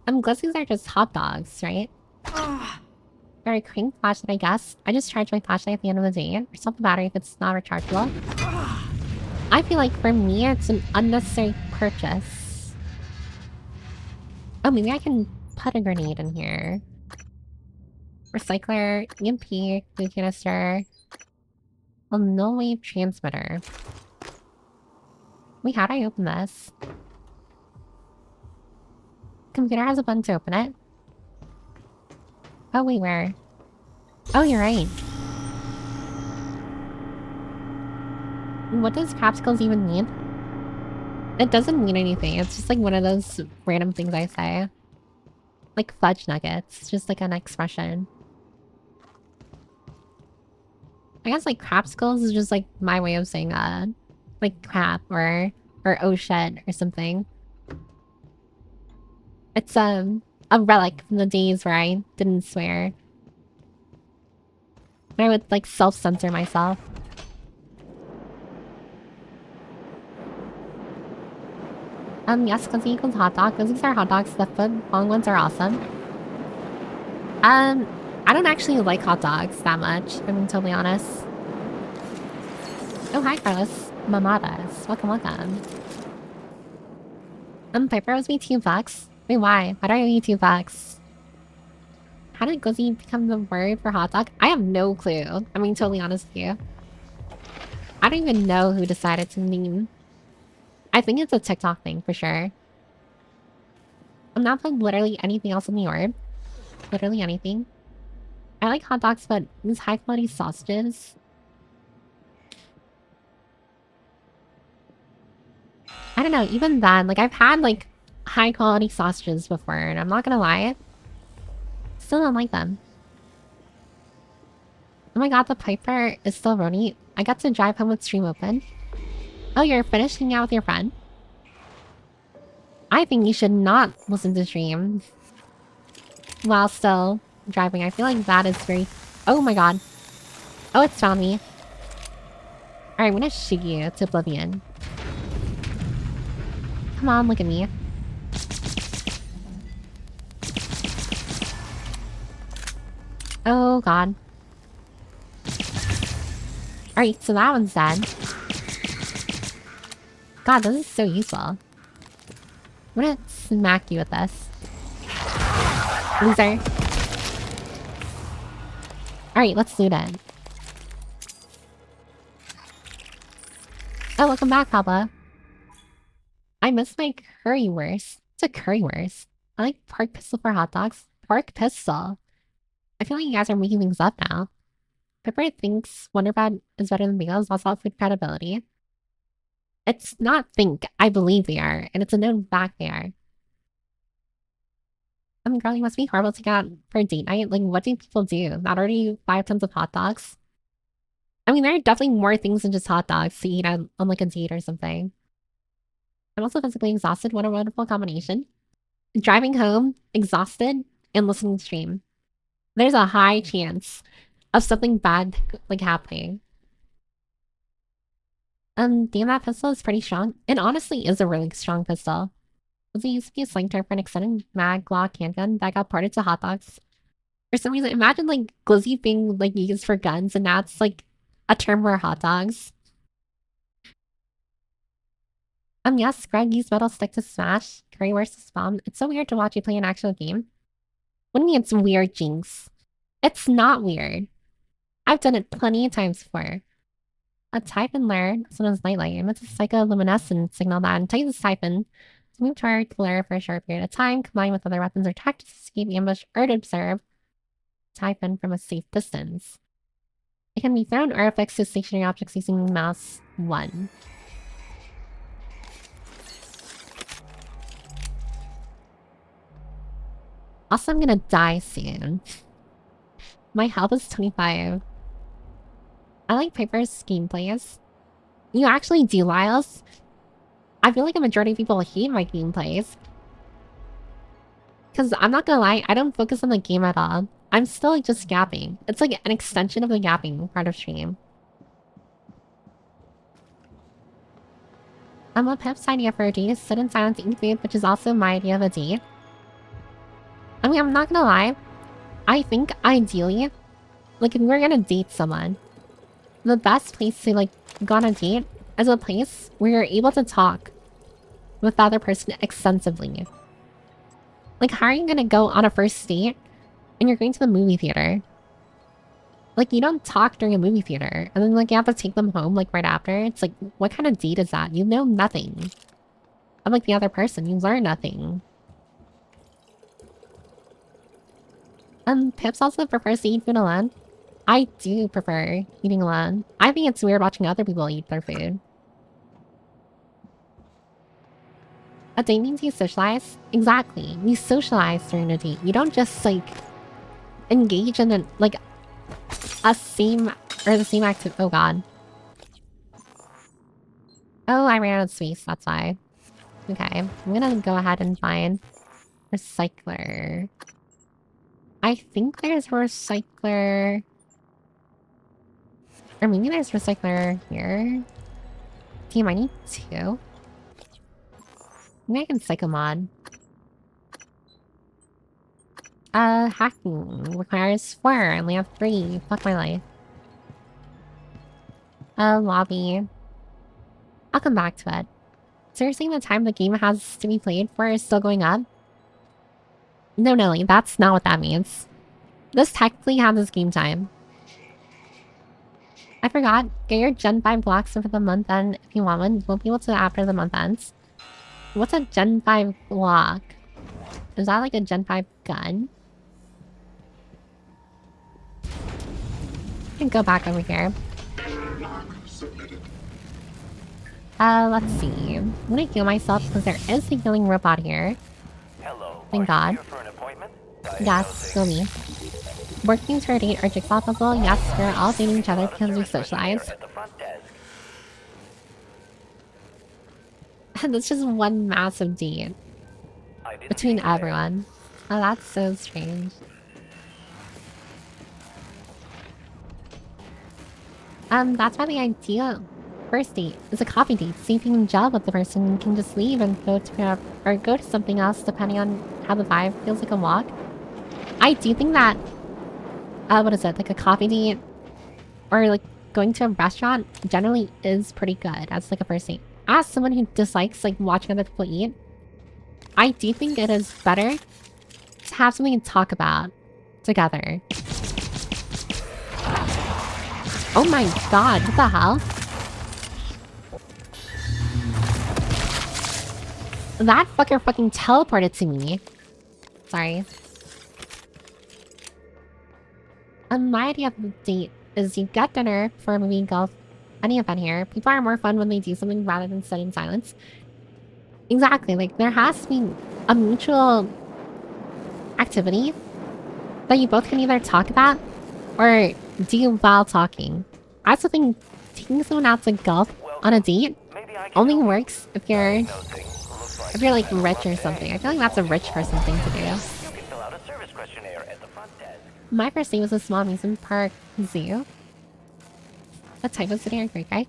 Glizzies are just hot dogs, right? Very crank flashlight, I guess. I just charge my flashlight at the end of the day. Or stop the battery if it's not rechargeable. I feel like for me, it's an unnecessary purchase. Oh, maybe I can put a grenade in here. Recycler, EMP, glue canister. A null-wave transmitter. Wait, how do I open this? Computer has a button to open it. Oh, wait, where? Oh, you're right. What does capsicles even mean? It doesn't mean anything. It's just like one of those random things I say. Like fudge nuggets. It's just like an expression. I guess like crapsicles is just like my way of saying like crap or oh shit or something. It's a relic from the days where I didn't swear. And I would like self-censor myself. Yes, glizzy equals hot dog. Glizzies are hot dogs. The foot long ones are awesome. I don't actually like hot dogs that much, if I'm being totally honest. Oh, hi, Carlos. Mamadas. Welcome, welcome. Piper owes me $2. Wait, why? Why do I owe you $2? How did glizzy become the word for hot dog? I have no clue. I'm being totally honest with you. I don't even know who decided to name. I think it's a TikTok thing for sure. I'm not putting literally anything else in the orb. Literally anything. I like hot dogs, but these high quality sausages. don't know, even then, like I've had like high quality sausages before, and I'm not gonna lie, still don't like them. Oh my god, the Piper is still running. I got to drive home with stream open. Oh, you're finished hanging out with your friend? I think you should not listen to stream while still driving. I feel like that is very... Oh my god. Oh, it's found me. Alright, I'm gonna shoot you to oblivion. Come on, look at me. Oh god. Alright, so that one's dead. God, this is so useful. I'm gonna smack you with this. Loser. Alright, let's loot it. Oh, welcome back, Papa. I miss my currywurst. It's a currywurst. I like pork pistol for hot dogs. Pork pistol. I feel like you guys are making things up now. Pepper thinks Wonder Bread is better than Bagels. That's all food credibility. It's not think. I believe they are. And it's a known fact they are. Girl, you must be horrible to get out for a date night. Like, what do people do? Not order you 5 tons of hot dogs? I mean, there are definitely more things than just hot dogs to eat on like a date or something. I'm also physically exhausted. What a wonderful combination. Driving home, exhausted, and listening to stream. There's a high chance of something bad like happening. Damn, that pistol is pretty strong. It honestly is a really strong pistol. Was it used to be a slang term for an extended mag Glock handgun that got ported to hot dogs? For some reason, imagine like glizzy being like used for guns, and now it's like a term for hot dogs. Yes, Greg used metal stick to smash. Currywurst to spawn. It's so weird to watch you play an actual game. What do you mean it's weird, Jinx? It's not weird. I've done it plenty of times before. A type and learn, sometimes nightlight. Emits a psycholuminescent signal that entices siphon to move toward the lair for a short period of time, combined with other weapons or tactics to escape ambush or to observe siphon from a safe distance. It can be thrown or affixed to stationary objects using mouse 1. Also, I'm gonna die soon. My health is 25. I like Piper's gameplays. You actually do, Lyles? I feel like a majority of people hate my gameplays. Because I'm not gonna lie, I don't focus on the game at all. I'm still like, just yapping. It's like an extension of the yapping part of stream. What Pip's idea for a date is sit in silence, eat food, which is also my idea of a date. I mean, I'm not gonna lie. I think ideally, like if we're gonna date someone, the best place to like go on a date is a place where you're able to talk with the other person extensively. Like, how are you gonna go on a first date and you're going to the movie theater? Like, you don't talk during a movie theater and then like you have to take them home like right after. It's like, what kind of date is that? You know nothing. I'm like the other person. You learn nothing. Pips also prefers to eat food alone. I do prefer eating alone. I think it's weird watching other people eat their food. A date means you socialize? Exactly. You socialize during a date. You don't just like engage in like a same or the same activity. Oh god. Oh, I ran out of space. That's why. Okay, I'm gonna go ahead and find recycler. I think there's recycler. Or maybe there's recycler here. Damn, I need 2. Maybe I can psychomod. Hacking requires 4. I only have 3. Fuck my life. Lobby. I'll come back to it. So you're saying the time the game has to be played for is still going up? No, Nelly, that's not what that means. This technically has its game time. I forgot. Get your Gen 5 blocks over the month end if you want one. We'll be able to after the month ends. What's a Gen 5 block? Is that like a Gen 5 gun? I can go back over here. Let's see. I'm gonna heal myself because there is a healing robot here. Hello. Thank God. Here for an appointment? Yes, heal me. Working to our date or jigsaw puzzle? Yes, we're all dating each other because we socialize. At the front desk. And it's just one massive date I didn't between see you there. everyone. Oh, that's so strange. That's why the ideal first date is a coffee date. See if you can gel with the person. You can just leave and go to something else depending on how the vibe feels like a walk. I do think that what is it, like a coffee date or like going to a restaurant generally is pretty good as like a first date. As someone who dislikes like watching other people eat, I do think it is better to have something to talk about together. Oh my god, what the hell? That fucker fucking teleported to me. Sorry. My idea of the date is you get dinner for a movie, golf, any event here. People are more fun when they do something rather than sit in silence. Exactly, like there has to be a mutual activity that you both can either talk about or do while talking. I also think taking someone out to golf on a date only works if you're like rich or something. I feel like that's a rich person thing to do. You can fill out a service questionnaire at the front desk. My first date was a small amusement park zoo. What type of city are you, guy?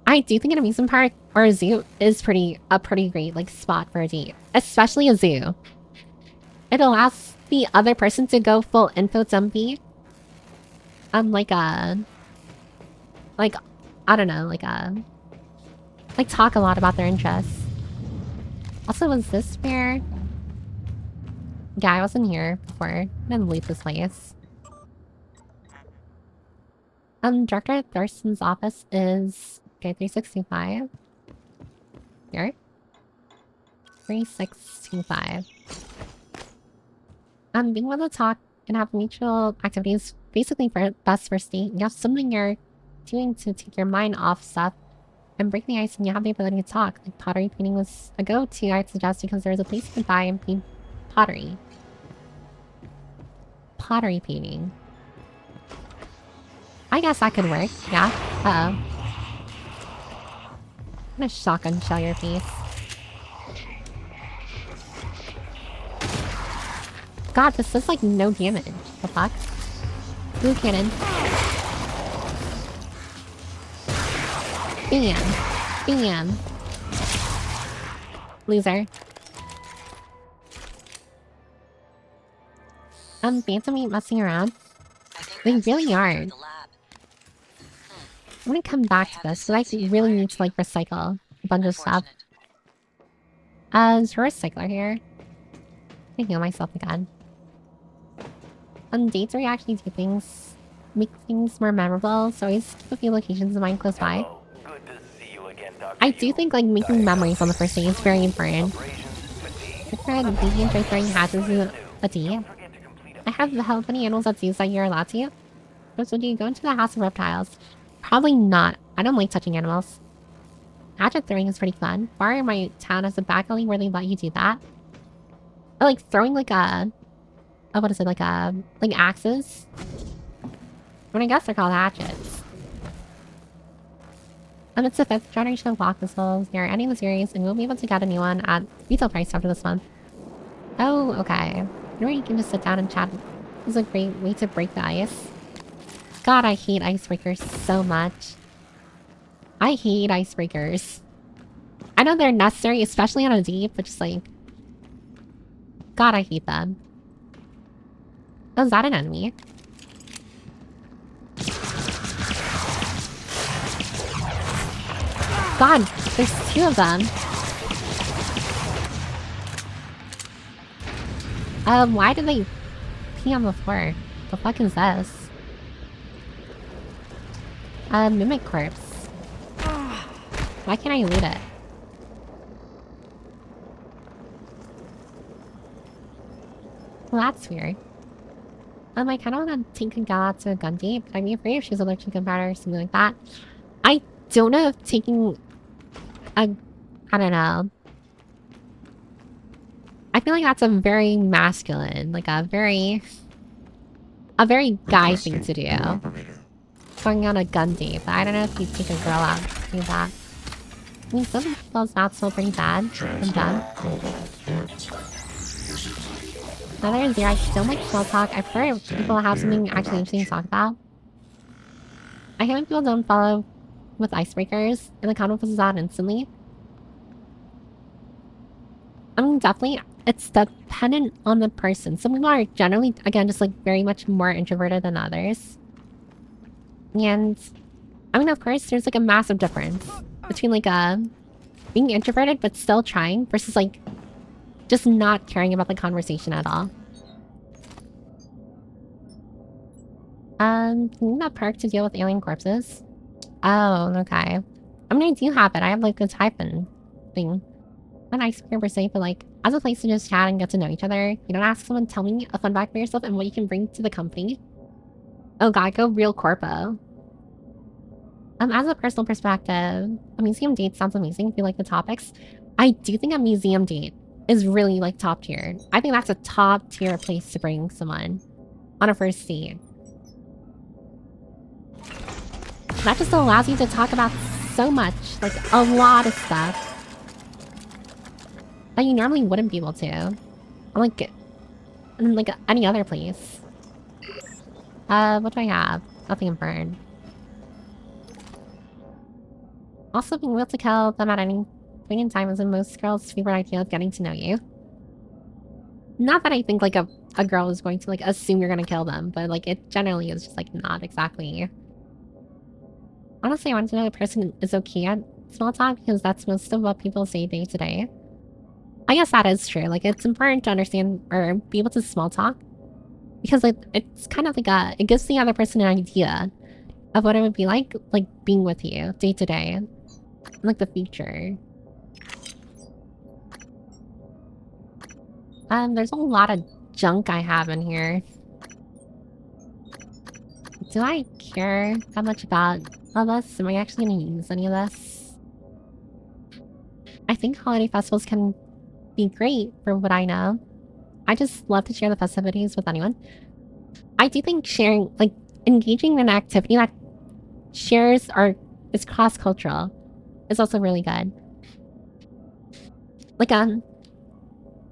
I do think an amusement park or a zoo is a pretty great like spot for a date, especially a zoo. It allows the other person to go full info dumpy. I don't know, like talk a lot about their interests. Also, was this where? Yeah, I wasn't here before. I didn't leave this place. Director Thurston's office is okay, 365. Here. 3625. Being able to talk and have mutual activities basically for best first date. You have something you're doing to take your mind off stuff and break the ice, and you have the ability to talk. Like pottery painting was a go-to, I'd suggest, because there's a place you can buy and paint pottery. Pottery painting. I guess that could work, yeah. Uh-oh. I'm gonna shotgun shell your face. God, this does like no damage. The fuck? Blue cannon. Bam. Bam. Loser. Phantom ain't messing around. They really are. I'm gonna come back to this, because I really need to like recycle a bunch of stuff. Is there a recycler here? I heal myself again. On dates where you actually do things, make things more memorable, so always keep a few locations in mind close by. Good to see you again, Dr. I do think like making memories on the first date is very important. Good friend, did you enjoy throwing hatches in a date? I have how many animals at zoos that you're allowed to? So do you go into the House of Reptiles? Probably not. I don't like touching animals. Hatchet throwing is pretty fun. Bar in my town has a back alley where they let you do that. I like throwing like a... Oh, what is it? Like axes? I mean, I guess they're called hatchets. And it's the 5th generation of walk missiles. They are ending the series, and we'll be able to get a new one at retail price after this month. Oh, okay. Or you can just sit down and chat. This is a great way to break the ice. God, I hate icebreakers so much. I hate icebreakers. I know they're necessary, especially on a date, but just like... God, I hate them. Oh, is that an enemy? God, there's 2 of them. Why did they pee on the floor? The fuck is this? Mimic corpse. Why can't I loot it? Well, that's weird. I kind of want to take a gal out to a gun date, but I'd be afraid if she's allergic to gunpowder or something like that. I don't know if taking I don't know. I feel like that's a very masculine, like a very guy thing to do. Operator. Going on a gun date, but I don't know if you take a girl out to do that. I mean, some people's mouths smell pretty bad. I'm done. Another is I don't like small talk. I've heard people have something actually interesting to talk about. I hate when people don't follow with icebreakers and the comment pushes out instantly. I mean, definitely, it's dependent on the person. Some people are generally, again, just like very much more introverted than others. And I mean, of course, there's like a massive difference between like being introverted but still trying versus like just not caring about the conversation at all. You need that perk to deal with alien corpses. Oh, okay. I mean, I do have it. I have like this hyphen thing. Not icebreaker per se, but like as a place to just chat and get to know each other. You don't ask someone, tell me a fun fact for yourself and what you can bring to the company. Oh god, go real corpo. As a personal perspective, a museum date sounds amazing if you like the topics. I do think a museum date is really like top tier. I think that's a top tier place to bring someone on a first date. That just allows you to talk about so much, like a lot of stuff that you normally wouldn't be able to. Like any other place. What do I have? Nothing important. Also, being able to kill them at any point in time is in most girls' favorite idea of getting to know you. Not that I think like a girl is going to like assume you're gonna kill them, but like it generally is just like not exactly. Honestly, I want to know if a person is okay at small talk because that's most of what people say day to day. I guess that is true. Like it's important to understand or be able to small talk because it's kind of like it gives the other person an idea of what it would be like being with you day to day. Like the future. There's a lot of junk I have in here. Do I care that much about all this? Am I actually gonna use any of this? I think holiday festivals can be great for what I know. I just love to share the festivities with anyone. I do think sharing, like, engaging in an activity that shares or is cross-cultural is also really good. Like, I don't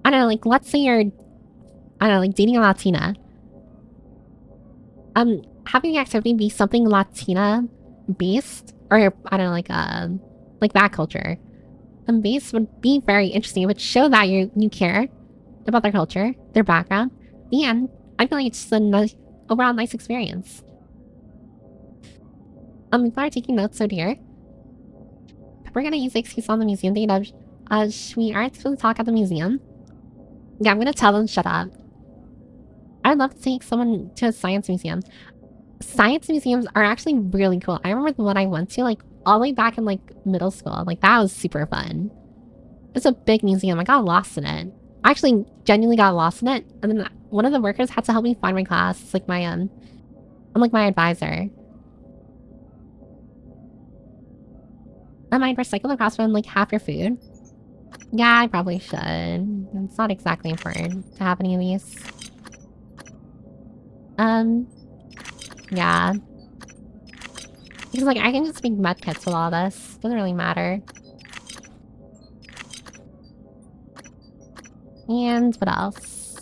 know, like, let's say you're, I don't know, like, dating a Latina. Having the activity be something Latina-based, or, I don't know, like that culture, based would be very interesting. It would show that you care about their culture, their background, and I feel like it's just a overall nice experience. People are taking notes, so dear. We're gonna use the excuse on the museum date of, we aren't supposed to talk at the museum. Yeah, I'm gonna tell them shut up. I'd love to take someone to a science museum. Science museums are actually really cool. I remember the one I went to, like, all the way back in, like, middle school. Like, that was super fun. It's a big museum. I got lost in it. I actually genuinely got lost in it. And then one of the workers had to help me find my class. It's like my, I'm like my advisor. I might recycle the crossbow and, like, half your food. Yeah, I probably should. It's not exactly important to have any of these. Yeah. Because, like, I can just make med kits with all this. Doesn't really matter. And what else?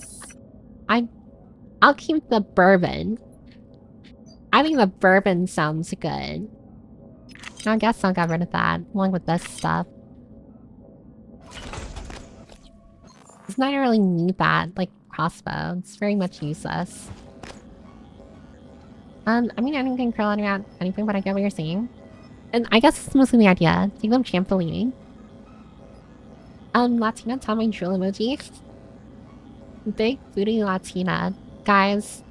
I'll keep the bourbon. I think the bourbon sounds good. I guess I'll get rid of that, along with this stuff. It's not really need that, like, crossbow. It's very much useless. I mean, I didn't curl at anything, but I get what you're saying. And I guess it's mostly the idea. Take them trampolining. Latina Tommy drill emoji. Big booty Latina. Guys,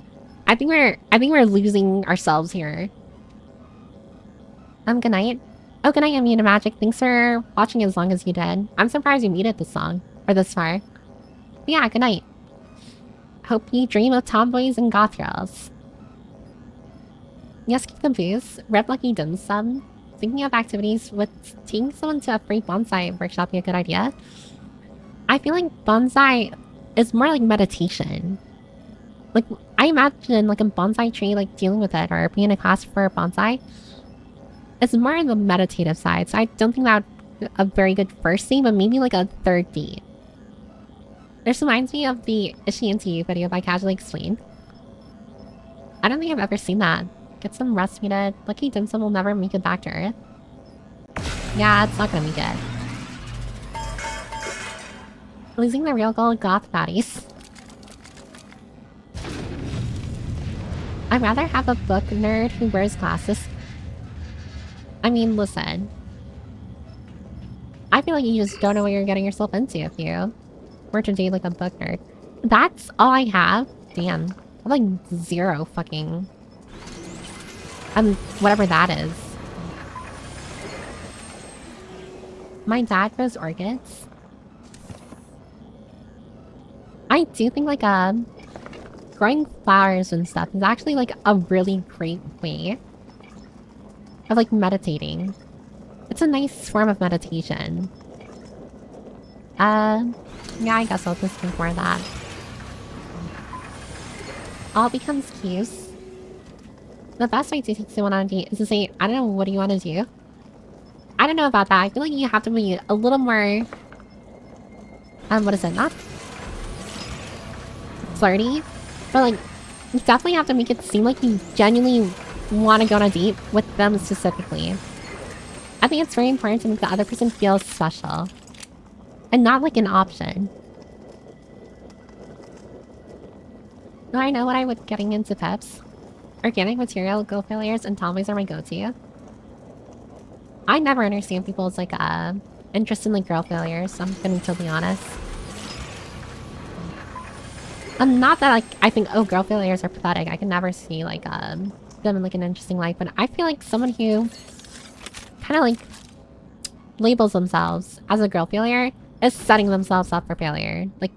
I think we're losing ourselves here. Good night. Oh, good night, Immune Magic. Thanks for watching as long as you did. I'm surprised you made it this song. Or this far. But yeah, good night. Hope you dream of tomboys and goth girls. Yes, keep the booze. Red Lucky Dim Sum. thinking of activities, would taking someone to a free bonsai workshop be a good idea? I feel like bonsai is more like meditation. Like, I imagine like a bonsai tree, like dealing with it or being in a class for bonsai. It's more on the meditative side, so I don't think that would be a very good first date, but maybe like a third date. This reminds me of the Ishianti video by Casually Explained. I don't think I've ever seen that. Get some rest needed. Lucky Dim Sum will never make it back to Earth. Yeah, it's not gonna make it. Losing the real goal, goth baddies. I'd rather have a book nerd who wears glasses. I mean, listen. I feel like you just don't know what you're getting yourself into if you were to date like a book nerd. That's all I have? Damn. I have like 0 fucking... whatever that is. My dad grows orchids. I do think like growing flowers and stuff is actually like a really great way of like meditating. It's a nice form of meditation. Yeah, I guess I'll just think more of that. All becomes cues. The best way to take someone on a date is to say, I don't know, what do you want to do? I don't know about that. I feel like you have to be a little more... what is it? Not flirty. But like, you definitely have to make it seem like you genuinely want to go on a date with them specifically. I think it's very important to make the other person feel special. And not like an option. Do I know what I would getting into peps? Organic material, go failures, and tomboys are my go-to. I never understand people's like interest in like girl failures, so I'm gonna be totally honest. Not that like I think, oh, girl failures are pathetic. I can never see like them in like an interesting light, but I feel like someone who kind of like labels themselves as a girl failure is setting themselves up for failure. Like,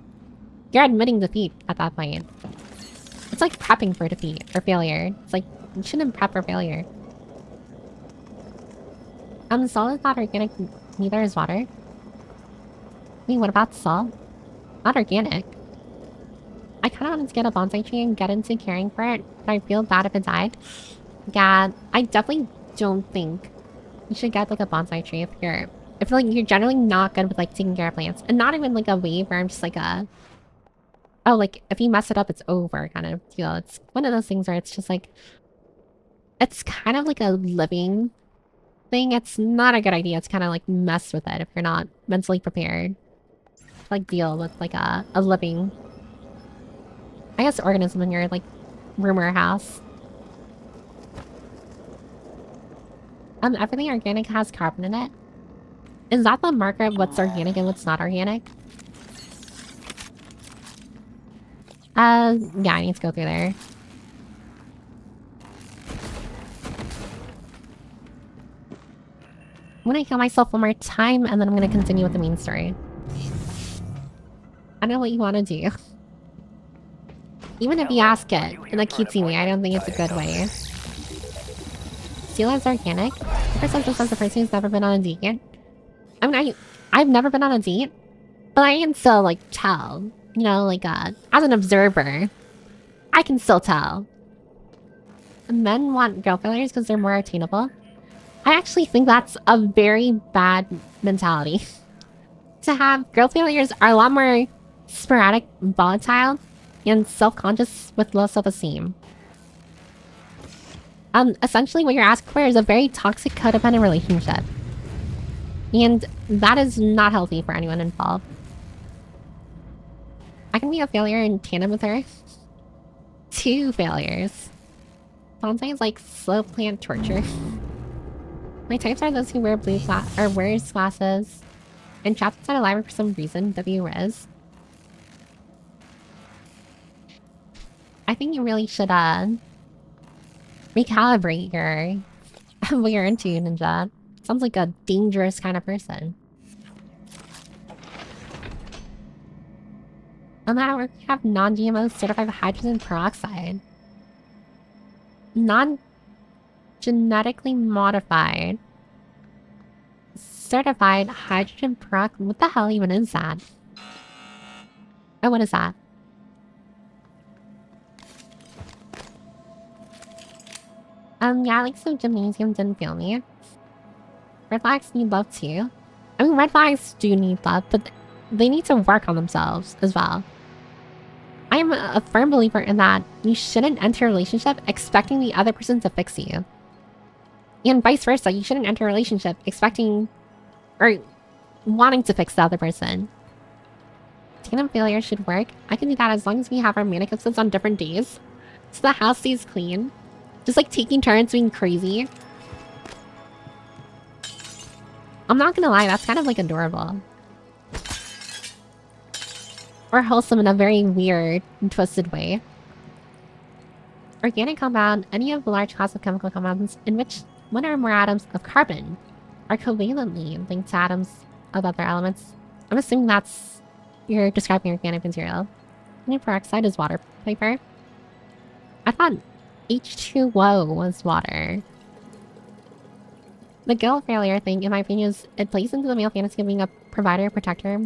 you're admitting defeat at that point. It's like prepping for defeat or failure. It's like, you shouldn't prep for failure. Salt is not organic, neither is water. Wait, what about salt? Not organic. I kind of wanted to get a bonsai tree and get into caring for it, but I feel bad if it died. Yeah, I definitely don't think you should get like a bonsai tree if like you're generally not good with like taking care of plants. And not even like a way where I'm just like oh, like if you mess it up, it's over kind of deal. It's one of those things where it's just like, it's kind of like a living thing. It's not a good idea. It's kind of like mess with it if you're not mentally prepared to like deal with like a living, I guess, organism in your like room or house. Everything organic has carbon in it. Is that the marker of what's organic and what's not organic? Yeah, I need to go through there. I'm gonna kill myself one more time, and then I'm gonna continue with the main story. I don't know what you want to do. Even if you ask it in a cutesy way, I don't think it's a good way. Steel is organic. First, just as a person who's never been on a date. I mean, I've never been on a date, but I can still like tell. You know, like as an observer, I can still tell. Men want girl failures because they're more attainable. I actually think that's a very bad mentality. To have girl failures are a lot more sporadic, volatile, and self-conscious with low self-esteem. Essentially what you're asking for is a very toxic codependent relationship. And that is not healthy for anyone involved. I can be a failure in tandem with her. 2 failures. Bonsai is like slow plant torture. My types are those who wear wears glasses and trapped inside a library for some reason. W-Riz. I think you really should recalibrate your what you're into, Ninja. Sounds like a dangerous kind of person. On that work, we have non-GMO certified hydrogen peroxide. Non-genetically modified certified hydrogen peroxide. What the hell even is that? Oh, what is that? Yeah, like some gymnasium didn't feel me. Red flags need love too. I mean, red flags do need love, but they need to work on themselves as well. I am a firm believer in that you shouldn't enter a relationship expecting the other person to fix you. And vice versa, you shouldn't enter a relationship expecting or wanting to fix the other person. Tandem failure should work. I can do that as long as we have our mannequins on different days. So the house stays clean. Just like taking turns being crazy. I'm not gonna lie, that's kind of like adorable. Or wholesome in a very weird and twisted way. Organic compound, any of the large class of chemical compounds in which one or more atoms of carbon are covalently linked to atoms of other elements. I'm assuming that's... you're describing organic material. Hydrogen peroxide is water vapor. I thought H2O was water. The guilt failure thing, in my opinion, is it plays into the male fantasy of being a provider, protector,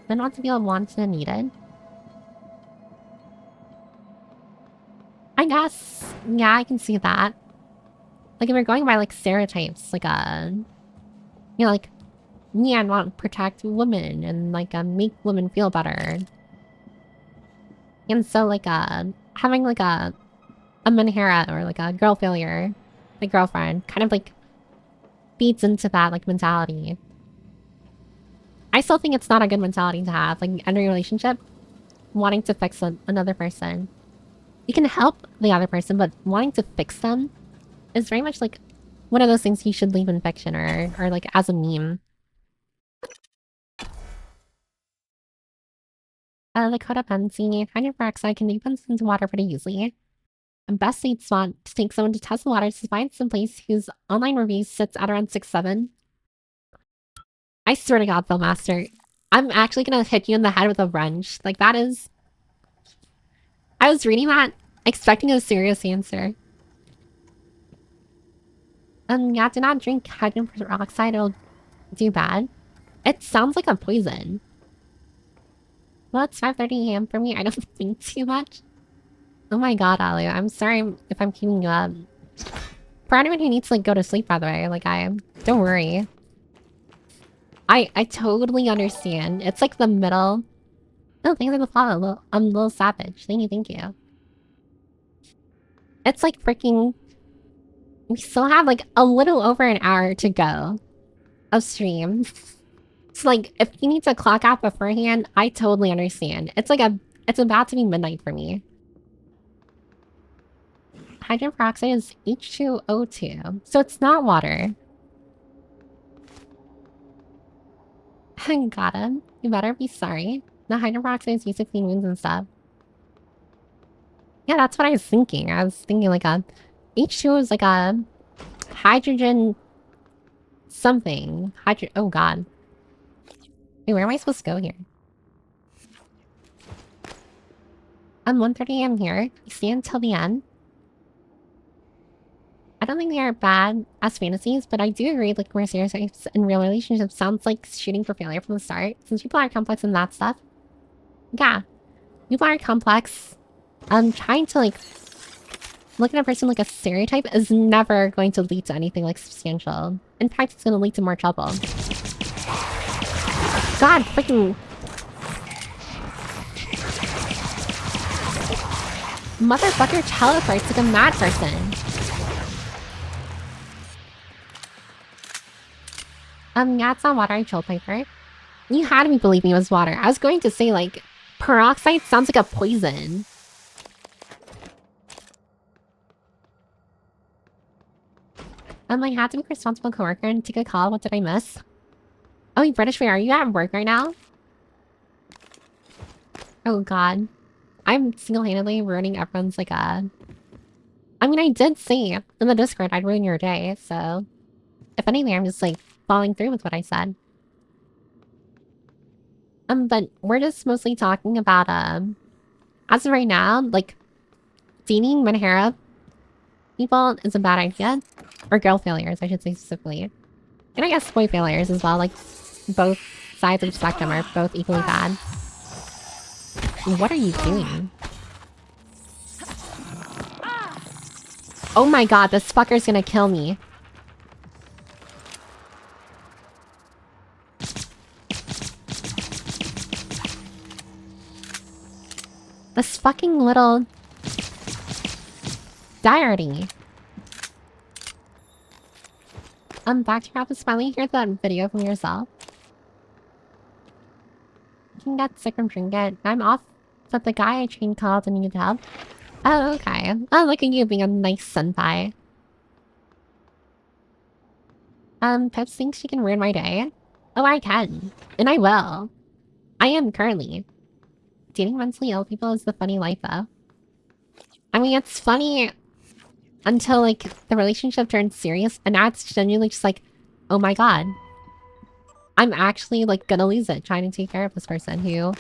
then not to feel wanted and needed. I guess, yeah, I can see that. Like, if we're going by, like, stereotypes, like, you know, like, men want to protect women and, like, make women feel better. And so, like, having, like, a Menhera or, like, a girl failure, like, girlfriend, kind of, like, feeds into that, like, mentality. I still think it's not a good mentality to have, like, enter a relationship wanting to fix another person. You can help the other person, but wanting to fix them is very much, like, one of those things you should leave in fiction or like, as a meme. The codependency, hydrogen peroxide can be pumped into water pretty easily. And best sweet spot to take someone to test the water to find some place whose online review sits at around 6-7. I swear to God, Phil Master, I'm actually gonna hit you in the head with a wrench. Like, that is... I was reading that, expecting a serious answer. Yeah, do not drink hydrogen peroxide, it'll do bad. It sounds like a poison. Well, it's 5:30 AM for me, I don't think too much. Oh my God, Alu, I'm sorry if I'm keeping you up. For anyone who needs to, like, go to sleep, by the way, like, don't worry. I totally understand. It's like the middle. Oh, thanks for the follow. I'm a little savage. Thank you. It's like freaking... we still have like a little over an hour to go of stream. So like, if you need to clock out beforehand, I totally understand. It's like it's about to be midnight for me. Hydrogen peroxide is H2O2, so it's not water. Got him. You better be sorry. The hydrogen peroxide is used to clean wounds and stuff. Yeah, that's what I was thinking. I was thinking like a... H2O is like a... hydrogen... something. Oh God. Wait, where am I supposed to go here? 1:30 AM here. You stay until the end. I don't think they are bad as fantasies, but I do agree, like, more serious in real relationships sounds like shooting for failure from the start. Since people are complex and that stuff. Yeah. People are complex. Trying to, like, look at a person like a stereotype is never going to lead to anything, like, substantial. In fact, it's going to lead to more trouble. God, freaking... motherfucker teleports like a mad person. Yeah, it's not water, I trolled Piper. You had me believing it was water. I was going to say, like, peroxide sounds like a poison. I had to be a responsible coworker and take a call. What did I miss? Oh, you British, wait, are you at work right now? Oh God. I'm single-handedly ruining everyone's, like, I mean, I did say in the Discord I'd ruin your day, so... if anything, I'm just, like, following through with what I said. But we're just mostly talking about, as of right now, like, dating Menhera people is a bad idea. Or girl failures, I should say specifically. And I guess boy failures as well, like both sides of the spectrum are both equally bad. What are you doing? Oh my god, this fucker's gonna kill me. This fucking little diary. Back to your office, finally hear that video from yourself. You can get sick from drinking. I'm off, but the guy I trained called and needed help. Oh, okay. Oh, look at you being a nice senpai. Pips thinks she can ruin my day. Oh, I can. And I will. I am currently. Dating mentally ill people is the funny life, though. I mean, it's funny until, like, the relationship turns serious, and now it's genuinely just like, oh my god. I'm actually, like, gonna lose it trying to take care of this person who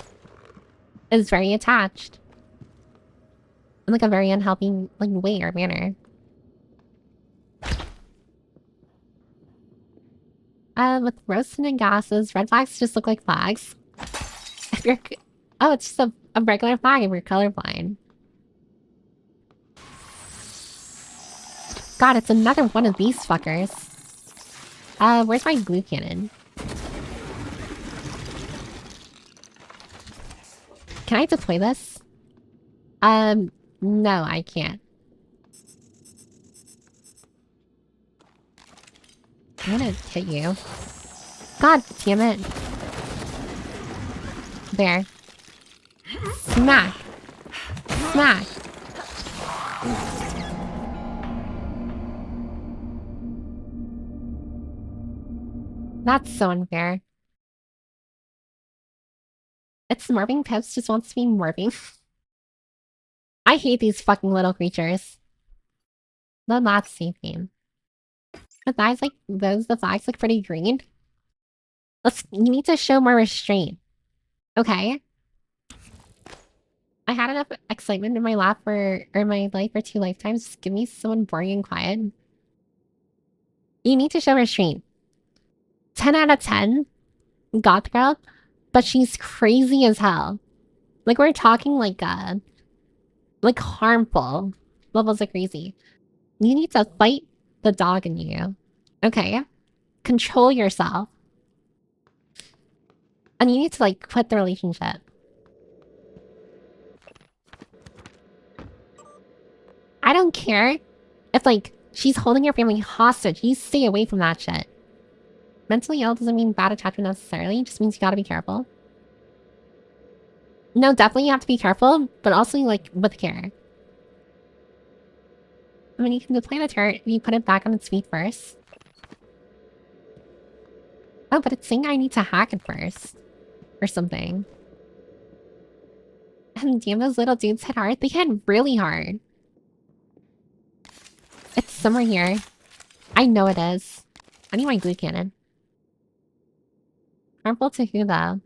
is very attached. In, like, a very unhealthy, like, way or manner. With roasting and gases, red flags just look like flags. If you're... Oh, it's just a regular flag if you're colorblind. God, it's another one of these fuckers. Where's my glue cannon? Can I deploy this? No, I can't. I'm gonna hit you. God damn it. There. Smack. Smack. That's so unfair. It's morphing Pips just wants to be morphing. I hate these fucking little creatures. The last safe game. But eyes like those, the flags look pretty green. You need to show more restraint. Okay? I had enough excitement in my life for 2 lifetimes. Just give me someone boring and quiet. You need to show restraint. 10 out of 10. Goth girl. But she's crazy as hell. Like, we're talking like harmful levels of crazy. You need to fight the dog in you. Okay? Control yourself. And you need to, like, quit the relationship. I don't care if, like, she's holding your family hostage. You stay away from that shit. Mentally ill doesn't mean bad attachment necessarily. It just means you gotta be careful. No, definitely you have to be careful, but also, like, with care. I mean, you can deploy the turret if you put it back on its feet first. Oh, but it's saying I need to hack it first. Or something. And damn, those little dudes hit hard. They hit really hard. It's somewhere here. I know it is. I need my glue cannon. Harmful to who, though?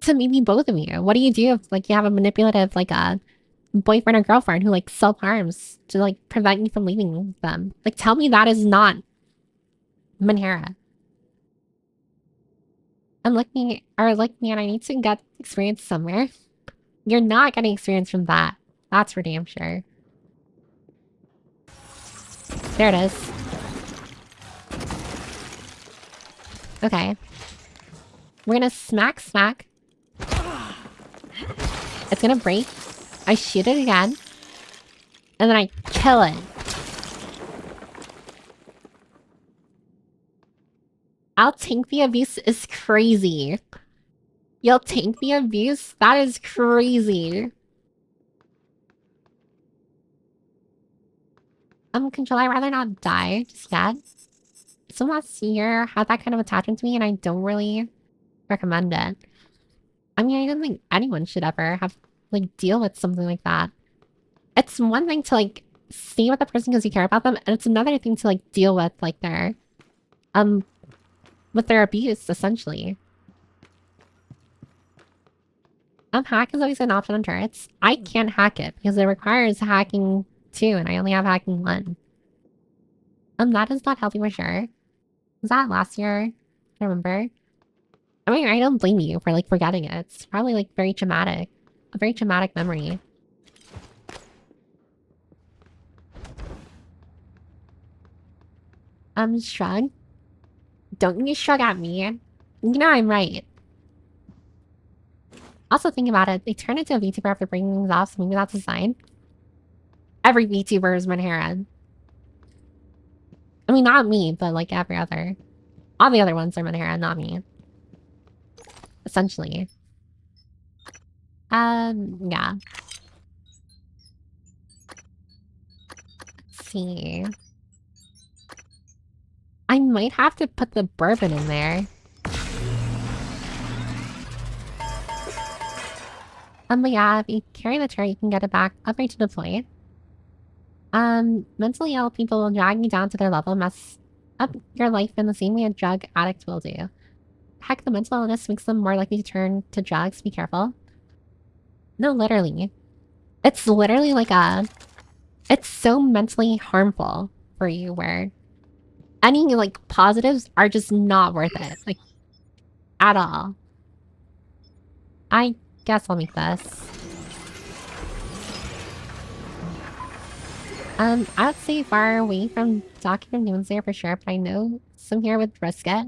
To maybe both of you. What do you do if, like, you have a manipulative, like, a boyfriend or girlfriend who, like, self-harms to, like, prevent you from leaving them? Like, tell me that is not Manhera. And like me, and I need to get experience somewhere. You're not getting experience from that. That's for damn sure. There it is. Okay. We're gonna smack. It's gonna break. I shoot it again. And then I kill it. I'll tank the abuse is crazy. You'll tank the abuse? That is crazy. Control, I'd rather not die just yet. Someone last year had that kind of attachment to me and I don't really recommend it. I mean, I don't think anyone should ever have, like, deal with something like that. It's one thing to, like, stay with the person because you care about them, and it's another thing to, like, deal with, like, their abuse, essentially. Hack is always an option on turrets. I can't hack it because it requires hacking 2 and I only have hacking 1. That is not healthy for sure. Was that last year? I remember. I mean, I don't blame you for like forgetting it. It's probably like very traumatic. A very traumatic memory. Shrug? Don't you shrug at me. You know I'm right. Also think about it, they turned into a VTuber after breaking things off, so maybe that's a sign. Every VTuber is Manhattan. I mean, not me, but like every other. All the other ones are Manhattan, not me. Essentially. Yeah. Let's see. I might have to put the bourbon in there. But yeah, if you carry the tray, you can get it back upgrade to deploy. Mentally ill people will drag you down to their level, mess up your life in the same way a drug addict will do. Heck, the mental illness makes them more likely to turn to drugs. Be careful. No, literally. It's literally like it's so mentally harmful for you where any like positives are just not worth it. Like, at all. I guess I'll make this. I would say far away from Docu from Demon Slayer for sure, but I know some here would risk it.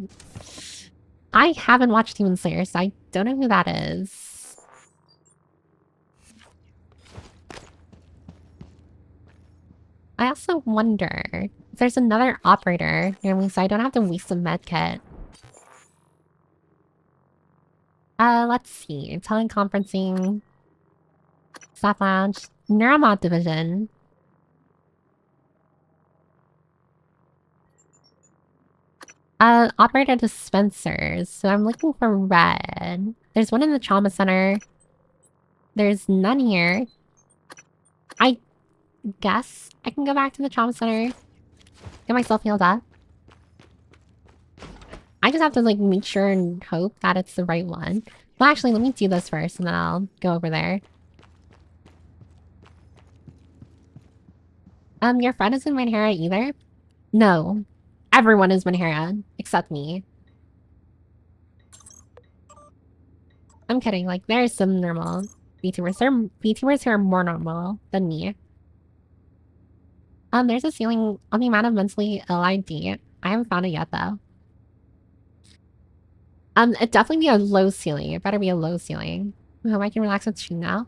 I haven't watched Demon Slayer, so I don't know who that is. I also wonder if there's another operator near me so I don't have to waste a med kit. Let's see. Teleconferencing. Staff lounge. Neuromod division. Operator dispensers. So I'm looking for red. There's one in the trauma center. There's none here. I guess I can go back to the trauma center. Get myself healed up. I just have to like make sure and hope that it's the right one. Well, actually, let me do this first and then I'll go over there. Your friend isn't Manhara either? No. Everyone is Manhara, except me. I'm kidding, like, there's some normal VTubers. There are VTubers who are more normal than me. There's a ceiling on the amount of mentally ill ID. I haven't found it yet, though. It'd definitely be a low ceiling. It better be a low ceiling. I hope I can relax with stream now.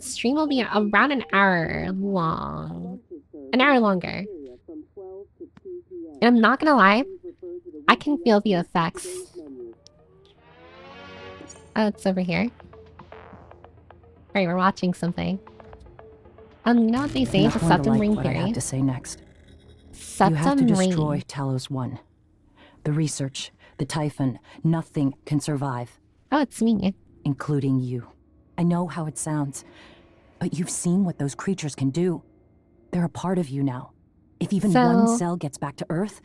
Stream will be around an hour long. An hour longer. And I'm not gonna lie, I can feel the effects. Oh, it's over here. Right, we're watching something. You know what they say? The septum ring theory. What I have to say next. Septum You have to ring. destroy Talos 1. The research, the Typhon, nothing can survive. Oh, it's me. Including you. I know how it sounds, but you've seen what those creatures can do. They're a part of you now. If even one cell gets back to Earth,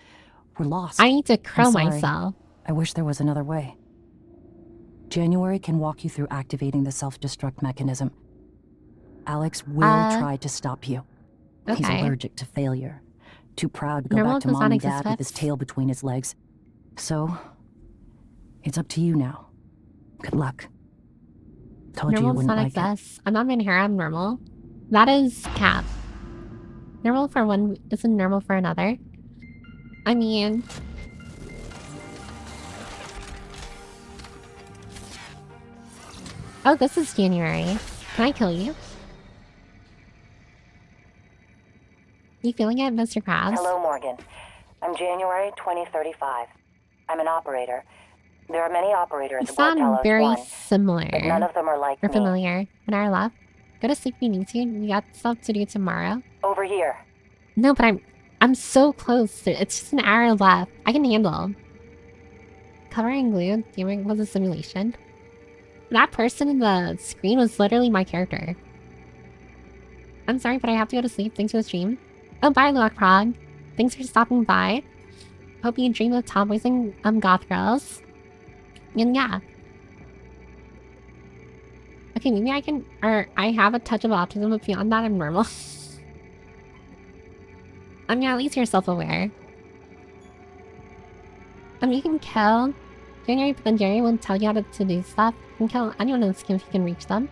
we're lost. I need to crow I'm sorry. myself. I wish there was another way. January can walk you through activating the self-destruct mechanism. Alex will try to stop you. Okay. He's allergic to failure. Too proud to go Normal back to does mom not and exist, dad with his pets. tail between his legs. So, it's up to you now. Good luck. Told you you Normal does wouldn't not like it. exist. I'm not Manhara, I'm normal. That is cap. Normal for one isn't normal for another. I mean... Oh, this is January. Can I kill you? You feeling it, Mr. Krabs? Hello, Morgan. I'm January 2035. I'm an operator. There are many operators You aboard sound Talos very 1, similar. but none of them are like Or me. familiar. An hour left. Go to sleep if you need to. You got stuff to do tomorrow. Over here. No, but I'm so close. It's just an hour left. I can handle. Covering glue. Damn, was a simulation. That person in the screen was literally my character. I'm sorry, but I have to go to sleep. Thanks for the stream. Oh, bye, Luak Prog. Thanks for stopping by. Hope you dream of tomboys and goth girls. And yeah. Okay, maybe I can... Or I have a touch of autism, but beyond that, I'm normal. I mean, at least you're self-aware. You can kill January, but then January won't tell you how to do stuff. You can kill anyone in the skin if you can reach them.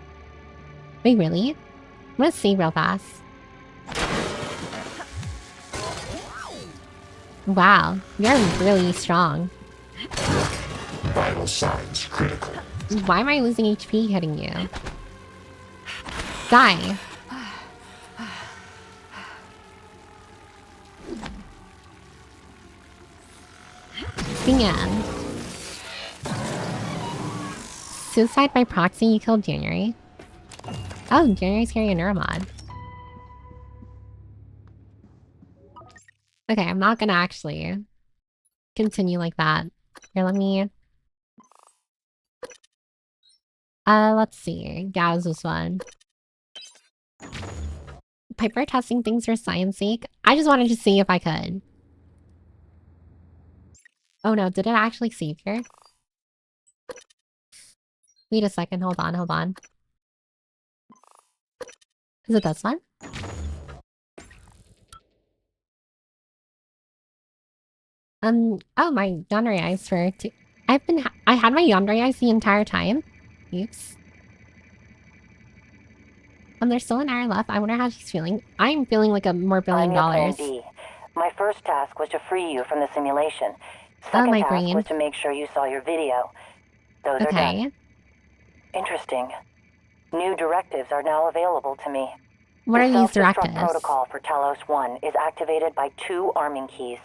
Wait, really? I'm gonna see real fast. Wow, you're really strong. Vital signs critical. Why am I losing HP hitting you? Die. The end. Suicide by proxy, you killed January. Oh, January's carrying a neuromod. Okay, I'm not gonna actually continue like that. Here, let me... let's see. Gauss was one. Piper testing things for science sake? I just wanted to see if I could. Oh no, did it actually save here? Wait a second, hold on. Is it this one? Oh, my yandere eyes for two. I had my yandere eyes the entire time. Oops. There's still an hour left. I wonder how she's feeling. I'm feeling like a more $1 billion. I'm your plan B. My first task was to free you from the simulation. Second my task brain. was to make sure you saw your video. Those are done. Interesting. New directives are now available to me. What are these The directives? self-destruct protocol for Talos 1 is activated by 2 arming keys.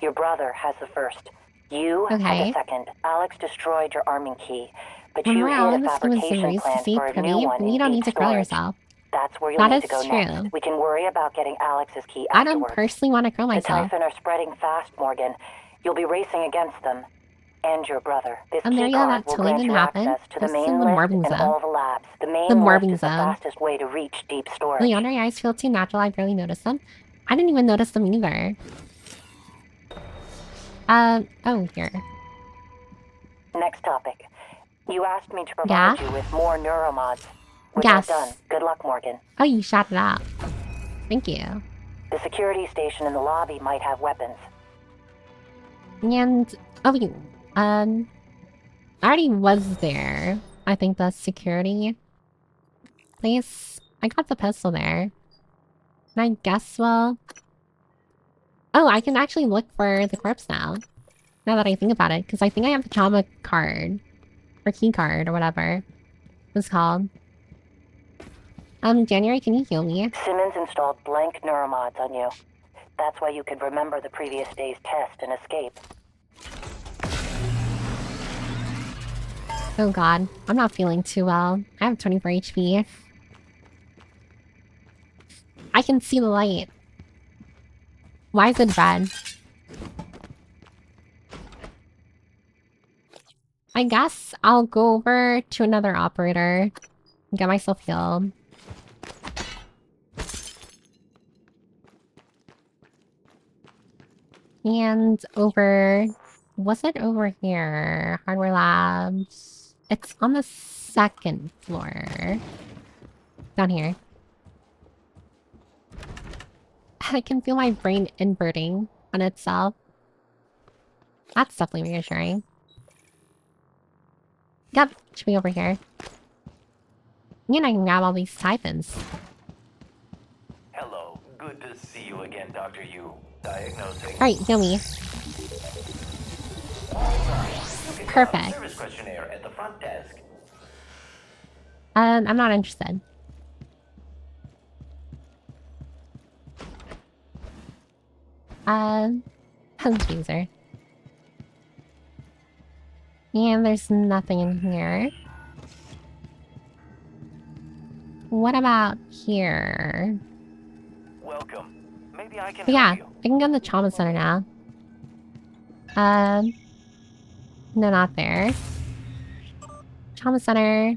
Your brother has the first. You have the second. Alex destroyed your arming key, but you hid a fabrication plan for a new one. You don't need to grill yourself. That's where you'll need to go next. We can worry about getting Alex's key afterwards. I don't personally want to grill myself. The Typhon are spreading fast, Morgan. You'll be racing against them. And your brother. This And there key you go, card that will totally grant didn't you happen. access to the This is main in the list Morbin and zone. all the labs. The main The list Morbin is the zone. fastest way to reach deep storage. The yandere eyes feel too natural, I barely noticed them. I didn't even notice them either. Oh, here. Next topic. You asked me to provide you with more neuromods. Which Yes. I've done. Good luck, Morgan. Oh, you shot it out. Thank you. The security station in the lobby might have weapons. And, oh, wait, I already was there. I think the security place. I got the pistol there. And I guess, well... Oh, I can actually look for the corpse now. Now that I think about it, because I think I have the trauma card. Or key card, or whatever it's called. January, can you heal me? Simmons installed blank neuromods on you. That's why you could remember the previous day's test and escape. Oh god, I'm not feeling too well. I have 24 HP. I can see the light. Why is it red? I guess I'll go over to another operator and get myself healed. And over... Was it over here? Hardware labs... It's on the second floor. Down here. I can feel my brain inverting on itself. That's definitely reassuring. Yep, should be over here. And I can grab all these Typhons. Hello, good to see you again, Dr. Yu. Diagnosing. Alright, heal me. Perfect. Service questionnaire at the front desk. I'm not interested. User. And there's nothing in here. What about here? Welcome. Maybe I can Yeah, help you. I can go to the trauma center now. No, not there. Trauma center.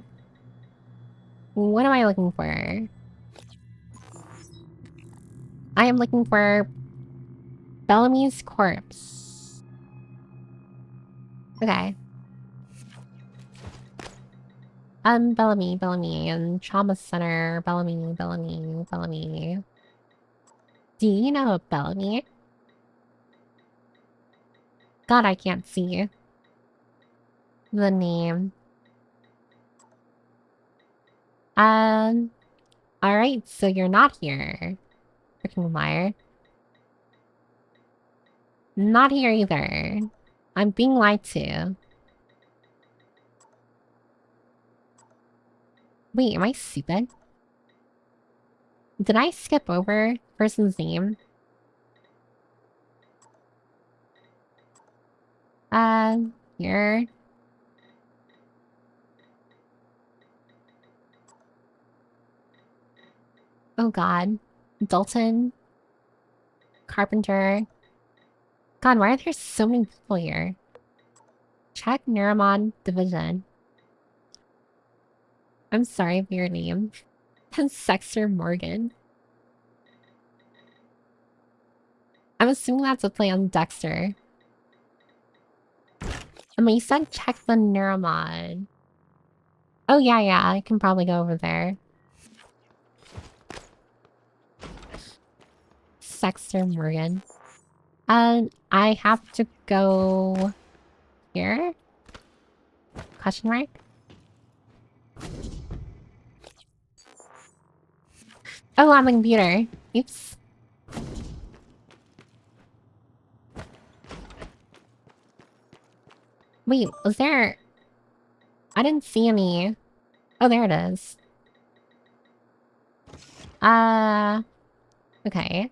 What am I looking for? I am looking for Bellamy's corpse. Okay. Bellamy, and trauma center. Bellamy. Do you know Bellamy? God, I can't see the name. Alright, so you're not here. Freaking liar. Not here either. I'm being lied to. Wait, am I stupid? Did I skip over the person's name? Here. Oh god. Dalton. Carpenter. God, why are there so many people here? Check Neuromon Division. I'm sorry for your name. Sexter Morgan. I'm assuming that's a play on Dexter. I mean, you said check the Neuromod. Oh yeah, I can probably go over there. Sexter Morgan. I have to go here? Question mark? Oh, on the computer. Oops. Wait, was there... I didn't see any... Oh, there it is. Okay.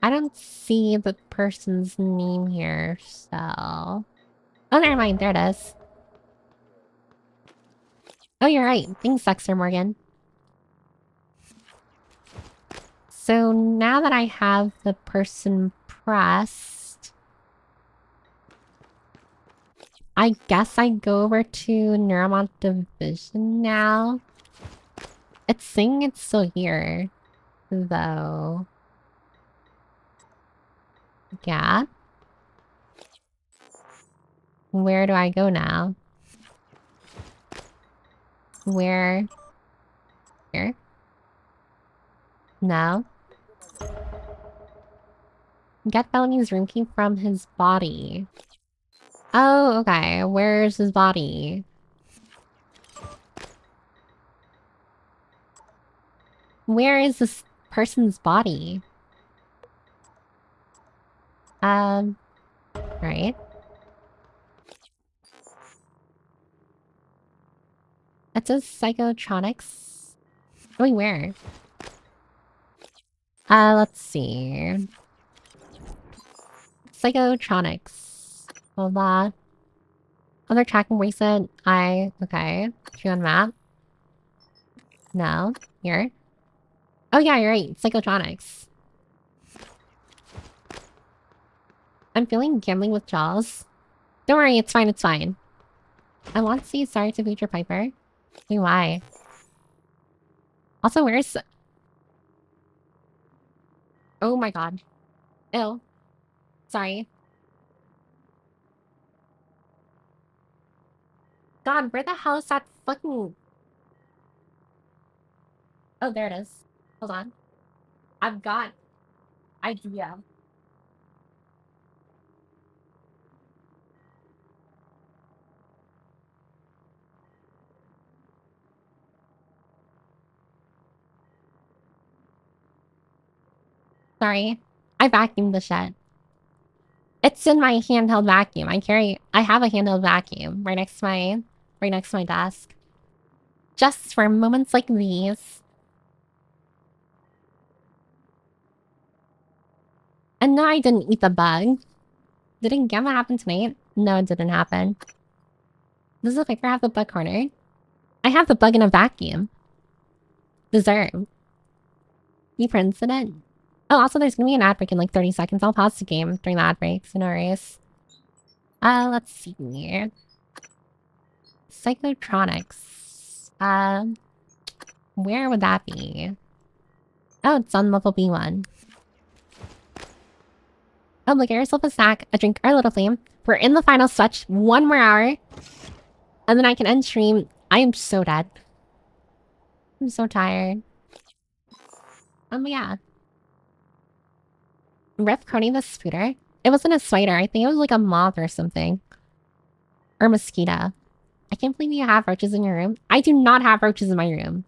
I don't see the person's name here, so... Oh, never mind. There it is. Oh, you're right. Thanks, Dexter Morgan. So now that I have the person pressed... I guess I go over to Neuromont Division now. It's saying it's still here, though. Yeah. Where do I go now? Where? Here? No. Get Bellamy's room key from his body. Oh, okay. Where's his body? Where is this person's body? Right. It says psychotronics. Wait, where? Let's see. Psychotronics. Hold on. Other tracking bracelet. Okay. Two on map. No. Here. Oh yeah, you're right. Psychotronics. I'm feeling gambling with Jaws. Don't worry, it's fine, it's fine. I want to say sorry to Future Piper. Wait, why? Also, where's... Oh my god. Ew. Sorry. God, where the hell is that fucking... Oh, there it is. Hold on. I've got... idea. Sorry. I vacuumed the shit. It's in my handheld vacuum. I have a handheld vacuum right next to my desk. Just for moments like these. And no, I didn't eat the bug. Did it gamma happen tonight? No, it didn't happen. Does the paper have the bug corner? I have the bug in a vacuum. Deserve. You printed it? Oh, also there's gonna be an ad break in like 30 seconds. I'll pause the game during the ad break, so no worries. Let's see here. Psychotronics. Where would that be? Oh, it's on level B1. Oh, look, get yourself a snack, a drink, or a little flame. We're in the final stretch. 1 more hour. And then I can end stream. I am so dead. I'm so tired. Yeah. Rip Cody the Scooter. It wasn't a spider. I think it was like a moth or something. Or mosquito. I can't believe you have roaches in your room. I do not have roaches in my room.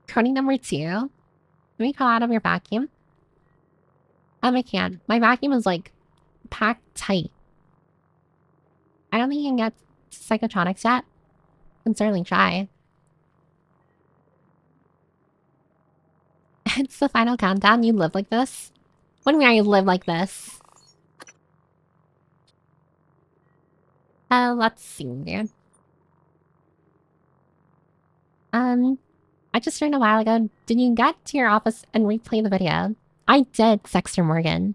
Cody number 2. Let me call out of your vacuum. I can't. My vacuum is like packed tight. I don't think you can get psychotronics yet. Can certainly try. It's the final countdown. You live like this? What do you mean I live like this? Let's see, dude. I just learned a while ago. Did you get to your office and replay the video? I did, Sexter Morgan.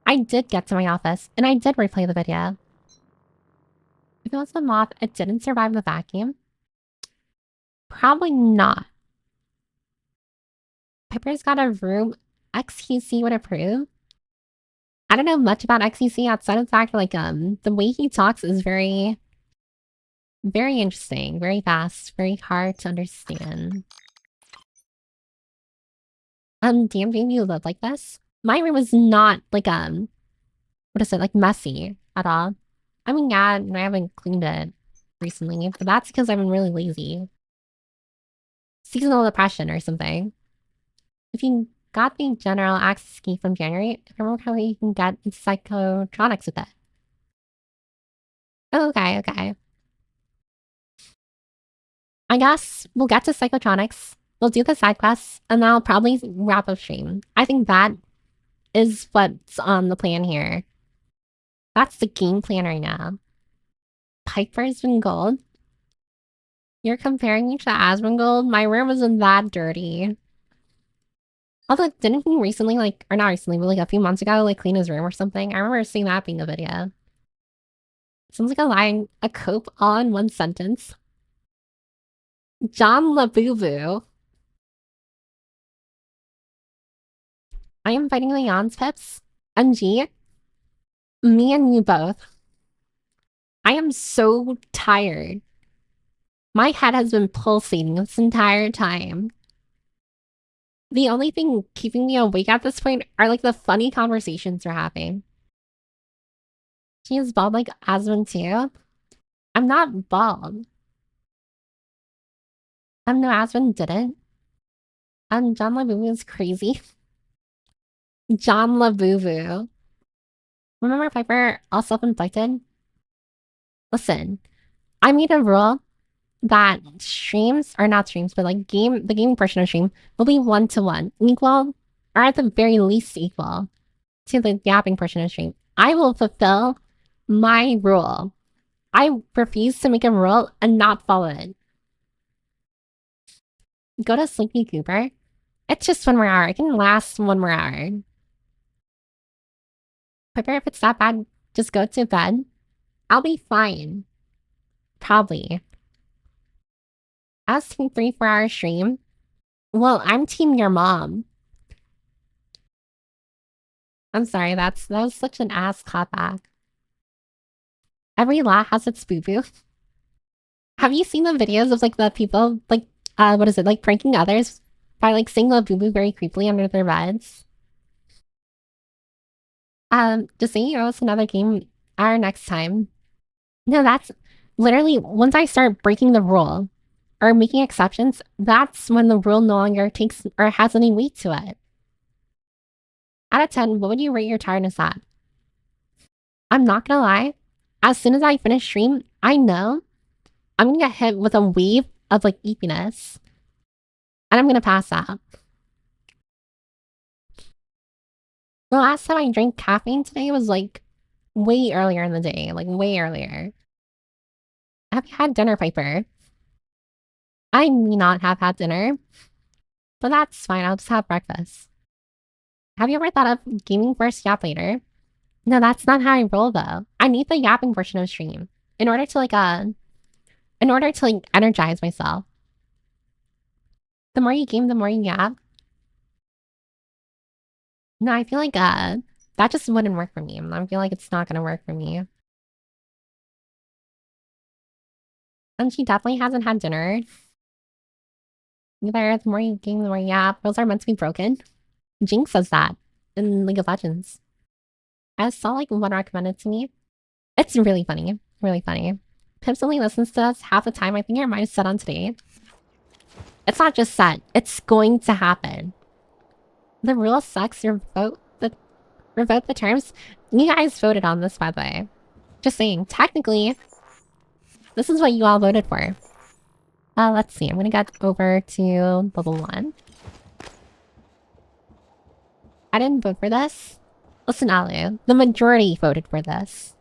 I did get to my office, and I did replay the video. If it was a moth, it didn't survive the vacuum? Probably not. Piper's got a room XQC would approve. I don't know much about XQC outside of the fact like the way he talks is very interesting, very fast, very hard to understand. Damn, you live like this? My room is not like what is it, like messy at all. I mean, yeah, I haven't cleaned it recently, but that's because I've been really lazy. Seasonal depression or something. If you got the general access key from January, I remember how you can get psychotronics with it. Oh, okay. I guess we'll get to psychotronics. We'll do the side quests, and then I'll probably wrap up stream. I think that is what's on the plan here. That's the game plan right now. Piper's been gold. You're comparing me to Asmongold? My room isn't that dirty. Although, didn't he recently, like, or not recently, but like a few months ago, like clean his room or something? I remember seeing that being a video. Sounds like a line, a cope all in one sentence. John LaBoo-Boo. I am fighting the Yawns Pips. MG. Me and you both. I am so tired. My head has been pulsating this entire time. The only thing keeping me awake at this point are like the funny conversations we're having. She is bald like Asmund too? I'm not bald. No, Asmund didn't. John LaBoo-Boo is crazy. John LaBoo-Boo. Remember Piper, all self-inflicted? Listen, I made a rule that streams, or not streams, but like the gaming portion of stream will be 1-to-1, equal, or at the very least equal to the yapping portion of stream. I will fulfill my rule. I refuse to make a rule and not follow it. Go to Sleepy Cooper. It's just 1 more hour. It can last 1 more hour. Piper, if it's that bad, just go to bed. I'll be fine. Probably. As team 3 4-hour stream. Well, I'm team your mom. I'm sorry, that was such an ass callback. Every lot has its boo-boo. Have you seen the videos of like the people like what is it, like pranking others by like saying the boo-boo very creepily under their beds? Just saying, it's another game our next time. No, that's literally once I start breaking the rule or making exceptions, that's when the rule no longer takes or has any weight to it. Out of 10, what would you rate your tiredness at? I'm not gonna lie. As soon as I finish stream, I know I'm gonna get hit with a wave of like eepiness. And I'm gonna pass out. The last time I drank caffeine today was like way earlier in the day. Like way earlier. Have you had dinner, Piper? I may not have had dinner. But that's fine, I'll just have breakfast. Have you ever thought of gaming first, yap later? No, that's not how I roll though. I need the yapping portion of stream. In order to like energize myself. The more you game, the more you yap. No, I feel like that just wouldn't work for me. I feel like it's not gonna work for me. And she definitely hasn't had dinner. Either the more you game, the more you yap. Those are meant to be broken. Jinx says that. in League of Legends. I saw like one recommended to me. It's really funny. Really funny. Pips only listens to us half the time. I think your mind is set on today. It's not just set. It's going to happen. The rule sucks. Revoke the terms. You guys voted on this, by the way. Just saying. Technically, this is what you all voted for. Let's see. I'm gonna get over to level 1. I didn't vote for this. Listen, Alu. The majority voted for this.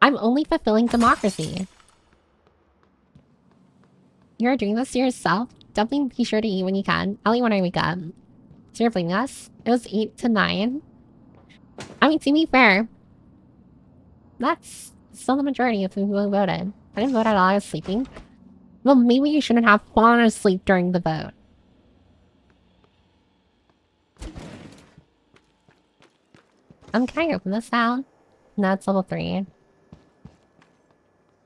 I'm only fulfilling democracy. You're doing this to yourself? Definitely be sure to eat when you can. I'll eat when I wake up. So you're blaming us? It was 8 to 9. I mean, to be fair, that's still the majority of who voted. I didn't vote at all. I was sleeping. Well, maybe you shouldn't have fallen asleep during the vote. Can I open this now? No, it's level 3.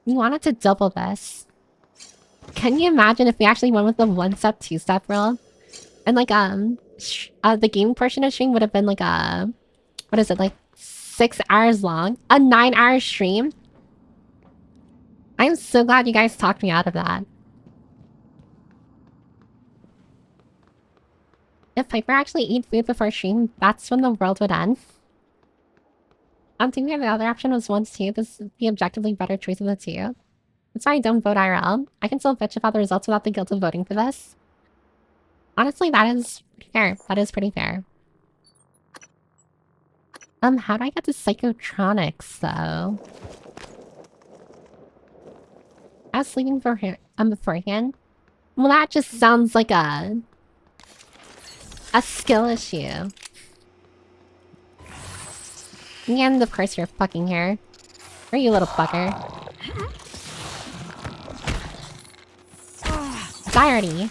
You wanted to double this. Can you imagine if we actually went with the 1-step, 2-step rule? And like, the game portion of stream would have been like what is it, like 6 hours long? A 9-hour stream? I'm so glad you guys talked me out of that. If Piper actually ate food before stream, that's when the world would end. I'm thinking the other option was 1-2. This is the objectively better choice of the two. That's why I don't vote IRL. I can still bitch about the results without the guilt of voting for this. Honestly, that is fair. That is pretty fair. How do I get to psychotronics, though? I was sleeping beforehand. Well, that just sounds like a skill issue. And of course you're fucking here. Or you little fucker. Die already.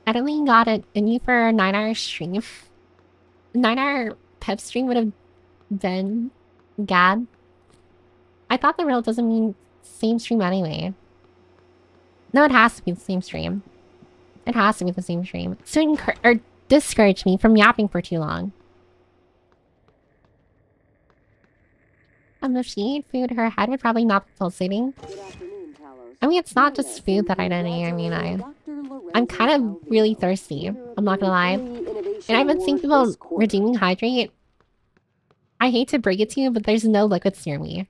I don't think you got it in you for a 9-hour stream. 9-hour pep stream would have been gad. I thought the real doesn't mean same stream anyway. No, it has to be the same stream. It has to be the same stream. To discourage me from yapping for too long. If she ate food, her head would probably not be pulsating. I mean, it's not just food that I don't eat. I mean, I'm kind of really thirsty. I'm not gonna lie. And I've been thinking about redeeming hydrate. I hate to break it to you, but there's no liquids near me.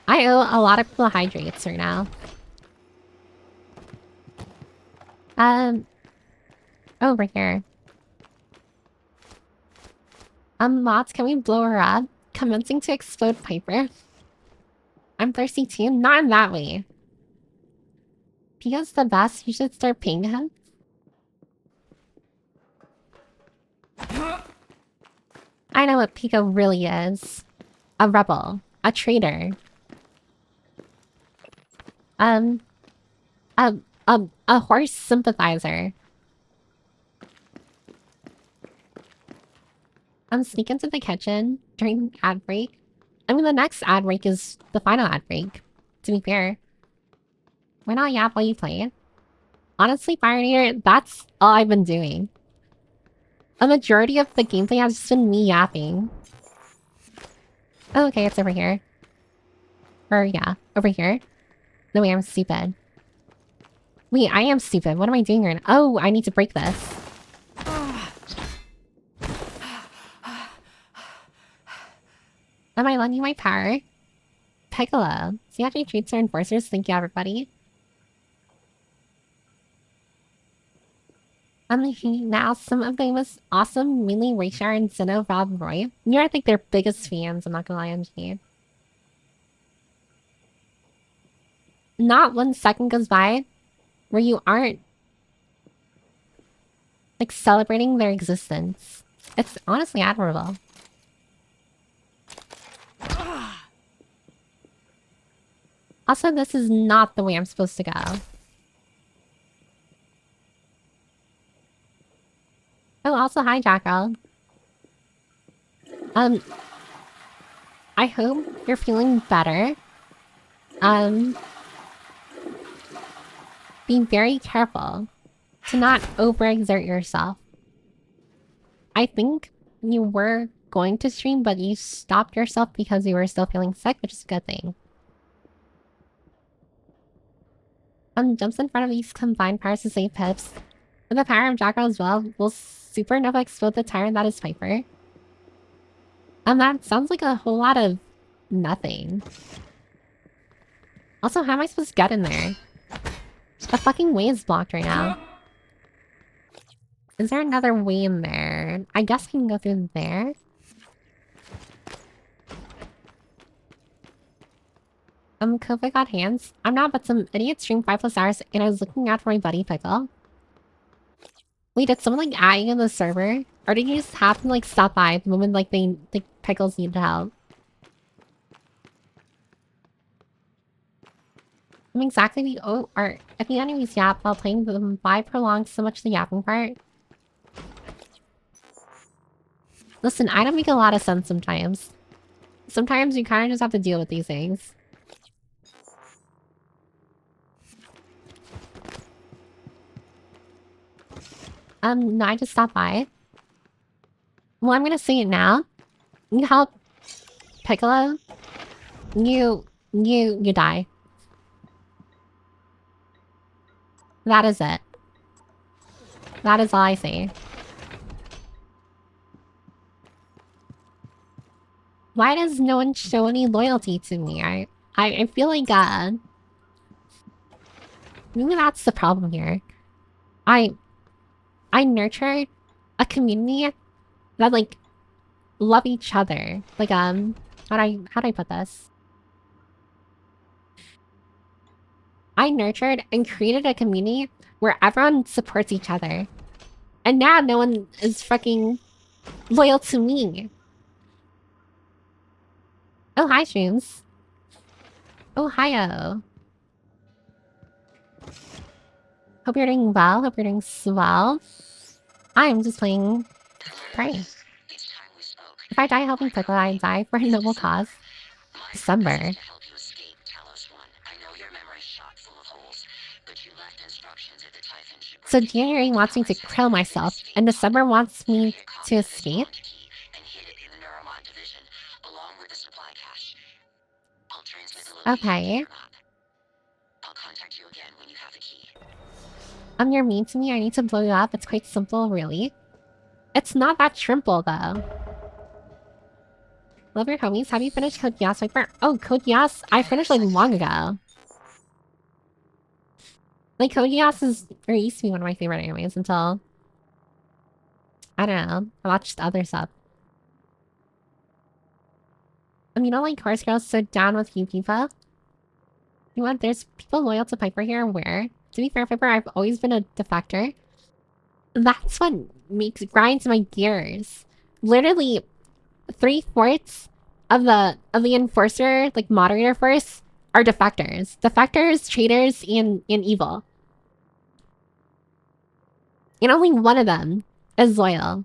I owe a lot of people hydrates right now. Over here. Mods, can we blow her up? Commencing to explode Piper. I'm thirsty too. Not in that way. Pika's the best. You should start paying him. I know what Pika really is. A rebel. A traitor. A horse sympathizer. Sneak into the kitchen during ad break. I mean, the next ad break is the final ad break, to be fair. Why not yap while you play? Honestly, Fire Eater, that's all I've been doing. A majority of the gameplay has just been me yapping. Oh, okay, it's over here. Or, yeah, over here. No way, I'm stupid. Wait, I am stupid. What am I doing right now? Oh, I need to break this. Am I lending my power? Piccolo. See how she treats her enforcers? Thank you, everybody. Now some of the most awesome, mainly Rayshar and Zeno, Rob, Roy. You're, I think, their biggest fans, I'm not gonna lie, MG. Not 1 second goes by where you aren't, like, celebrating their existence. It's honestly admirable. Also, this is not the way I'm supposed to go. Oh, also, hi, Jackal. I hope you're feeling better. be very careful to not overexert yourself. I think you were going to stream, but you stopped yourself because you were still feeling sick, which is a good thing. Jumps in front of these combined powers to save Pips. With the power of Jackal as well, will Supernova explode the tyrant that is Piper? That sounds like a whole lot of nothing. Also, how am I supposed to get in there? The fucking way is blocked right now. Is there another way in there? I guess I can go through there. Kofa got hands. I'm not, but some idiot streamed 5+ hours and I was looking out for my buddy Pickle. Wait, did someone like add you in the server? Or did you just happen to like stop by the moment like they think Pickles needed help? I'm exactly the art. If the enemies yap while playing them, why prolong so much the yapping part? Listen, I don't make a lot of sense sometimes. Sometimes you kind of just have to deal with these things. No, I just stopped by. Well, I'm gonna say it now. You help Piccolo. You die. That is it. That is all I say. Why does no one show any loyalty to me? I feel like maybe that's the problem here. I nurtured a community that like love each other. Like how do I put this? I nurtured and created a community where everyone supports each other. And now no one is fucking loyal to me. Oh, hi, streams. Oh, hi-oh. Hope you're doing well. Hope you're doing swell. I'm just playing Prey. If I die helping Pickle, I die for a noble cause. December. So January wants me to kill myself, and December wants me to escape? Okay. You're mean to me, I need to blow you up. It's quite simple, really. It's not that simple, though. Love your homies. Have you finished Code Geass Viper? Oh, Code Geass? I finished like long ago. Like, Code Geass is, or used to be one of my favorite animes until... I don't know. I watched other stuff. You know, like, Horse Girls so down with you people? You know what? There's people loyal to Piper here. Where? To be fair, Piper, I've always been a defector. That's what grinds my gears. Literally, 3/4 of the enforcer, like moderator force, are defectors. Defectors, traitors, and evil. And only one of them is loyal.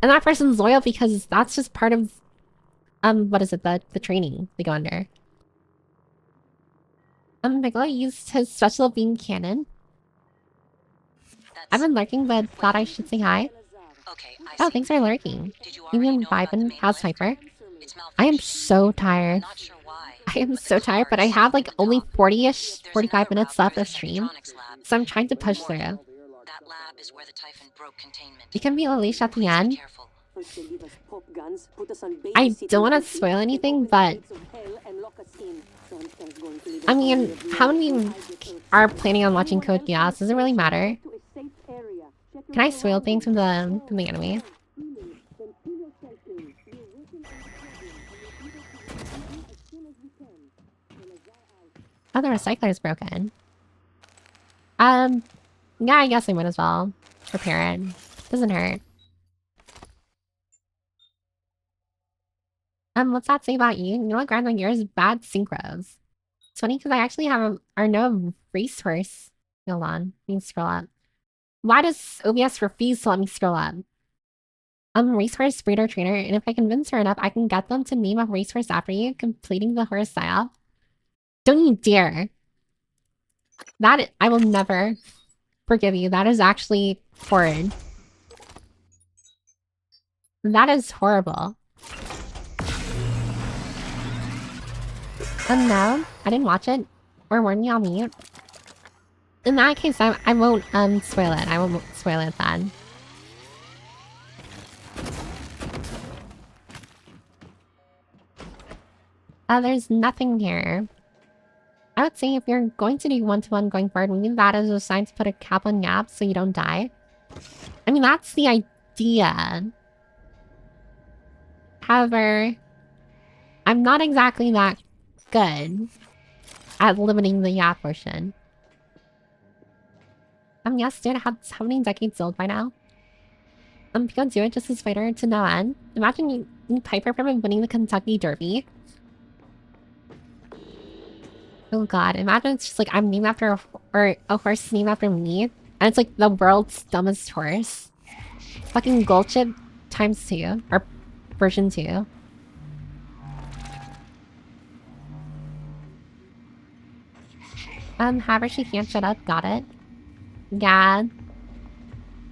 And that person's loyal because that's just part of what is it, the training they go under. Piccolo used his special beam cannon. I've been lurking, but thought I should say hi. Oh, thanks for lurking. You mean vibin' how's Piper? I am so tired. I am so tired, but I have like only 40-ish, 45 minutes left of stream. So I'm trying to push through. You can be unleashed at the end. I don't want to spoil anything, but... I mean, how many are planning on watching Code Geass? Does it really matter? Can I spoil things from the anime? Oh, the recycler is broken. Yeah, I guess I might as well repair it. Doesn't hurt. What's that say about you? You know what grinds my gears? Bad synchros. It's funny because I actually have no resource. Hold on, let me scroll up. Why does OBS refuse to let me scroll up? I'm a racehorse breeder trainer, and if I convince her enough, I can get them to name a racehorse after you, completing the horse psyop. Don't you dare. That I will never forgive you. That is actually horrid. That is horrible. No, I didn't watch it. Or warn me on mute. In that case, I won't spoil it. I won't spoil it then. There's nothing here. I would say if you're going to do one-to-one going forward, we need that as a sign to put a cap on naps so you don't die. I mean, that's the idea. However, I'm not exactly that good at limiting the yap portion. Yes, dude, how many decades old by now? People do it just as fighter to no end. Imagine you Piper from winning the Kentucky Derby. Oh god, imagine it's just like I'm named after a horse named after me. And it's like the world's dumbest horse. Fucking gold chip times 2. Or version 2. However, she can't shut up. Got it. Yeah.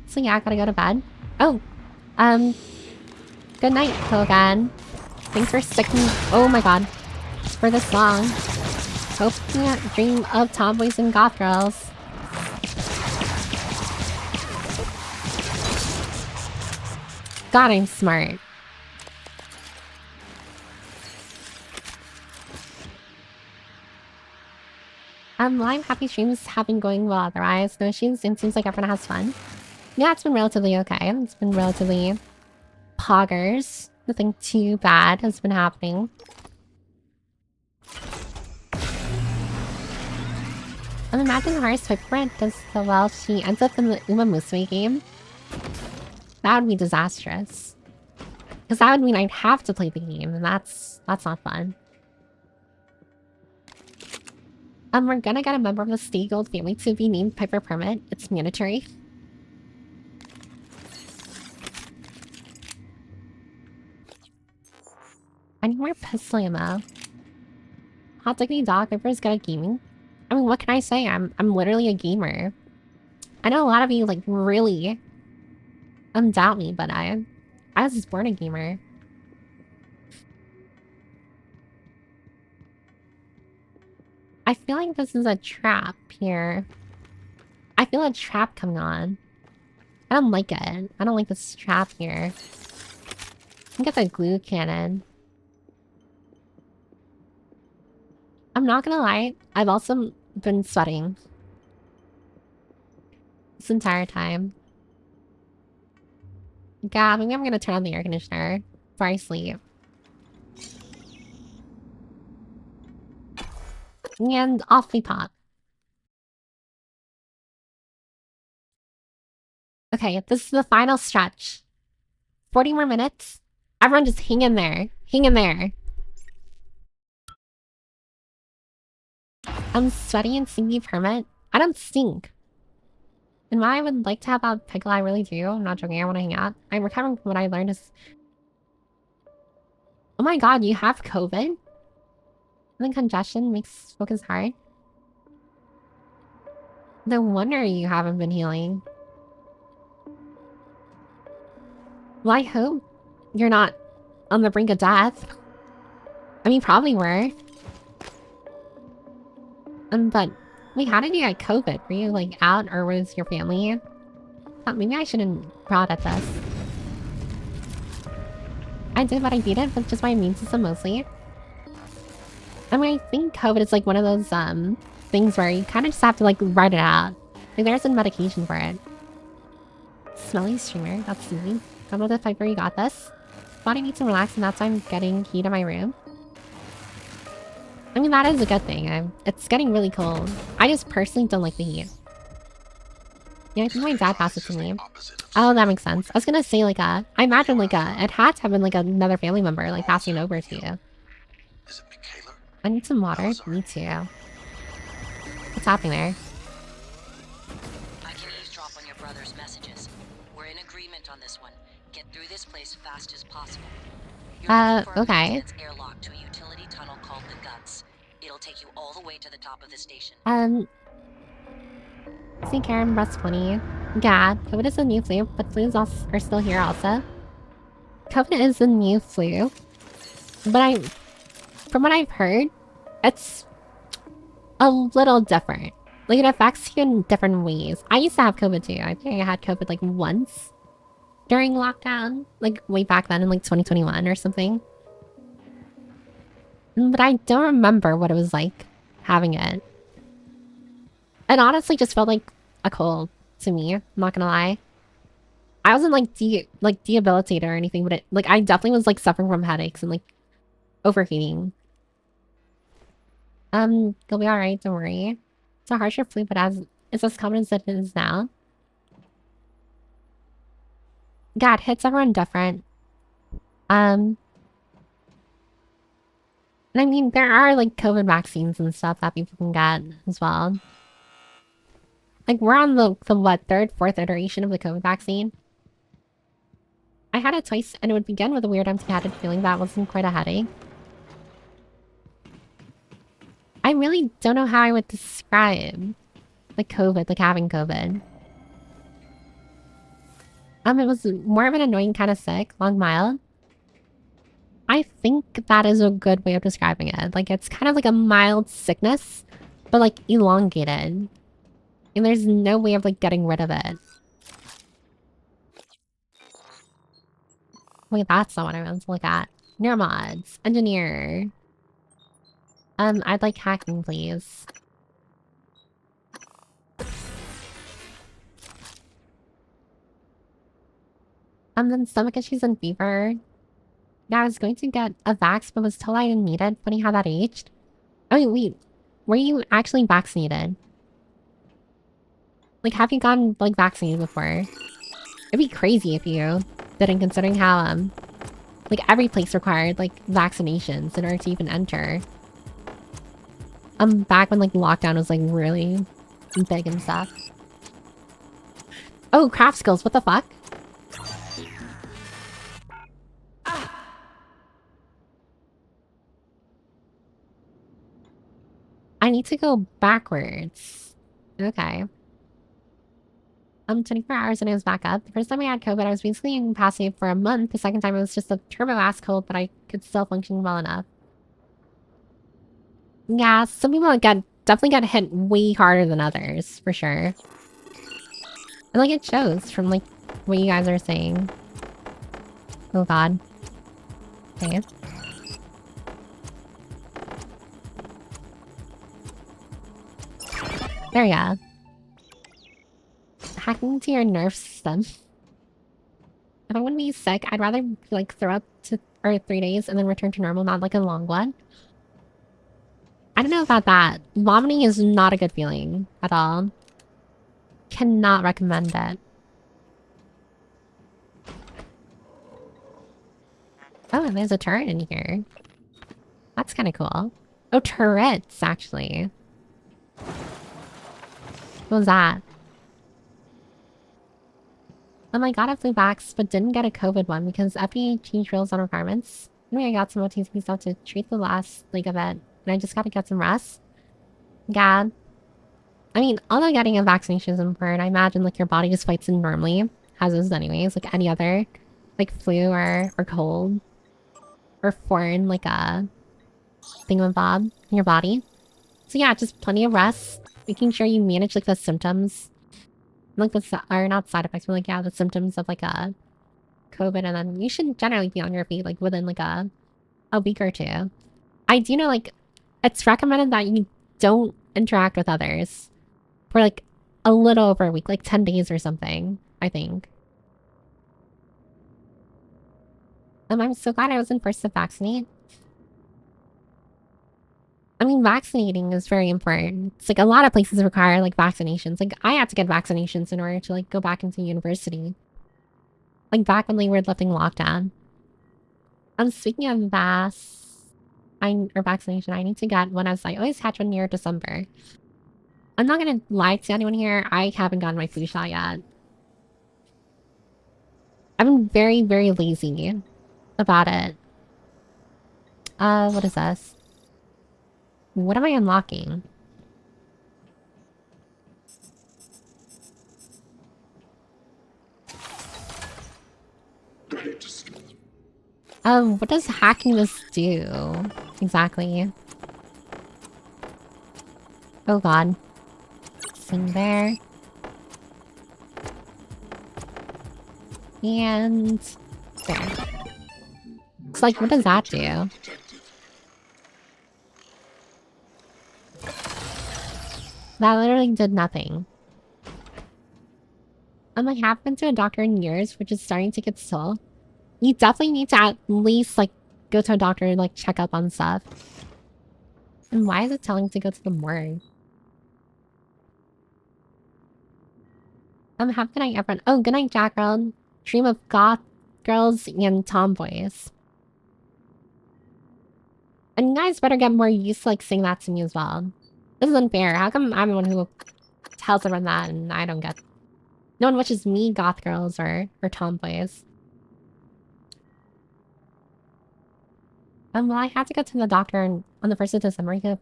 So yeah, I gotta go to bed. Oh. Good night, Kogan. Thanks for sticking. Oh my god. For this long. Hope you don't dream of tomboys and goth girls. God, I'm smart. I'm happy streams have been going well otherwise. No issues, it seems like everyone has fun. Yeah, it's been relatively okay. It's been relatively poggers. Nothing too bad has been happening. Imagine Hara's footprint does so well she ends up in the Uma Musume game. That would be disastrous. Because that would mean I'd have to play the game, and that's not fun. We're gonna get a member of the Stay Gold family to be named Piper Permit. It's mandatory. I need more pistol ammo. Hot diggity dog, Piper's good at gaming. I mean, what can I say? I'm literally a gamer. I know a lot of you like really doubt me, but I was just born a gamer. I feel like this is a trap here. I feel a trap coming on. I don't like it. I don't like this trap here. I think it's a glue cannon. I'm not gonna lie, I've also been sweating this entire time. God, maybe I'm gonna turn on the air conditioner before I sleep. And off we pop. Okay, this is the final stretch. 40 more minutes. Everyone just hang in there. Hang in there. I'm sweaty and stinky permit. I don't stink. And while I would like to have a pickle, I really do. I'm not joking, I want to hang out. I'm recovering from what I learned is... Oh my god, you have COVID? I think congestion makes focus hard. No wonder you haven't been healing. Well, I hope you're not on the brink of death. I mean, probably were. But wait, how did you get COVID? Were you like out or was your family? Maybe I shouldn't prod at this. I did what I needed with just my immune system mostly. I mean, I think COVID is like one of those things where you kind of just have to like ride it out. Like there's some medication for it. Smelly streamer, that's sweet. Come with the Piper, you got this. Body needs to relax and that's why I'm getting heat in my room. I mean, that is a good thing. It's getting really cold. I just personally don't like the heat. Yeah, I think my dad passed it to me. Oh, that makes sense. I was gonna say, like, I imagine, like, it had to have been, like, another family member, like, passing over to you. I need some water. Me too. What's happening there? I can eavesdrop on your brother's messages. We're in agreement on this one. Get through this place fast as possible. Okay. It's airlocked to a utility tunnel called the Guts. It'll take you all the way to the top of the station. See Karen, breast 20. Yeah, COVID is a new flu, but flus are still here also. COVID is a new flu. But from what I've heard, it's a little different. Like, it affects you in different ways. I used to have COVID too. I think I had COVID like once during lockdown, like way back then in like 2021 or something. But I don't remember what it was like having it. It honestly just felt like a cold to me. I'm not gonna lie. I wasn't like debilitated or anything, but I definitely was like suffering from headaches and like overheating. You'll be alright, don't worry. It's a harsher flu, but it's as common as it is now. God, hits everyone different. And I mean, there are like COVID vaccines and stuff that people can get as well. Like, we're on the what, third, fourth iteration of the COVID vaccine. I had it twice, and it would begin with a weird empty-headed feeling that wasn't quite a headache. I really don't know how I would describe like COVID, like having COVID. It was more of an annoying kind of sick, long mild. I think that is a good way of describing it. Like, it's kind of like a mild sickness, but like elongated. And there's no way of like getting rid of it. Wait, that's not what I want to look at. Neuromods. Engineer. I'd like hacking, please. Then stomach issues and fever. Yeah, I was going to get a vax, but was told I didn't need it. Funny how that aged. Oh, wait. Were you actually vaccinated? Like, have you gotten, like, vaccinated before? It'd be crazy if you didn't, considering how, like, every place required, like, vaccinations in order to even enter. Back when, like, lockdown was, like, really big and stuff. Oh, craft skills, what the fuck? I need to go backwards. Okay. 24 hours and it was back up. The first time I had COVID, I was basically incapacitated for a month. The second time it was just a turbo-ass cold, but I could still function well enough. Yeah, some people definitely get hit way harder than others, for sure. And like, it shows from like what you guys are saying. Oh god. Okay. There we go. Hacking into your nerve system. If I want to be sick, I'd rather like throw up for 3 days and then return to normal, not like a long one. I don't know about that. Vomiting is not a good feeling at all. Cannot recommend it. Oh, and there's a turret in here. That's kind of cool. Oh, turrets, actually. What was that? Oh my god, I flew vax, but didn't get a COVID one because FDA changed rules on requirements. Anyway, I got some OTC stuff to treat the last leg of it, and I just gotta get some rest. God. I mean, although getting a vaccination is important, I imagine like your body just fights it normally, as is anyways, like any other, like flu or cold, or foreign, like a thingamabob in your body. So yeah, just plenty of rest, making sure you manage like the symptoms. Like or not side effects, but like, yeah, the symptoms of like a COVID, and then you should generally be on your feet like within like a week or two. I do know like it's recommended that you don't interact with others for like a little over a week, like 10 days or something, I think. I'm so glad I wasn't first to vaccinate. I mean, vaccinating is very important. It's like a lot of places require like vaccinations. Like I had to get vaccinations in order to like go back into university. Like back when they were lifting lockdown. Speaking of vaccination, I need to get one as I always catch one near December. I'm not gonna lie to anyone here, I haven't gotten my flu shot yet. I've been very, very lazy about it. What is this? What am I unlocking? What does hacking this do? Exactly. Oh god. Thing there. And... there. It's like, what does that do? That literally did nothing. I haven't been to a doctor in years, which is starting to get so. You definitely need to at least, like, go to a doctor and, like, check up on stuff. And why is it telling to go to the morgue? How can I ever... Oh, good night, Jack Girl. Dream of goth girls and tomboys. And you guys better get more used to, like, saying that to me as well. This is unfair. How come I'm the one who tells everyone that and I don't get... No one wishes me goth girls or tomboys. Well, I had to go to the doctor on the 1st of December because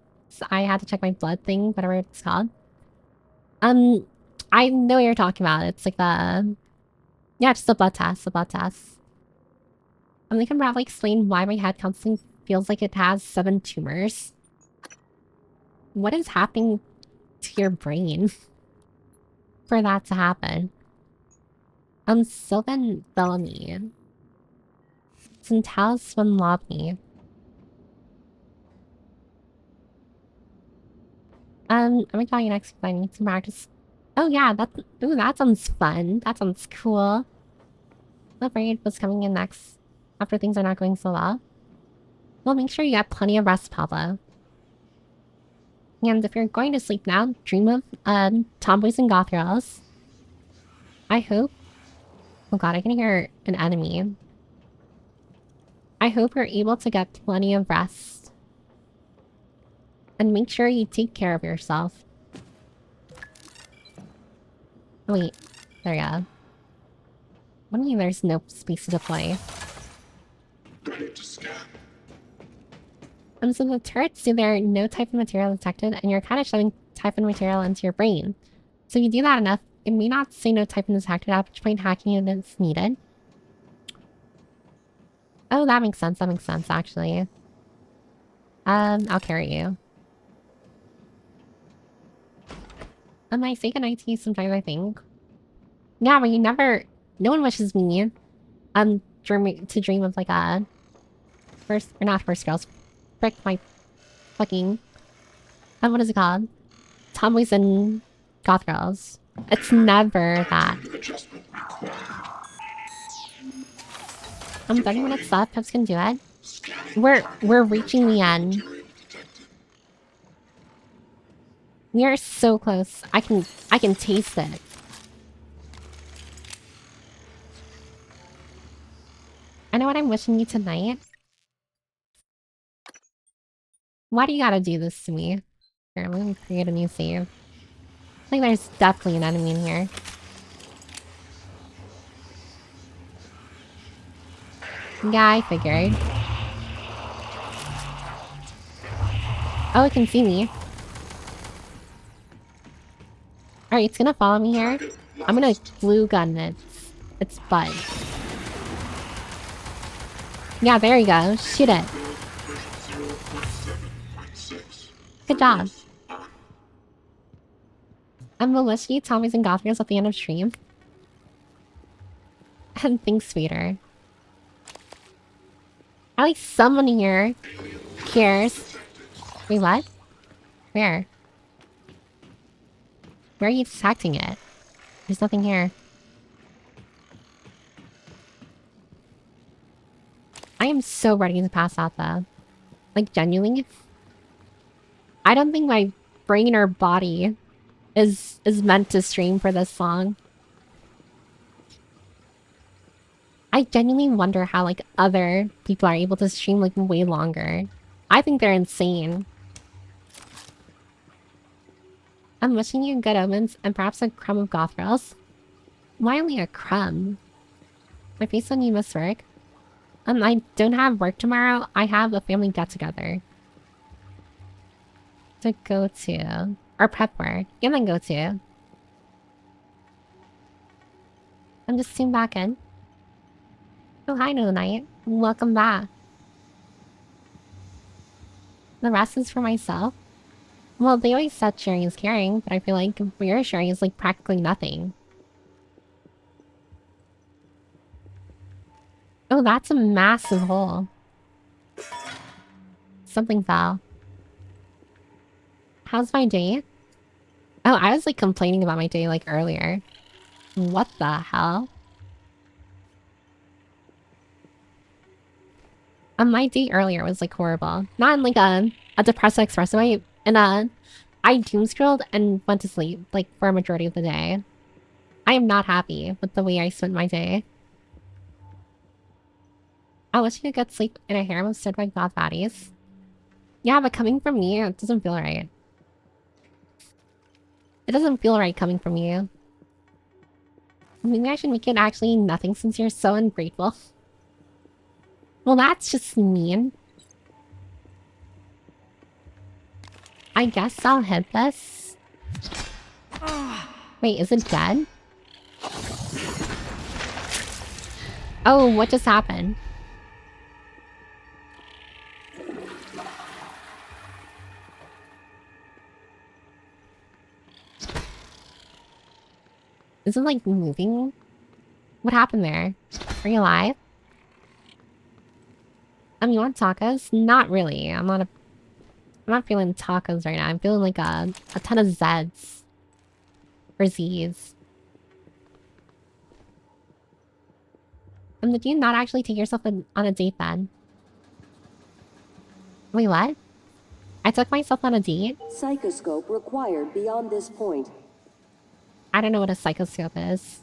I had to check my blood thing, whatever it's called. I know what you're talking about. It's like the... Yeah, just a blood test, they can probably explain why my head constantly feels like it has 7 tumors. What is happening to your brain for that to happen? Sylvan Bellamy. Central Swim Lobby. I'm gonna call you next because I need some practice. Oh yeah, ooh, that sounds fun. That sounds cool. I'm afraid what's coming in next after things are not going so well. Well, make sure you get plenty of rest, Pablo. And if you're going to sleep now, dream of tomboys and goth girls. I hope... Oh god, I can hear an enemy. I hope you're able to get plenty of rest. And make sure you take care of yourself. Oh, wait. There you go. What do you mean there's no space to deploy? So the turrets say there no type of material detected, and you're kind of shoving type of material into your brain. So if you do that enough, it may not say no type of detected, at which point hacking it is needed. Oh, that makes sense, actually. I'll carry you. I say goodnight to you sometimes, I think. Yeah, but you never... No one wishes me, to dream of, like, a... First... Or not first girls. Frick my... Fucking... what is it called? Tomboys and goth girls. It's never that. 30 minutes left. Pips can do it. We're reaching the end. We are so close. I can taste it. I know what I'm wishing you tonight. Why do you gotta do this to me? Here, let me create a new save. I think there's definitely an enemy in here. Yeah, I figured. Oh, it can see me. Alright, it's gonna follow me here. I'm gonna glue gun its butt. Yeah, there you go. Shoot it. Good job. We'll wish you Tommies and Gothers at the end of stream. And thanks, sweeter. At least someone here cares. Wait, what? Where? Where are you detecting it? There's nothing here. I am so ready to pass out, though. Like, genuinely. I don't think my brain or body is meant to stream for this long. I genuinely wonder how, like, other people are able to stream, like, way longer. I think they're insane. I'm wishing you good omens and perhaps a crumb of goth girls. Why only a crumb? My face on you must work. I don't have work tomorrow. I have a family get-together to go to. Or prep work. And then go to. I'm just soon back in. Oh, hi, No Night. Welcome back. The rest is for myself? Well, they always said sharing is caring, but I feel like your sharing is like practically nothing. Oh, that's a massive hole. Something fell. How's my day? Oh, I was like complaining about my day like earlier. What the hell? My day earlier was like horrible. Not in like a depressed expressive way. And I doomscrolled and went to sleep like for a majority of the day. I am not happy with the way I spent my day. I wish I could get sleep in a harem of certified goth baddies. Yeah, but coming from me, it doesn't feel right. It doesn't feel right coming from you. Maybe I should make it actually nothing since you're so ungrateful. Well, that's just mean. I guess I'll hit this. Wait, is it dead? Oh, what just happened? Is it like moving? What happened there? Are you alive? You want tacos? Not really. I'm not feeling tacos right now. I'm feeling like a ton of Zeds. Or Z's. Did you not actually take yourself on a date then? Wait, what? I took myself on a date? Psychoscope required beyond this point. I don't know what a psychoscope is.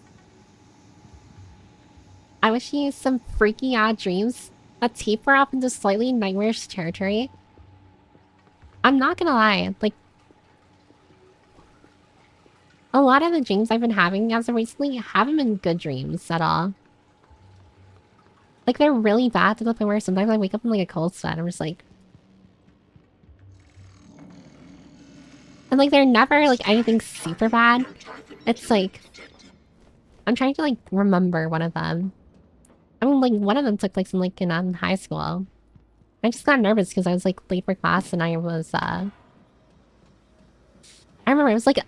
I wish you used some freaky odd dreams that taper off into slightly nightmarish territory. I'm not gonna lie, like... a lot of the dreams I've been having as of recently haven't been good dreams at all. Like, they're really bad to the point where sometimes I wake up in like a cold sweat and I'm just like... and like, they're never like anything super bad. It's like... I'm trying to like remember one of them. I mean, like, one of them took place in like in high school. I just got nervous because I was like late for class and I was I remember it was like... it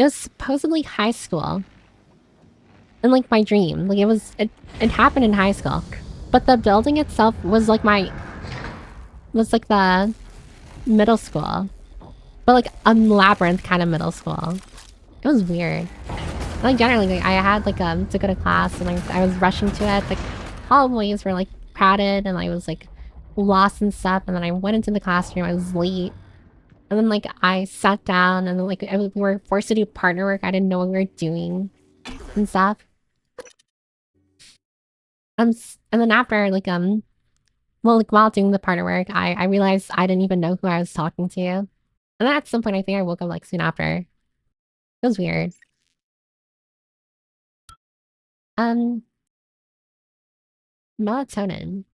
was supposedly high school. In like my dream. Like it happened in high school. But the building itself was like was like the middle school. But like a labyrinth kind of middle school. It was weird. Like generally, like, I had like to go to class and I was rushing to it. Like hallways were like crowded and I was like lost and stuff. And then I went into the classroom. I was late. And then like I sat down and then, like we were forced to do partner work. I didn't know what we were doing and stuff. And then after like well, like while doing the partner work, I realized I didn't even know who I was talking to. And then at some point I think I woke up like soon after. It was weird. Melatonin.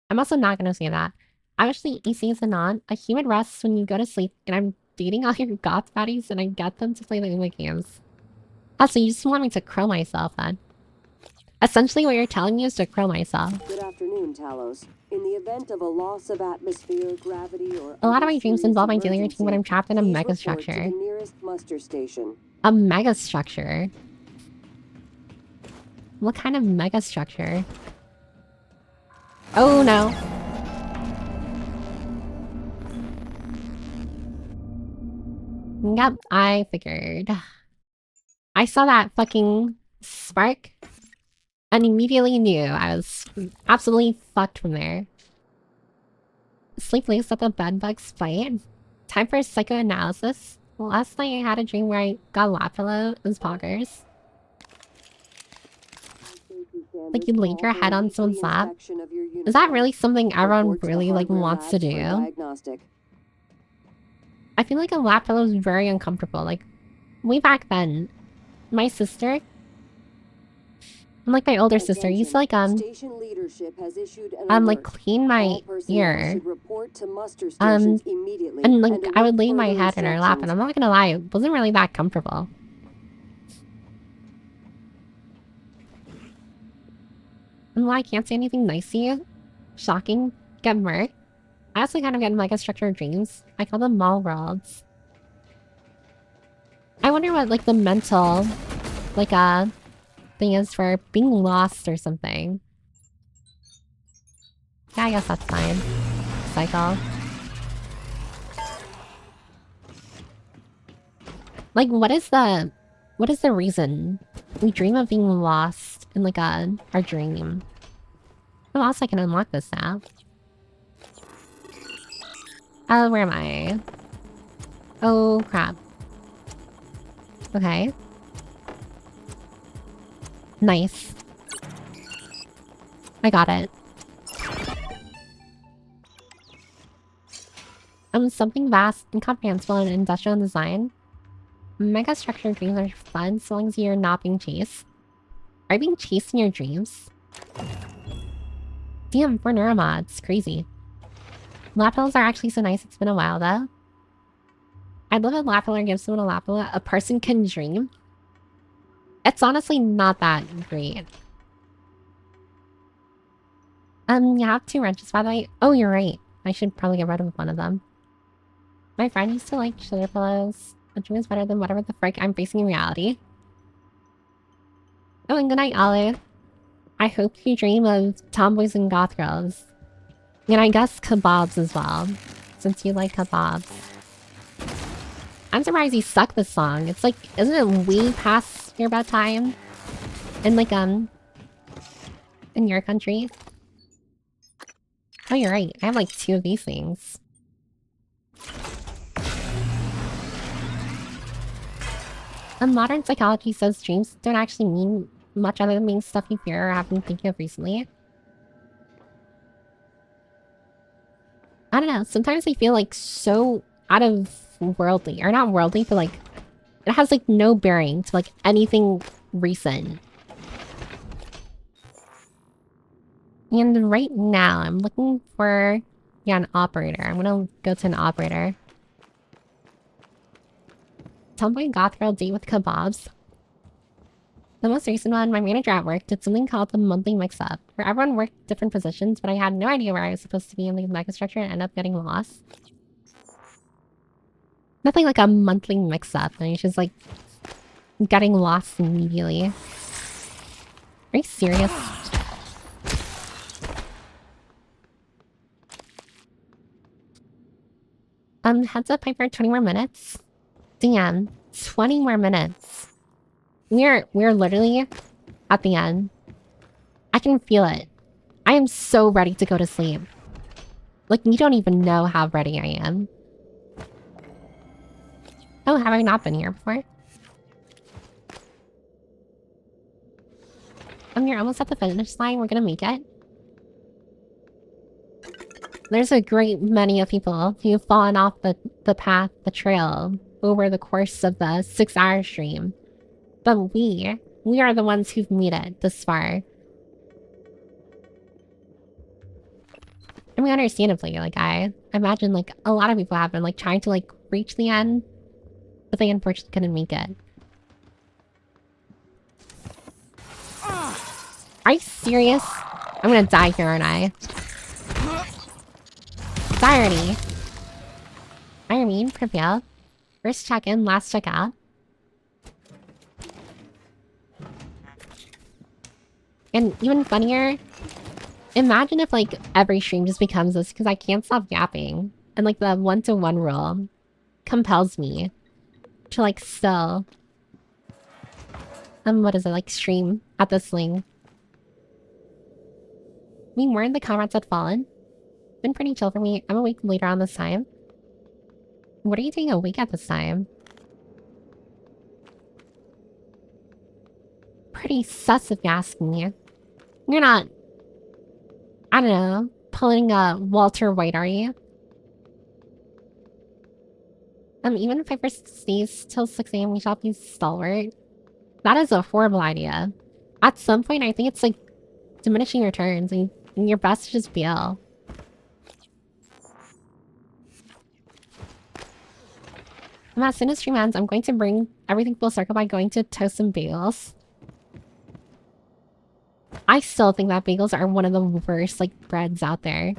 I'm also not gonna say that. Actually, EC is a non. A human rests when you go to sleep, and I'm dating all your goth baddies, and I get them to play the Uma games. Oh, so you just want me to crow myself then? Essentially, what you're telling me is to crow myself. Good afternoon, Talos. In the event of a loss of atmosphere, gravity, or a lot of my dreams involve my daily routine when I'm trapped in a megastructure. The nearest muster station. A megastructure? What kind of megastructure? Oh no. Yep, I figured. I saw that fucking spark and immediately knew I was absolutely fucked from there. Sleep late at the bedbug's fight. Time for psychoanalysis. Last night I had a dream where I got a lap pillow as poggers. Like you laid your head on someone's lap. Is that really something everyone really like wants to do? I feel like a lap pillow is very uncomfortable. Like way back then, my sister and like my older sister used to like like clean my ear. And like I would lay my head in her lap, and I'm not gonna lie, it wasn't really that comfortable. And while I can't say anything nice to you, shocking, get murked, I also kind of get mega-structured dreams. I call them mall worlds. I wonder what, like, the mental, like, thing is for being lost or something. Yeah, I guess that's fine. Cycle. Like, what is the reason we dream of being lost in, like, our dream? What else I can unlock this now? Oh, where am I? Oh, crap. Okay. Nice. I got it. Something vast, incomprehensible, and industrial in design. Mega structured dreams are fun so long as you're not being chased. Are you being chased in your dreams? Damn, 4 neuromods. Crazy. Lap pillows are actually so nice. It's been a while, though. I'd love a lap pillow gives someone a lap pillow a person can dream. It's honestly not that great. You have 2 wrenches, by the way. Oh, you're right. I should probably get rid of one of them. My friend used to like sugar pillows. A dream is better than whatever the frick I'm facing in reality. Oh, and good night, Olive. I hope you dream of tomboys and goth girls. And I guess kebabs as well, since you like kebabs. I'm surprised you suck this song. It's like, isn't it way past your bedtime? In like, in your country? Oh, you're right. I have like 2 of these things. Modern psychology says dreams don't actually mean much other than being stuff you fear or have been thinking of recently. I don't know. Sometimes I feel like so out of worldly. Or not worldly, but like it has like no bearing to like anything recent. And right now I'm looking for an operator. I'm gonna go to an operator. Tomboy goth girl date with kebabs. The most recent one, my manager at work did something called the monthly mix-up, where everyone worked different positions, but I had no idea where I was supposed to be in the megastructure and ended up getting lost. Nothing like a monthly mix-up, and it's just like getting lost immediately. Are you serious? Heads up, Piper, 20 more minutes. Damn, 20 more minutes. We're literally at the end. I can feel it. I am so ready to go to sleep. Like, you don't even know how ready I am. Oh, have I not been here before? You're almost at the finish line. We're gonna make it. There's a great many of people who've fallen off the path, the trail, over the course of the 6-hour stream. But we are the ones who've made it this far. I mean, understandably, like, I imagine, like, a lot of people have been, like, trying to, like, reach the end, but they unfortunately couldn't make it. Are you serious? I'm gonna die here, aren't I? Die already. I mean, prevail. First check-in, last check-out. And even funnier, imagine if, like, every stream just becomes this, because I can't stop yapping. And, like, the 1-to-1 rule compels me to, like, still... what is it, like, stream at the sling. I mean, where the comrades had fallen. Been pretty chill for me. I'm awake later on this time. What are you doing awake at this time? Pretty sus if you ask me. You're not... I don't know, pulling a Walter White, are you? Even if I stays till 6 AM, we shall be stalwart. That is a horrible idea. At some point, I think it's like diminishing returns, and you're best to just bail. As soon as stream ends, I'm going to bring everything full circle by going to toast some bagels. I still think that bagels are one of the worst, like, breads out there.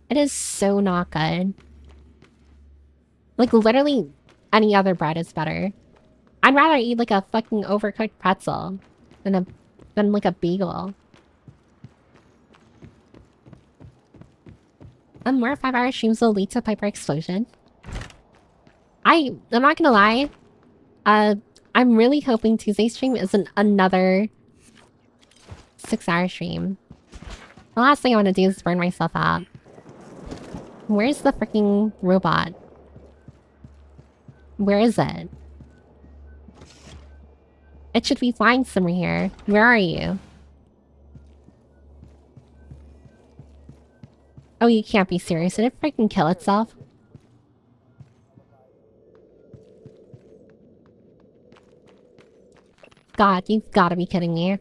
It is so not good. Like, literally, any other bread is better. I'd rather eat, like, a fucking overcooked pretzel than like, a bagel. More 5-hour streams will lead to Piper explosion. I'm not gonna lie. I'm really hoping Tuesday's stream isn't another 6-hour stream. The last thing I want to do is burn myself out. Where's the freaking robot? Where is it? It should be flying somewhere here. Where are you? Oh, you can't be serious. Did it freaking kill itself? God, you've gotta be kidding me.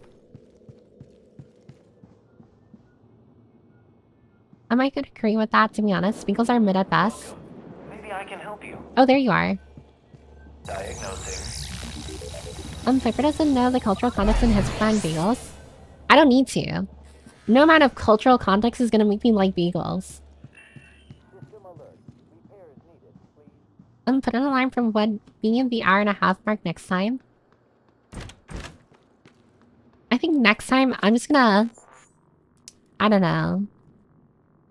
I might could agree with that, to be honest. Bagels are mid at best. Maybe I can help you. Oh, there you are. Diagnosing. Piper doesn't know the cultural context in his brand bagels. I don't need to. No amount of cultural context is gonna make me like bagels. Put an alarm from what being the hour-and-a-half mark next time. I think next time I'm just gonna... I don't know.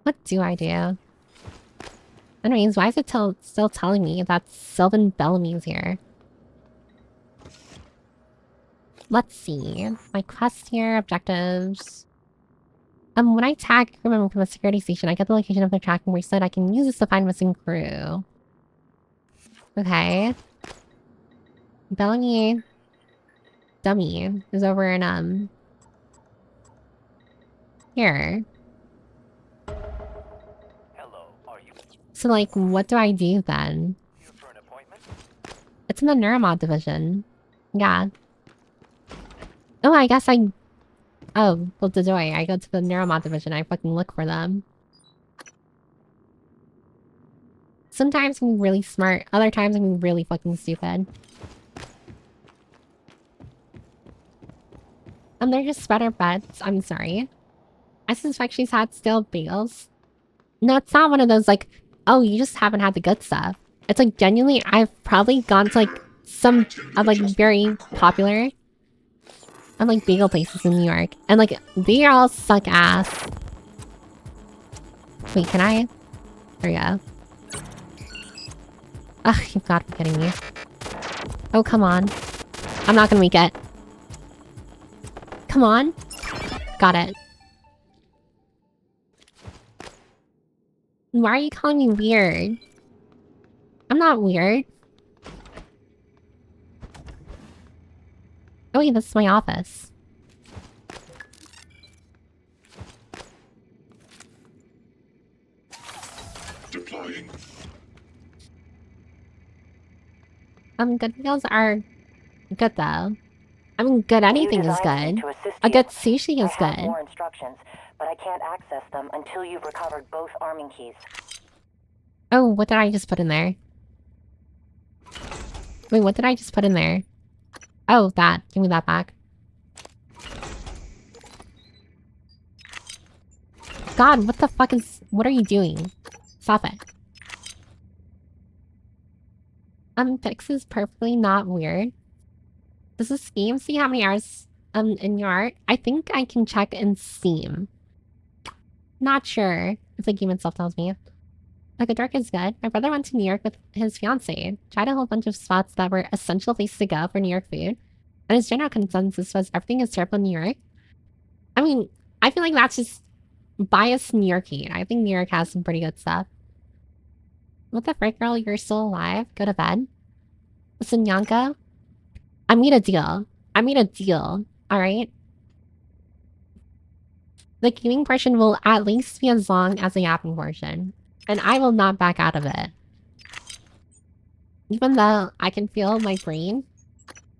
What do I do? Anyways, why is it still telling me that Sylvan Bellamy's here? Let's see. My quest here, objectives. When I tag a member from a security station, I get the location of their tracking bracelet. I can use this to find missing crew. Okay. Bellamy dummy is over in here. Hello, are you So like, what do I do then? here for an appointment? It's in the neuromod division. Yeah. Oh, I guess I... Oh, well, Dejoy. I go to the neuromod division. I fucking look for them. Sometimes I'm really smart. Other times I'm really fucking stupid. They're just better bets. I'm sorry. I suspect she's had stale bagels. No, it's not one of those like, oh, you just haven't had the good stuff. It's like, genuinely, I've probably gone to like some of like very popular like bagel places in New York. And like, they all suck ass. Wait, can I? There we go. Ugh, you've got to be kidding me. Oh, come on. I'm not gonna make it. Come on. Got it. Why are you calling me weird? I'm not weird. Oh wait, this is my office. Deploying. Good meals are good though. I mean, good anything is good. A good sushi is good. I have more instructions, but I can't access them until you've recovered both arming keys. Oh, what did I just put in there? Wait, what did I just put in there? Oh, that. Give me that back. God, what the fuck is... What are you doing? Stop it. Pix is perfectly not weird. Does the Steam see how many hours in your art? I think I can check in Steam. Not sure if the game itself tells me. Like, a dark is good. My brother went to New York with his fiancée. Tried a whole bunch of spots that were essential places to go for New York food. And his general consensus was everything is terrible in New York. I mean, I feel like that's just biased New York hate. I think New York has some pretty good stuff. What the frick, girl? You're still alive? Go to bed. Listen, Yanko. I made a deal. I made a deal. Alright? The gaming portion will at least be as long as the yapping portion. And I will not back out of it. Even though I can feel my brain,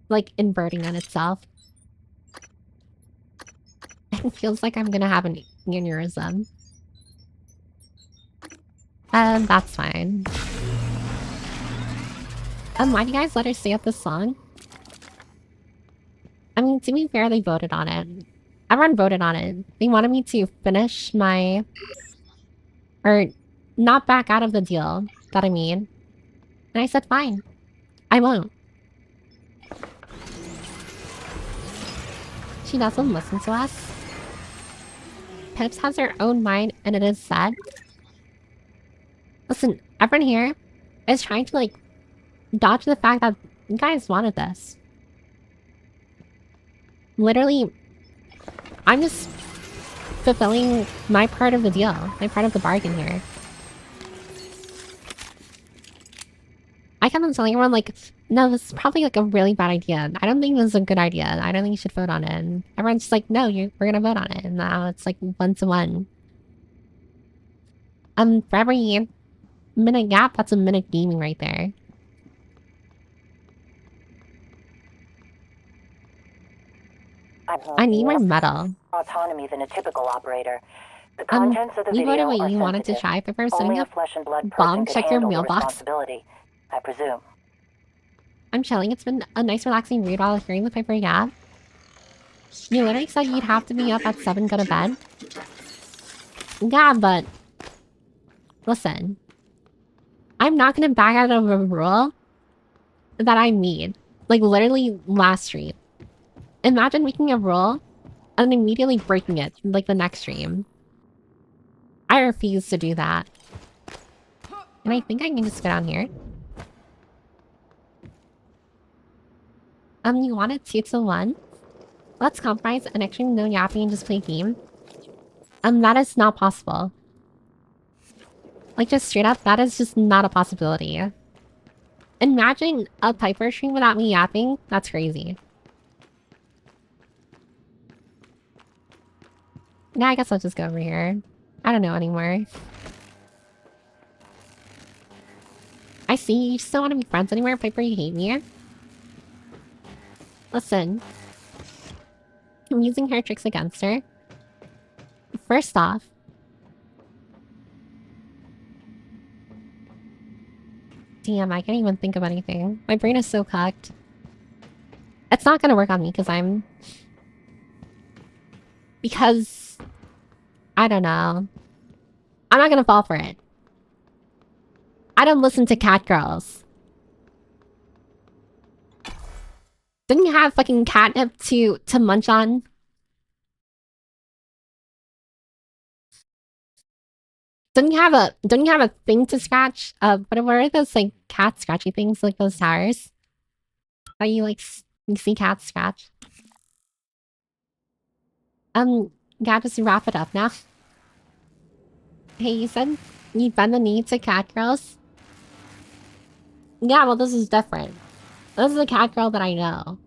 like, inverting on itself. It feels like I'm gonna have an aneurysm. That's fine. Why do you guys let her stay up this long? I mean, to be fair, they voted on it. everyone voted on it. They wanted me to finish my... or not back out of the deal that I made. And I said, fine. I won't. She doesn't listen to us. Pips has her own mind, and it is sad. Listen, everyone here is trying to, like, dodge the fact that you guys wanted this. Literally, I'm just fulfilling my part of the deal, my part of the bargain here. I kept on telling everyone, like, no, this is probably, like, a really bad idea. I don't think this is a good idea. I don't think you should vote on it. And everyone's just like, no, we're gonna vote on it. And now it's, like, 1-1. For every minute gap, that's a minute gaming right there. I need more metal. Autonomy than a typical operator. The contents of the you video voted what are you wanted to sensitive. try, but first Only setting a up flesh and blood bomb, person could check your handle the mailbox. responsibility, I presume. I'm chilling. It's been a nice relaxing read while hearing the paper gap. You literally said you'd have to be up at 7, go to bed. Yeah, but... listen. I'm not gonna back out of a rule that I made. Like, literally last stream. Imagine making a rule and immediately breaking it, like, the next stream. I refuse to do that. And I think I can just go down here. You want it 2-1? Let's compromise and actually no yapping and just play a game. That is not possible. Like, just straight up, that is just not a possibility. Imagine a Piper stream without me yapping. That's crazy. Yeah, I guess I'll just go over here. I don't know anymore. I see, you just don't want to be friends anymore, Piper, you hate me. Listen. I'm using her tricks against her. First off, damn, I can't even think of anything. My brain is so cocked. It's not gonna work on me because I don't know. I'm not gonna fall for it. I don't listen to cat girls. Didn't you have fucking catnip to munch on? Don't you have a thing to scratch? What are those, like, cat scratchy things, like those towers? That you, like, you see cats scratch? Yeah, just wrap it up now. Hey, you said you bend the knee to cat girls? Yeah, well, this is different. This is a cat girl that I know.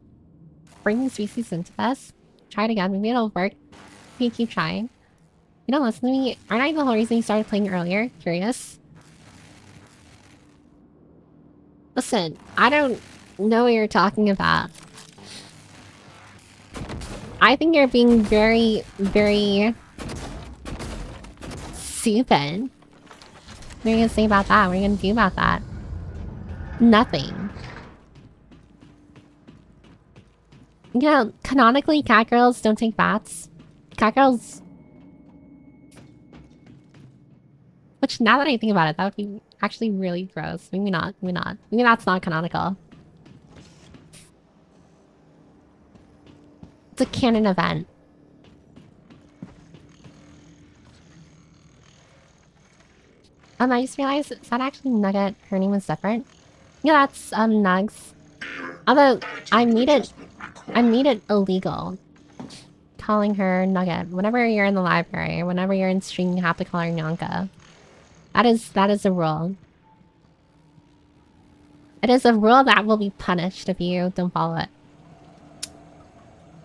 Bringing species into this. Try it again, maybe it'll work. You keep trying. You don't listen to me? Aren't I the whole reason you started playing earlier? Curious? Listen, I don't know what you're talking about. I think you're being very, very... stupid. What are you gonna say about that? What are you gonna do about that? Nothing. You know, canonically, cat girls don't take baths. Cat girls... Which, now that I think about it, that would be actually really gross. Maybe not, maybe not. Maybe that's not canonical. It's a canon event. I just realized, is that actually Nugget? Her name was different? Yeah, that's, Nugs. Although, I made it illegal. Calling her Nugget. Whenever you're in the library, or whenever you're in stream, you have to call her Nyanka. That is a rule. It is a rule that will be punished if you don't follow it.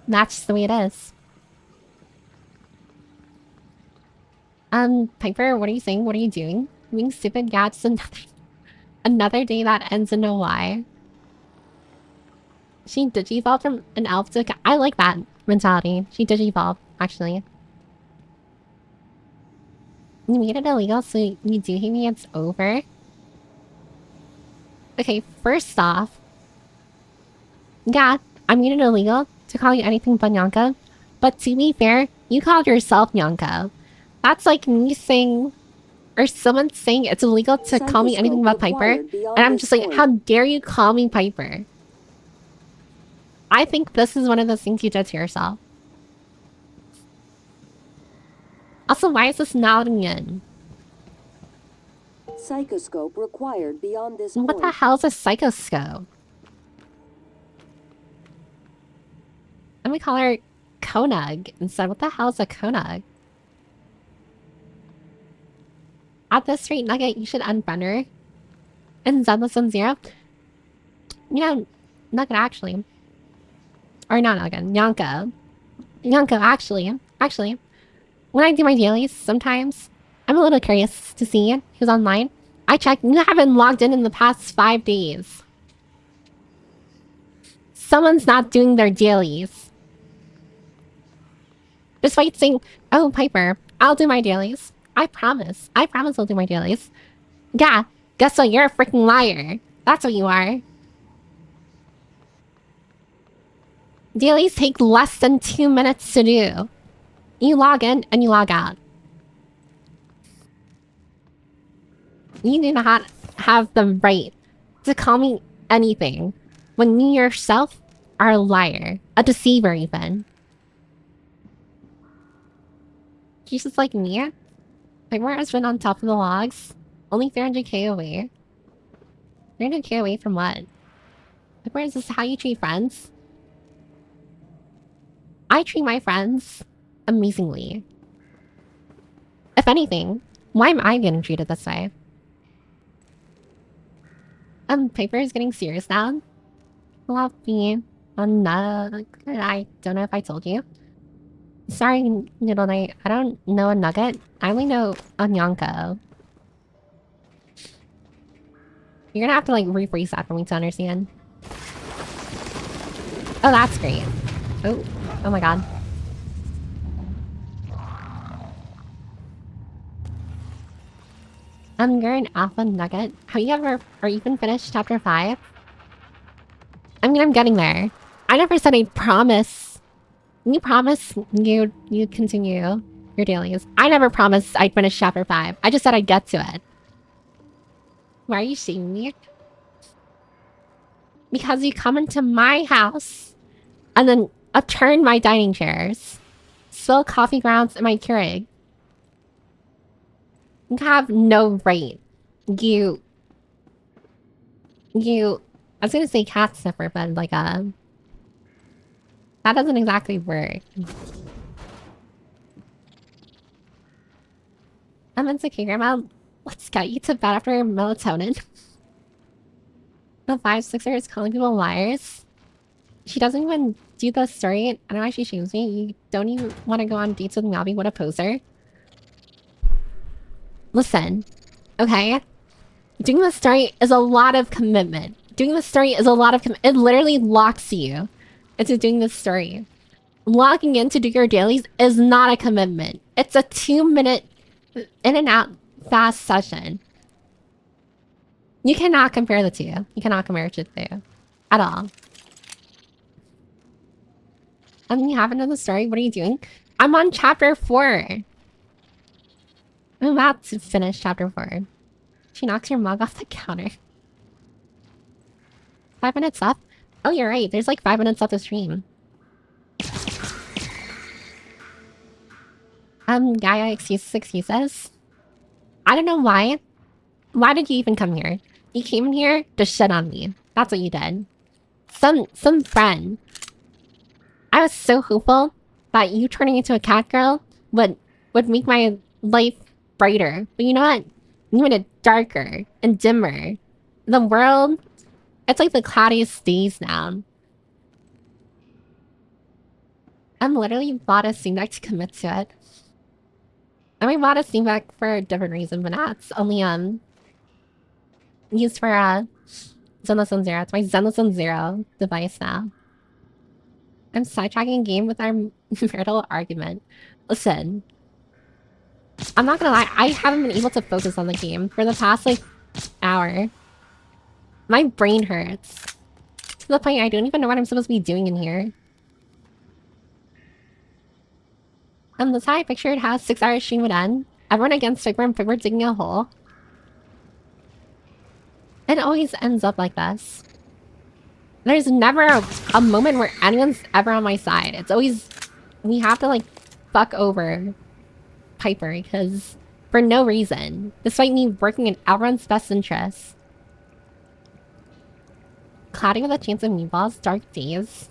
That's the way it is. Piper, what are you saying? What are you doing? Being stupid? Yeah, it's another day that ends in a Y. She digivolved from an elf to a... I like that mentality. She digivolved, actually. You made it illegal, so you do hate me, it's over? Okay, first off... Yeah, I made it illegal to call you anything but Nyanka. But to be fair, you called yourself Nyonko. That's like me saying, or someone saying it's illegal to call me anything but Piper. And I'm just like, how dare you call me Piper? I think this is one of those things you did to yourself. Also, why is this not in? Psychoscope required beyond this point. What the hell is a psychoscope? Let me call her Konug instead. What the hell is a Konug? At this rate, Nugget, you should unfriend her. And Zenless 0. You know, Nugget actually. Or not Nugget, Nyonko. Nyonko, actually. When I do my dailies, sometimes I'm a little curious to see who's online. I check, you haven't logged in the past 5 days. Someone's not doing their dailies. Despite saying, oh, Piper, I'll do my dailies. I promise I'll do my dailies. Yeah, guess what? You're a freaking liar. That's what you are. Dailies take less than 2 minutes to do. You log in and you log out. You do not have the right to call me anything when you yourself are a liar. A deceiver, even. She's just like me. Piper has been on top of the logs. Only 300k away. 300k away from what? Piper, is this how you treat friends? I treat my friends amazingly. If anything, why am I getting treated this way? Piper is getting serious now. Love me. No, I don't know if I told you. Sorry, Noodle Knight. I don't know a Nugget. I only know a Nyonko. You're gonna have to like rephrase that for me to understand. Oh, that's great. Oh my god. You're an alpha Nugget. Have you ever or even finished chapter 5? I mean, I'm getting there. I never said I'd promise. You promise you continue your dailies. I never promised I'd finish chapter 5. I just said I'd get to it. Why are you shaming me? Because you come into my house and then upturn my dining chairs, spill coffee grounds in my Keurig. You have no right. I was gonna say cat sniffer, but like that doesn't exactly work. I'm insecure, Grandma. Let's get you to bed after melatonin. The 5-6er is calling people liars. She doesn't even do the story. I don't know why she shames me. You don't even want to go on dates with Melby. What a poser. Listen, okay? Doing the story is a lot of commitment. It literally locks you into doing this story. Logging in to do your dailies is not a commitment. It's a 2-minute in and out fast session. You cannot compare the two. You cannot compare the two. At all. And you haven't done the story? What are you doing? I'm on chapter 4. I'm about to finish chapter 4. She knocks your mug off the counter. 5 minutes left? Oh, you're right. There's like 5 minutes left to stream. Gaia, excuses. I don't know why. Why did you even come here? You came in here to shit on me. That's what you did. Some friend. I was so hopeful that you turning into a cat girl would make my life brighter. But you know what? You made it darker and dimmer. The world, it's like the cloudiest days now. I'm literally bought a Steam Deck to commit to it. I mean, bought a Steam Deck for a different reason, but that's only used for Zenless 0. It's my Zenless 0 device now. I'm sidetracking game with our marital argument. Listen, I'm not gonna lie, I haven't been able to focus on the game for the past like hour. My brain hurts to the point I don't even know what I'm supposed to be doing in here. That's how I pictured how 6-hour stream would end. Everyone against Figure and Figure digging a hole. It always ends up like this. There's never a moment where anyone's ever on my side. It's always... We have to, like, fuck over Piper, because... For no reason. Despite me working in everyone's best interest. Cloudy with a chance of meatballs, dark days.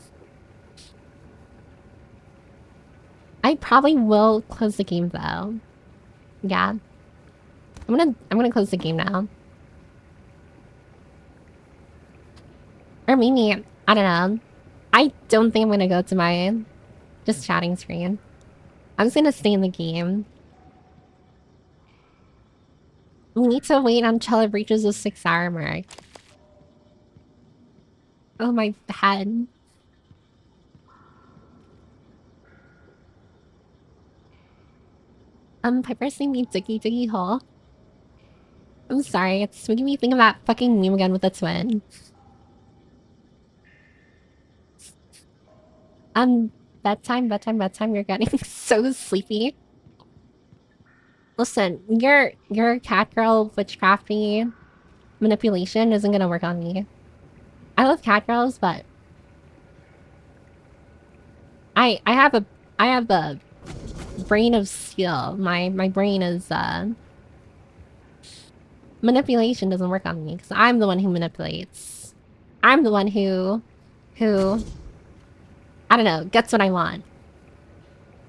I probably will close the game though. Yeah. I'm gonna close the game now. Or maybe, I don't know. I don't think I'm gonna go to my just chatting screen. I'm just gonna stay in the game. We need to wait until it reaches the 6-hour mark. Oh, my head. Piper's saying me diggy diggy hole. I'm sorry, it's making me think of that fucking meme again with the twin. Bedtime, bedtime, bedtime, you're getting so sleepy. Listen, your cat girl witchcrafty manipulation isn't gonna work on me. I love cat girls, but I have a brain of steel. My brain is manipulation doesn't work on me because I'm the one who manipulates. I'm the one who I don't know, gets what I want.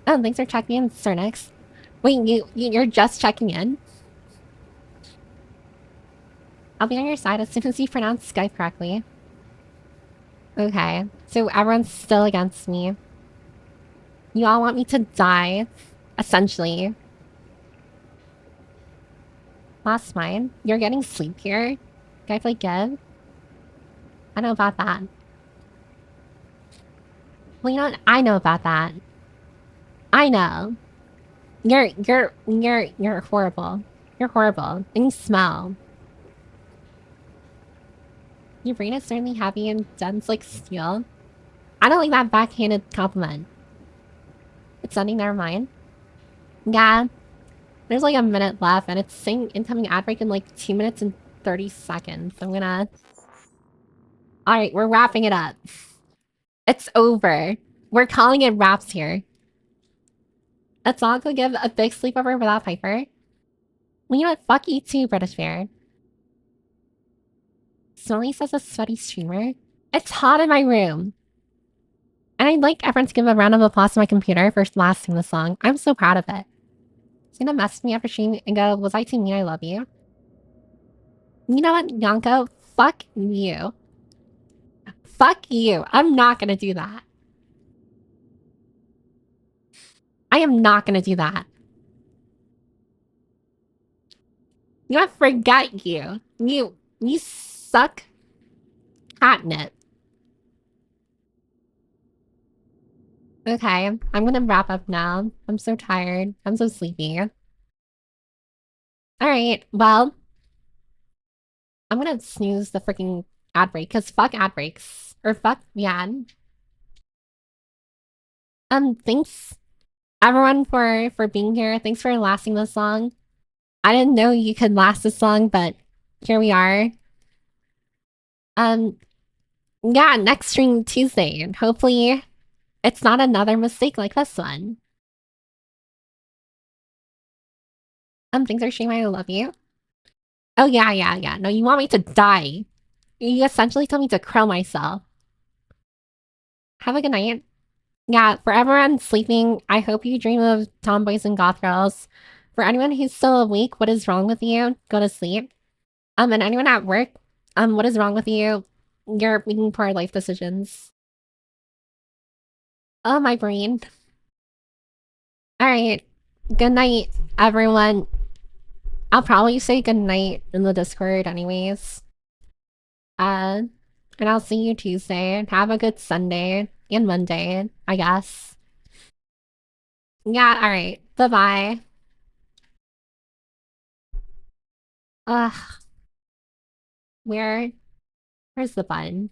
Oh, thanks for checking in, Cernix. Wait, you're just checking in? I'll be on your side as soon as you pronounce Skype correctly. Okay, so everyone's still against me. You all want me to die, essentially. Last mine. You're getting sleep here? Can I play Give? I know about that. Well, you know what? I know about that. I know. You're horrible. You're horrible. And you smell. Your brain is certainly heavy and dense like steel. I don't like that backhanded compliment. It's ending, never mind. Yeah. There's like a minute left and it's saying incoming ad break in like 2 minutes and 30 seconds. So I'm gonna... Alright, we're wrapping it up. It's over. We're calling it wraps here. Let's all go give a big sleepover without Piper. Well, you know what? Fuck you too, British Bear. Smiley says a sweaty streamer. It's hot in my room. And I'd like everyone to give a round of applause to my computer for lasting the song. I'm so proud of it. It's gonna mess me after stream and go, was I too mean? I love you. You know what, Yonko? Fuck you. Fuck you. I'm not gonna do that. I am not gonna do that. You know what? Forget you. You suck catnip. Okay, I'm gonna wrap up now. I'm so tired. I'm so sleepy. Alright, well... I'm gonna snooze the freaking ad break, because fuck ad breaks. Or fuck the ad. Thanks everyone for being here. Thanks for lasting this long. I didn't know you could last this long, but here we are. Yeah, next stream Tuesday, and hopefully it's not another mistake like this one. Thanks for streaming, I love you. Oh yeah. No, you want me to die. You essentially told me to kill myself. Have a good night. Yeah, for everyone sleeping, I hope you dream of tomboys and goth girls. For anyone who's still awake, what is wrong with you? Go to sleep. And anyone at work, what is wrong with you? You're making poor life decisions. Oh, my brain. Alright. Good night, everyone. I'll probably say good night in the Discord anyways. And I'll see you Tuesday. Have a good Sunday and Monday, I guess. Yeah, alright. Bye-bye. Ugh. Where's the button?